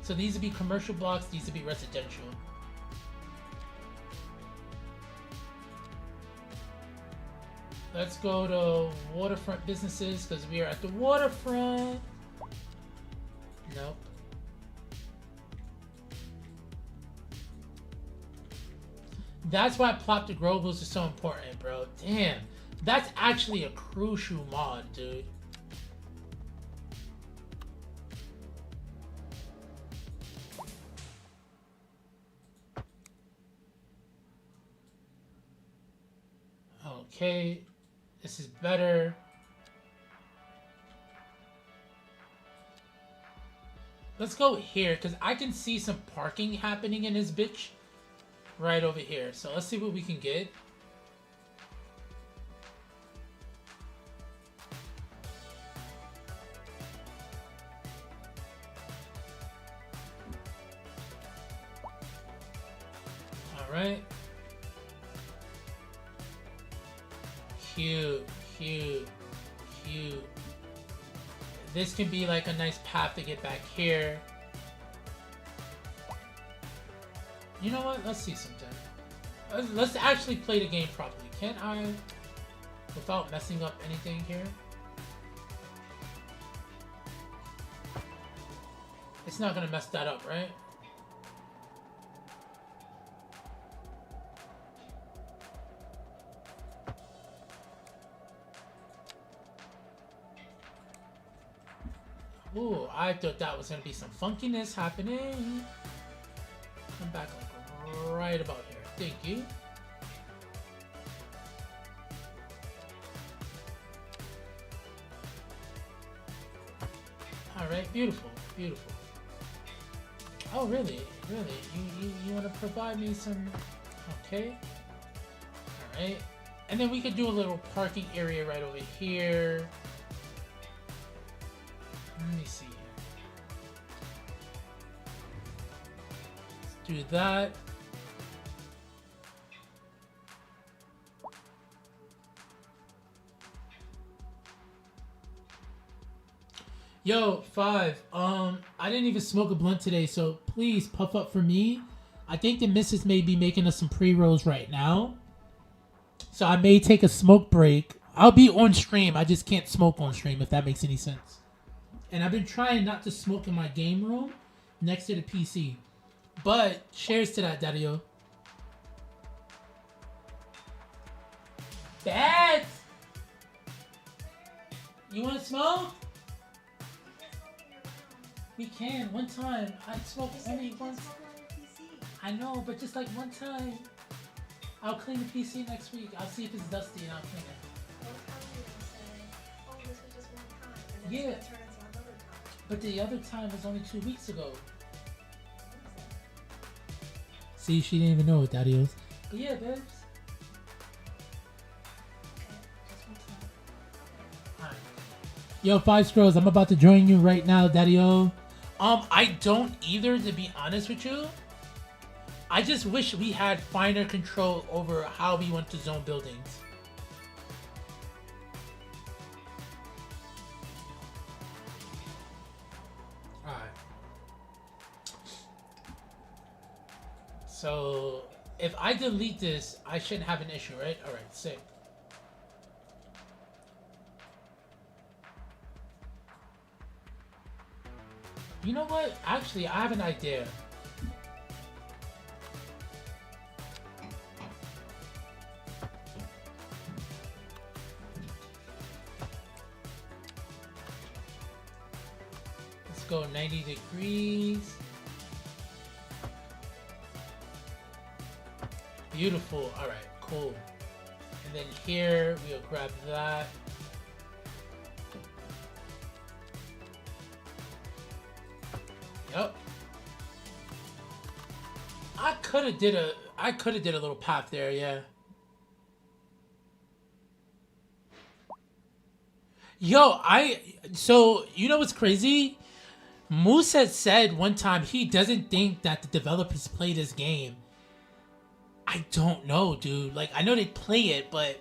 Speaker 1: So these would be commercial blocks, these would be residential. Let's go to waterfront businesses because we are at the waterfront. Nope. That's why plop the growables is so important, bro. Damn. That's actually a crucial mod, dude. Okay. This is better. Let's go here, because I can see some parking happening in this bitch. Right over here. So let's see what we can get. Alright. Cute, cute, cute. This can be like a nice path to get back here. You know what? Let's see something. Let's actually play the game properly. Can I, without messing up anything here? It's not gonna mess that up, right? Ooh, I thought that was gonna be some funkiness happening. Come back like right about here. Thank you. Alright, beautiful, beautiful. Oh really? Really? You wanna provide me some... Okay. Alright. And then we could do a little parking area right over here. Let me see here. Let's do that. Yo, 5. I didn't even smoke a blunt today, so please puff up for me. I think the missus may be making us some pre-rolls right now. So I may take a smoke break. I'll be on stream. I just can't smoke on stream, if that makes any sense. And I've been trying not to smoke in my game room next to the PC. But cheers to that, Daddy-o. Dad! You want to smoke? We can. One time. I smoked only once. I know, but just like one time. I'll clean the PC next week. I'll see if it's dusty and I'll clean it. Yeah. But the other time was only 2 weeks ago. See, she didn't even know what Daddy is. But yeah, babes. Alright. Yo, 5 Scrolls, I'm about to join you right now, Daddy-o. I don't either, to be honest with you. I just wish we had finer control over how we want to zone buildings. Alright. So, if I delete this, I shouldn't have an issue, right? Alright, sick. You know what? Actually, I have an idea. Let's go 90 degrees. Beautiful. All right, cool. And then here, we'll grab that. Yep. I could have did a little path there, yeah. Yo, so you know what's crazy? Moose had said one time he doesn't think that the developers play this game. I don't know, dude. Like, I know they play it, but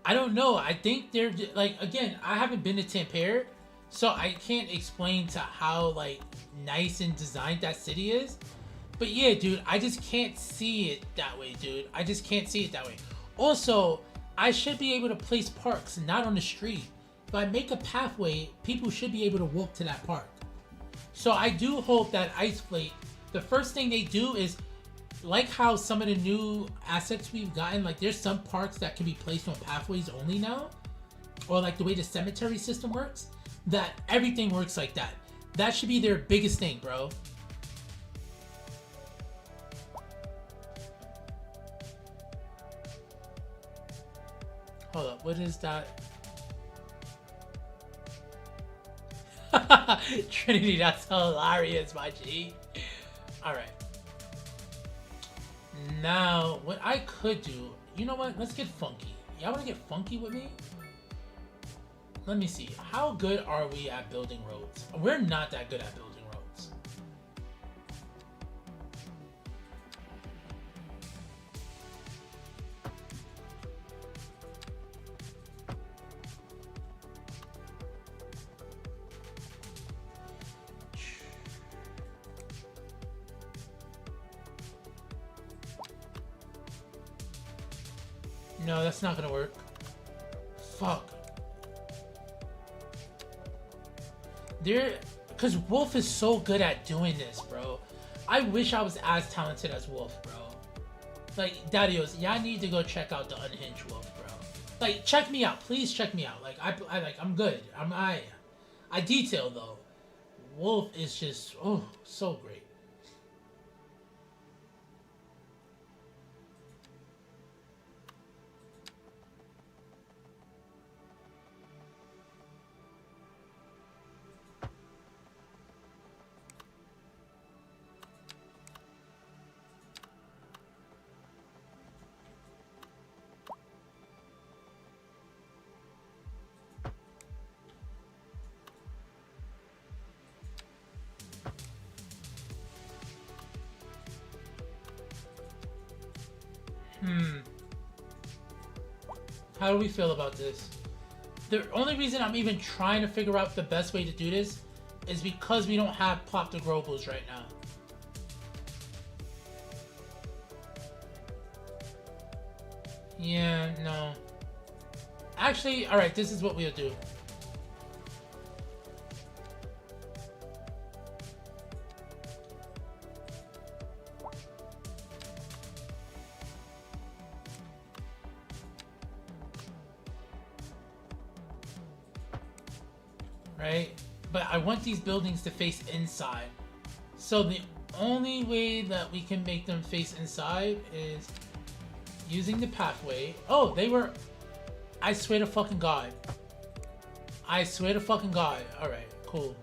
Speaker 1: I don't know. I think they're like, again, I haven't been to Tampere. So I can't explain to how like nice and designed that city is. But yeah, dude, I just can't see it that way, dude. I just can't see it that way. Also, I should be able to place parks, not on the street. If I make a pathway, people should be able to walk to that park. So I do hope that Ice Plate, the first thing they do is, like how some of the new assets we've gotten, like there's some parks that can be placed on pathways only now. Or like the way the cemetery system works. That everything works like that. That should be their biggest thing, bro. Hold up, what is that? Trinity, that's hilarious, my G. Alright. Now, what I could do, you know what? Let's get funky. Y'all wanna get funky with me? Let me see. How good are we at building roads? We're not that good at building roads. No, that's not gonna work. Fuck. Because Wolf is so good at doing this, bro. I wish I was as talented as Wolf, bro. Like, Daddios, y'all need to go check out the Unhinged Wolf, bro. Like, check me out. Please check me out. Like, I'm good. I detail, though. Wolf is just, oh, so great. How do we feel about this? the only reason I'm even trying to figure out the best way to do this is because we don't have plot to globals right now. Yeah, no. Actually, alright, this is what we'll do. Right? But I want these buildings to face inside. So the only way that we can make them face inside is using the pathway. Oh, they were... I swear to fucking God. I swear to fucking God. Alright, cool.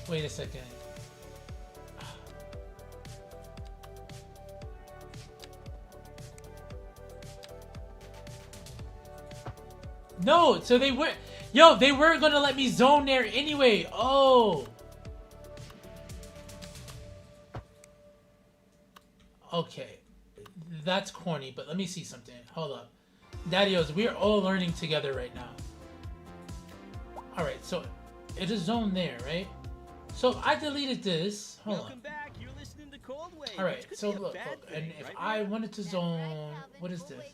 Speaker 1: Wait a second. No, so they were... Yo, they weren't gonna let me zone there anyway. Oh. Okay. That's corny, but let me see something. Hold up. Daddy-O's, we're all learning together right now. Alright, so it is zoned there, right? So I deleted this. Hold
Speaker 5: Welcome
Speaker 1: on.
Speaker 5: back. You're listening to Cold Wave.
Speaker 1: Alright, so look, and if I wanted to zone... What is this?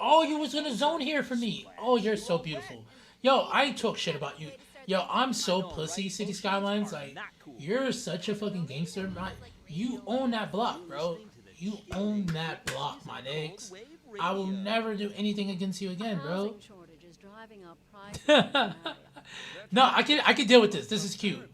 Speaker 1: Oh, you was gonna zone here for me. Oh, you're so beautiful. Yo, I ain't talk shit about you. Yo, I'm so pussy, City Skylines. Like, you're such a fucking gangster. You own that block, bro. You own that block, my niggas. I will never do anything against you again, bro. No, I can deal with this. This is cute.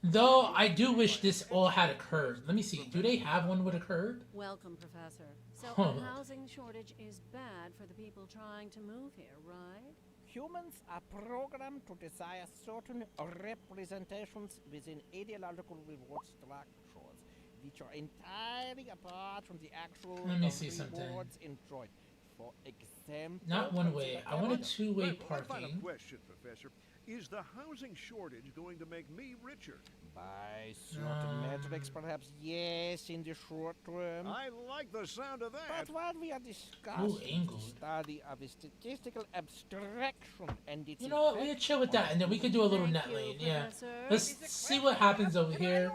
Speaker 1: Though I do wish this all had occurred. Let me see. Do they have one with occurred?
Speaker 7: Welcome, Professor. So a housing shortage is bad for the people trying to move here, right?
Speaker 3: Humans are programmed to desire certain representations within ideological reward structures, which are entirely apart from the actual rewards enjoyed. For example,
Speaker 1: not one way. I want a two-way parking.
Speaker 6: Final question, Professor. Is the housing shortage going to make me richer?
Speaker 3: By certain metrics, perhaps yes, in the short term.
Speaker 6: I like the sound of that.
Speaker 3: But what we are discussing is the study of a statistical abstraction and its...
Speaker 1: You know what? We'll chill with that, and then we can do a little net lane. Yeah. Let's see what happens over here.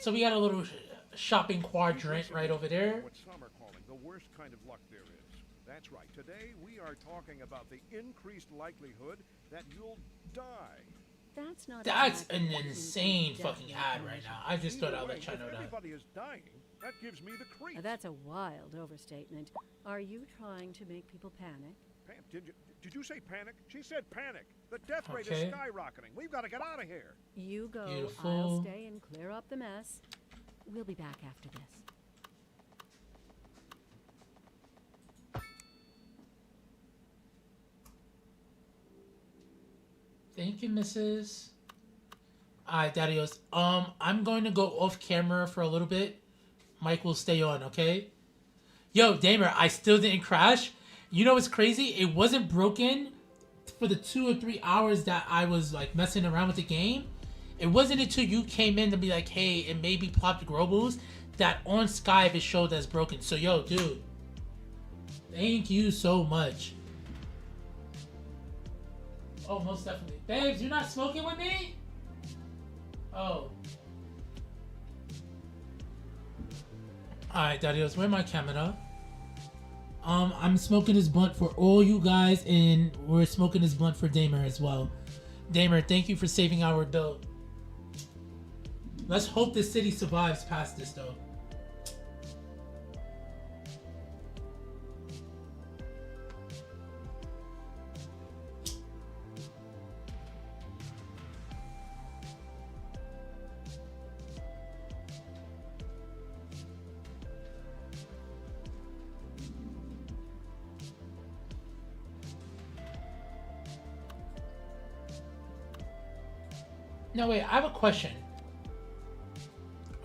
Speaker 1: So we got a little shopping quadrant right over there.
Speaker 6: What some are calling the worst kind of luck there is. That's right. Today we are talking about the increased likelihood that you'll die.
Speaker 1: That's an insane fucking ad right now. I just thought I'd let you know that.
Speaker 6: Everybody is dying. That gives me the creeps.
Speaker 7: That's a wild overstatement. Are you trying to make people panic?
Speaker 6: Did you say panic? She said panic. The death rate is skyrocketing. We've got to get out of here.
Speaker 7: You go.
Speaker 1: Beautiful.
Speaker 7: I'll stay and clear up the mess. We'll be back after this.
Speaker 1: Thank you, Mrs. Alright, Daddy-O's. I'm going to go off camera for a little bit. Mike will stay on, okay? Yo, Damer, I still didn't crash. You know what's crazy? It wasn't broken for the 2 or 3 hours that I was like messing around with the game. It wasn't until you came in to be like, hey, it may be plopped globals, that on Skype it showed as broken. So yo, dude, thank you so much. Oh, most definitely. Babes, you're not smoking with me? Oh. Alright, Daddy-O's, where's my camera? I'm smoking this blunt for all you guys, and we're smoking this blunt for Damer as well. Damer, thank you for saving our dough. Let's hope this city survives past this, though. No, wait, I have a question.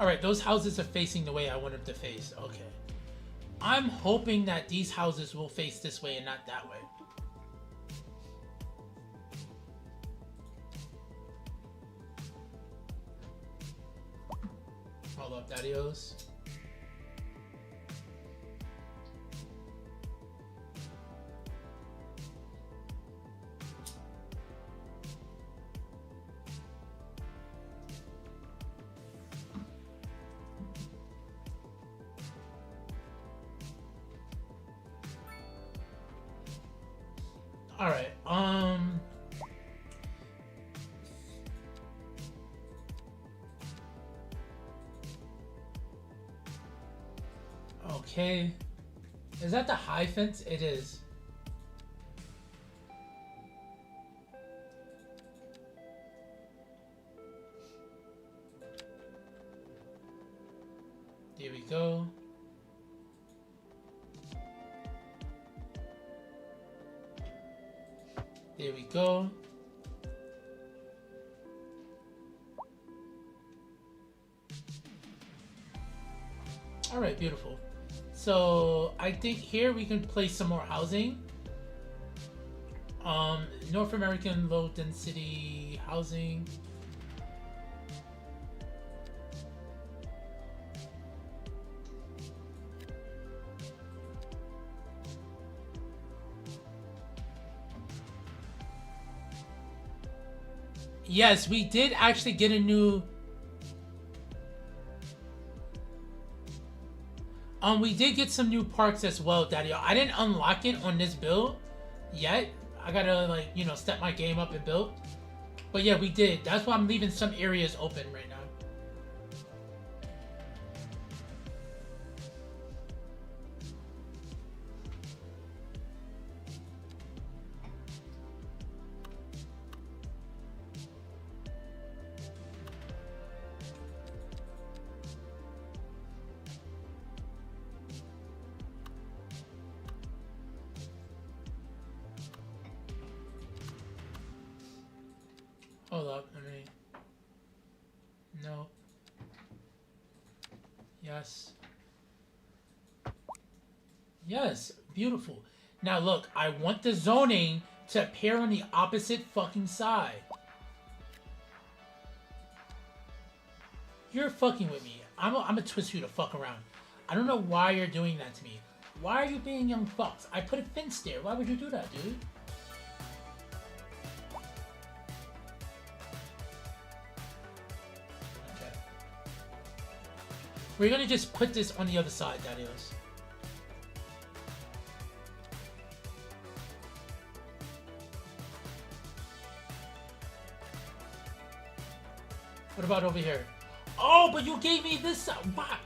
Speaker 1: Alright, those houses are facing the way I want them to face. Okay. I'm hoping that these houses will face this way and not that way. Hold up, Daddios. All right. Okay. Is that the high fence? It is. There we go. There we go. All right, beautiful. So I think here we can place some more housing. North American low density housing. Yes, we did actually get a new... we did get some new parks as well, Daddy. I didn't unlock it on this build yet. I gotta, like, you know, step my game up and build. But yeah, we did. That's why I'm leaving some areas open right now. Hold up, I mean... No. Yes. Yes, beautiful. Now look, I want the zoning to appear on the opposite fucking side. You're fucking with me. I'm gonna twist you to fuck around. I don't know why you're doing that to me. Why are you being young fucks? I put a fence there. Why would you do that, dude? We're gonna just put this on the other side, Daddios. What about over here? Oh, but you gave me this side. Why?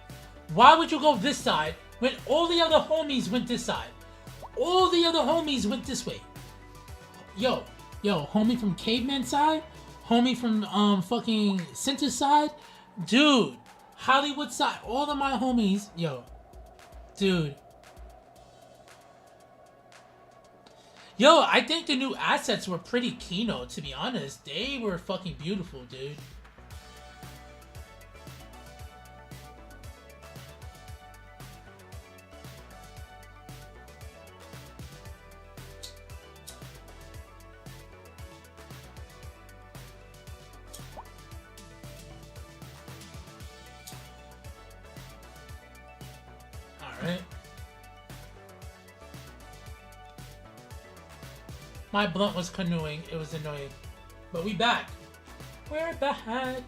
Speaker 1: Why would you go this side when all the other homies went this side? All the other homies went this way. Yo, homie from Caveman side? Homie from fucking Center side? Dude. Hollywood side, all of my homies, yo, dude. Yo, I think the new assets were pretty keynote, to be honest. They were fucking beautiful, dude. Alright. My blunt was canoeing. It was annoying. But we back. We're back.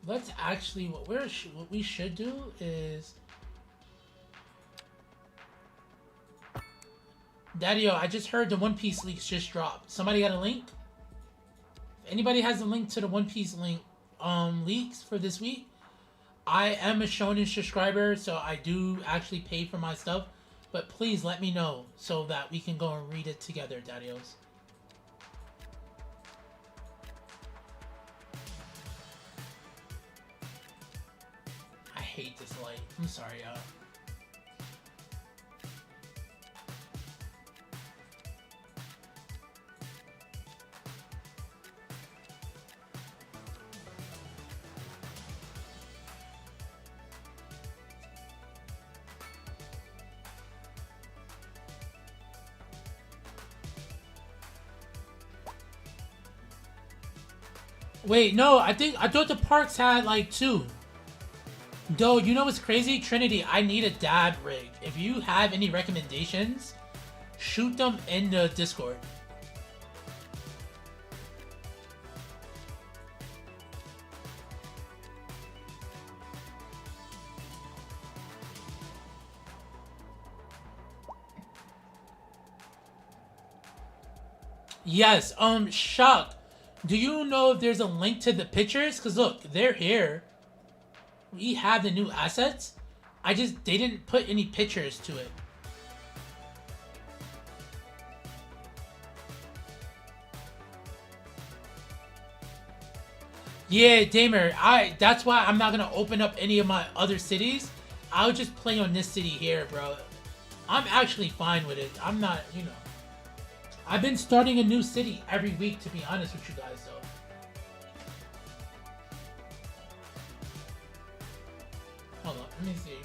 Speaker 1: Let's actually, what we should do is... Daddy-o, I just heard the One Piece leaks just dropped. Somebody got a link? If anybody has a link to the One Piece link leaks for this week, I am a Shonen subscriber, so I do actually pay for my stuff. But please let me know so that we can go and read it together, Daddios. I hate this light. I'm sorry, y'all. Wait, no, I thought the parks had like 2. Though, you know what's crazy? Trinity, I need a dab rig. If you have any recommendations, shoot them in the Discord. Yes, Shock. Do you know if there's a link to the pictures? Cause look, they're here. We have the new assets. They didn't put any pictures to it. Yeah, Damer, that's why I'm not gonna open up any of my other cities. I'll just play on this city here, bro. I'm actually fine with it. I'm not, you know. I've been starting a new city every week, to be honest with you guys, though. Hold on, let me see.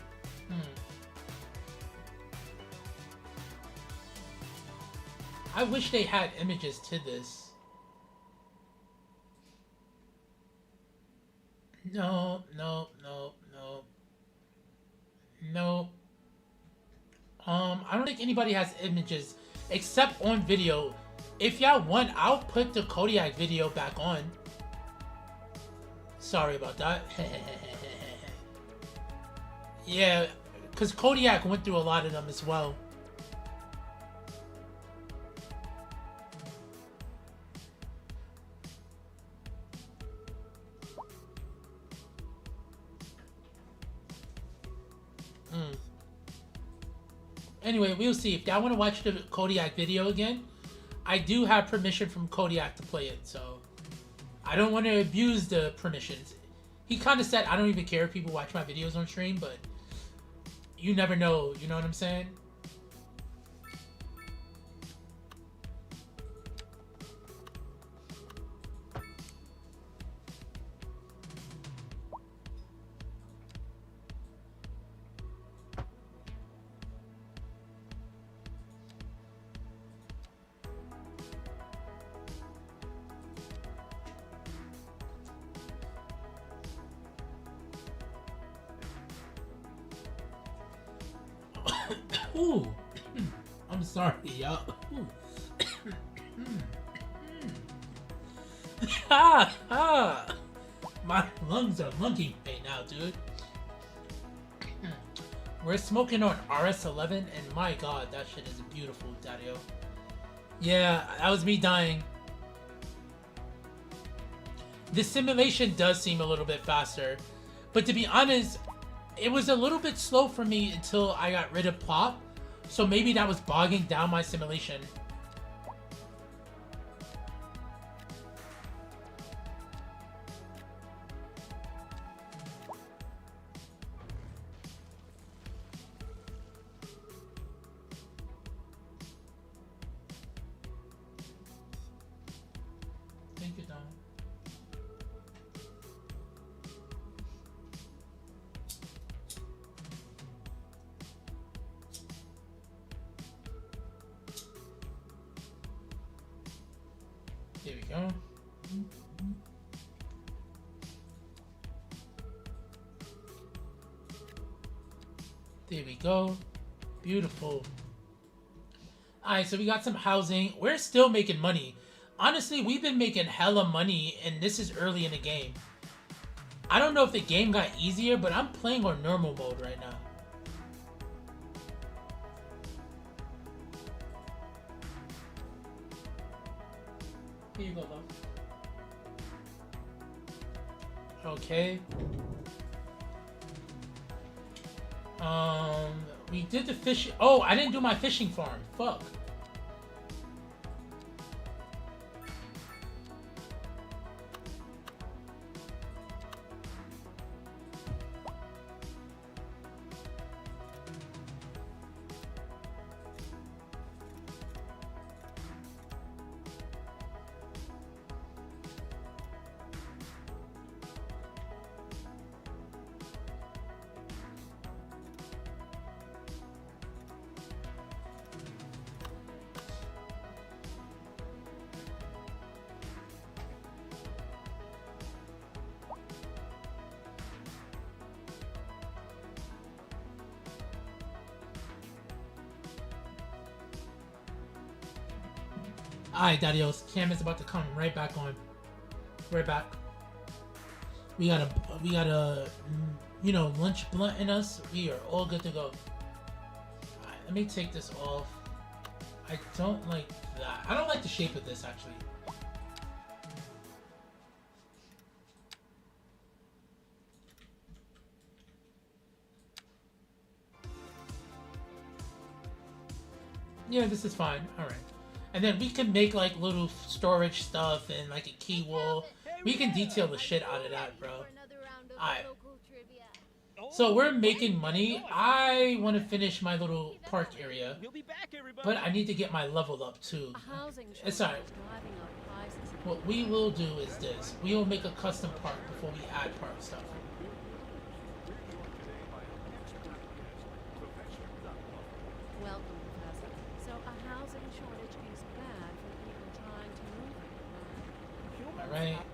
Speaker 1: I wish they had images to this. No. I don't think anybody has images except on video. If y'all want, I'll put the Kodiak video back on. Sorry about that. Yeah, because Kodiak went through a lot of them as well. Anyway, we'll see. If y'all want to watch the Kodiak video again, I do have permission from Kodiak to play it, so I don't want to abuse the permissions. He kind of said, I don't even care if people watch my videos on stream, but you never know, you know what I'm saying? Ooh, I'm sorry, y'all. My lungs are lunging right now, dude. We're smoking on RS11, and my god, that shit is beautiful, Daddy-o. Yeah, that was me dying. The simulation does seem a little bit faster, but to be honest, it was a little bit slow for me until I got rid of Plop, so maybe that was bogging down my simulation. Thank you, Dom. There we go. There we go. Beautiful. Alright, so we got some housing. We're still making money. Honestly, we've been making hella money, and this is early in the game. I don't know if the game got easier, but I'm playing on normal mode right now. Here you go, love. Okay. We did the fishing. Oh, I didn't do my fishing farm. Fuck. Alright, Daddios. Cam is about to come right back on. Right back. We got a, you know, lunch blunt in us. We are all good to go. Alright, let me take this off. I don't like that. I don't like the shape of this, actually. Yeah, this is fine. Alright. And then we can make like little storage stuff and like a key wall. We can detail the shit out of that, bro. Alright. So we're making money. I want to finish my little park area. But I need to get my level up too. It's alright. What we will do is this. We will make a custom park before we add park stuff.
Speaker 7: Welcome, Professor. So a housing shortage is bad for people trying to move here,
Speaker 1: Alright.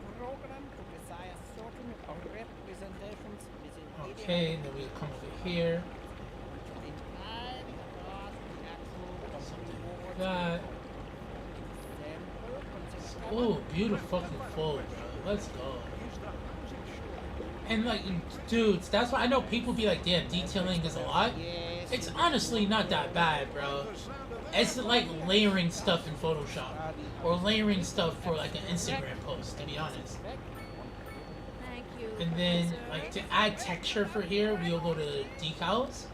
Speaker 1: Okay, then we'll come over here. Something like that. Oh, beautiful fucking fold, bro. Let's go. And like, dudes, that's why I know people be like, damn, detailing is a lot. It's honestly not that bad, bro. It's like layering stuff in Photoshop. Or layering stuff for like an Instagram post, to be honest. And then, like, to add texture for here, we'll go to decals.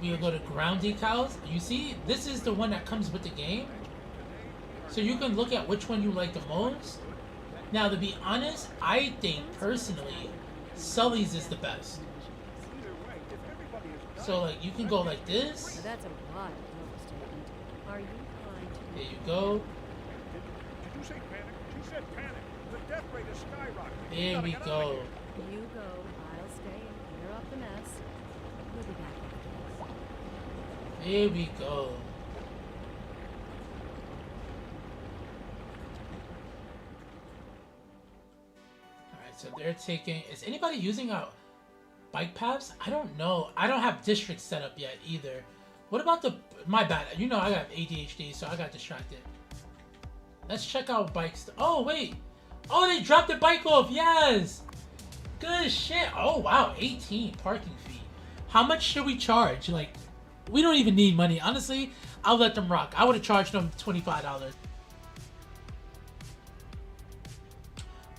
Speaker 1: We'll go to ground decals. You see, this is the one that comes with the game. So you can look at which one you like the most. Now, to be honest, I think, personally, Sully's is the best. So, like, you can go like this.
Speaker 7: That's a lot of overstatement. Are you trying to...
Speaker 1: There you go.
Speaker 6: Did you say panic? She said panic. The death rate is skyrocketing.
Speaker 1: There we go.
Speaker 7: You go, I'll stay and clear up the mess. We'll be back after this.
Speaker 1: There we go. Alright, so they're taking... Is anybody using bike paths? I don't know. I don't have districts set up yet either. What about the... My bad. You know I got ADHD, so I got distracted. Let's check out bikes. Oh, wait. Oh, they dropped the bike off. Yes. Good shit. Oh, wow. 18 parking fee. How much should we charge? Like, we don't even need money. Honestly, I'll let them rock. I would have charged them $25.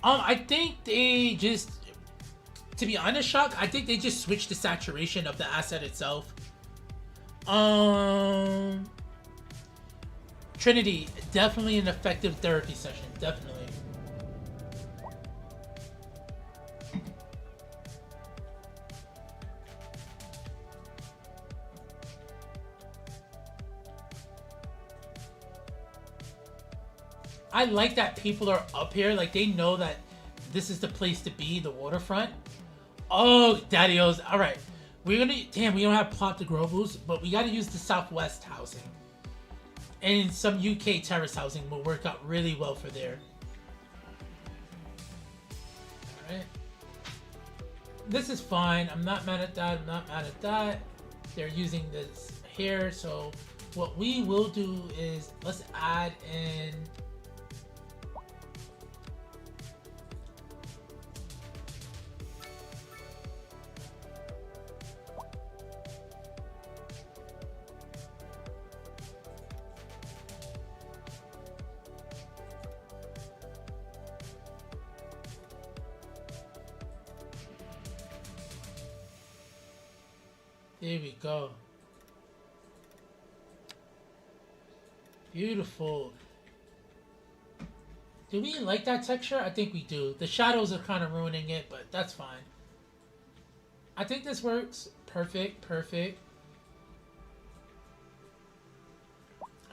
Speaker 1: I think they just... To be honest, Shock, I think they just switched the saturation of the asset itself. Trinity, definitely an effective therapy session. Definitely. I like that people are up here. Like, they know that this is the place to be, the waterfront. Oh, Daddy-O's. All right. We're gonna... Damn, we don't have Plot de Grovels, but we gotta use the Southwest housing. And some UK terrace housing will work out really well for there. All right. This is fine. I'm not mad at that. I'm not mad at that. They're using this here. So what we will do is let's add in... There we go. Beautiful. Do we like that texture? I think we do. The shadows are kind of ruining it, but that's fine. I think this works. Perfect, perfect.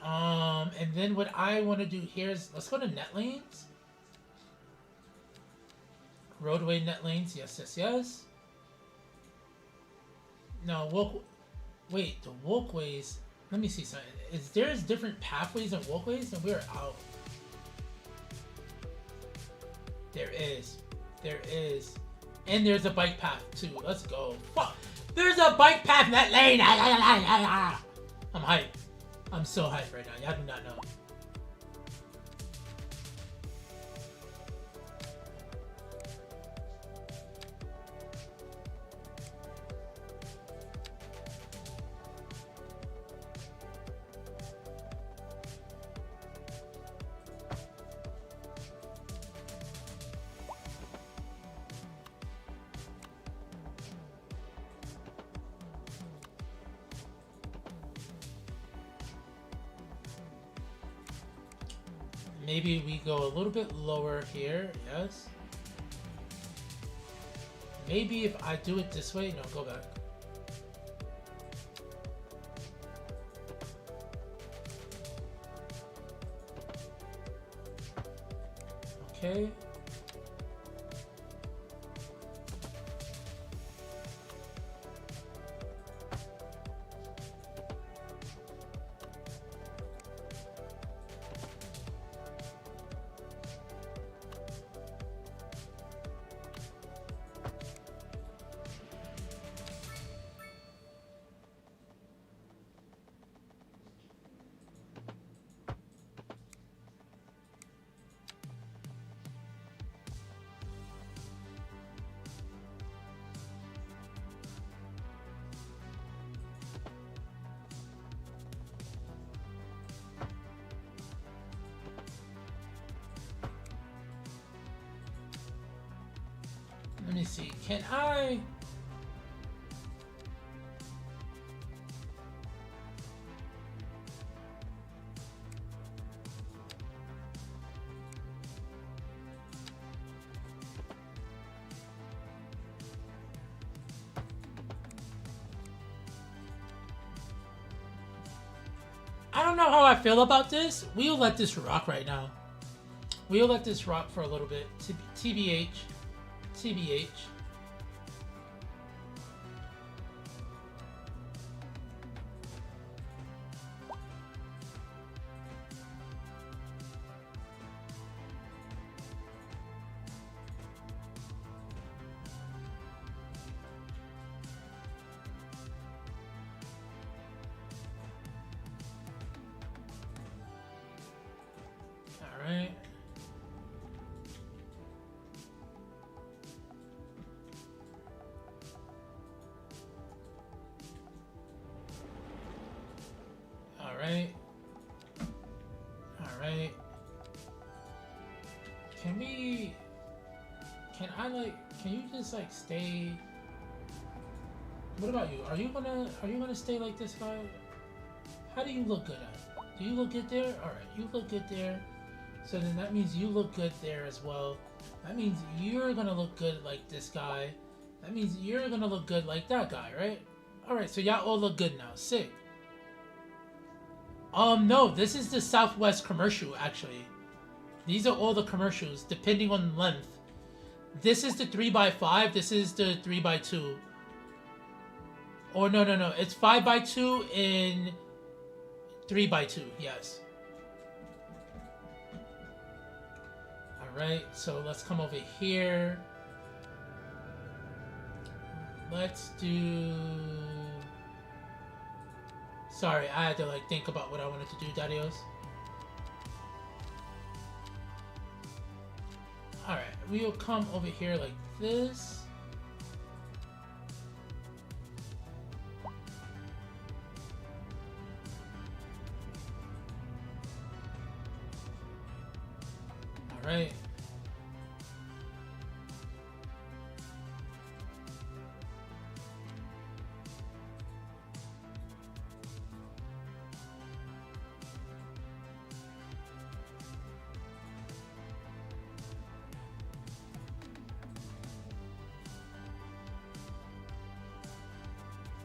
Speaker 1: And then what I want to do here is, let's go to net lanes. Roadway net lanes, yes, yes, yes. No, wait, the walkways. Let me see something. Is there different pathways and walkways? And we're out. There is. There is. And there's a bike path too. Let's go. Fuck. There's a bike path in that lane. I'm hyped. I'm so hyped right now. Y'all do not know. Maybe we go a little bit lower here. Yes. Maybe if I do it this way, no, go back. Okay. Let me see. Can I? I don't know how I feel about this. We'll let this rock right now. We'll let this rock for a little bit. TBH. TBH. All right. Alright. Alright. Can you just like stay? What about you? Are you gonna stay like this guy? How do you look good at? Do you look good there? Alright, you look good there. So then that means you look good there as well. That means you're gonna look good like this guy. That means you're gonna look good like that guy, right? Alright, so y'all all look good now. Sick. No, this is the Southwest commercial, actually. These are all the commercials, depending on length. This is the 3x5, this is the 3x2. Or no, it's 5x2 and 3x2, yes. Alright, so let's come over here. Let's do... Sorry, I had to like think about what I wanted to do, Darius. Alright, we'll come over here like this. Alright.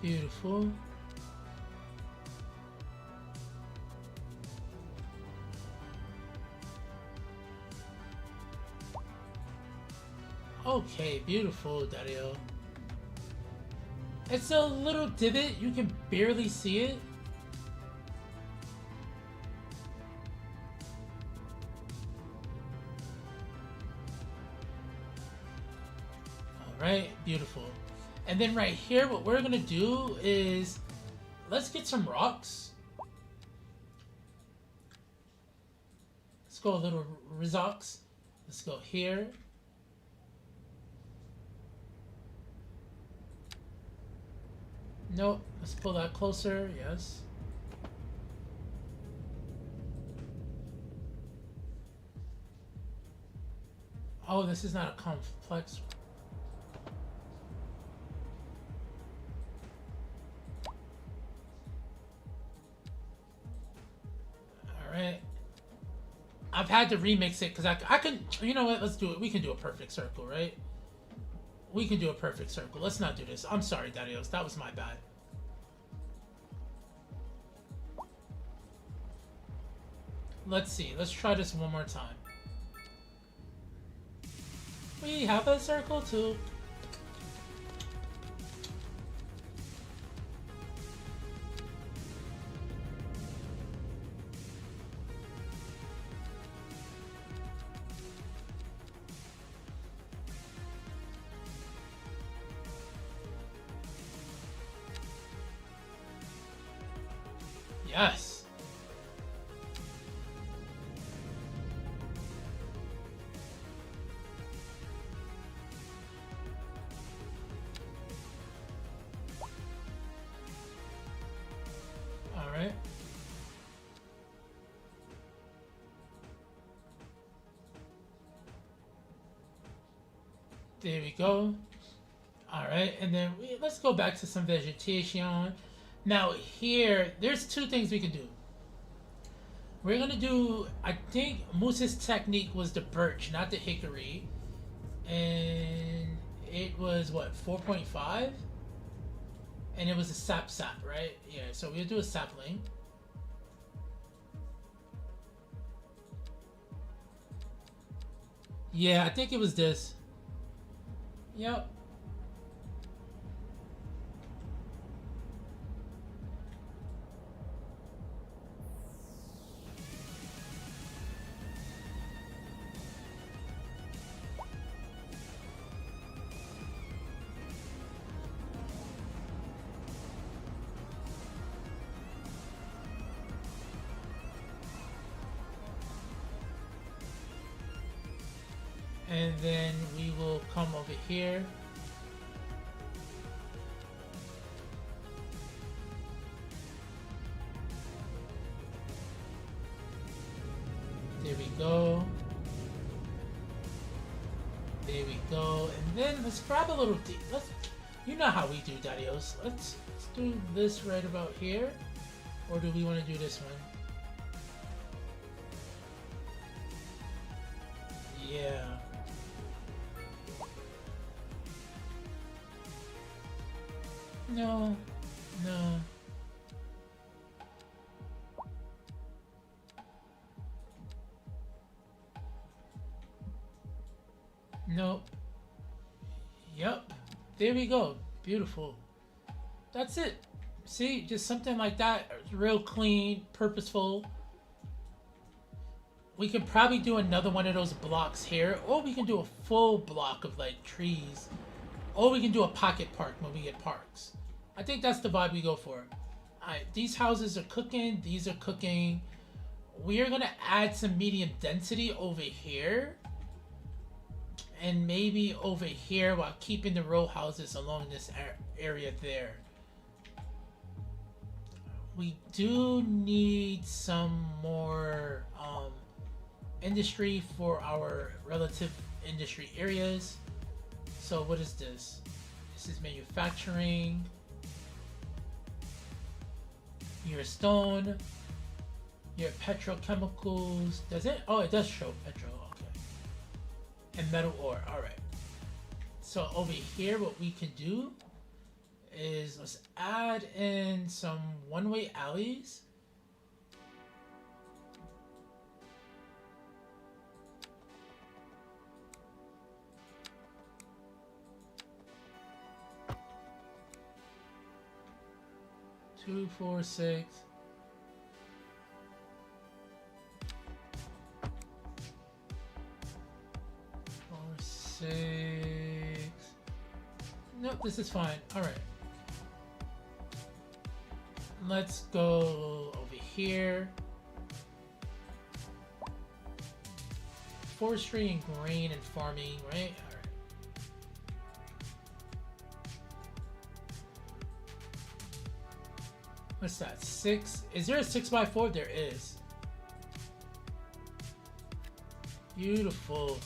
Speaker 1: Beautiful. Okay, beautiful, Dario. It's a little divot, you can barely see it. Alright, beautiful. And then right here, what we're gonna do is, let's get some rocks. Let's go a little rocks. Let's go here. Nope, let's pull that closer, yes. Oh, this is not a complex. Alright. I've had to remix it because I can, you know what, let's do it. We can do a perfect circle, right? We can do a perfect circle. Let's not do this. I'm sorry, Darius. That was my bad. Let's see. Let's try this one more time. We have a circle too. Yes. All right. There we go. All right, and then let's go back to some vegetation. Now here, there's two things we can do. We're gonna do, I think Moose's technique was the birch, not the hickory. And it was what, 4.5? And it was a sap, right? Yeah, so we'll do a sapling. Yeah, I think it was this. Yep. And then we will come over here. There we go. There we go. And then let's grab a little deep. You know how we do, Darius. Let's do this right about here. Or do we want to do this one? Yeah. No. No. Nope. Yep. There we go. Beautiful. That's it. See, just something like that. Real clean, purposeful. We could probably do another one of those blocks here, or we can do a full block of like trees, or we can do a pocket park when we get parks. I think that's the vibe we go for. Alright, these houses are cooking, these are cooking. We are gonna add some medium density over here, and maybe over here while keeping the row houses along this area there. We do need some more industry for our relative industry areas. So what is this? This is manufacturing. Your stone. Your petrochemicals. Does it? Oh, it does show petro. Okay. And metal ore. All right. So over here, what we can do is let's add in some one-way alleys. Two, 4, 6. Four, 6. Nope, this is fine. All right. Let's go over here. Forestry and grain and farming, right? All right. What's that? 6? Is there a 6x4? There is. Beautiful.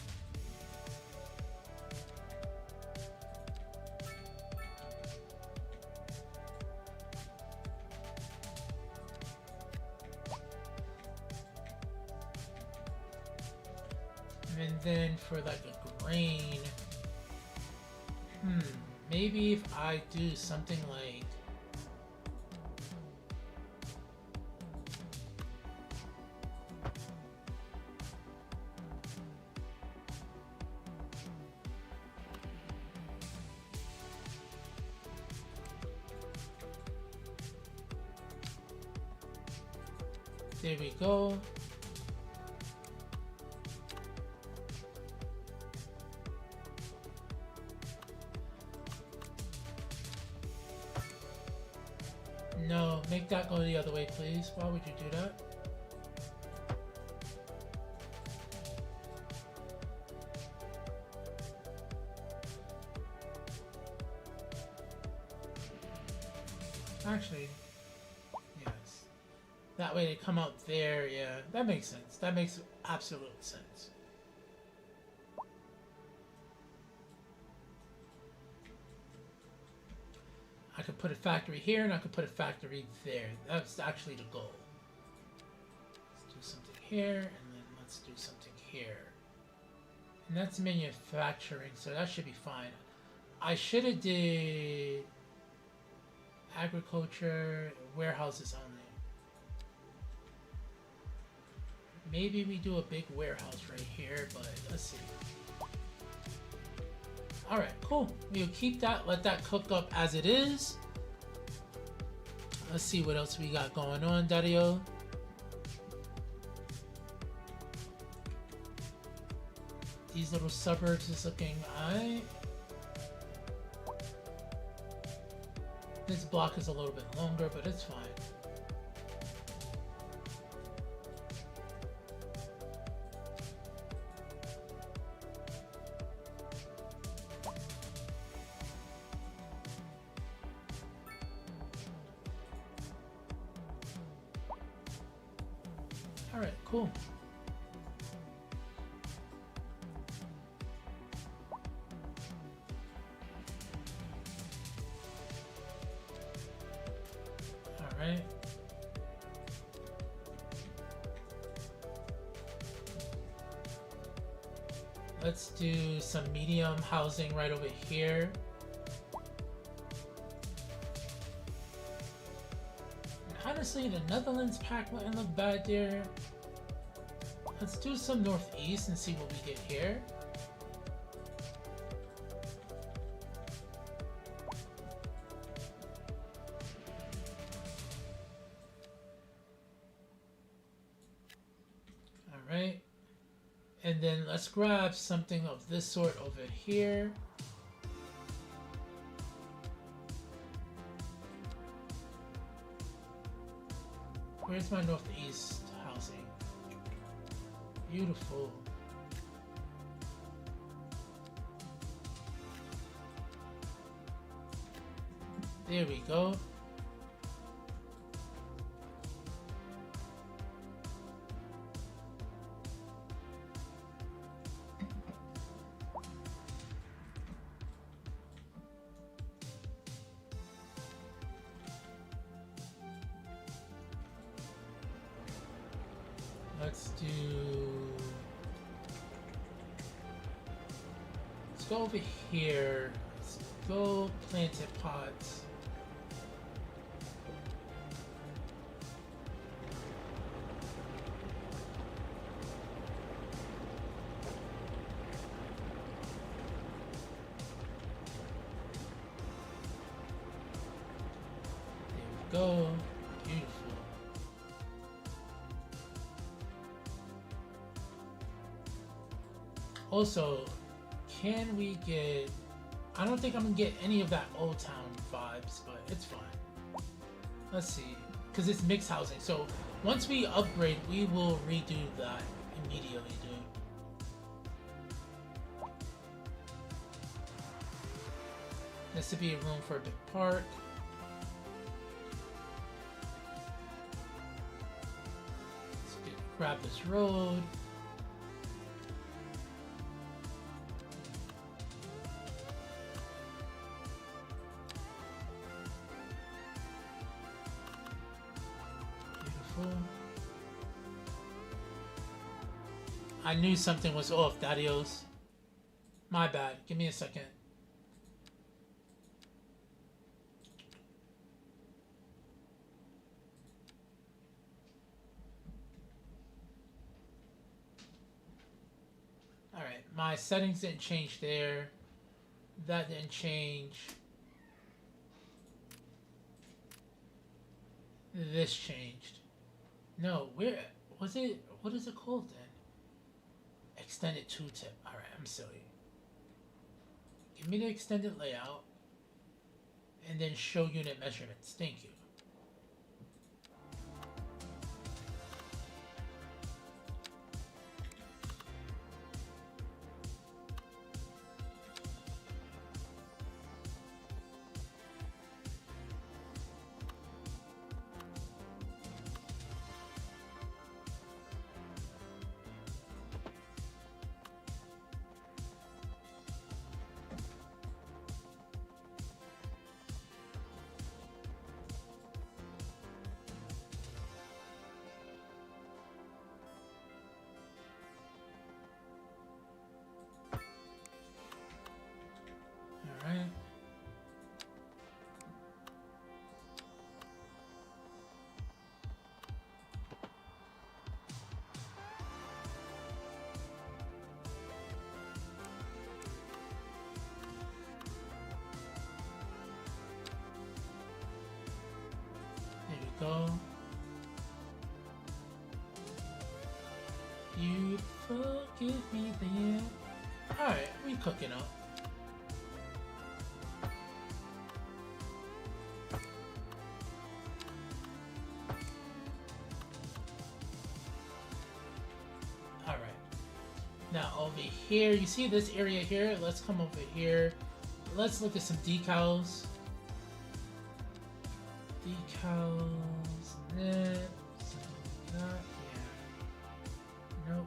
Speaker 1: then for like a grain, maybe if I do something like there we go. No, make that go the other way, please. Why would you do that? Actually, yes. That way they come out there, yeah. That makes sense. That makes absolute sense. I could put a factory here and I could put a factory there. That's actually the goal. Let's do something here and then let's do something here. And that's manufacturing, so that should be fine. I should have did agriculture, warehouses only. Maybe we do a big warehouse right here, but let's see. Alright, cool. We'll keep that, let that cook up as it is. Let's see what else we got going on, Dario. These little suburbs is looking alright. This block is a little bit longer, but it's fine. Alright, cool. Alright. Let's do some medium housing right over here. Honestly, the Netherlands pack wouldn't look bad there. Let's do some northeast and see what we get here. Alright. And then let's grab something of this sort over here. Where's my northeast housing? Beautiful. There we go. Let's go over here. Let's go planted pots. There we go. Beautiful. Also, can we get... I don't think I'm gonna get any of that Old Town vibes, but it's fine. Let's see. Because it's mixed housing, so once we upgrade, we will redo that immediately, dude. This would be a room for a big park. Let's grab this road. I knew something was off, Dadios. My bad. Give me a second. Alright, my settings didn't change there. That didn't change. This changed. No, where was it? What is it called then? Extended tooltip. Alright, I'm silly. Give me the extended layout. And then show unit measurements. Thank you. Alright. There we go. You forgive me then. Alright, we cooking up. Now over here, you see this area here? Let's come over here. Let's look at some decals. Decals, that, yeah. Nope.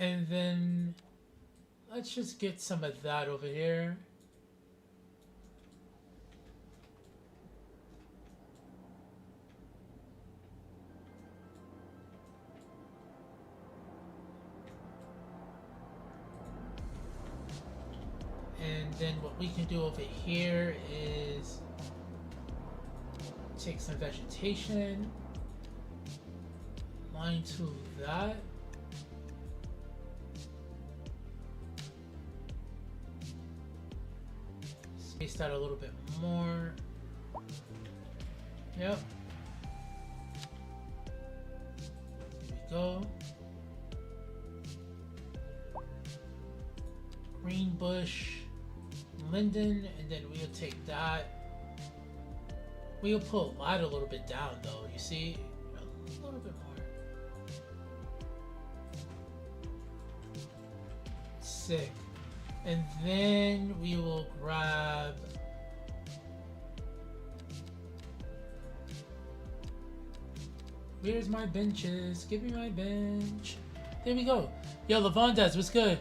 Speaker 1: And then let's just get some of that over here. And then what we can do over here is take some vegetation, line to that. Space that a little bit more. Yep. Here we go. Green bush, linden, and then we'll take that. We'll pull light a little bit down though, you see? A little bit more. Sick. And then we will grab where's my benches? Give me my bench. There we go. Yo, Lavondas, what's good?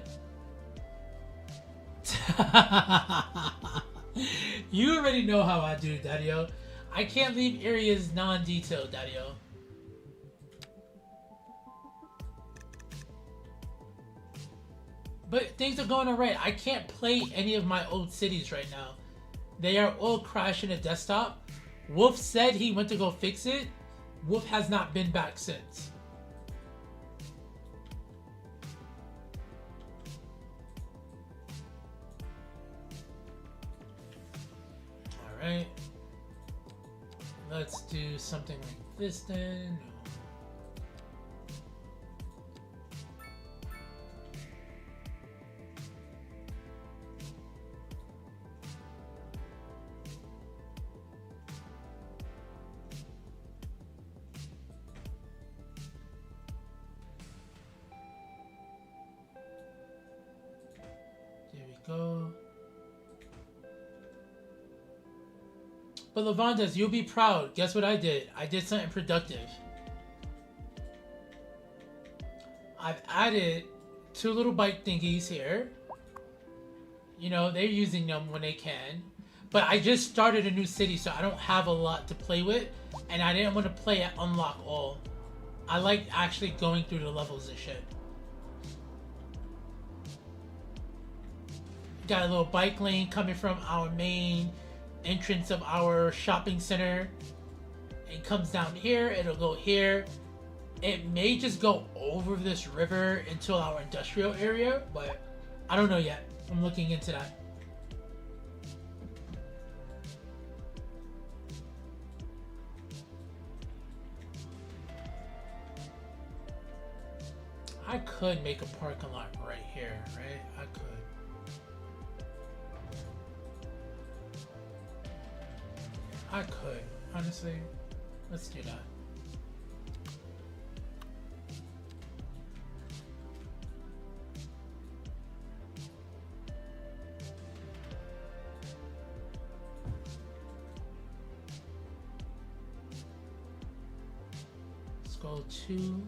Speaker 1: You already know how I do, Daddy-O. I can't leave areas non-detailed, Daddy-O. But things are going alright. I can't play any of my old cities right now. They are all crashing the desktop. Wolf said he went to go fix it. Wolf has not been back since. Alright. Let's do something like this then. Go. But Lavandas, you'll be proud. Guess what I did? I did something productive. I've added 2 little bike thingies here. You know, they're using them when they can. But I just started a new city, so I don't have a lot to play with. And I didn't want to play at unlock all. I like actually going through the levels and shit. Got a little bike lane coming from our main entrance of our shopping center. It comes down here, it'll go here. It may just go over this river into our industrial area, but I don't know yet. I'm looking into that. I could make a parking lot right here, right? I could. I could, honestly. Let's do that. Let's go to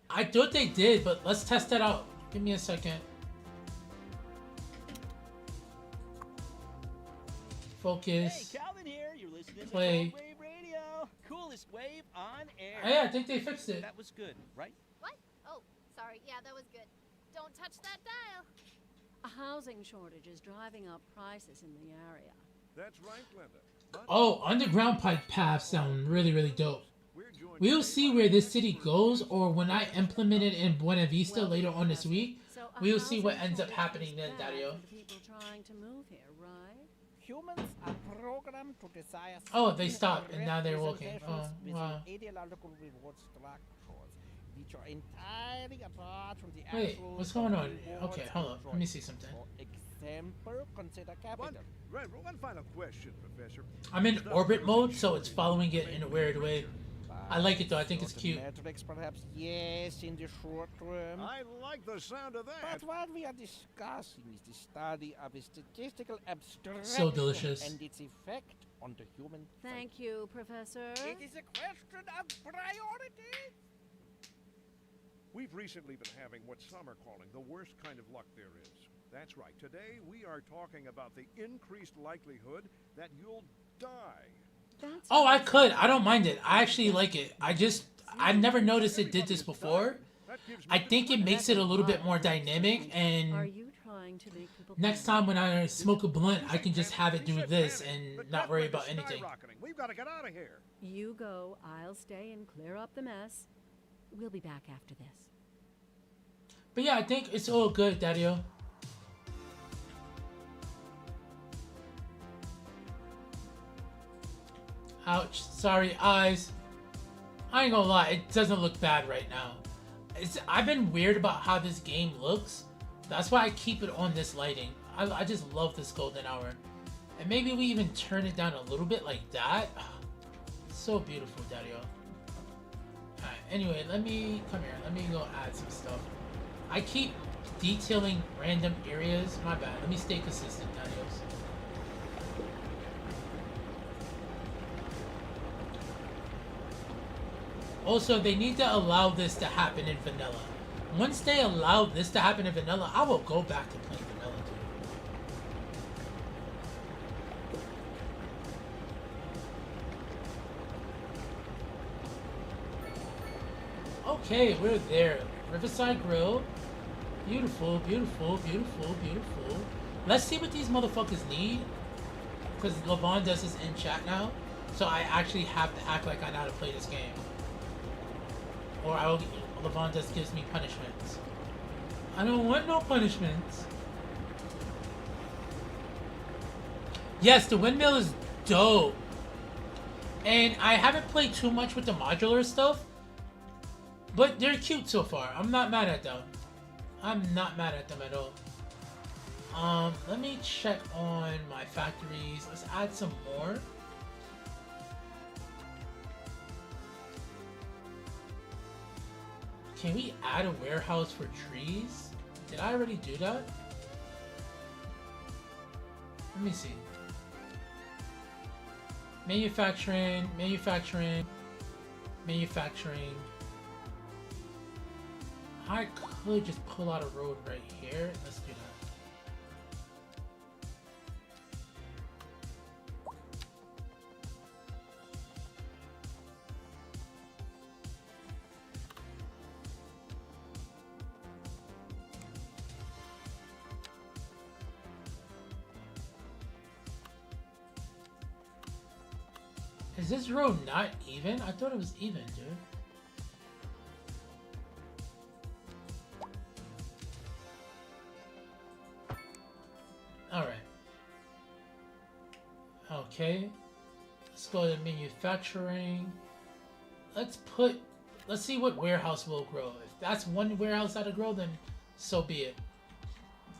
Speaker 1: I thought they did, but let's test that out. Give me a second. Focus.
Speaker 5: Hey, Calvin here. You're listening
Speaker 1: Play.
Speaker 5: to Wave Radio. Coolest wave on air.
Speaker 1: Hey, I think they fixed it.
Speaker 5: That was good, right?
Speaker 4: What? Oh, sorry. Yeah, that was good. Don't touch that dial.
Speaker 7: A housing shortage is driving up prices in the area.
Speaker 6: That's right, Glenda.
Speaker 1: Oh, underground pipe paths sound really, really dope. We'll see where this city goes, or when I implement it in Buena Vista later on this week, we'll see what ends up happening then, Dario.
Speaker 7: People trying to move here, right?
Speaker 3: Humans are programmed to desire.
Speaker 1: Oh, they stopped and now they're walking. Oh, wow.
Speaker 3: Ideological reward structures, which are entirely apart from the
Speaker 1: Wait,
Speaker 3: actual
Speaker 1: what's going on?
Speaker 3: rewards
Speaker 1: Okay, hold up. Let me see something.
Speaker 3: For example, consider capital.
Speaker 6: One final question, Professor.
Speaker 1: I'm in orbit mode, so it's following it in a weird way. I like it though. I think it's cute.
Speaker 3: Metrics, perhaps, yes, in the short term.
Speaker 6: I like the sound of that.
Speaker 3: But what we are discussing is the study of a statistical abstraction
Speaker 1: So delicious.
Speaker 3: and its effect on the human
Speaker 7: Thank you, Professor.
Speaker 3: psyche. It is a question of priority.
Speaker 6: We've recently been having what some are calling the worst kind of luck there is. That's right. Today we are talking about the increased likelihood that you'll die.
Speaker 1: Oh, I could. I don't mind it. I actually like it. I've never noticed it did this before. I think it makes it a little bit more dynamic, and
Speaker 7: Are you trying to make people
Speaker 1: next time when I smoke a blunt, I can just have it do this and not worry about anything.
Speaker 6: We've got to get out of here.
Speaker 7: You go, I'll stay and clear up the mess. We'll be back after this.
Speaker 1: But yeah, I think it's all good, Daddy-o. Ouch. Sorry, eyes. I ain't gonna lie, it doesn't look bad right now. I've been weird about how this game looks. That's why I keep it on this lighting. I just love this golden hour. And maybe we even turn it down a little bit like that. It's so beautiful, Daddy-o. Alright, anyway, let me come here. Let me go add some stuff. I keep detailing random areas. My bad. Let me stay consistent, Daddy-os. Also, they need to allow this to happen in vanilla. Once they allow this to happen in vanilla, I will go back to playing vanilla, dude. Okay, we're there. Riverside Grill. Beautiful, beautiful, beautiful, beautiful. Let's see what these motherfuckers need. Because Levon does this in chat now. So I actually have to act like I know how to play this game. Or Levon just gives me punishments. I don't want no punishments. Yes, the windmill is dope. And I haven't played too much with the modular stuff. But they're cute so far. I'm not mad at them. I'm not mad at them at all. Let me check on my factories. Let's add some more. Can we add a warehouse for trees? Did I already do that? Let me see. Manufacturing, manufacturing, manufacturing. I could just pull out a road right here. Let's do that. Is this road not even? I thought it was even, dude. Alright. Okay. Let's go to manufacturing. Let's see what warehouse will grow. If that's one warehouse that'll grow, then so be it.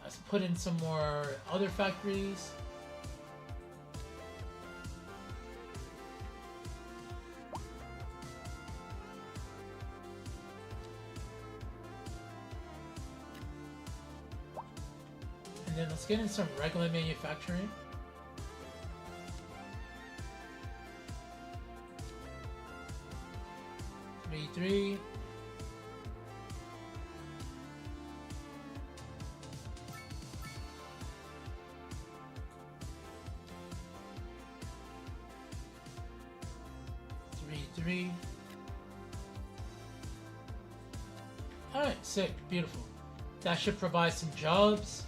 Speaker 1: Let's put in some more other factories. And then let's get in some regular manufacturing. Three. Three. Alright, sick, beautiful. That should provide some jobs.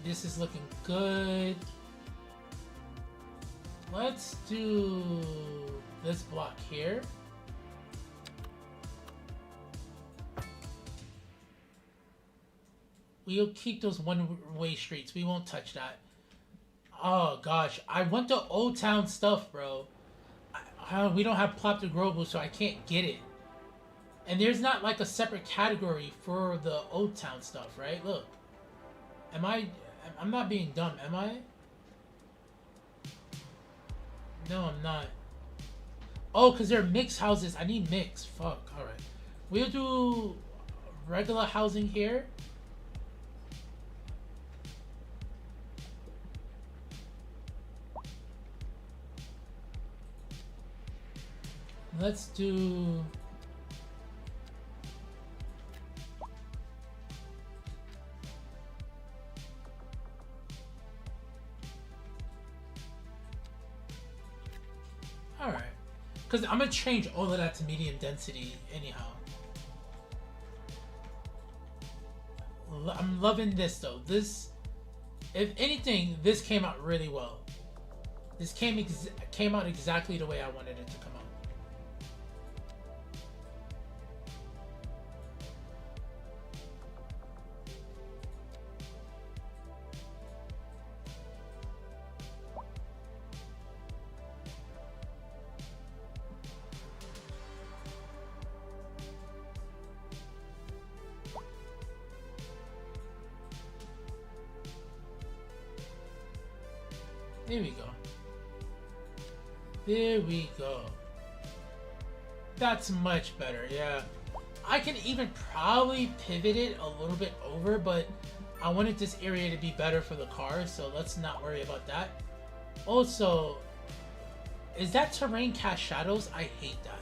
Speaker 1: This is looking good. Let's do this block here. We'll keep those one-way streets. We won't touch that. Oh gosh, I want the Old Town stuff, bro. We don't have Plop the Global, so I can't get it. And there's not like a separate category for the Old Town stuff, right? Look. I'm not being dumb, am I? No, I'm not. Oh, because they're mixed houses. I need mix. Fuck. Alright. We'll do regular housing here. Let's do... Alright. Because I'm going to change all of that to medium density anyhow. I'm loving this though. This, if anything, this came out really well. This came out exactly the way I wanted it to come out. There we go. There we go. That's much better, yeah. I can even probably pivot it a little bit over, but I wanted this area to be better for the cars, so let's not worry about that. Also, is that terrain cast shadows? I hate that.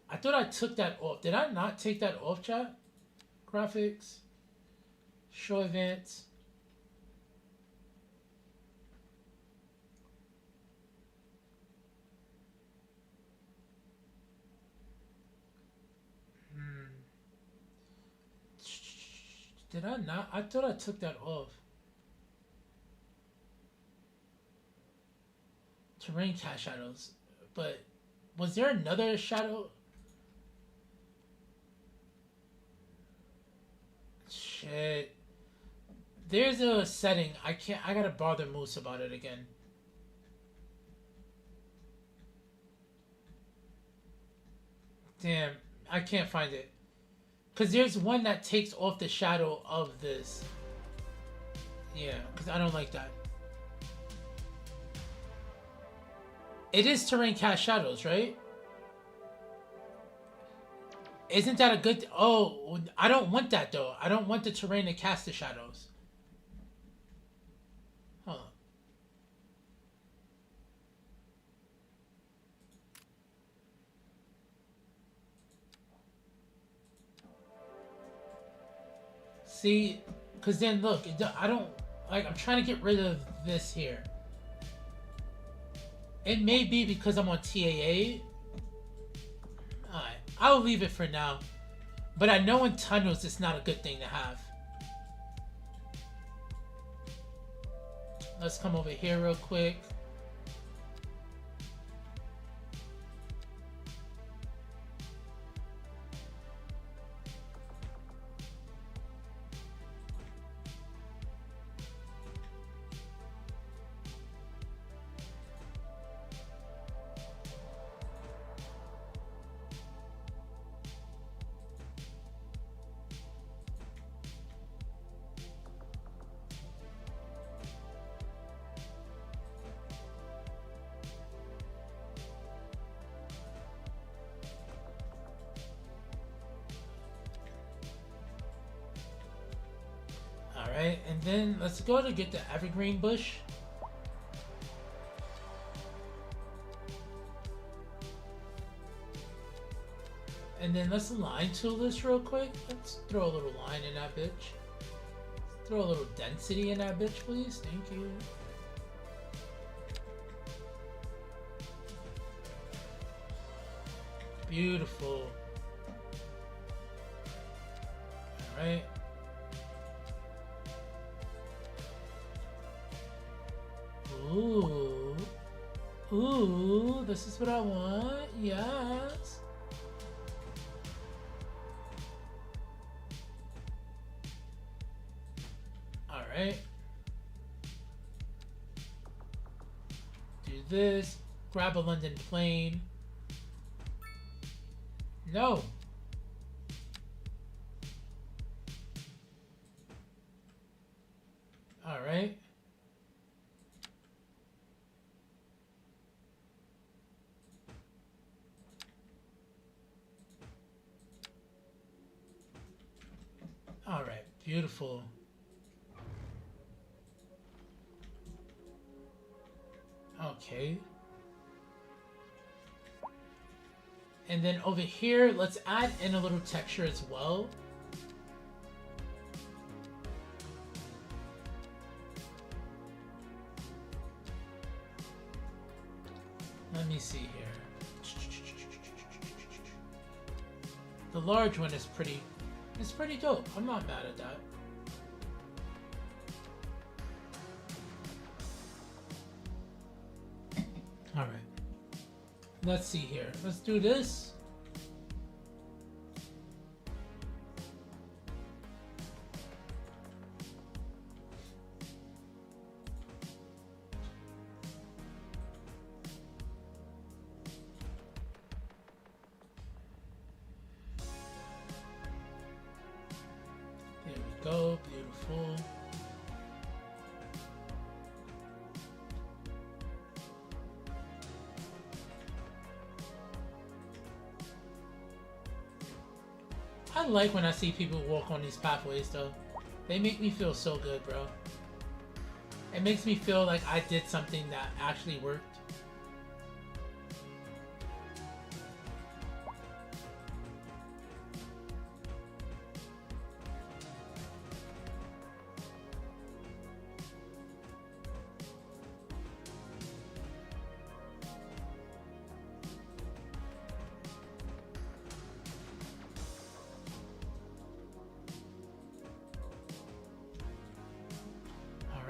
Speaker 1: I thought I took that off. Did I not take that off, chat? Graphics. Show events. Did I not? I thought I took that off. Terrain cast shadows. But was there another shadow? Shit. There's a setting. I gotta bother Moose about it again. Damn. I can't find it. Because there's one that takes off the shadow of this. Yeah, because I don't like that. It is terrain cast shadows, right? Isn't that a good... Oh, I don't want that, though. I don't want the terrain to cast the shadows. Huh. See, because then, look, I don't... Like, I'm trying to get rid of this here. It may be because I'm on TAA. Alright, I'll leave it for now. But I know in tunnels it's not a good thing to have. Let's come over here real quick. Alright, and then let's go to get the evergreen bush. And then let's line tool this real quick. Let's throw a little line in that bitch. Throw a little density in that bitch, please. Thank you. Beautiful. Alright. Ooh. Ooh, this is what I want. Yes. Alright. Do this. Grab a London plane. No. Alright. Alright, beautiful. Okay. And then over here, let's add in a little texture as well. Let me see here. The large one is pretty... It's pretty dope. I'm not mad at that. Alright. Let's see here. Let's do this. There we go. Beautiful. I like when I see people walk on these pathways though. They make me feel so good, bro. It makes me feel like I did something that actually worked.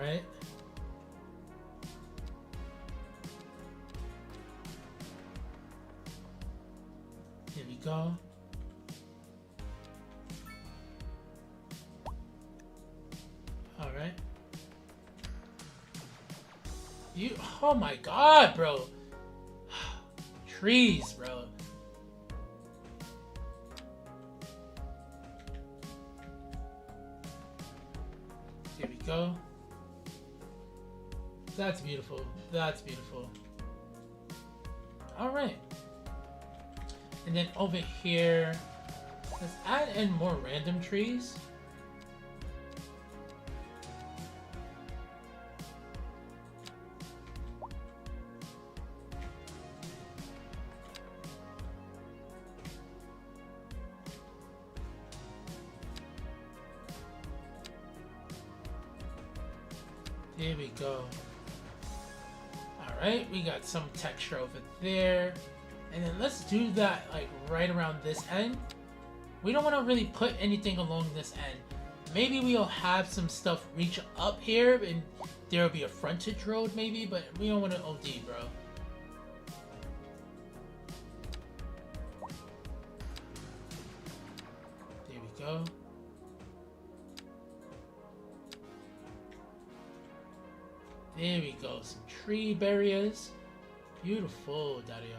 Speaker 1: Alright. Here we go. Alright. Oh my god, bro. Trees, bro. Here we go. That's beautiful. That's beautiful. Alright. And then over here, Let's add in more random trees. There we go. Alright, we got some texture over there. And then let's do that like right around this end. We don't want to really put anything along this end. Maybe we'll have some stuff reach up here and there'll be a frontage road maybe, but we don't want to OD, bro. There we go. There we go, some tree barriers. Beautiful, Dario.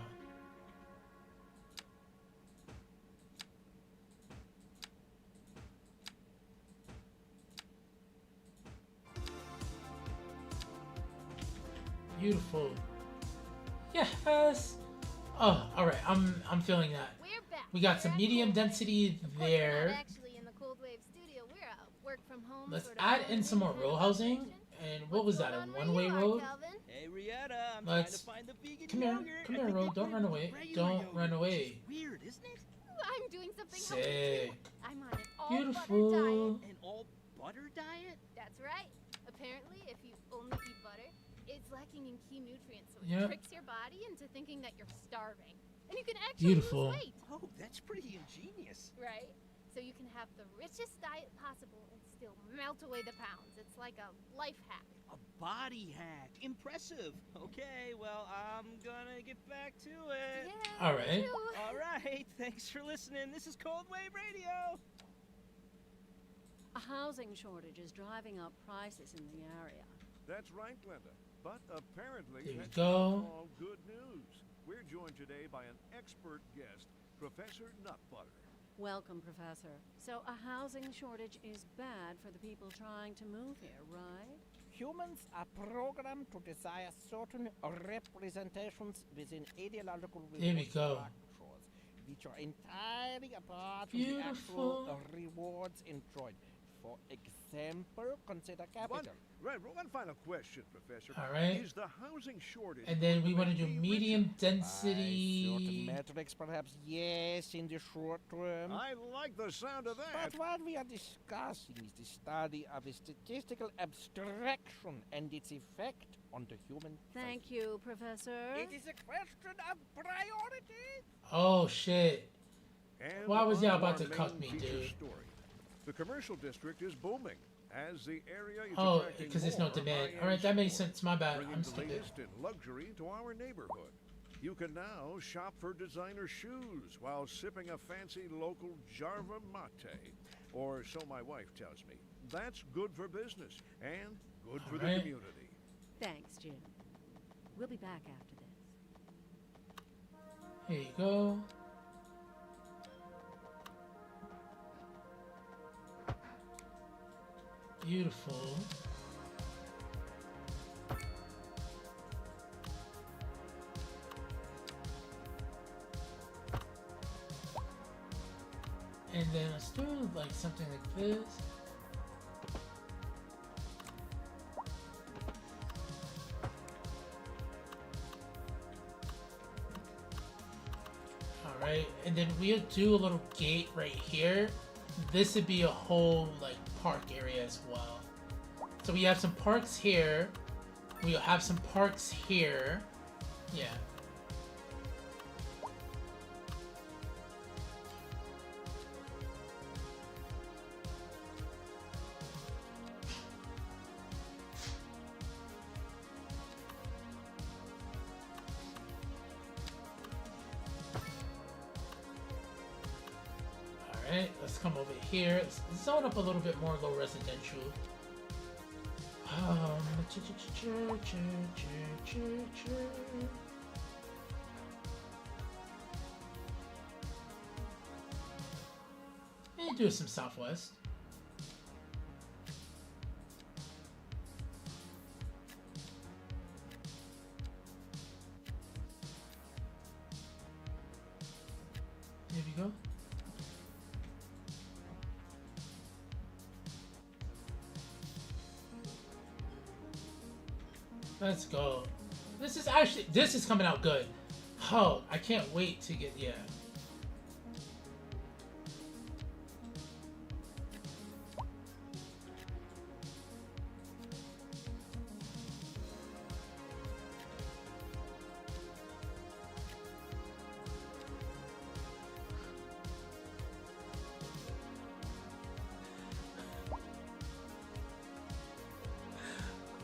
Speaker 1: Beautiful. Yes. Oh, all right. I'm feeling that.
Speaker 4: We're back.
Speaker 1: We got some medium density there.
Speaker 4: Actually, in the Cold Wave studio, we're a work from home.
Speaker 1: Let's add in some more row housing. And what was that? A one-way road?
Speaker 5: Hey, Rietta, I'm
Speaker 1: Let's
Speaker 5: trying to find the vegan
Speaker 1: come here.
Speaker 5: yogurt.
Speaker 1: Come here, road. Don't run away. Don't run away.
Speaker 5: Weird, isn't it?
Speaker 4: I'm doing something
Speaker 1: Sick.
Speaker 4: healthy too. I'm on an all
Speaker 1: Beautiful.
Speaker 4: butter diet.
Speaker 5: An all butter diet?
Speaker 4: That's right. Apparently, if you only eat butter, it's lacking in key nutrients, so it
Speaker 1: Yep.
Speaker 4: tricks your body into thinking that you're starving, and you can actually
Speaker 1: Beautiful.
Speaker 4: lose weight.
Speaker 5: Oh, that's pretty ingenious.
Speaker 4: Right? So you can have the richest diet possible and still melt away the pounds. It's like a life hack.
Speaker 5: A body hack. Impressive. Okay, well, I'm gonna get back to it.
Speaker 4: Yeah.
Speaker 1: All right.
Speaker 4: too.
Speaker 5: All right, thanks for listening. This is Cold Wave Radio.
Speaker 7: A housing shortage is driving up prices in the area.
Speaker 6: That's right, Glenda. But apparently,
Speaker 1: There we
Speaker 6: that's
Speaker 1: go.
Speaker 6: not all good news. We're joined today by an expert guest, Professor Nutbutter.
Speaker 7: Welcome, Professor. So a housing shortage is bad for the people trying to move here, right?
Speaker 3: Humans are programmed to desire certain representations within ideological
Speaker 1: There we go.
Speaker 3: structures, which are entirely apart from
Speaker 1: Beautiful.
Speaker 3: the actual rewards enjoyed. For example, consider capital.
Speaker 6: One final question, Professor.
Speaker 1: All right.
Speaker 6: Is the housing shortage...
Speaker 1: And then
Speaker 6: going
Speaker 1: we want to
Speaker 6: make
Speaker 1: do
Speaker 6: me
Speaker 1: medium
Speaker 6: richer?
Speaker 1: density.
Speaker 3: Certain metrics, perhaps yes, in the short term.
Speaker 6: I like the sound of that.
Speaker 3: But what we are discussing is the study of a statistical abstraction and its effect on the human
Speaker 7: Thank you, Professor.
Speaker 3: It is a question of priority.
Speaker 1: Oh shit.
Speaker 6: And
Speaker 1: Why was y'all
Speaker 6: on
Speaker 1: about
Speaker 6: our
Speaker 1: to cuck
Speaker 6: main
Speaker 1: me,
Speaker 6: feature
Speaker 1: dude?
Speaker 6: Story. The commercial district is booming as the area is
Speaker 1: Oh,
Speaker 6: attracting
Speaker 1: because there's no
Speaker 6: more
Speaker 1: demand.
Speaker 6: high-end
Speaker 1: All right, that makes
Speaker 6: stores,
Speaker 1: sense. My bad.
Speaker 6: bringing
Speaker 1: I'm
Speaker 6: the
Speaker 1: stupid.
Speaker 6: latest in luxury to our neighborhood. You can now shop for designer shoes while sipping a fancy local Jarva mate, or so my wife tells me. That's good for business and good for the
Speaker 1: Alright.
Speaker 6: community.
Speaker 7: Thanks, Jim. We'll be back after this.
Speaker 1: Here you go. Beautiful. And then let's do like something like this. Alright, and then we'll do a little gate right here. This would be a whole like park area as well. So we have some parks here. We'll have some parks here. Yeah. Alright, let's come over here. Let's zone up a little bit more low residential. And do some southwest. There we go. Let's go. This is coming out good. Oh, I can't wait to get, yeah.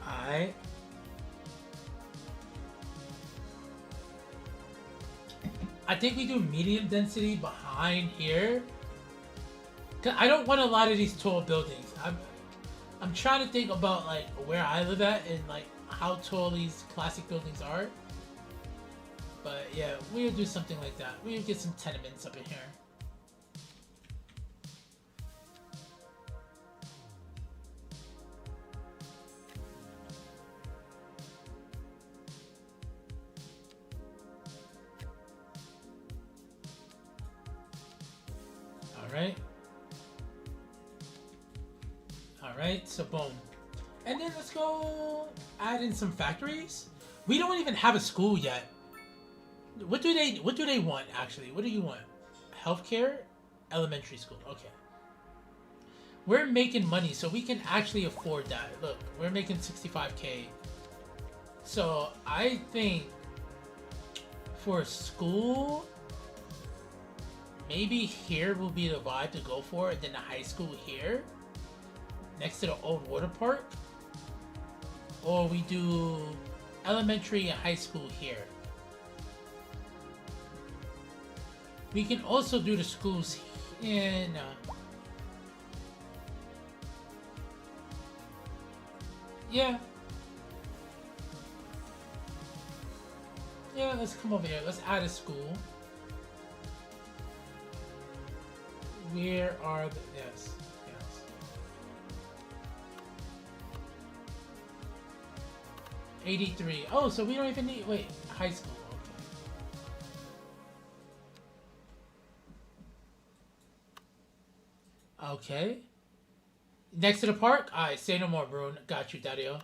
Speaker 1: Alright. I think we do medium density behind here. Cause I don't want a lot of these tall buildings. I'm trying to think about like where I live at and like how tall these classic buildings are. But yeah, we'll do something like that. We'll get some tenements up in here. Alright, so boom. And then let's go add in some factories. We don't even have a school yet. What do they want actually? What do you want? Healthcare? Elementary school. Okay. We're making money, so we can actually afford that. Look, we're making 65K. So I think for school, maybe here will be the vibe to go for it, then the high school here, next to the old water park. Or we do elementary and high school here. We can also do the schools in... yeah. Yeah, let's come over here. Let's add a school. Where are the... yes. Yes. 83. Oh, so we don't even need... wait. High school. Okay. Okay. Next to the park? Alright, say no more, Brune. Got you, Daddy-o.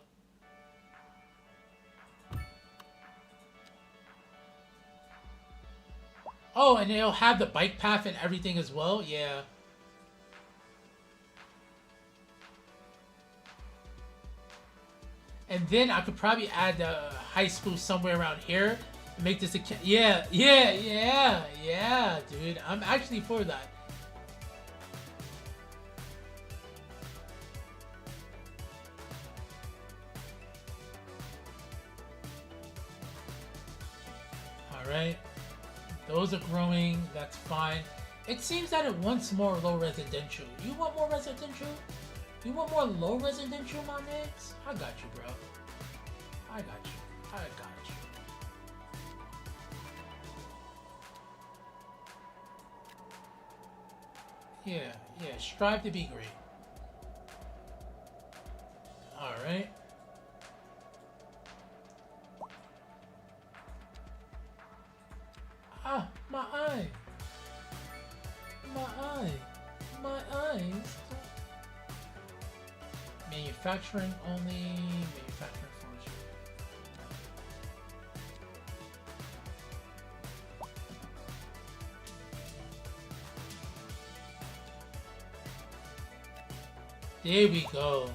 Speaker 1: Oh, and it'll have the bike path and everything as well? Yeah. And then I could probably add the high school somewhere around here. Make this a... yeah, dude. I'm actually for that. Alright. Those are growing. That's fine. It seems that it wants more low residential. You want more residential? You want more low residential, my mates? I got you, bro. I got you. I got you. Yeah. Strive to be great. Alright. Ah, my eye. My eye. My eyes. Manufacturing only. Manufacturing forestry. There we go.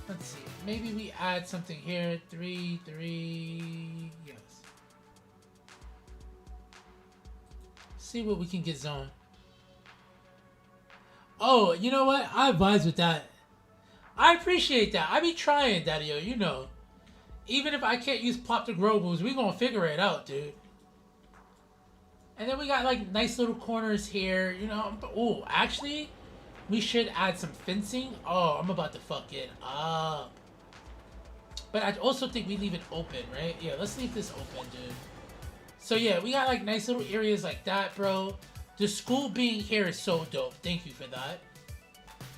Speaker 1: Let's see. Maybe we add something here. 3, 3. Yes. See what we can get zoned. Oh, you know what? I advise with that. I appreciate that. I be trying, Daddy-o, you know. Even if I can't use Plop to Growables, we gonna figure it out, dude. And then we got like nice little corners here, you know. Oh, actually, we should add some fencing. Oh, I'm about to fuck it up. But I also think we leave it open, right? Yeah, let's leave this open, dude. So yeah, we got like nice little areas like that, bro. The school being here is so dope. Thank you for that.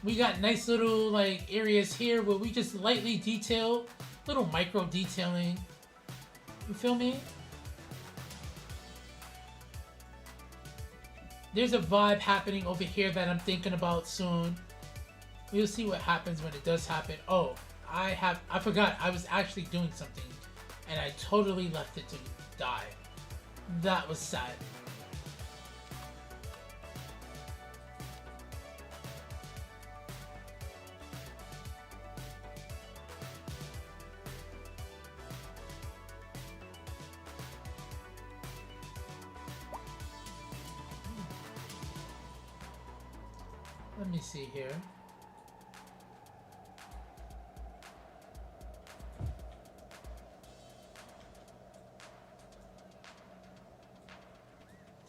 Speaker 1: We got nice little like areas here where we just lightly detail, little micro detailing. You feel me? There's a vibe happening over here that I'm thinking about soon. We'll see what happens when it does happen. Oh, I forgot I was actually doing something and I totally left it to die. That was sad. Let me see here.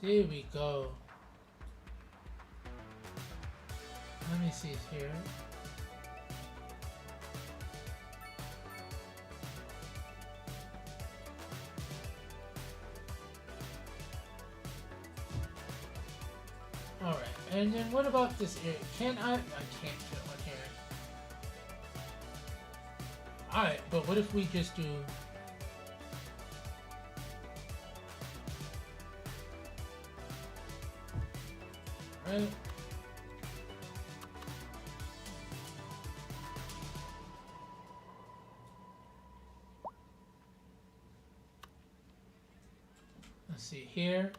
Speaker 1: There we go. Let me see here. Alright, and then what about this area? Can I can't fit one here. Alright, but what if we just do... Right? Let's see here.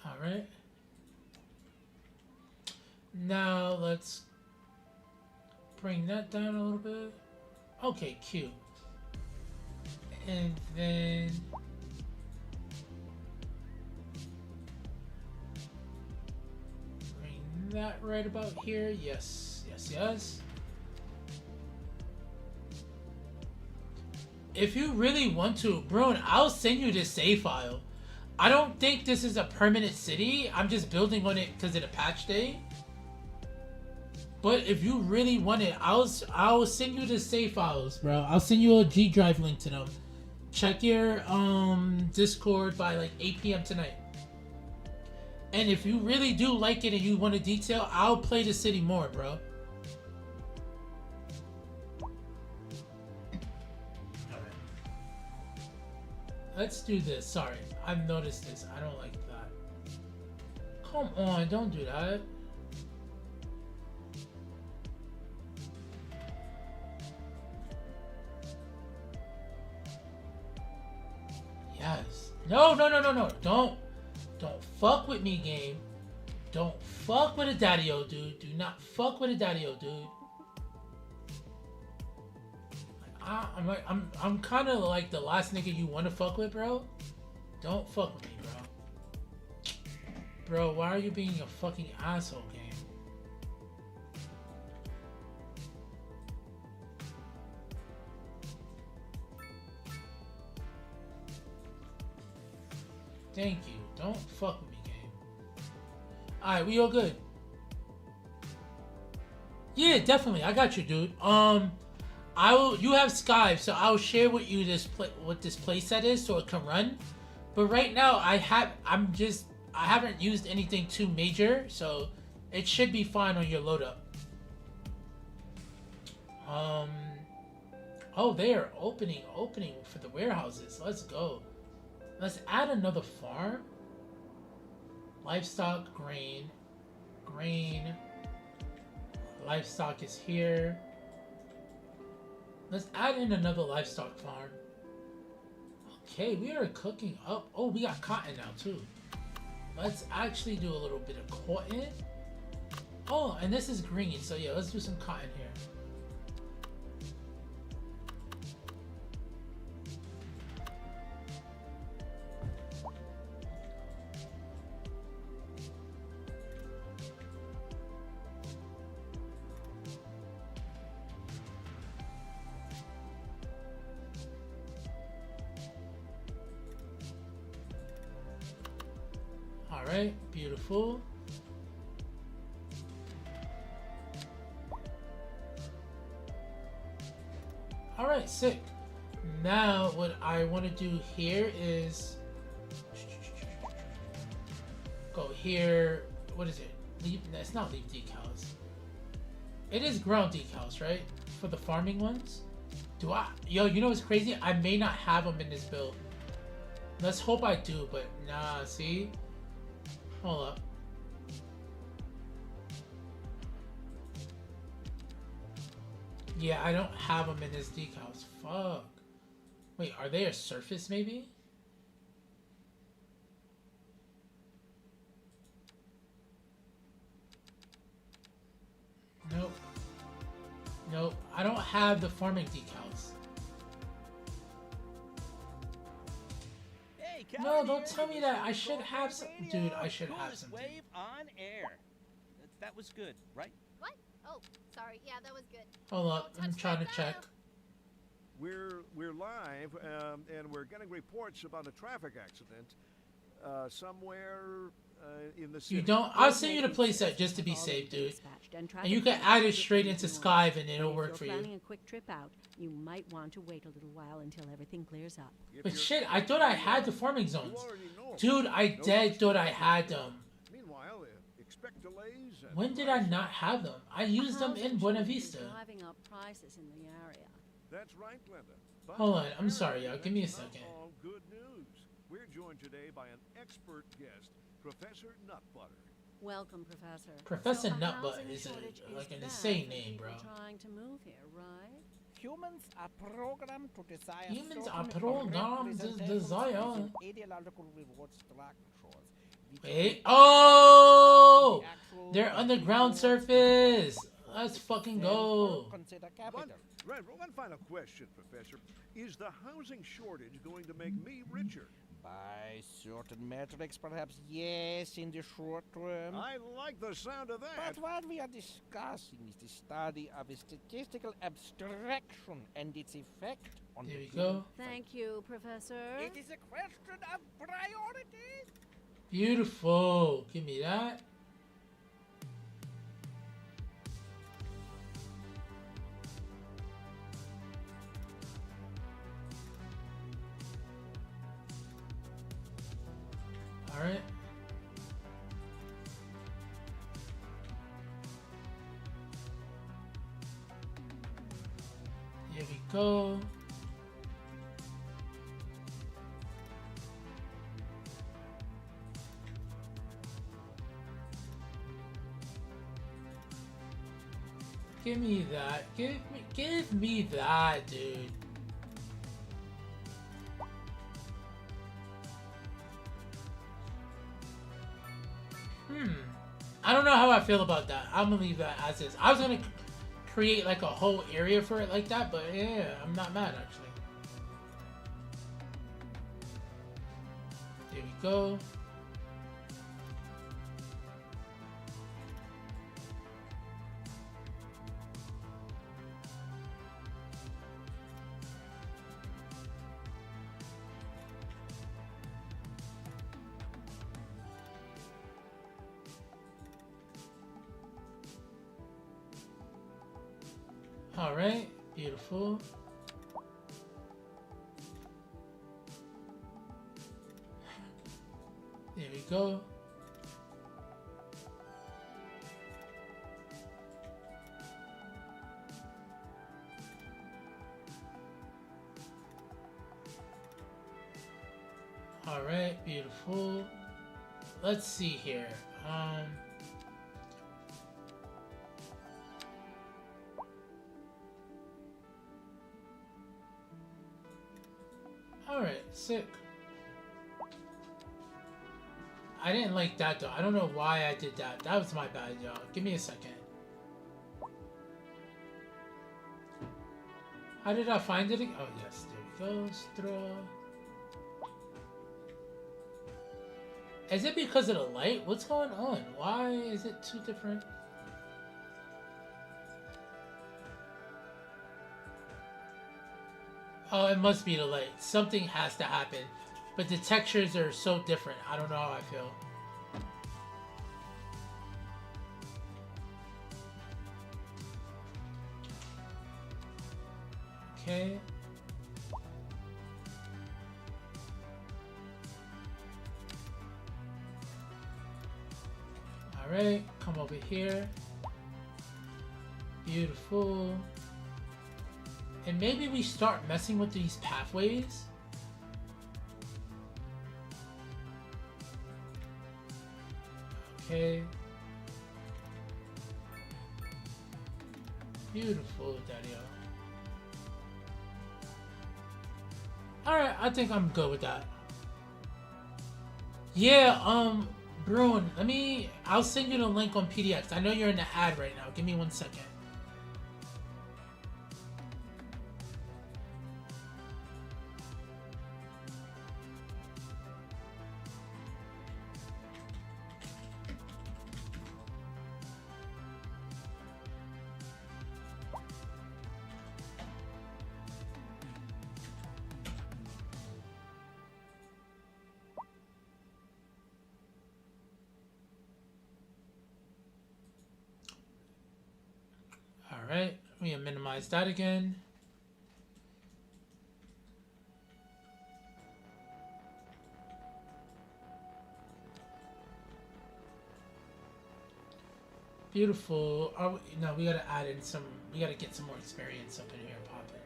Speaker 1: All right. Now let's bring that down a little bit. Okay, cute. And then bring that right about here. Yes, yes, yes. If you really want to, Brune, I'll send you this save file. I don't think this is a permanent city. I'm just building on it because of the patch day. But if you really want it, I'll send you the save files, bro. I'll send you a G Drive link to them. Check your Discord by like 8 p.m. tonight. And if you really do like it and you want to detail, I'll play the city more, bro. Let's do this. Sorry, I've noticed this. I don't like that. Come on, don't do that. Yes. No, no, no, no, no. Don't fuck with me, game. Don't fuck with a daddy-o, dude. Do not fuck with a daddy-o, dude. I'm kind of like the last nigga you want to fuck with, bro. Don't fuck with me, bro. Bro, why are you being a fucking asshole, game? Thank you. Don't fuck with me, game. Alright, we all good. Yeah, definitely. I got you, dude. You have Skype, so I'll share with you what this playset is so it can run. But right now I haven't used anything too major, so it should be fine on your load up. Oh, they are opening for the warehouses. Let's go. Let's add another farm. Livestock, grain. Livestock is here. Let's add in another livestock farm. Okay, we are cooking up. Oh, we got cotton now too. Let's actually do a little bit of cotton. Oh, and this is green, so yeah, let's do some cotton here. Alright, beautiful. Alright, sick. Now what I want to do here is go here. What is it? Leaf? It's not leaf decals. It is ground decals, right? For the farming ones. Do I? Yo, you know what's crazy? I may not have them in this build. Let's hope I do, but nah. See? Hold up. Yeah, I don't have them in this decals. Fuck. Wait, are they a surface maybe? Nope. Nope. I don't have the farming decals.
Speaker 5: Hey,
Speaker 1: No, don't tell me that. I should have some. Dude, I should have
Speaker 5: Coolest
Speaker 1: something.
Speaker 5: wave on air. That was good, right?
Speaker 4: What? Oh, sorry. Yeah, that was good.
Speaker 1: Hold up.
Speaker 4: Don't
Speaker 1: I'm
Speaker 4: touch
Speaker 1: trying
Speaker 4: that
Speaker 1: to check.
Speaker 4: dial.
Speaker 6: We're live, and we're getting reports about a traffic accident somewhere in the city.
Speaker 1: You don't. I'll send you the playset just to be safe, dude. And you can add it straight into Skive and it'll work for
Speaker 7: If you're
Speaker 1: you.
Speaker 7: planning a quick trip out, you might want to wait a little while until everything clears up.
Speaker 1: But shit, I thought I had the farming zones.
Speaker 6: already know.
Speaker 1: Dude, I dead thought I had them.
Speaker 6: Meanwhile, expect delays. And
Speaker 1: When did I not have them? I used them in Buena Vista.
Speaker 7: Driving up prices in the area.
Speaker 6: That's right, Glenda. But
Speaker 1: Hold on, I'm sorry, y'all. Give me a
Speaker 6: that's not
Speaker 1: second.
Speaker 6: all good news. We're joined today by an expert guest, Professor Nutbutter.
Speaker 7: Welcome, Professor.
Speaker 1: Professor
Speaker 7: So a
Speaker 1: Nutbutt
Speaker 7: housing
Speaker 1: is
Speaker 7: shortage
Speaker 1: like an
Speaker 7: bad
Speaker 1: insane
Speaker 7: for
Speaker 1: name,
Speaker 7: people
Speaker 1: bro.
Speaker 7: Trying to move here, right?
Speaker 3: Humans are programmed to desire
Speaker 1: Humans
Speaker 3: certain
Speaker 1: are programmed to
Speaker 3: representations
Speaker 1: desire.
Speaker 3: within ideological reward structures, which
Speaker 1: Wait.
Speaker 3: are
Speaker 1: Oh!
Speaker 3: the actual
Speaker 1: They're underground
Speaker 3: reward
Speaker 1: surface. Let's fucking
Speaker 3: therefore
Speaker 1: go.
Speaker 3: consider capital.
Speaker 6: One final question, Professor. Is the housing shortage going to make me richer?
Speaker 3: By certain metrics, perhaps yes, in the short term.
Speaker 6: I like the sound of that.
Speaker 3: But what we are discussing is the study of a statistical abstraction and its effect on
Speaker 1: There
Speaker 3: the
Speaker 1: we
Speaker 3: human
Speaker 1: go.
Speaker 7: Thank you, Professor.
Speaker 3: It is a question of priority.
Speaker 1: Beautiful. Give me that. All right. Here we go. Give me that. Give me that, dude. I don't know how I feel about that. I'm gonna leave that as is. I was gonna create like a whole area for it like that, but yeah, I'm not mad actually. There we go. All right, beautiful. There we go. All right, beautiful. Let's see here. Alright, sick. I didn't like that though. I don't know why I did that. That was my bad, y'all. Give me a second. How did I find it again? Oh, yes. There we go. Straw. Is it because of the light? What's going on? Why is it two different? Oh, it must be the light. Something has to happen. But the textures are so different. I don't know how I feel. Okay. Alright, come over here. Beautiful. And maybe we start messing with these pathways. Okay. Beautiful, Daddy-o. Alright, I think I'm good with that. Yeah, Bruin, I'll send you the link on PDX. I know you're in the ad right now. Give me 1 second. Alright, let me minimize that again. Beautiful. No, we gotta add in some, we gotta get some more experience up in here, poppin'.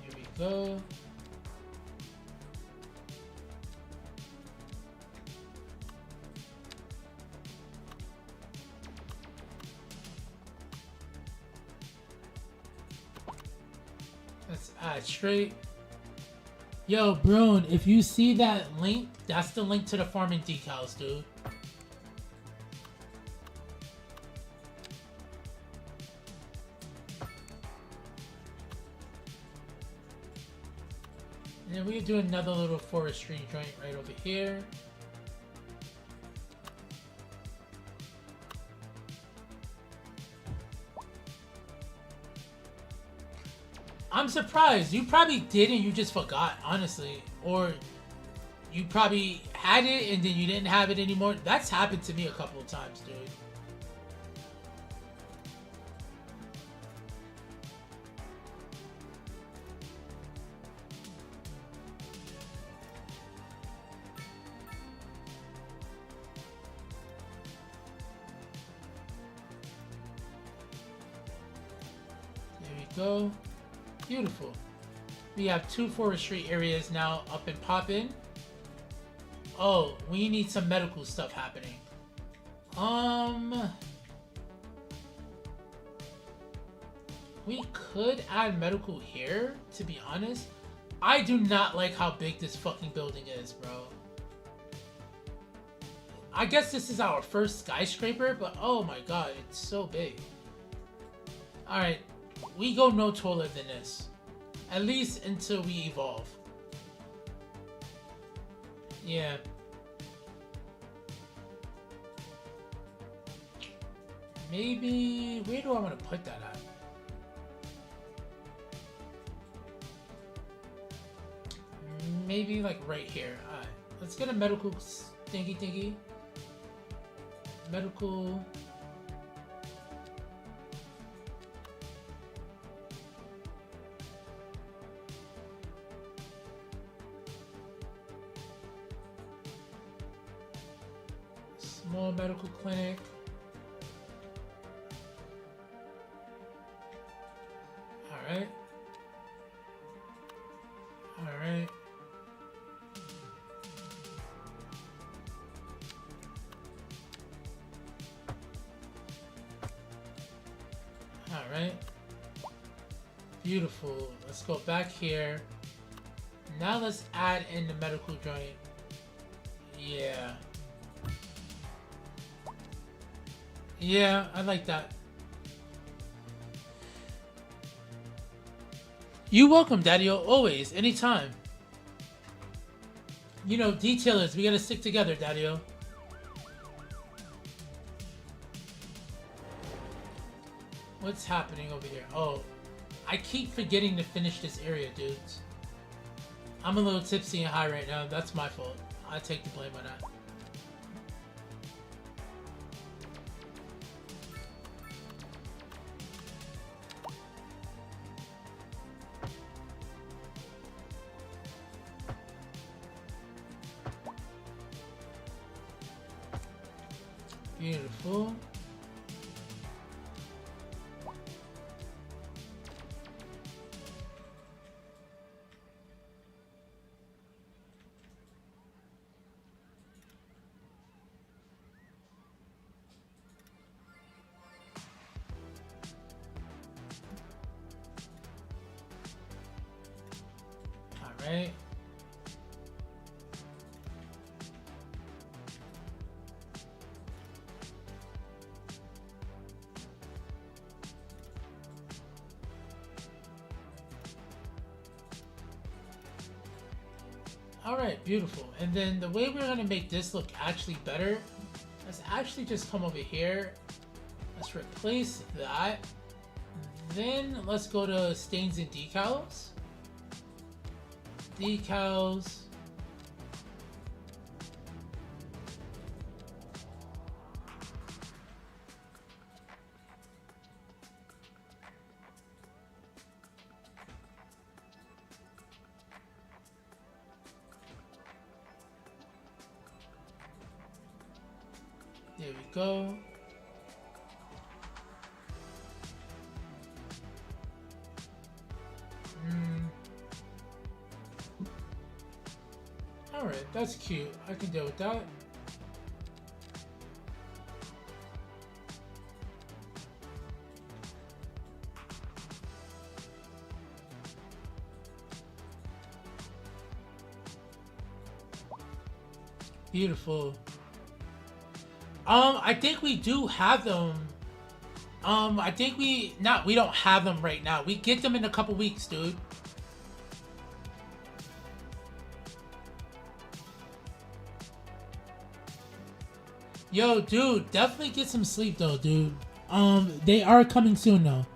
Speaker 1: Here we go. Let's add straight. Yo, Brune, if you see that link, that's the link to the farming decals, dude. And then we do another little forestry joint right over here. I'm surprised. You probably did and you just forgot, honestly. Or you probably had it and then you didn't have it anymore. That's happened to me a couple of times, dude. There we go. Beautiful. We have 2 forestry areas now up and poppin'. Oh, we need some medical stuff happening. We could add medical here, to be honest. I do not like how big this fucking building is, bro. I guess this is our first skyscraper, but oh my god, it's so big. Alright. We go no taller than this. At least until we evolve. Yeah. Maybe... Where do I want to put that at? Maybe like right here. Alright. Let's get a medical thingy. Medical... Small medical clinic. Alright. Alright. Alright. Beautiful. Let's go back here. Now let's add in the medical joint. Yeah. Yeah, I like that. You welcome, Daddy-o, always, anytime. You know, detailers, we gotta stick together, Daddy-o. What's happening over here? Oh, I keep forgetting to finish this area, dudes. I'm a little tipsy and high right now. That's my fault. I take the blame on that. Beautiful. All right. Alright, beautiful. And then the way we're going to make this look actually better, let's actually just come over here. Let's replace that. Then let's go to stains and decals. Decals. There we go. Alright, that's cute. I can deal with that. Beautiful. I think we do have them. I think we don't have them right now. We get them in a couple weeks, dude. Yo, dude, definitely get some sleep though, dude. They are coming soon though.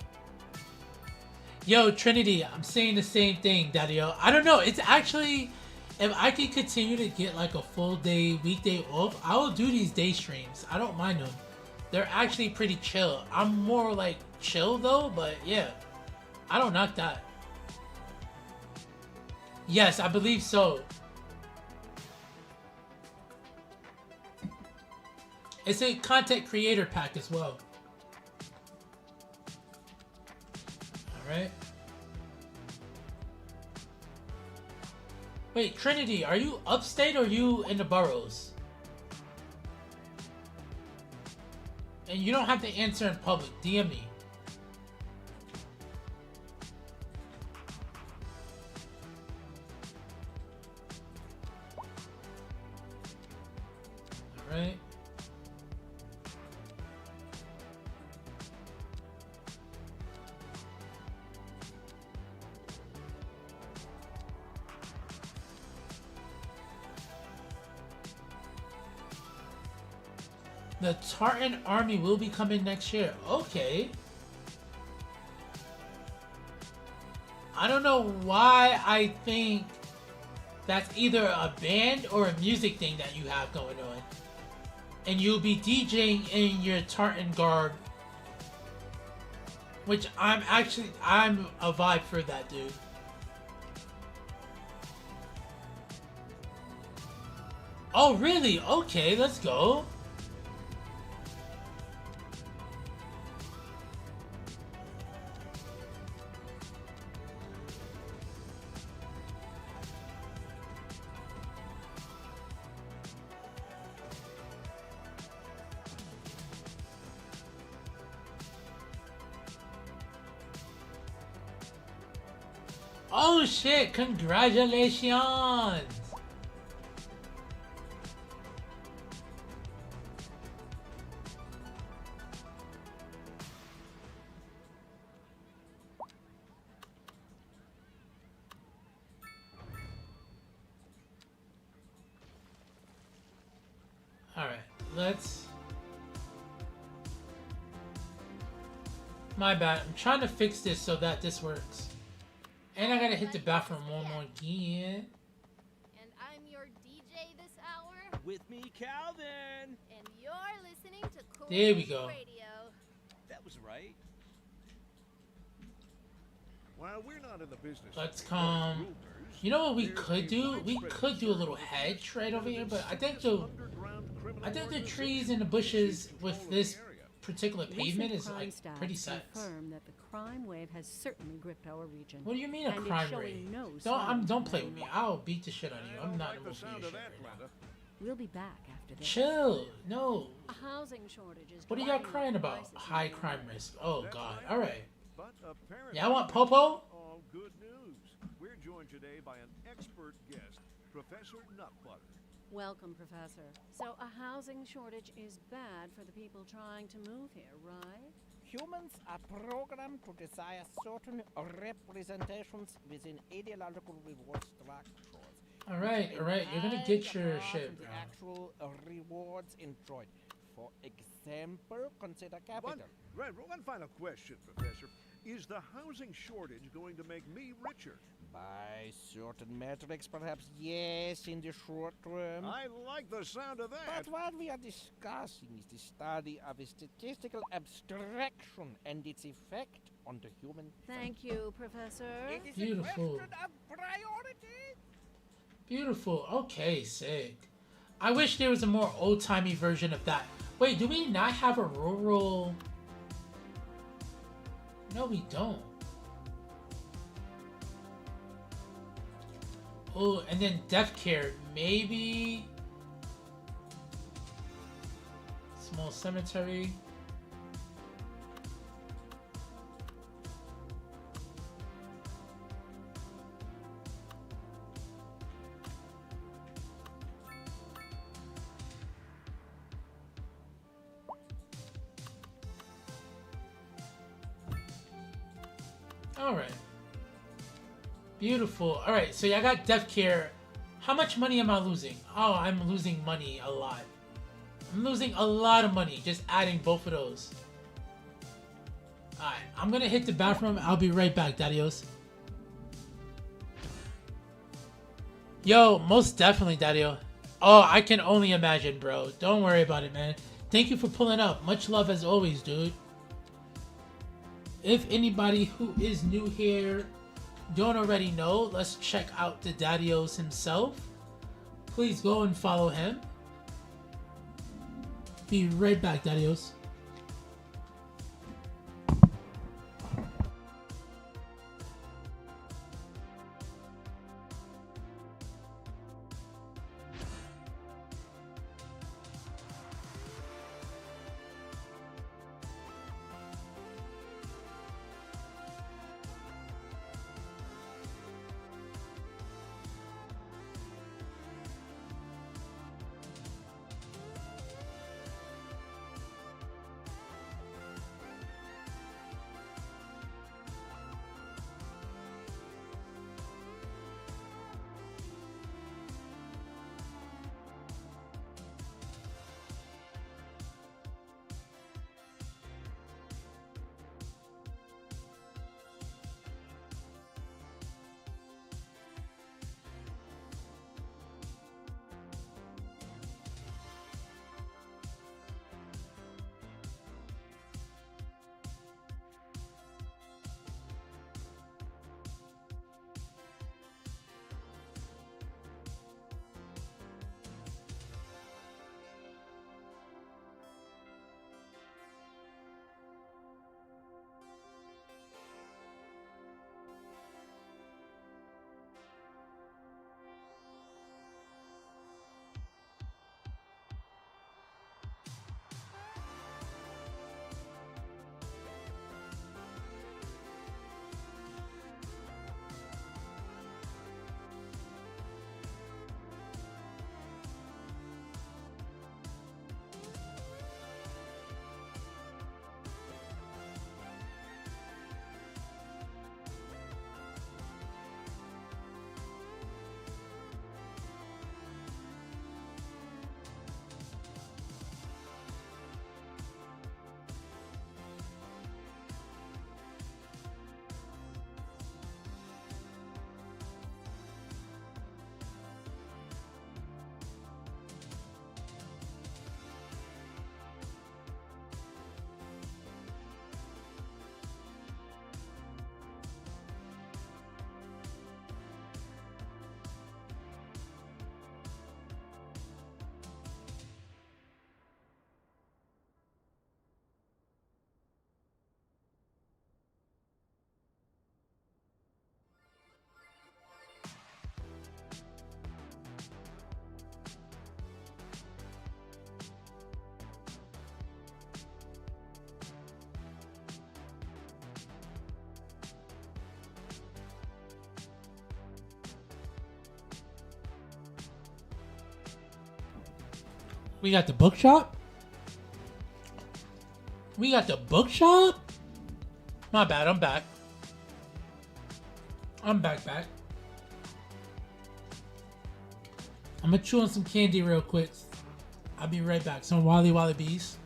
Speaker 1: Yo, Trinity, I'm saying the same thing, Daddy-o. I don't know, it's actually, if I can continue to get like a full day, weekday off, I will do these day streams. I don't mind them. They're actually pretty chill. I'm more like chill though, but yeah. I don't knock that. Yes, I believe so. It's a content creator pack as well. Alright. Wait, Trinity, are you upstate or are you in the boroughs? And you don't have to answer in public. DM me. Alright. The Tartan army will be coming next year. Okay. I don't know why I think that's either a band or a music thing that you have going on. And you'll be DJing in your Tartan garb. Which I'm a vibe for that, dude. Oh, really? Okay, let's go. Oh shit, congratulations! Alright, let's... My bad, I'm trying to fix this so that this works. And I gotta hit the bathroom one more again.
Speaker 4: And I'm your DJ this hour.
Speaker 5: With me, Calvin.
Speaker 4: And you're listening to Cool
Speaker 1: There we go.
Speaker 4: Radio.
Speaker 5: That was right.
Speaker 6: While we're not in the business
Speaker 1: Let's
Speaker 6: of
Speaker 1: come.
Speaker 6: rumors,
Speaker 1: You know what we could do? We could do a little hedge right over here, but I think the trees and the bushes with this particular pavement is like pretty set.
Speaker 7: Confirm that the crime wave has certainly gripped our region.
Speaker 1: What do you mean a crime wave? Don't play with me. I'll beat the shit out of you. I'm not in the mood for your shit right now.
Speaker 7: We'll be back after this.
Speaker 1: Chill. No.
Speaker 7: A housing shortage is.
Speaker 1: What are y'all crying about? High crime risk. Oh God. All right. Yeah, I want Popo.
Speaker 6: All good news. We're joined today by an expert guest, Professor Nutbutter.
Speaker 7: Welcome, Professor. So a housing shortage is bad for the people trying to move here, right?
Speaker 3: Humans are programmed to desire certain representations within ideological reward structures.
Speaker 1: All right. You're gonna get your shit, bro.
Speaker 3: The actual rewards enjoyed. For example, consider capital.
Speaker 6: One final question, Professor. Is the housing shortage going to make me richer?
Speaker 3: By certain metrics, perhaps yes, in the short term.
Speaker 6: I like the sound of that.
Speaker 3: But what we are discussing is the study of a statistical abstraction and its effect on the human.
Speaker 7: Thank you, Professor.
Speaker 3: It is
Speaker 1: Beautiful.
Speaker 3: a question of priority.
Speaker 1: Beautiful. Okay, sick. I wish there was a more old-timey version of that. Wait, do we not have a rural? No, we don't. Oh, and then death care, maybe. Small cemetery. All right. Beautiful. All right, so I got death care. How much money am I losing? Oh, I'm losing money a lot. I'm losing a lot of money just adding both of those. All right, I'm gonna hit the bathroom. I'll be right back, Daddios. Yo, most definitely, Daddio. Oh, I can only imagine, bro. Don't worry about it, man. Thank you for pulling up. Much love as always, dude. If anybody who is new here don't already know, let's check out the Daddios himself. Please go and follow him. Be right back, Daddios. We got the bookshop? We got the bookshop? My bad, I'm back. I'm back. I'm gonna chew on some candy real quick. I'll be right back. Some Wally Wally Bees.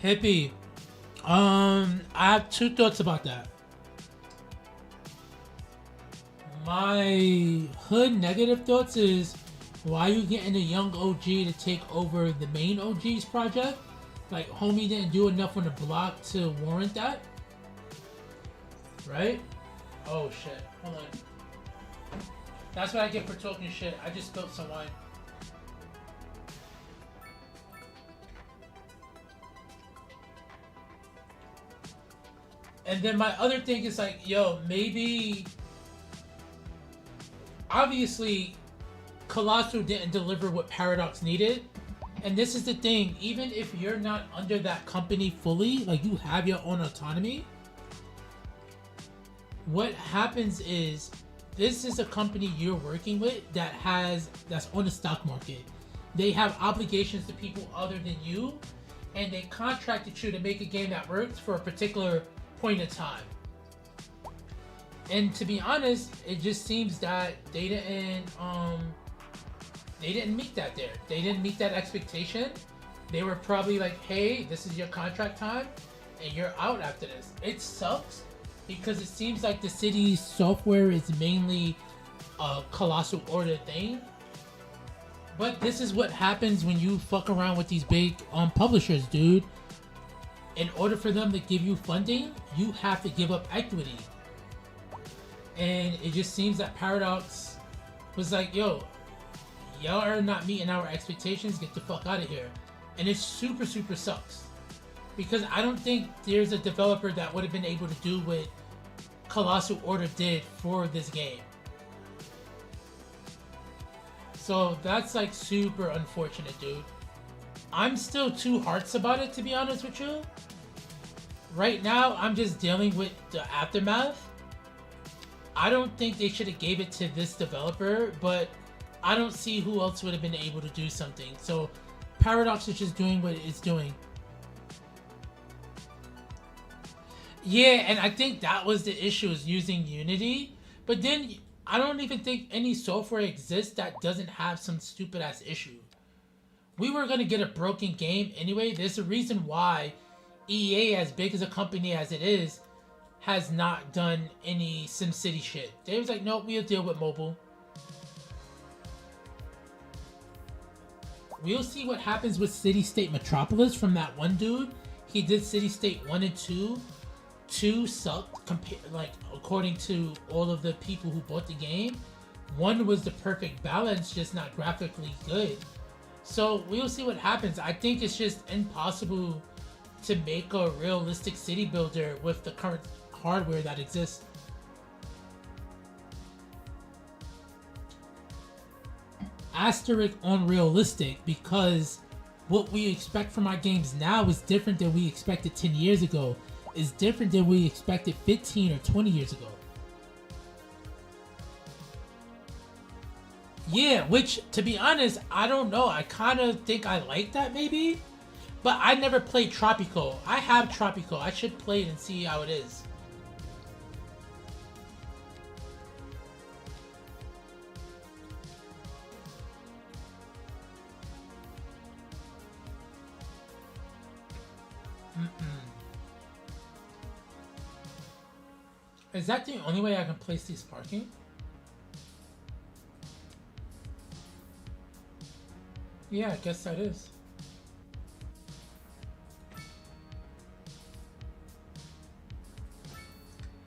Speaker 1: Hippie. I have two thoughts about that. My hood negative thoughts is, why you getting a young OG to take over the main OG's project? Like, homie didn't do enough on the block to warrant that, right? Oh shit, hold on. That's what I get for talking shit. I just spilled some wine. And then my other thing is like, yo, maybe... Obviously, Colossal didn't deliver what Paradox needed. And this is the thing, even if you're not under that company fully, like you have your own autonomy, what happens is, this is a company you're working with that's on the stock market. They have obligations to people other than you, and they contracted you to make a game that works for a particular point in time. And to be honest, it just seems that they didn't meet that there. They didn't meet that expectation. They were probably like, hey, this is your contract time, and you're out after this. It sucks, because it seems like the city's software is mainly a Colossal Order thing. But this is what happens when you fuck around with these big publishers, dude. In order for them to give you funding, you have to give up equity. And it just seems that Paradox was like, yo, y'all are not meeting our expectations, get the fuck out of here. And it super sucks. Because I don't think there's a developer that would have been able to do what Colossal Order did for this game. So that's like super unfortunate, dude. I'm still two hearts about it, to be honest with you. Right now, I'm just dealing with the aftermath. I don't think they should have gave it to this developer, but I don't see who else would have been able to do something. So Paradox is just doing what it's doing. Yeah, and I think that was the issue, is using Unity. But then I don't even think any software exists that doesn't have some stupid ass issue. We were going to get a broken game anyway. There's a reason why EA, as big as a company as it is, has not done any SimCity shit. They was like, nope, we'll deal with mobile. We'll see what happens with City State Metropolis from that one dude. He did City State 1 and 2. 2 sucked, like, according to all of the people who bought the game. 1 was the perfect balance, just not graphically good. So we'll see what happens. I think it's just impossible to make a realistic city builder with the current hardware that exists. Asterisk on realistic, because what we expect from our games now is different than we expected 10 years ago. Is different than we expected 15 or 20 years ago. Yeah, which, to be honest, I don't know. I kind of think I like that, maybe. But I never played Tropico. I have Tropico. I should play it and see how it is. Is that the only way I can place these parking? Yeah, I guess that is.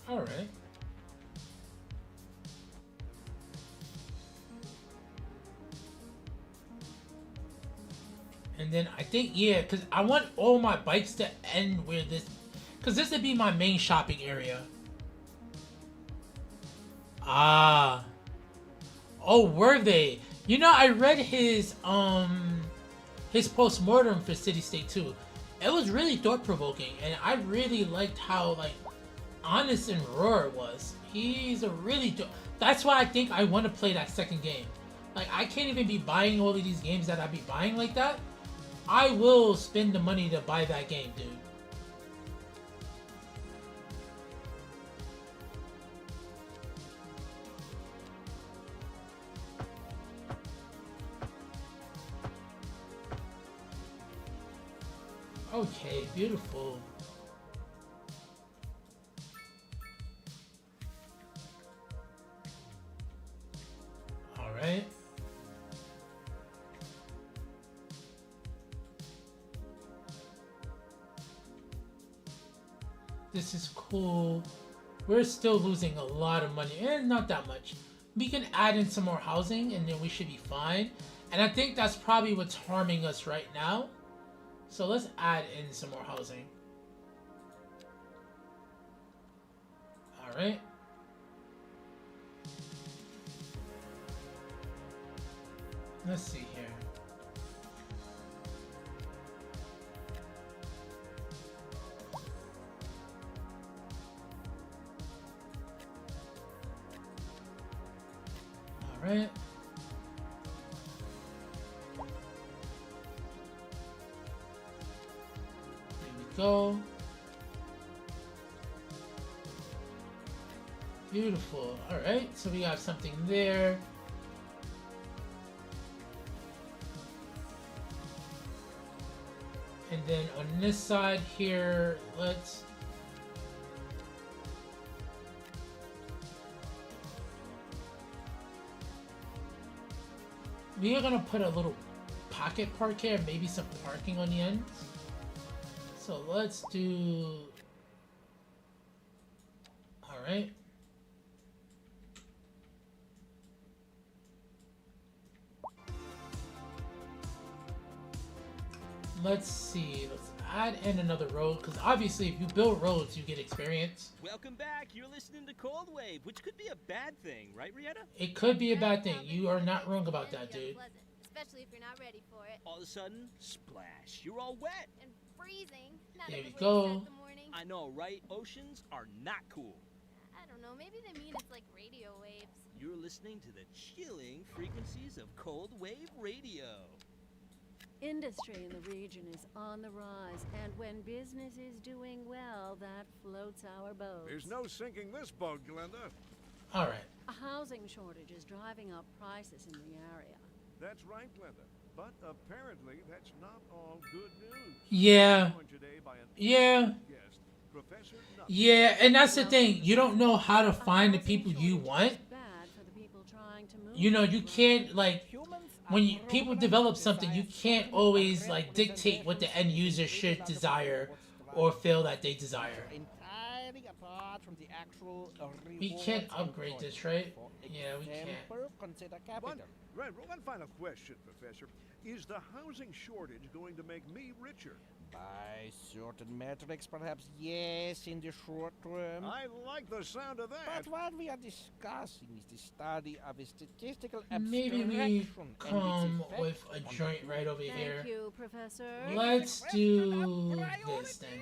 Speaker 1: All right. And then I think, yeah, because I want all my bikes to end where this, because this would be my main shopping area. Ah. Oh, were they? You know, I read his post-mortem for City State 2. It was really thought-provoking, and I really liked how, like, honest and raw it was. He's a really that's why I think I want to play that second game. Like, I can't even be buying all of these games that I be buying like that. I will spend the money to buy that game, dude. Okay, beautiful. All right. This is cool. We're still losing a lot of money, and not that much. We can add in some more housing, and then we should be fine. And I think that's probably what's harming us right now. So let's add in some more housing. All right. Let's see here. All right. Go. Beautiful. All right, so we have something there. And then on this side here, let's we are gonna put a little pocket park here, maybe some parking on the ends. So let's do, all right. Let's see, let's add in another road, because obviously if you build roads, you get experience.
Speaker 5: Welcome back, you're listening to Cold Wave, which could be a bad thing, right, Rieta?
Speaker 1: It could be a bad thing, you are not wrong about that, dude.
Speaker 4: Especially if you're not ready for it.
Speaker 5: All of a sudden, splash, you're all wet.
Speaker 4: And freezing. Not
Speaker 1: there we
Speaker 4: way to
Speaker 1: go.
Speaker 4: start the morning.
Speaker 5: I know, right? Oceans are not cool.
Speaker 4: I don't know, maybe they mean it's like radio waves.
Speaker 5: You're listening to the chilling frequencies of Cold Wave Radio.
Speaker 7: Industry in the region is on the rise, and when business is doing well, that floats our boat.
Speaker 6: There's no sinking this boat, Glenda.
Speaker 1: All right.
Speaker 7: A housing shortage is driving up prices in the area.
Speaker 6: That's right, Glenda. But apparently, that's not all good news.
Speaker 1: Yeah. Yeah. Yeah, and that's the thing. You don't know how to find the people you want. You know, you can't, like, when people develop something, you can't always, like, dictate what the end user should desire or feel that they desire. We can't upgrade this, right? Yeah, we can't.
Speaker 6: One final question, Professor. Is the housing shortage going to make me richer?
Speaker 3: By certain metrics, perhaps yes, in the short term.
Speaker 6: I like the sound of that.
Speaker 3: But what we are discussing is the study of a statistical
Speaker 1: Maybe we come with a joint right over here.
Speaker 7: Thank you, Professor.
Speaker 1: Let's do this then.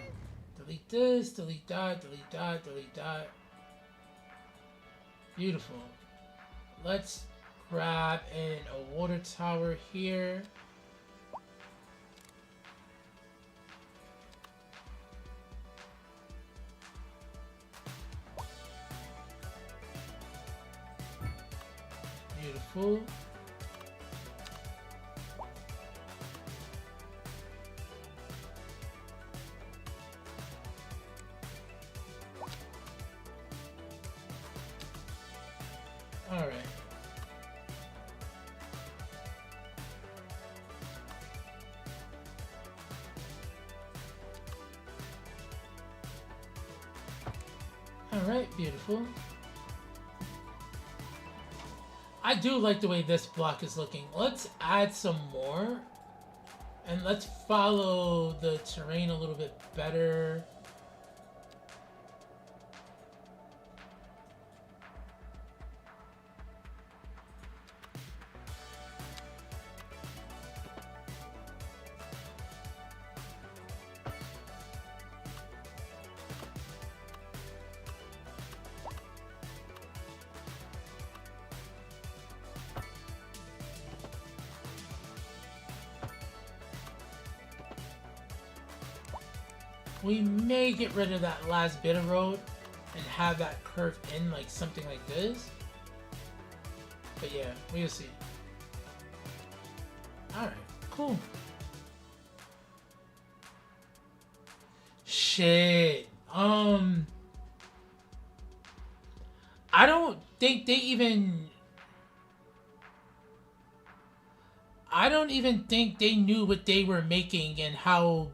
Speaker 1: Delete this, delete that, delete that, delete that. Beautiful. Let's grab in a water tower here. Beautiful. All right. All right, beautiful. I do like the way this block is looking. Let's add some more. And let's follow the terrain a little bit better. We may get rid of that last bit of road and have that curve in like something like this. But yeah, we'll see. Alright, cool. Shit. I don't think they even... I don't even think they knew what they were making and how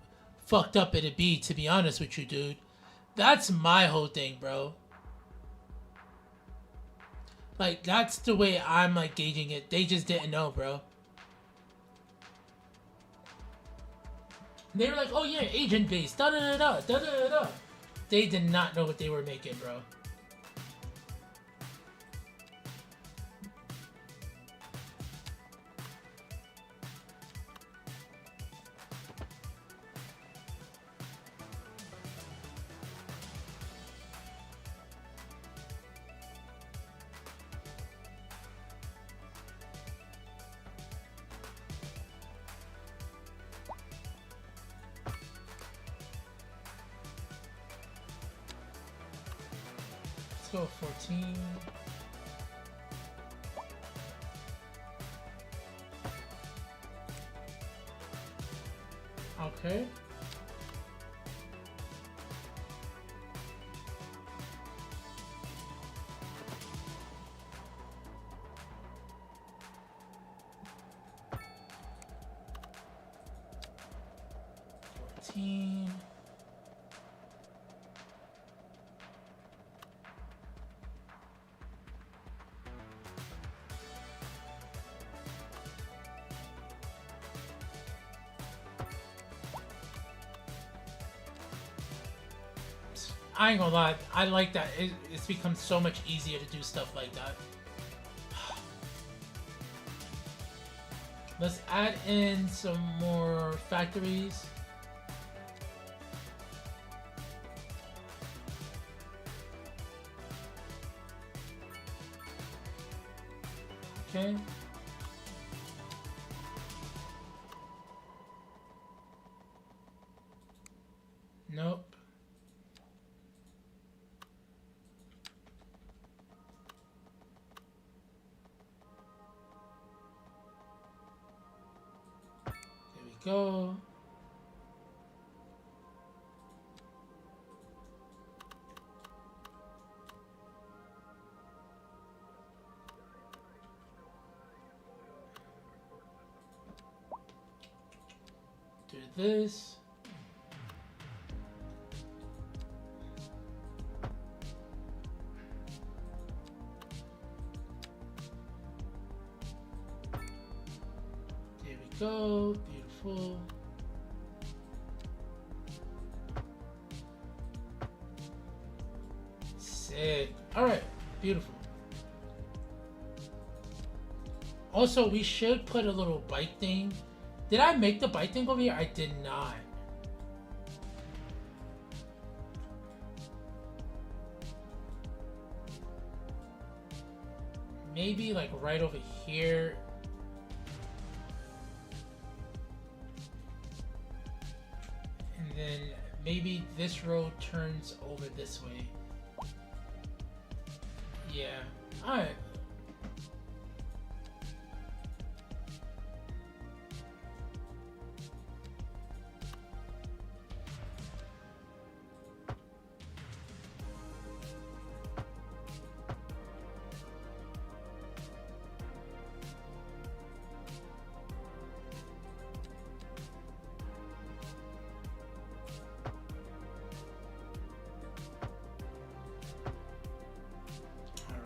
Speaker 1: fucked up it'd be, to be honest with you, dude. That's my whole thing, bro. Like, that's the way I'm, like, gauging it. They just didn't know, bro. They were like, oh yeah, agent-based, da-da-da-da, da-da-da-da. They did not know what they were making, bro. Go 14. Okay. I ain't gonna lie, I like that. It's become so much easier to do stuff like that. Let's add in some more factories. Okay. Nope. Go. Do this. There we go. Beautiful. Sick. Alright, beautiful. Also, we should put a little bike thing. Did I make the bike thing over here? I did not. Maybe like right over here. And then maybe this road turns over this way. Yeah. Alright.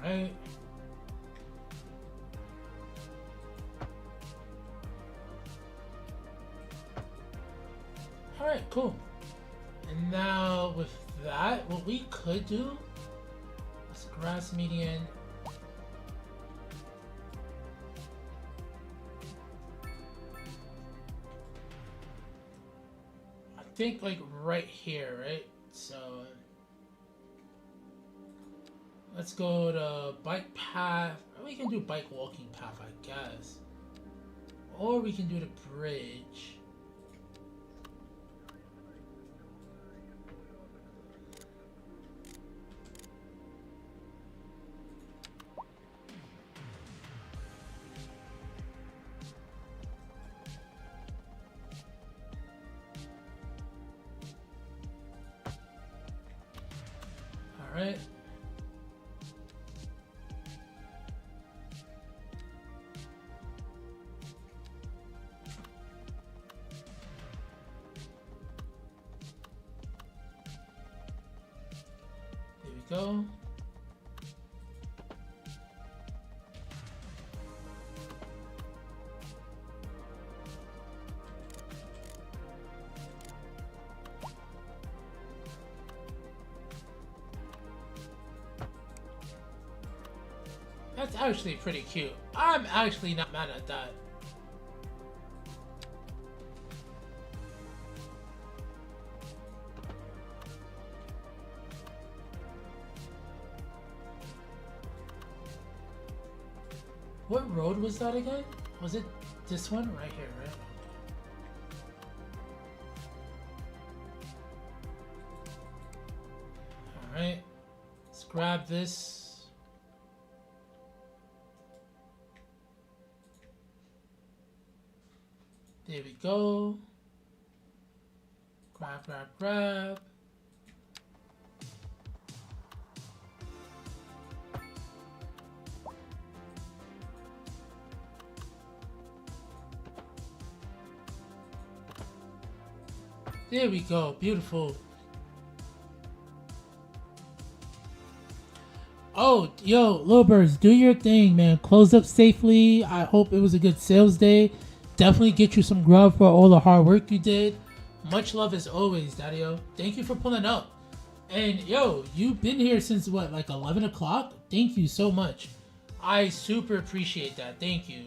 Speaker 1: Alright. Alright, cool. And now with that, what we could do is grass median. I think like right here, right? So let's go to bike path. We can do bike walking path, I guess. Or we can do the bridge. Alright. There we go. That's actually pretty cute. I'm actually not mad at that. What road was that again? Was it this one? Right here, right? Alright. Let's grab this. There we go. Grab, grab, grab. There we go. Beautiful. Oh, yo, Little Birds, do your thing, man. Close up safely. I hope it was a good sales day. Definitely get you some grub for all the hard work you did. Much love as always, Daddy-O. Thank you for pulling up. And yo, you've been here since what, like 11 o'clock? Thank you so much. I super appreciate that. Thank you.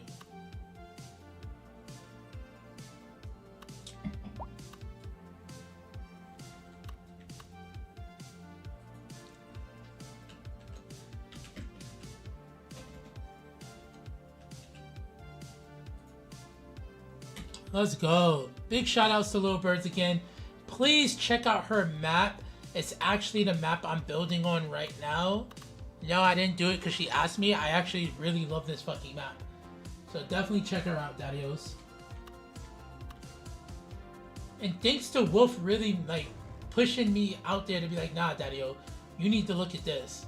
Speaker 1: Let's go. Big shout outs to Little Birds again. Please check out her map. It's actually the map I'm building on right now. No, I didn't do it because she asked me. I actually really love this fucking map. So definitely check her out, Daddy-Os. And thanks to Wolf really like pushing me out there to be like, nah, Daddy-O, you need to look at this.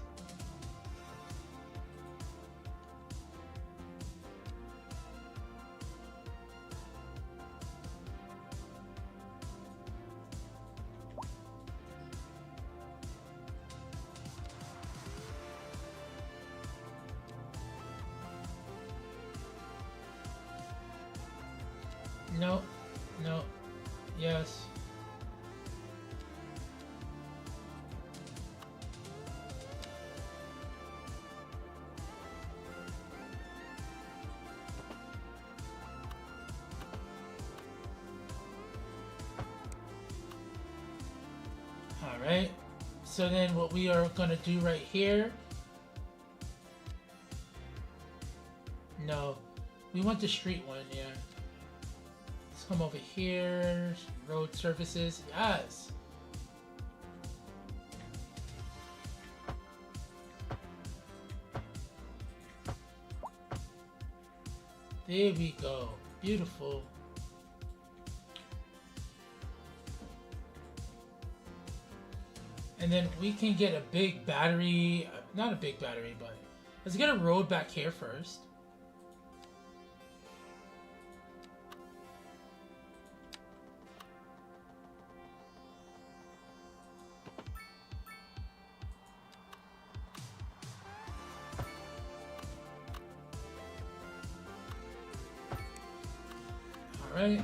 Speaker 1: No, no, yes. All right. So then what we are gonna do right here. No, we want the street one, yeah. Come over here, road surfaces, yes. There we go, beautiful. And then we can get a big battery, not a big battery, but let's get a road back here first. Alright.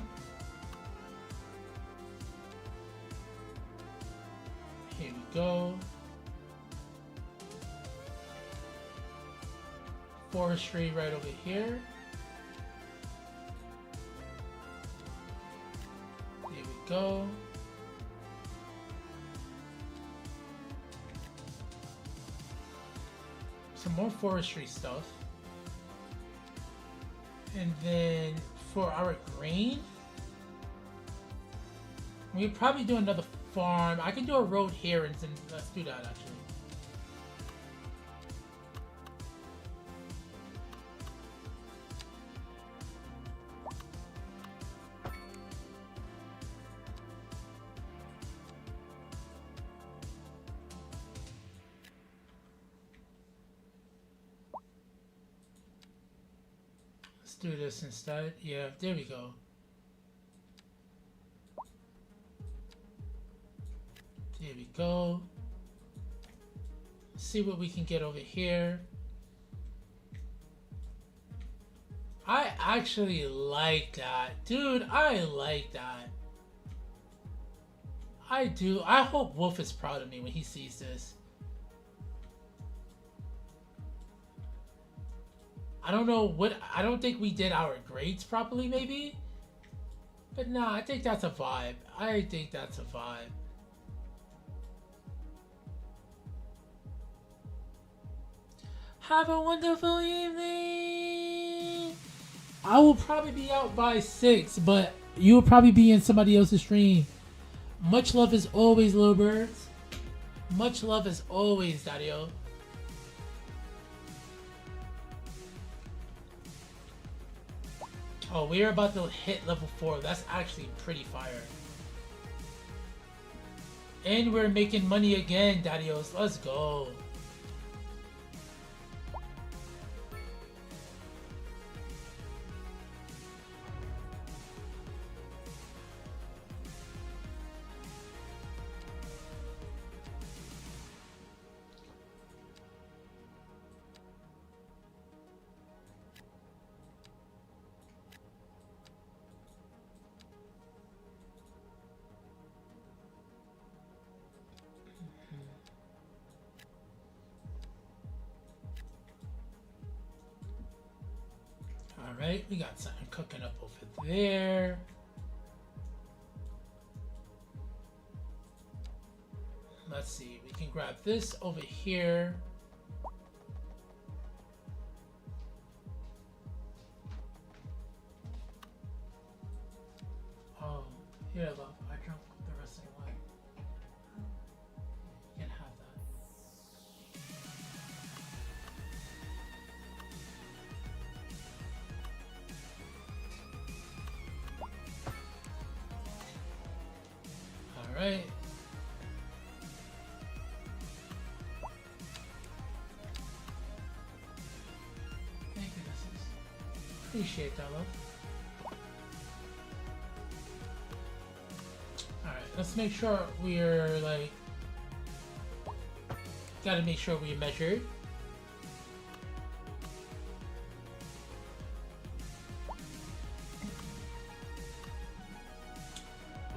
Speaker 1: Here we go. Forestry right over here. Here we go. Some more forestry stuff. And then for our grain, we could probably do another farm. I can do a road here and then let's do that actually. Do this instead. Yeah, there we go. There we go. Let's see what we can get over here. I actually like that. Dude, I like that. I do. I hope Wolf is proud of me when he sees this. I don't know what, I don't think we did our grades properly maybe. But nah, I think that's a vibe. I think that's a vibe. Have a wonderful evening. I will probably be out by 6, but you will probably be in somebody else's stream. Much love as always, little birds. Much love as always, Daddy-o. Oh, we're about to hit level 4. That's actually pretty fire. And we're making money again, Daddy-os. Let's go. Alright, we got something cooking up over there. Let's see, we can grab this over here. Oh, here, love, I drank the rest of the wine. You can have that. Alright. Thank you, missus. Appreciate that, love. Alright, let's make sure we're like... Gotta make sure we measured.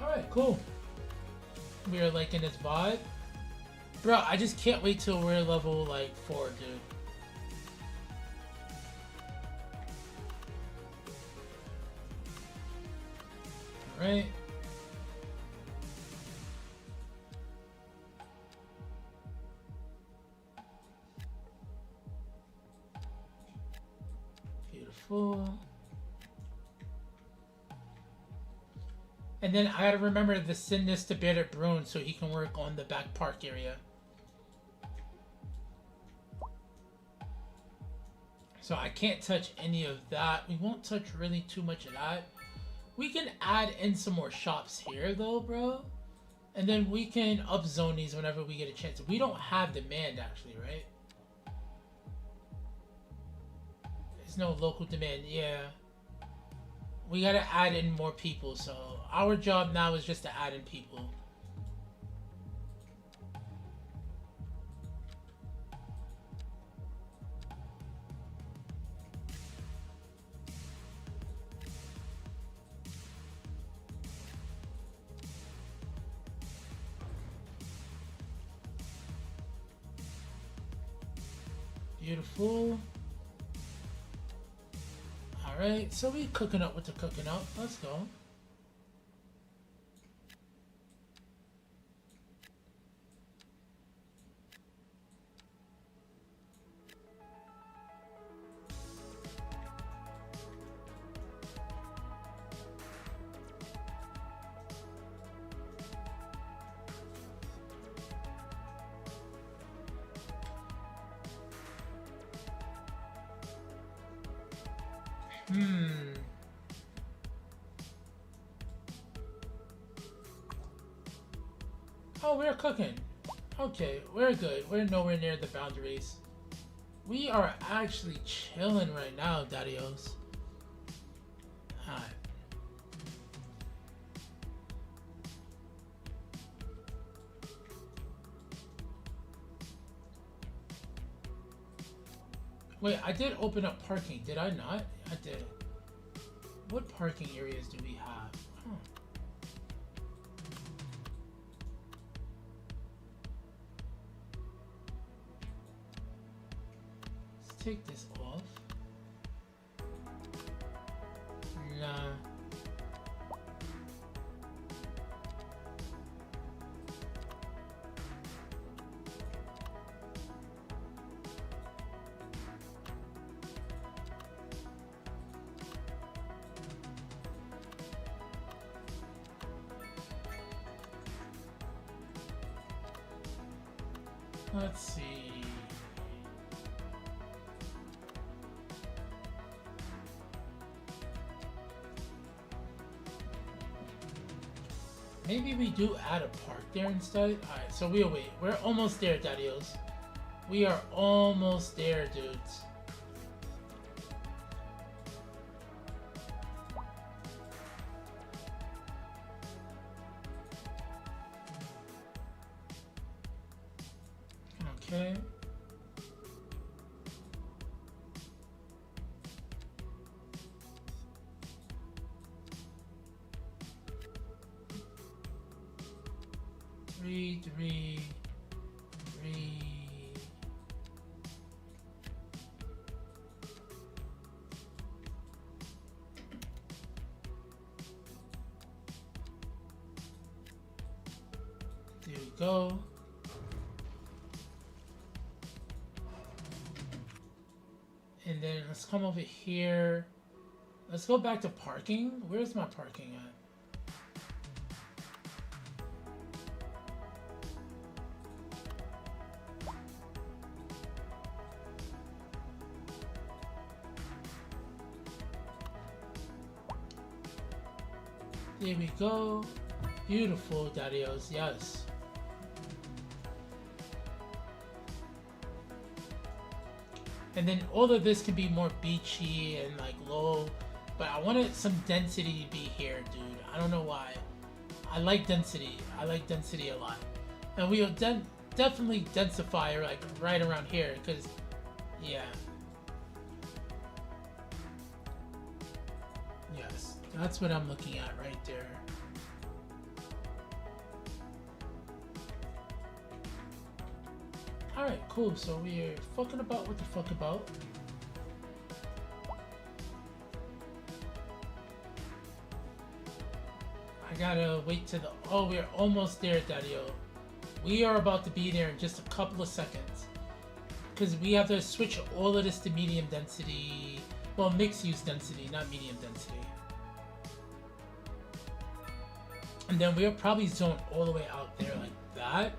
Speaker 1: Alright, cool. We are like in his vibe. Bro, I just can't wait till we're level like 4, dude. Alright. Beautiful. And then I gotta remember to send this to Bearded Bruin so he can work on the back park area. So I can't touch any of that. We won't touch really too much of that. We can add in some more shops here though, bro. And then we can upzone these whenever we get a chance. We don't have demand actually, right? There's no local demand, yeah. We gotta add in more people, so our job now is just to add in people. Beautiful. Alright, so we cooking up with the cooking up. Let's go. Oh, we're cooking. Okay, we're good. We're nowhere near the boundaries. We are actually chilling right now, Daddios. Alright. Wait, I did open up parking, did I not? I did. What parking areas do we have? Huh. Let's take this off. Nah. Let's see. Maybe we do add a park there instead. Alright, so we'll wait. We're almost there, Daddios. We are almost there, dudes. Okay. Three. There we go. And then let's come over here. Let's go back to parking. Where's my parking at? There we go. Beautiful, Daddios. Yes. And then all of this can be more beachy and like low, but I wanted some density to be here, dude. I don't know why. I like density. I like density a lot. And we'll definitely densify like right around here, because, yeah. Yes, that's what I'm looking at right there. Alright, cool. So we're fucking about what the fuck about. I gotta wait to the... Oh, we're almost there, Daddy-O. We are about to be there in just a couple of seconds. Because we have to switch all of this to medium density. Well, mixed use density, not medium density. And then we'll probably zone all the way out there like that.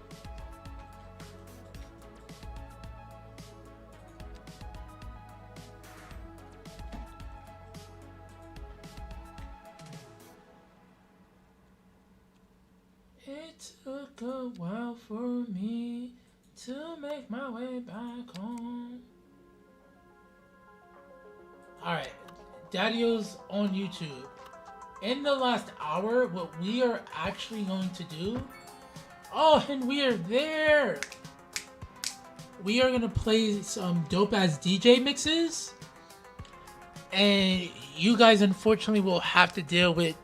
Speaker 1: It took a while for me to make my way back home. Alright, Daddy-O's on YouTube. In the last hour, what we are actually going to do... Oh, and we are there! We are going to play some dope-ass DJ mixes. And you guys, unfortunately, will have to deal with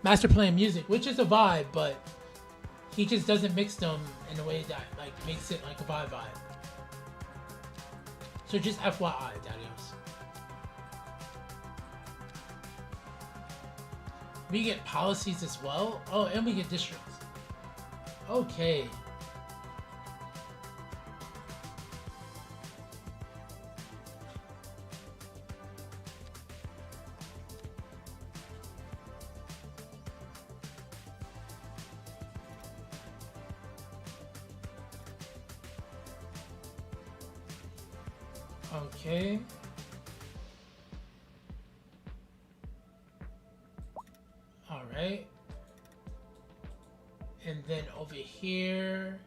Speaker 1: Master playing music, which is a vibe, but he just doesn't mix them in a way that like makes it like a vibe. So just FYI, Daniels. We get policies as well. Oh, and we get districts. Okay. Okay. All right. And then over here.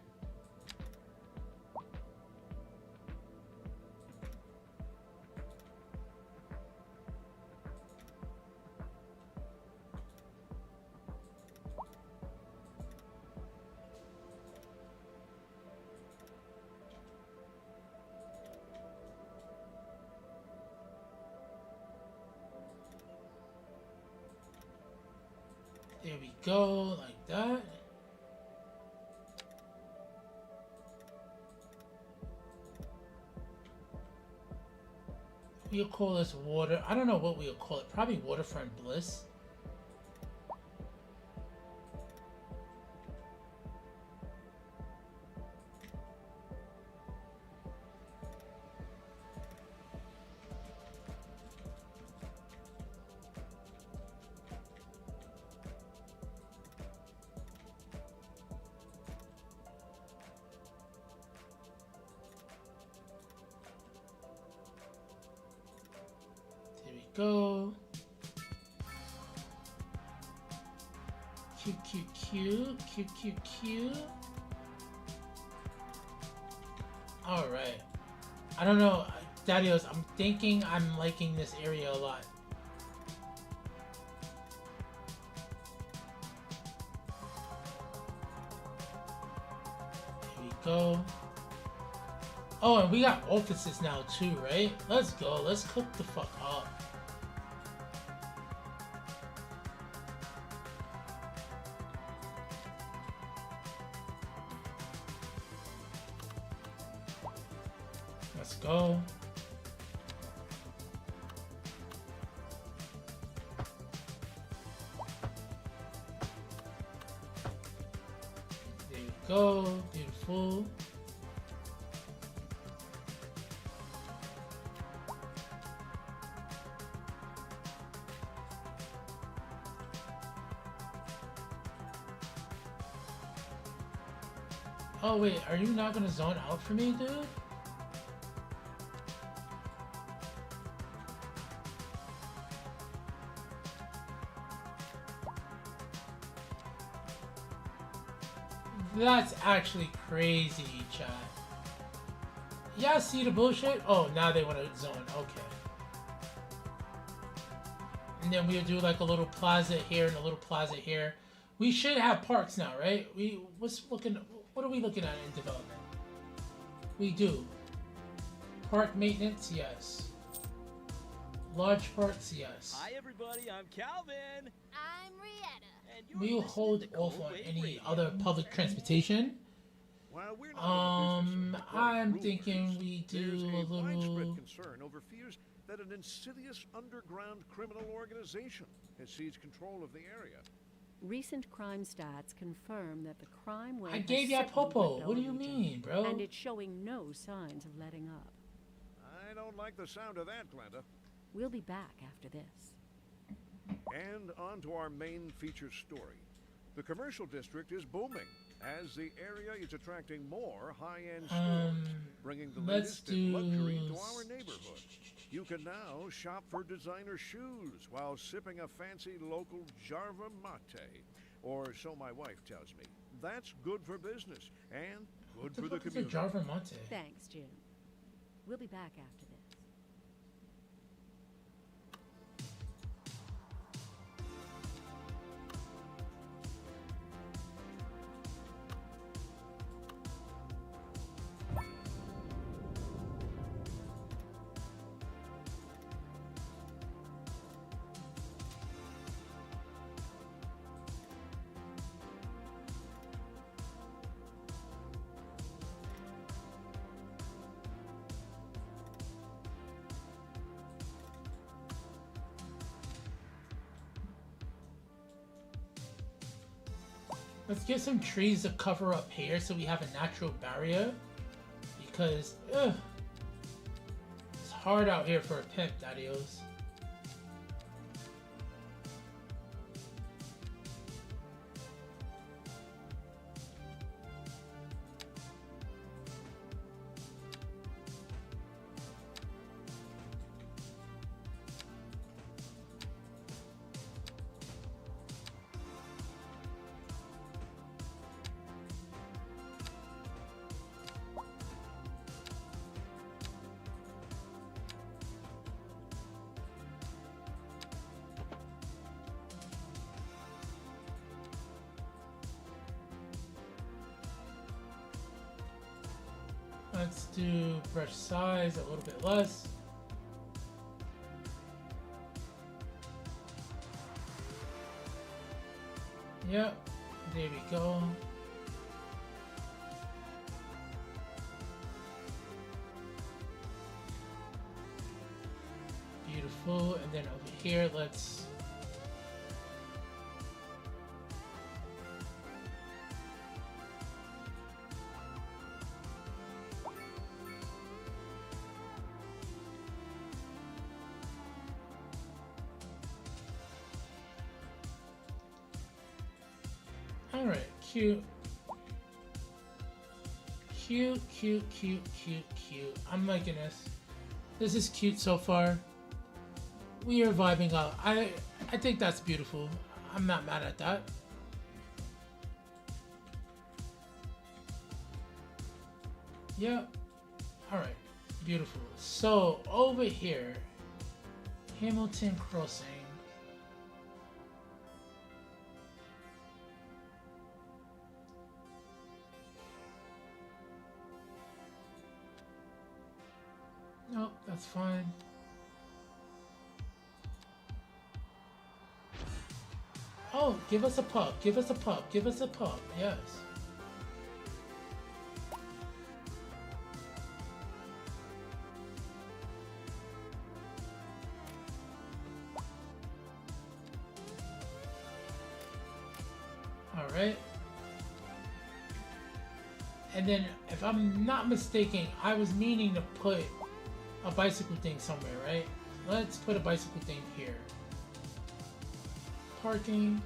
Speaker 1: There we go, like that. We'll call this water. I don't know what we'll call it. Probably waterfront bliss. Go. Q. All right. I don't know, Dadios. I'm thinking I'm liking this area a lot. Here we go. Oh, and we got offices now too, right? Let's go. Let's cook the fuck up. Let's go. There you go. Beautiful. Oh wait, are you not gonna zone out for me, dude? That's actually crazy, chat. Yeah, see the bullshit? Oh, now they want to zone. Okay. And then we'll do like a little plaza here and a little plaza here. We should have parks now, right? What are we looking at in development? We do. Park maintenance, yes. Large parks, yes.
Speaker 5: Hi everybody, I'm Calvin.
Speaker 4: I'm Rietta.
Speaker 1: We will hold off on any other public transportation. I'm thinking we do a little.
Speaker 6: Widespread concern over fears that an insidious underground criminal organization has seized control of the area.
Speaker 7: Recent crime stats confirm that the crime wave
Speaker 1: I gave ya Popo. What do you mean, bro?
Speaker 7: And it's showing no signs of letting up.
Speaker 6: I don't like the sound of that, Glenda.
Speaker 7: We'll be back after this.
Speaker 6: And on to our main feature story. The commercial district is booming as the area is attracting more high-end stores, bringing the latest in luxury to our neighborhood. You can now shop for designer shoes while sipping a fancy local Jarva mate. Or so my wife tells me. That's good for business and good for the community.
Speaker 1: Jarva mate?
Speaker 7: Thanks, Jim. We'll be back after this.
Speaker 1: Let's get some trees to cover up here so we have a natural barrier. Because, it's hard out here for a pimp, daddios. Let's do brush size a little bit less. Yep, there we go. Beautiful, and then over here, let's Alright, cute. Cute, cute, cute, cute, cute. I'm liking this. This is cute so far. We are vibing out. I think that's beautiful. I'm not mad at that. Yep. Alright. Beautiful. So, over here, Hamilton Crossing. Nope, that's fine. Oh, give us a pub, give us a pub, give us a pub, yes. Alright. And then, if I'm not mistaken, I was meaning to put a bicycle thing somewhere, right? Let's put a bicycle thing here. Parking.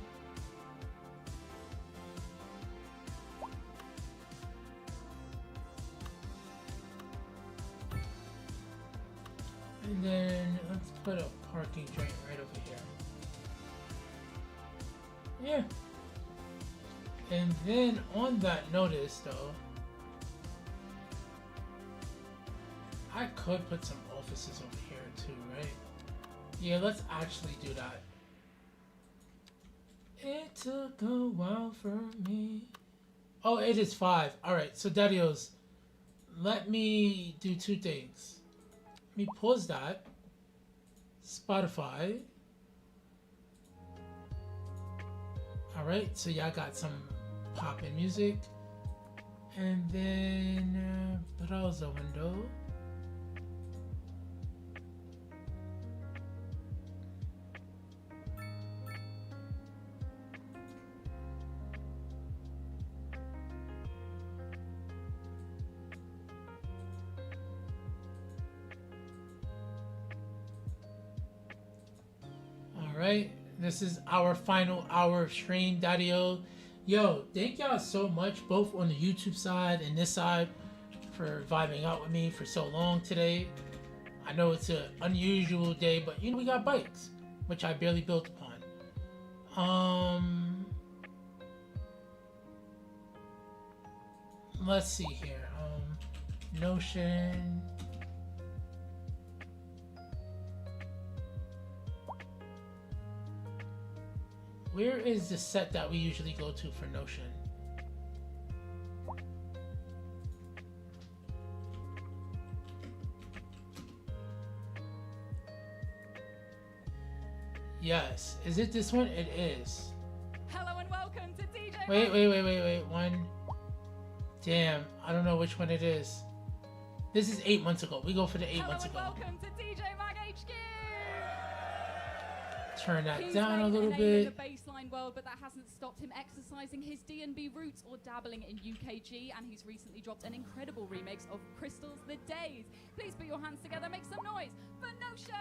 Speaker 1: And then let's put a parking joint right over here. Yeah. And then on that notice though, I could put some offices over here too, right? Yeah, let's actually do that. It took a while for me. Oh, it is 5. Alright, so Daddios, let me do 2 things. Let me pause that. Spotify. Alright, so y'all got some poppin' music. And then browser window. Alright, this is our final hour of stream, Daddy-O. Yo, thank y'all so much, both on the YouTube side and this side, for vibing out with me for so long today. I know it's an unusual day, but you know, we got bikes, which I barely built upon. Let's see here. Notion. Where is the set that we usually go to for Notion? Yes. Is it this one? It is.
Speaker 10: Hello and welcome to DJ.
Speaker 1: Wait. One. Damn, I don't know which one it is. This is 8 months ago. We go for the 8 months ago.
Speaker 10: Welcome to DJ Mag HQ.
Speaker 1: turn that
Speaker 10: He's
Speaker 1: down a
Speaker 10: made
Speaker 1: little
Speaker 10: name in
Speaker 1: bit.
Speaker 10: the baseline world, but that hasn't stopped him exercising his D&B roots or dabbling in UKG, and he's recently dropped an incredible remix of Crystal's The Days. Please put your hands together, make some noise for Notion!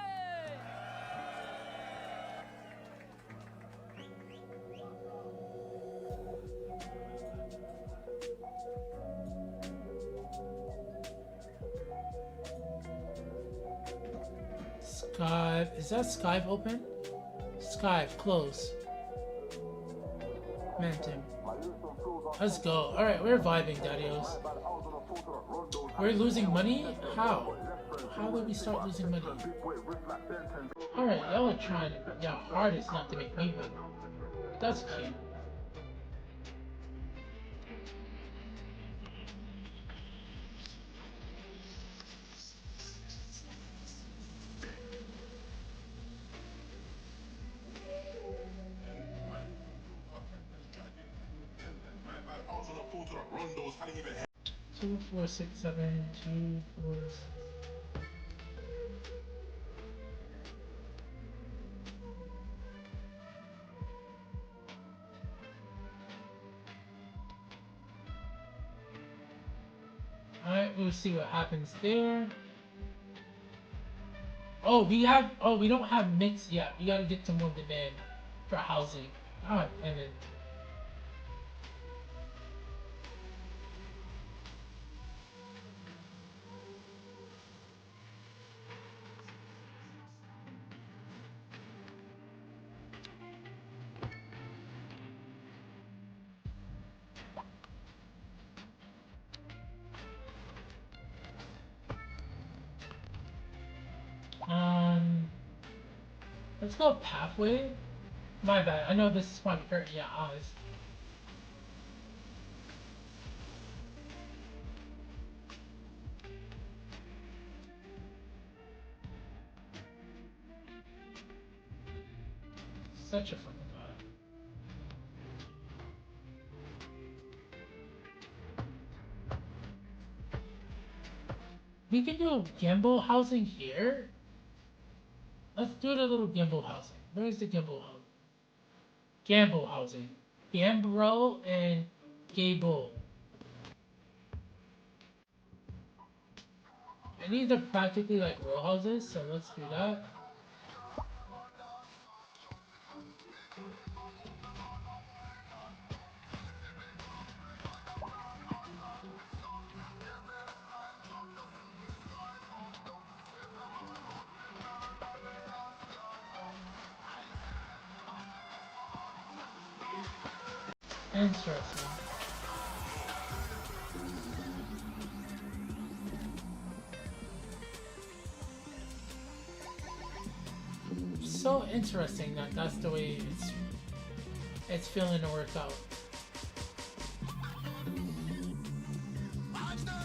Speaker 1: Skype, is that Skype open? Skype, close. Momentum. Let's go. Alright, we're vibing, daddios. We're losing money? How? How did we start losing money? Alright, y'all are trying your hardest not to make me win. That's cute. Two, 4, 6, 7, 2, 4. Alright, we'll see what happens there. Oh, we don't have mix yet. We gotta get some more demand for housing. God damn it. Let's go pathway. My bad. I know this is probably hurting your eyes. Such a fucking vibe. We can do Gamble housing here. Let's do the little Gamble housing. Where's the Gamble housing? Gamble housing. Gambro and Gable. And these are practically like row houses, so let's do that. Interesting. So interesting that that's the way it's feeling to work out.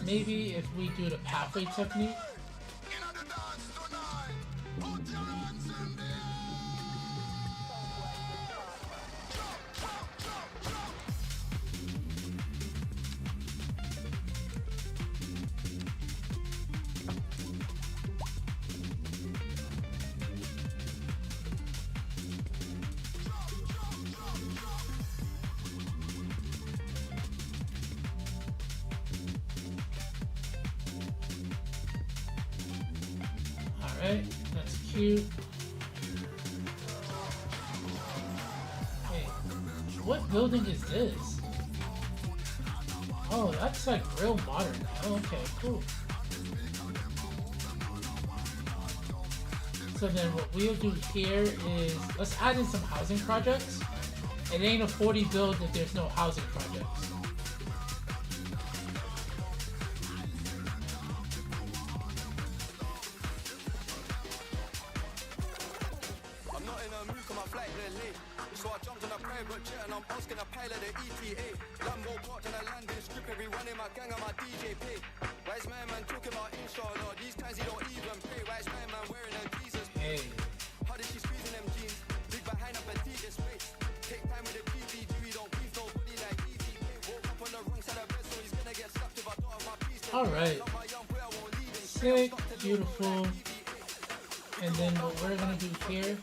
Speaker 1: Maybe if we do the pathway technique. Alright, that's cute. Hey, what building is this? Oh, that's like real modern. Oh, okay, cool. So then what we'll do here is, let's add in some housing projects. It ain't a 40 build if there's no housing projects. Alright. Sick, beautiful. And then what we're gonna do here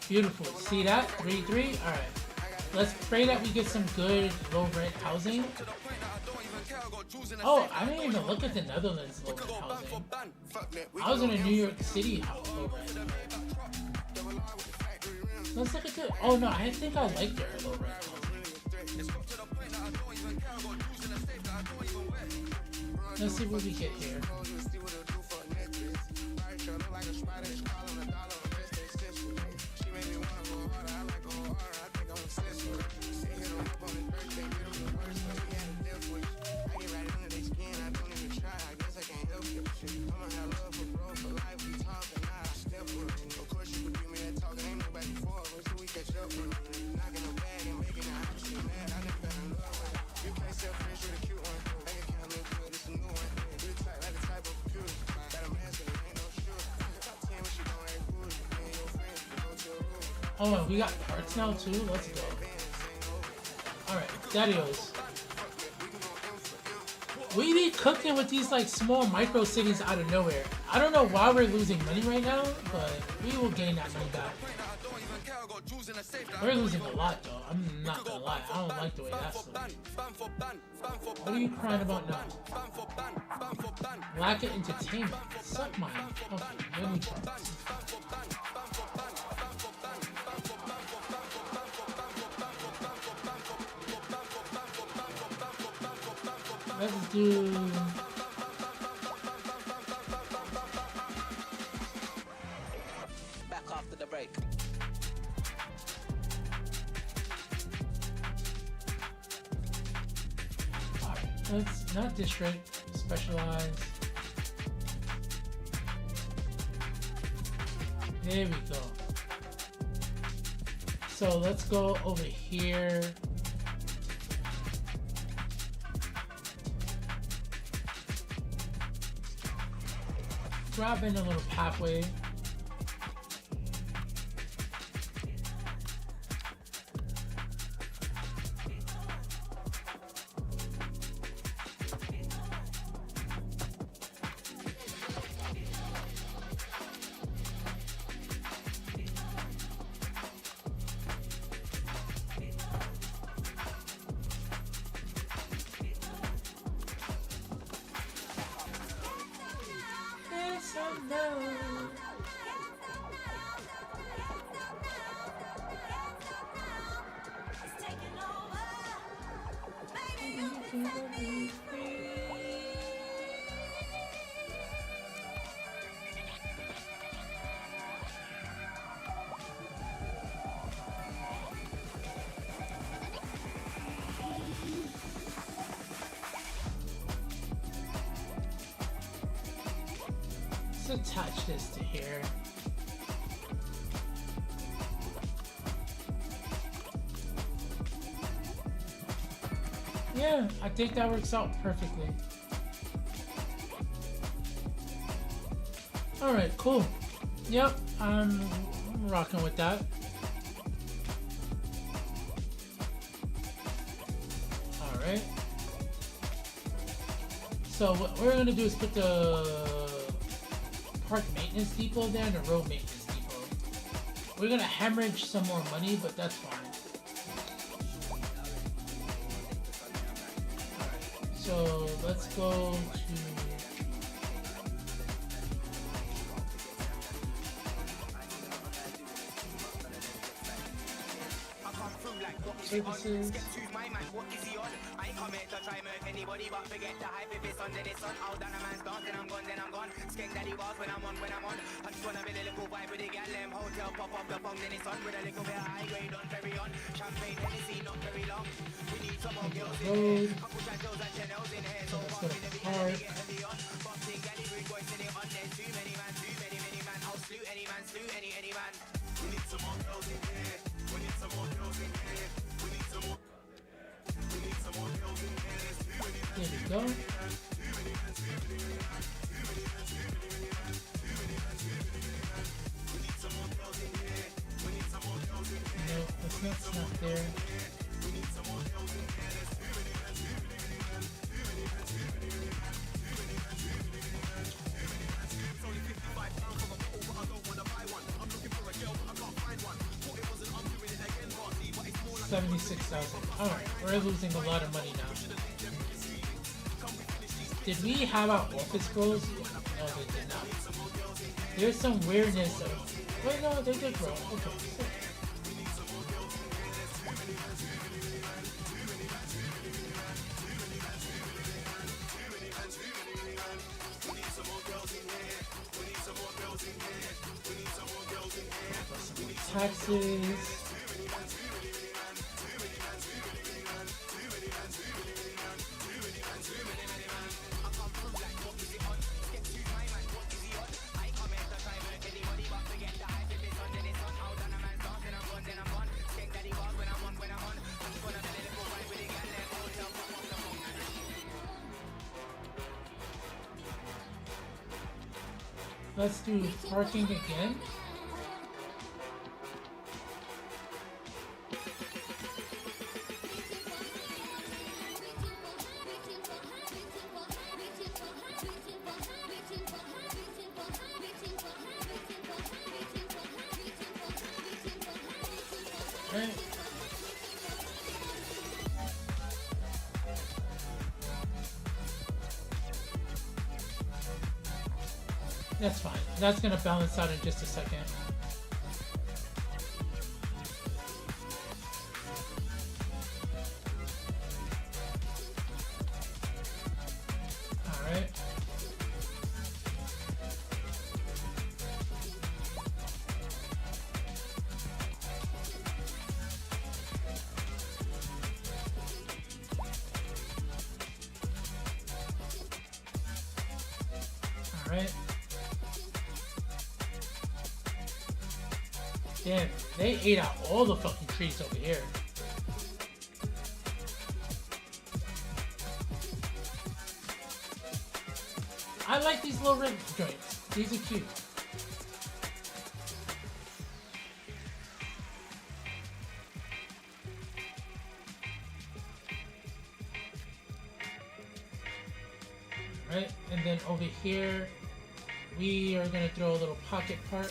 Speaker 1: Beautiful. See that? 3-3? Alright. Let's pray that we get some good low rent housing. Oh, I didn't even look at the Netherlands low rent housing. I was in a New York City house low rent. Let's look at the. Oh no, I think I like their low rent housing. Let's see what we get here. Oh, we got parts now too? Let's go. Alright, Daddios. We be cooking with these like small micro cities out of nowhere. I don't know why we're losing money right now, but we will gain that money back. We're losing a lot though, I'm not gonna lie. I don't like the way that's looking. What are you crying about now? Lack of entertainment. Suck mine. Okay, let me try this. Let's do...
Speaker 11: Back after the break.
Speaker 1: Alright, let's not district, specialize. There we go. So let's go over here. Grab in a little pathway. Let's attach this to here. Yeah, I think that works out perfectly. Alright, cool. Yep, I'm rocking with that. Alright. So what we're gonna do is put the park maintenance depot there and the road maintenance depot. We're gonna hemorrhage some more money, but that's fine. Alright, so let's go to services. Anybody but forget the hype if it's under the sun. Out down a man's dance, then I'm gone. Skeng daddy bars when I'm on. I just wanna be a little vibe with the gal, them hotel pop up the phone, then it's on with a little bit of high grade on very on. Champagne, Hennessy, not very long. We need some more girls in here. Couple Chantos and Chanels in here. So far, we never get heavy on. Boxing, galley, rude boys in it on. There's too many man. I'll slew any man, any man. We need some more girls in here. We need some more girls in here. We need some more. We need some more girls in here. There we go. No, that's not there. 76,000. Alright, we're losing a lot of money now. Did we have our office closed? No, they did not. There's some weirdness of... Wait, no, they did grow. Okay. Taxes. Let's do parking again. Right. That's fine. That's gonna balance out in just a second. Alright. Alright. Damn, they ate out all the fucking trees over here. I like these little red joints. These are cute. Right, and then over here, we are gonna throw a little pocket park.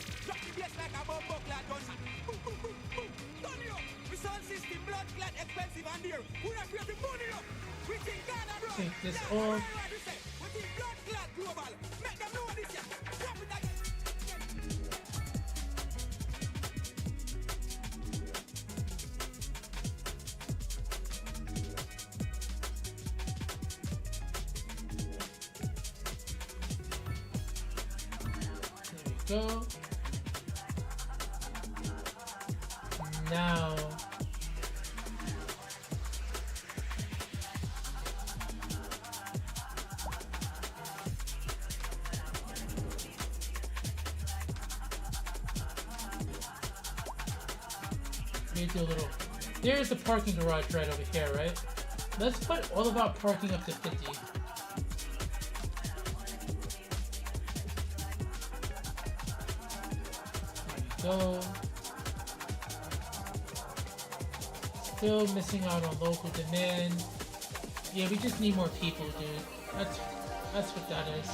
Speaker 1: Take this off. There we go. Now do a little. There's the parking garage right over here, right? Let's put all of our parking up to 50. There we go. Still missing out on local demand. Yeah, we just need more people, dude. That's what that is.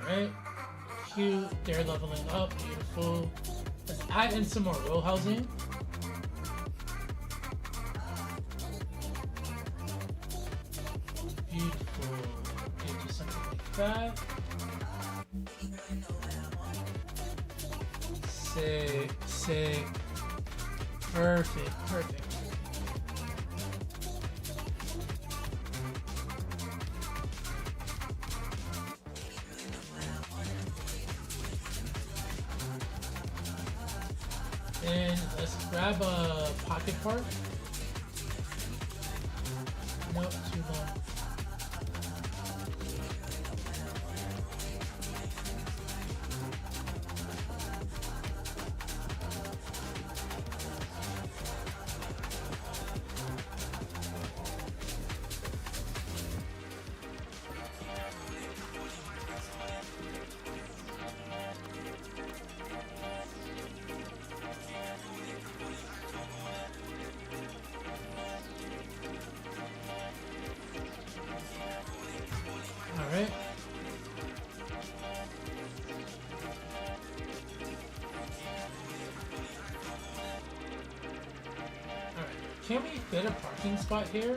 Speaker 1: Alright, cute, they're leveling up, beautiful. Let's add in some more row housing. Beautiful, do something like that. Sick, sick, perfect, perfect. And let's grab a pocket park. Nope, too long. Can we fit a parking spot here?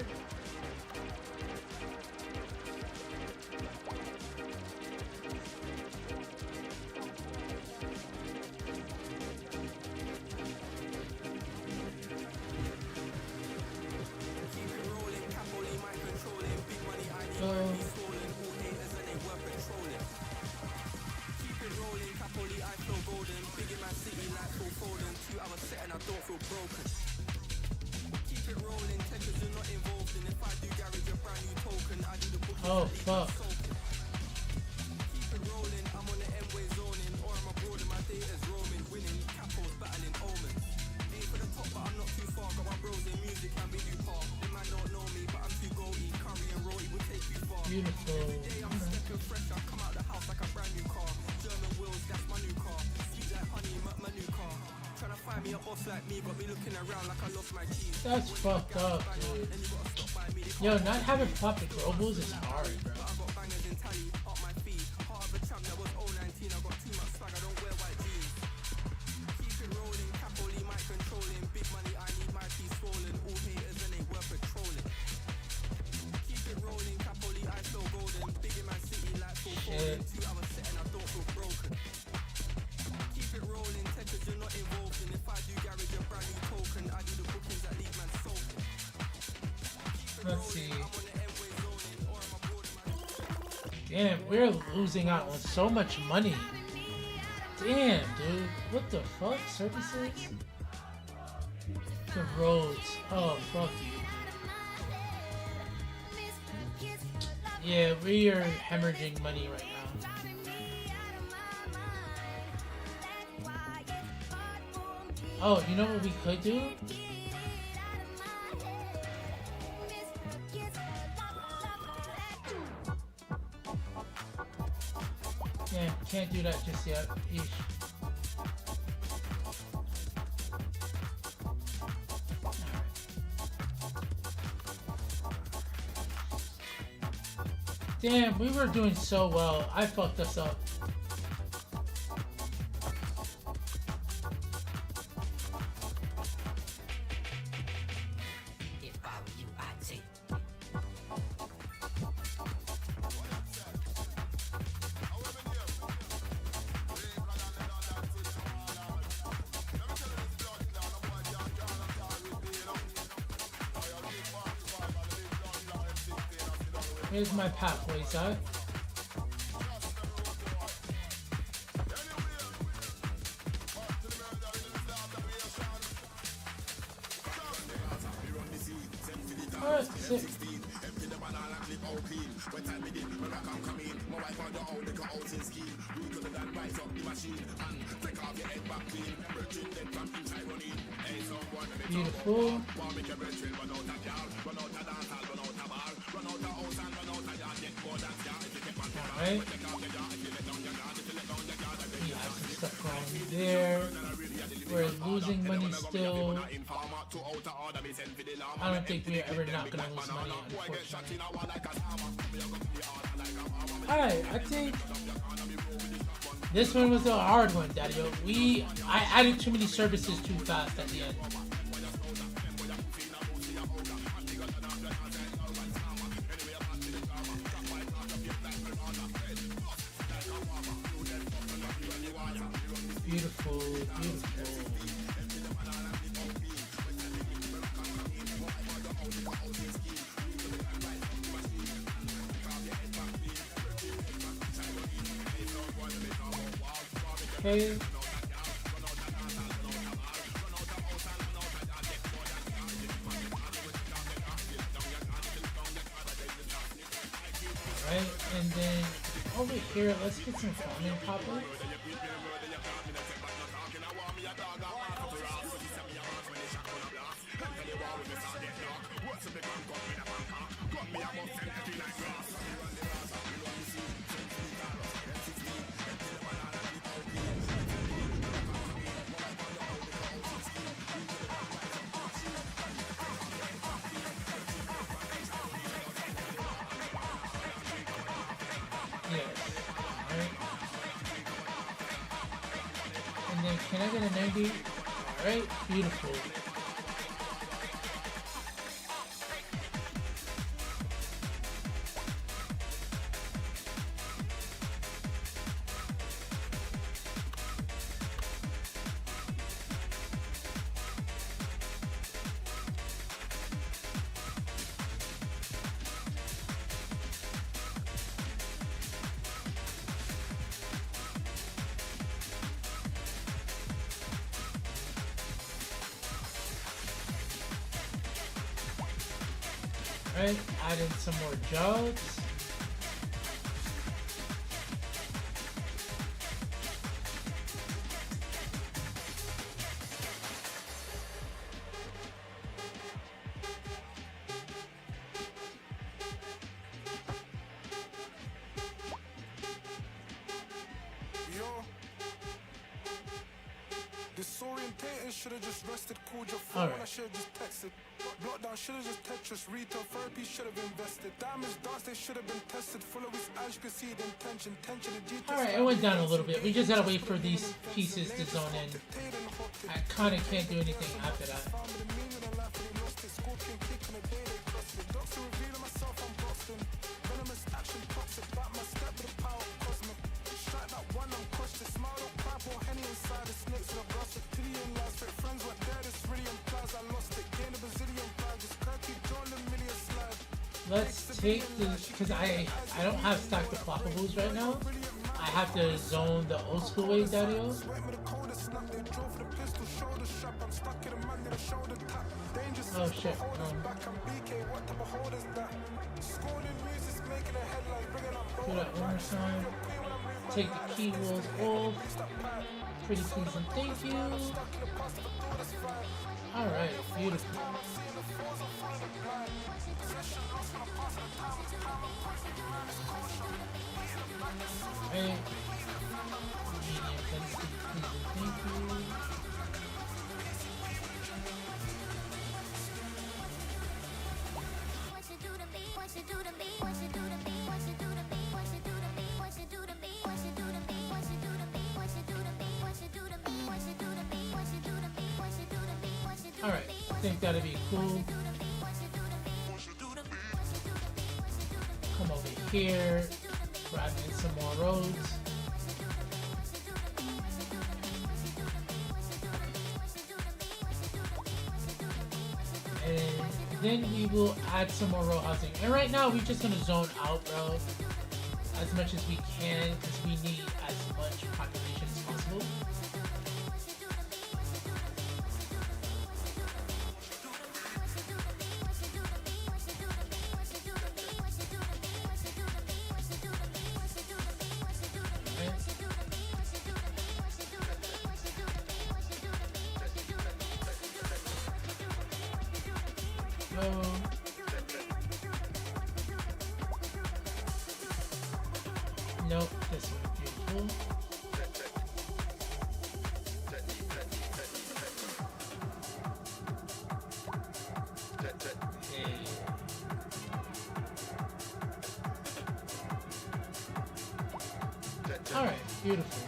Speaker 1: Oh fuck. Beautiful. That's fucked up, dude. Yo, not having proper globals is hard, bro. Shit. Let's see. Damn, we're losing out on so much money. Damn, dude. What the fuck? Services? The roads. Oh, fuck you. Yeah, we are hemorrhaging money right now. Oh, you know what we could do? Yeah, can't do that just yet. Eesh. Damn, we were doing so well. I fucked us up. Here's my pathways out. Alright, sick. Beautiful. Alright. We have some stuff going there. We're losing money still. I don't think we're ever not gonna lose money, unfortunately. Alright, I think this one was a hard one, Daddy. I added too many services too fast at the end. Beautiful, beautiful. Okay. Alright, and then over here, let's get some farming popper. And then can I get an 90? Alright, beautiful. Right, add in some more jugs.
Speaker 11: Disorientating, should've just rested, called your
Speaker 1: All
Speaker 11: phone,
Speaker 1: right.
Speaker 11: I should've just texted. Lockdown, should've just Tetris, retail therapy, should've invested. Damage dance, they should've been tested. Full of his eyes, you could see the intention. Tension, the details.
Speaker 1: Alright, it went down a little bit. We just gotta wait for these pieces to zone in. I kinda can't do anything after that. Let's take the, because I don't have stacked deplopables right now. I have to zone the old school way, Daddy-O. Oh shit. Do that one more time. Take the key wheels off. Pretty please and thank you. Alright, beautiful. Hey. Thank you. Alright, I think that'd be cool. Come over here, grab in some more roads. And then we will add some more row housing. And right now we're just gonna zone out, bro, as much as we can, because we need as much population as possible. Nope, this one, beautiful. Alright, beautiful.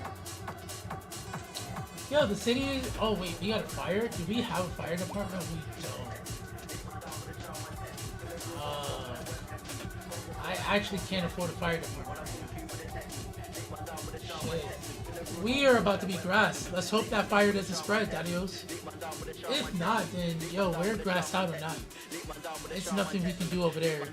Speaker 1: Yo, the city is... Oh wait, we got a fire? Do we have a fire department? We don't. I actually can't afford a fire department. Shit. We are about to be grass. Let's hope that fire doesn't spread, Daddy-Os. If not, then, yo, we're grassed out or not. It's nothing we can do over there.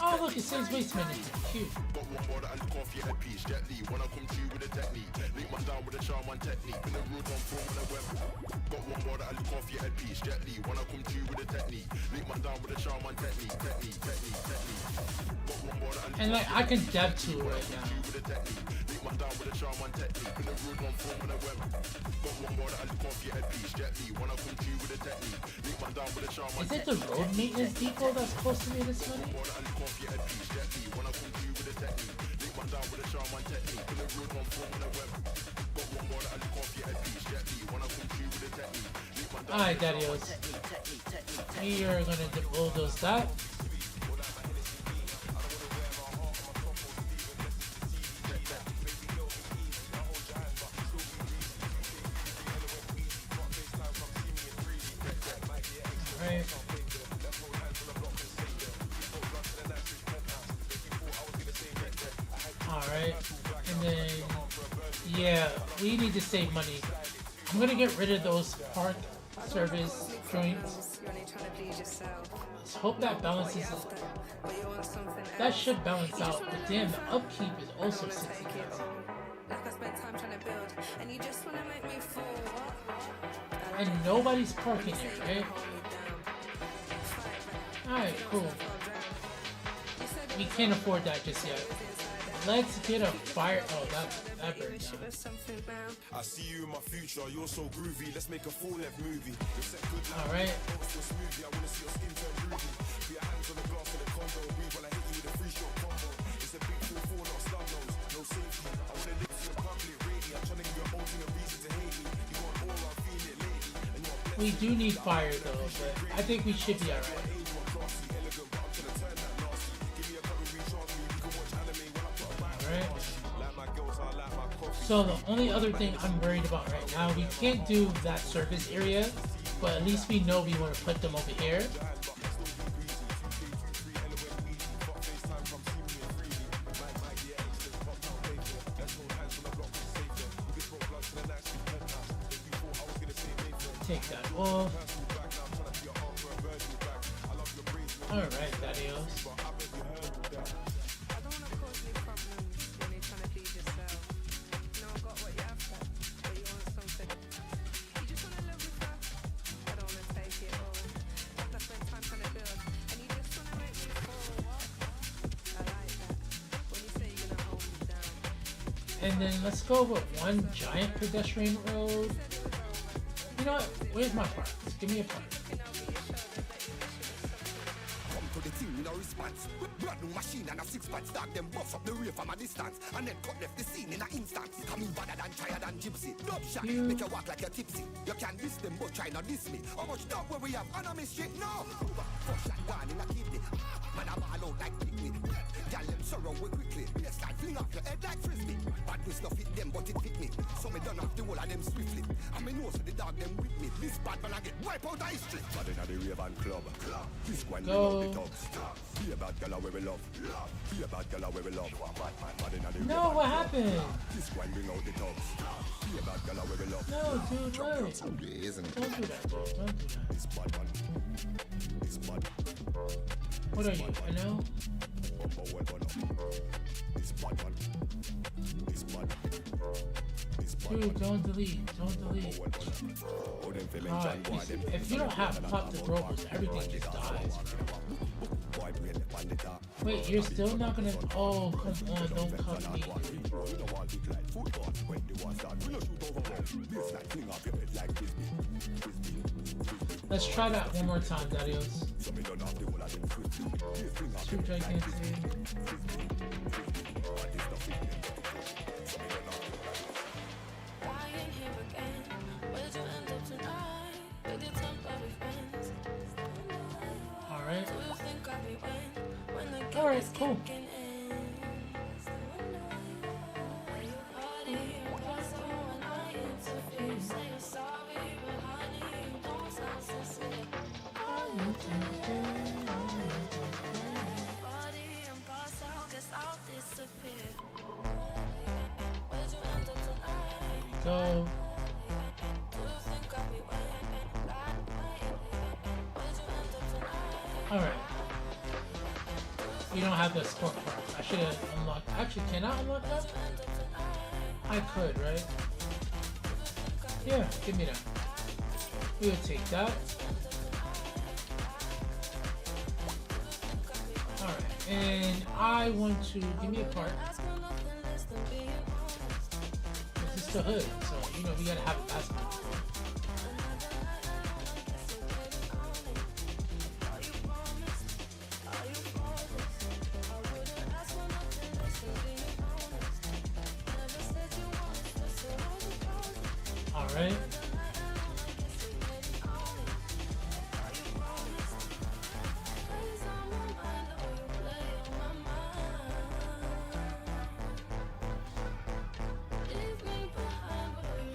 Speaker 1: Oh look, it says waste management. Cute. And like I can dev tool right now. Is it the road maintenance depot that's costing me this money? Alright, Daddy-Os. We are gonna bulldoze that. Alright, and then, yeah, we need to save money. I'm gonna get rid of those park service joints. Let's hope that balances out. That should balance out, but damn, the upkeep is also 60,000. And nobody's parking there, right? Alright, cool. We can't afford that just yet. Let's get a fire. Oh, that burned down.
Speaker 11: I see you in my future, you're so groovy. Let's make a full length movie.
Speaker 1: Alright. We do need fire though, but I think we should be alright. Alright. So the only other thing I'm worried about right now, we can't do that surface area, but at least we know we want to put them over here. Take that off. Alright, Thaddeus. And then let's go with one giant pedestrian road. You know what? Where's my park? Give me a park.
Speaker 12: Brand new machine and a 6-pack stack, them buff up the rear from a distance and then cut left the scene in an instant. Coming better than tired than gypsy. Dub shot, make you walk like you're tipsy. You can diss them but try not diss me. How much dog where we have on a mystery? No! First shot gone in a kitty. Man, I'm all out like picnic. Y'all them sorrow way quickly. Yes, like fling off your head like frisbee. Bad news no fit them but it fit me. So me done off the whole of them swiftly. And me know so the dog them with me. This bad man I get wipe out the history. Bad inna the rave and club. This one bring out the dogs. Be a bad girl where we love. Be a bad girl where we love.
Speaker 1: No, what happened?
Speaker 12: This one bring out the dogs. Be a bad girl where we love.
Speaker 1: No, dude, wait. Don't do that, bro. Don't do that.
Speaker 12: It's bad one. It's bad.
Speaker 1: What are you? I know.
Speaker 12: It's bad one. It's bad.
Speaker 1: Dude, don't delete. Don't delete. If you don't have pop the ropes, everything just dies. Wait, you're still not gonna. Oh, come on, don't cut me. Let's try that one more time, Darius. Too gigantic. Alright. Alright, cool. Go. Alright. We don't have the sport part. I should have unlocked. Actually, can I unlock that? I could, right? Yeah, give me that. We would take that. Alright, and I want to give me a part. This is the hood, so you know we gotta have a basketball. Alright.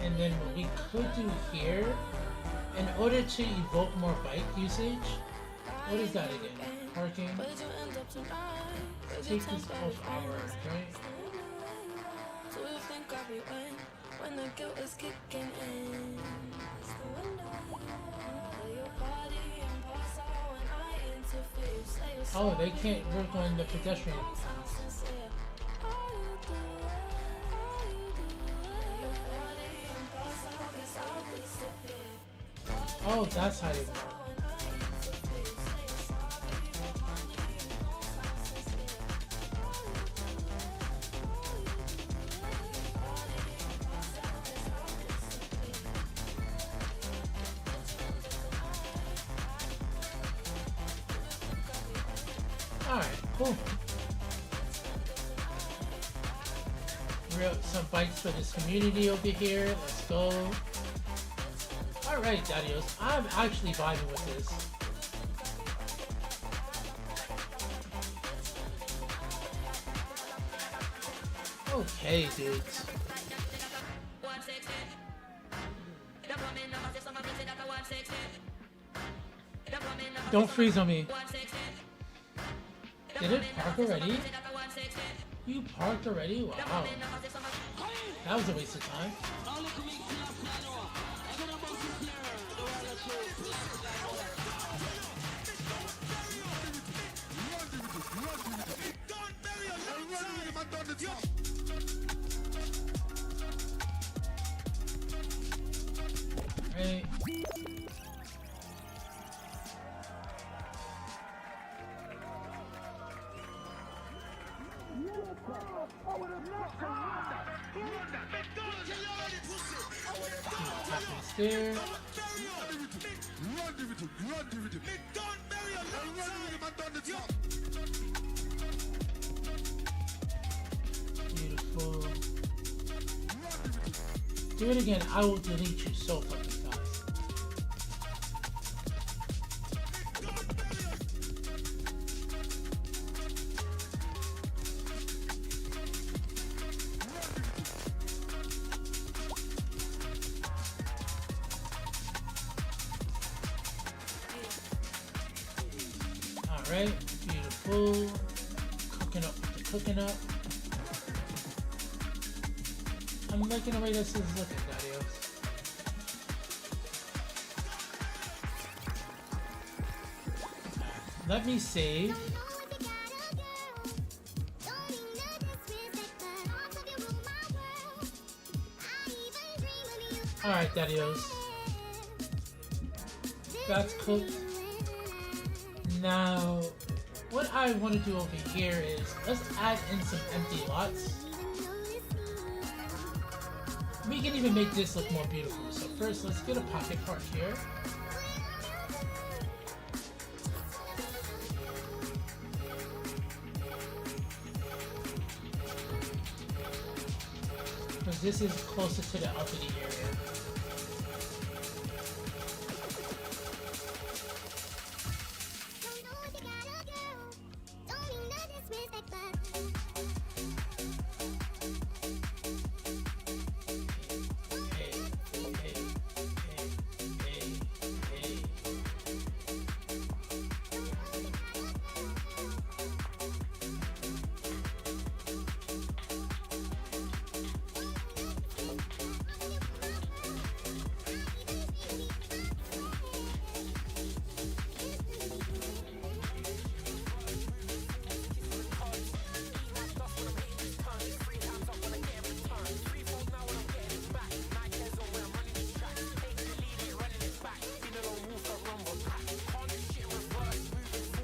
Speaker 1: And then what we could do here, in order to evoke more bike usage, what is that again? Parking? Take this off hours, right? When the guilt is kicking in, oh, they can't work on the pedestrian. Oh, that's how you go. Alright, cool. Some bikes for this community over here. Let's go. Alright, Daddios. I'm actually vibing with this. Okay, dudes. Don't freeze on me. Did it park already? You parked already? Wow. That was a waste of time. Right. There. Beautiful. Do it again. I will delete you so fucking fast. Alright, beautiful. Cooking up with the cooking up. I'm liking the way this is looking, Daddios. Let me save. Alright, Daddios. That's cooked. Now, what I want to do over here is, let's add in some empty lots. We can even make this look more beautiful. So first, let's get a pocket park here. Because this is closer to the uppity area.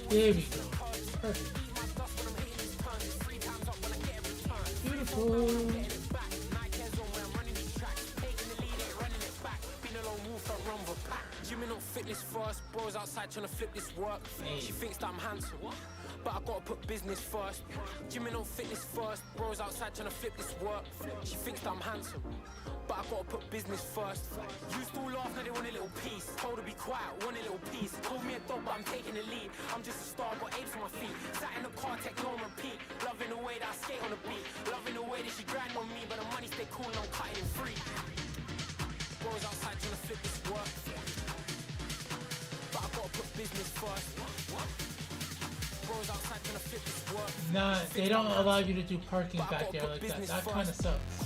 Speaker 1: There we go. Perfect. Beautiful.
Speaker 13: Fitness first, bros outside trying to flip this work. She thinks that I'm handsome, but I gotta put business first. Gymming on fitness first, bros outside trying to flip this work. She thinks that I'm handsome, but I gotta put business first. Used to laugh, now they want a little piece. Told her be quiet, want a little piece. Called me a dog, but I'm taking the lead. I'm just a star, got apes on my feet. Sat in the car, tech no repeat. Loving the way that I skate on the beat. Loving the way that she grind on me, but the money stay cool and I'm cutting it free. Bros outside trying to flip this work, but I gotta put business first. Bros outside trying to flip this work.
Speaker 1: Nah, they don't allow you to do parking back there like that. That kind of sucks.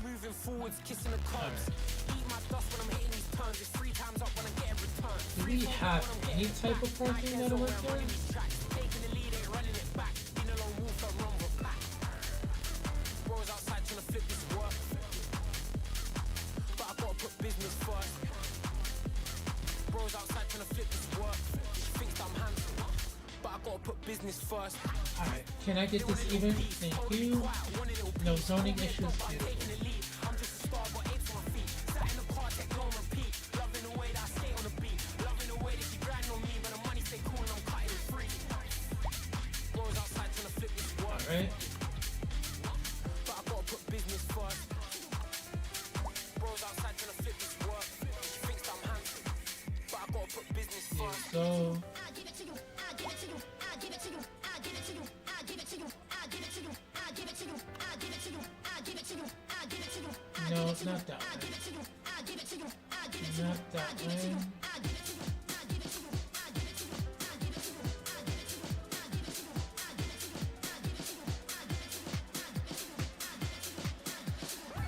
Speaker 13: Moving forwards, kissing the curbs. Eat my dust when I'm hitting these turns. It's 3 times up when I get a return.
Speaker 1: Do we have any type of parking that'll work here?
Speaker 13: Taking the lead, ain't running it back. Been a long move, but run with back. Bros outside trying to flip this work, gotta put business first.
Speaker 1: Alright, can I get this even? Thank you. No zoning issues.
Speaker 13: I'm just a star, but ain't for my feet. Sat in the car, take long repeat. Loving the way that I skate on the beat. Loving the way that she grind on me, but the money stay cool and I'm cutting it free. Rose outside trying to flip this work.
Speaker 1: Alright.
Speaker 13: But I gotta put business first. Rose outside trying to flip this work. She thinks that I'm handsome, but I gotta put business first.
Speaker 1: So. No, it's not that way. Not that way.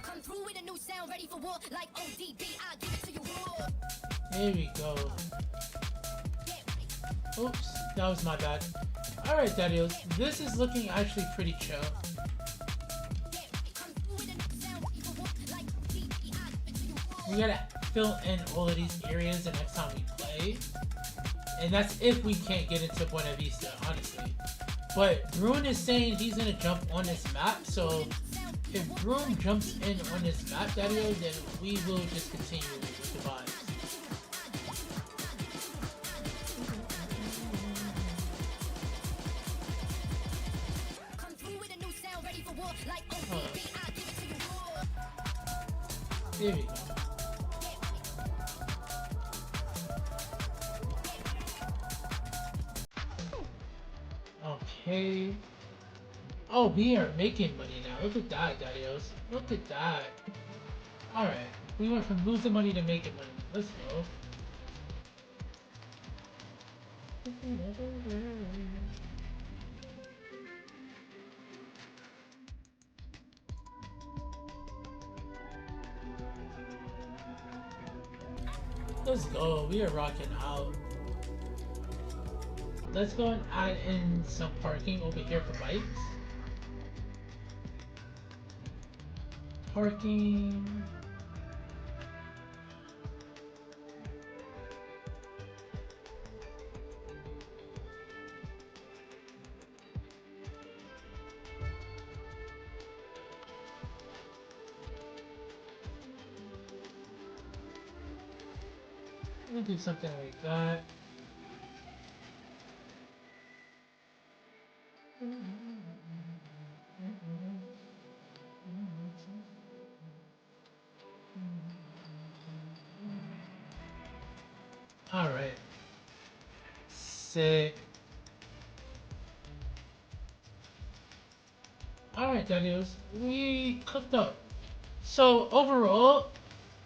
Speaker 14: Come through with a new sound ready for war like ODB. I give it to you raw.
Speaker 1: There we go. Oops, that was my bad. Alright, Daddios, this is looking actually pretty chill. We gotta fill in all of these areas the next time we play. And that's if we can't get into Buena Vista, honestly. But Bruin is saying he's gonna jump on this map, so if Bruin jumps in on this map, Daddio, then we will just continue with the vibes. There we go. Okay. Oh, we are making money now. Look at that, Daddios. Look at that. Alright. We went from losing money to making money. Let's go. Let's go. We are rocking out. Let's go and add in some parking over here for bikes. Parking. We'll do something like that. Alright. Sick. Alright, Daniels. We cooked up. So, overall,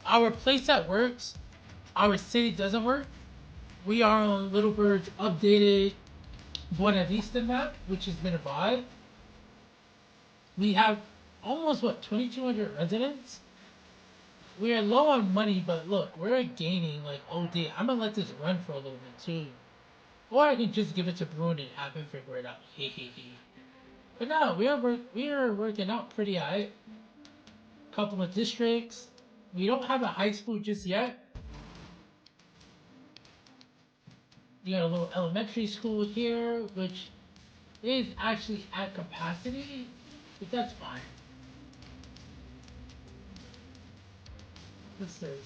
Speaker 1: our playset works. Our city doesn't work. We are on Little Bird's updated Buena Vista map, which has been a vibe. We have almost, what, 2,200 residents? We are low on money, but look, we're gaining like OD. I'm gonna let this run for a little bit too. Or I can just give it to Bruin and have him figure it out. But no, we are working out pretty alright. Couple of districts. We don't have a high school just yet. You got a little elementary school here, which is actually at capacity, but that's fine. What's this?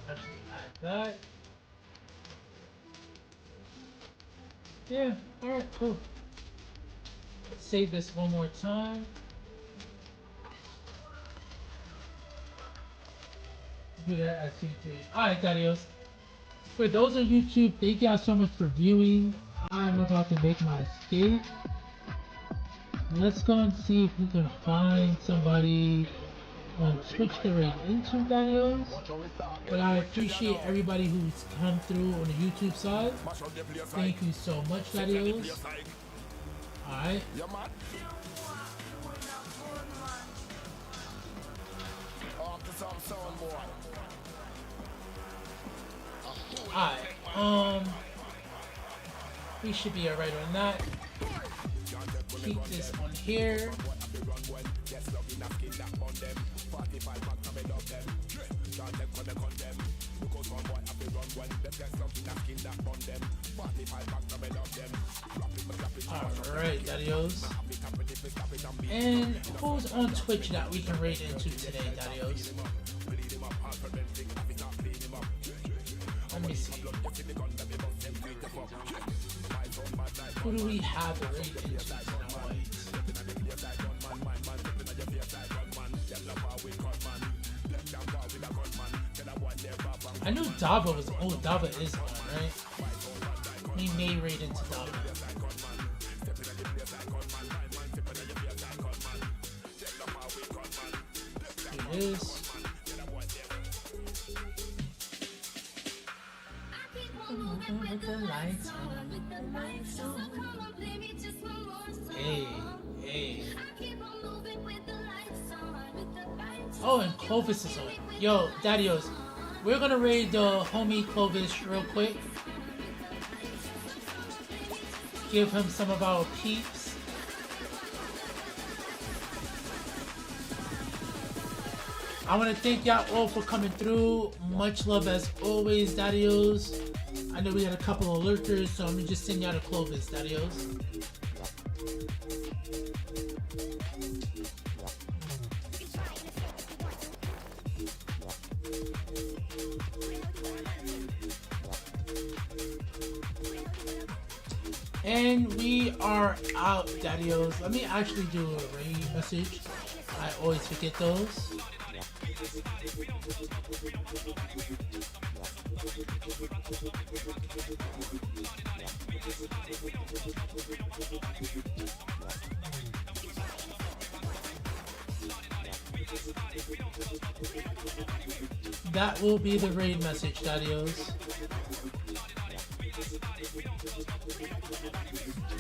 Speaker 1: Actually add that. Yeah, alright, cool. Let's save this one more time. Do that as C3. Alright, Dadios. For those on YouTube, thank y'all so much for viewing. I'm about to make my escape. Let's go and see if we can find somebody on Twitch to raid into, Daniels. But I appreciate everybody who's come through on the YouTube side. Thank you so much, Daniels. Alright. Alright, we should be alright on that. keep this on here. Alright, Daddios. And who's on Twitch that we can raid into today, Daddios? Let me see. Who do we have to raid into tonight? I knew Dava was. Oh, Dava is on, right? We may raid into Dava. Here it is. With the lights on. Hey, hey. Oh, and Clovis is on. Yo, Daddios, we're gonna raid the homie Clovis real quick. Give him some of our peeps. I want to thank y'all all for coming through. Much love as always, Daddios. I know we had a couple of lurkers, so I'm gonna just send y'all to Clovis, Daddios. And we are out, Daddios. Let me actually do a raid message. I always forget those. That will be the raid message, Daddios.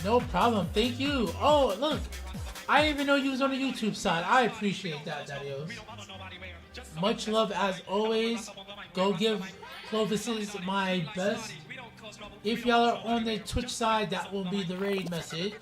Speaker 1: No problem. Thank you. Oh, look. I didn't even know you was on the YouTube side. I appreciate that, Daddios. Much love as always. Go give Clovis's my best. If y'all are on the Twitch side, that will be the raid message.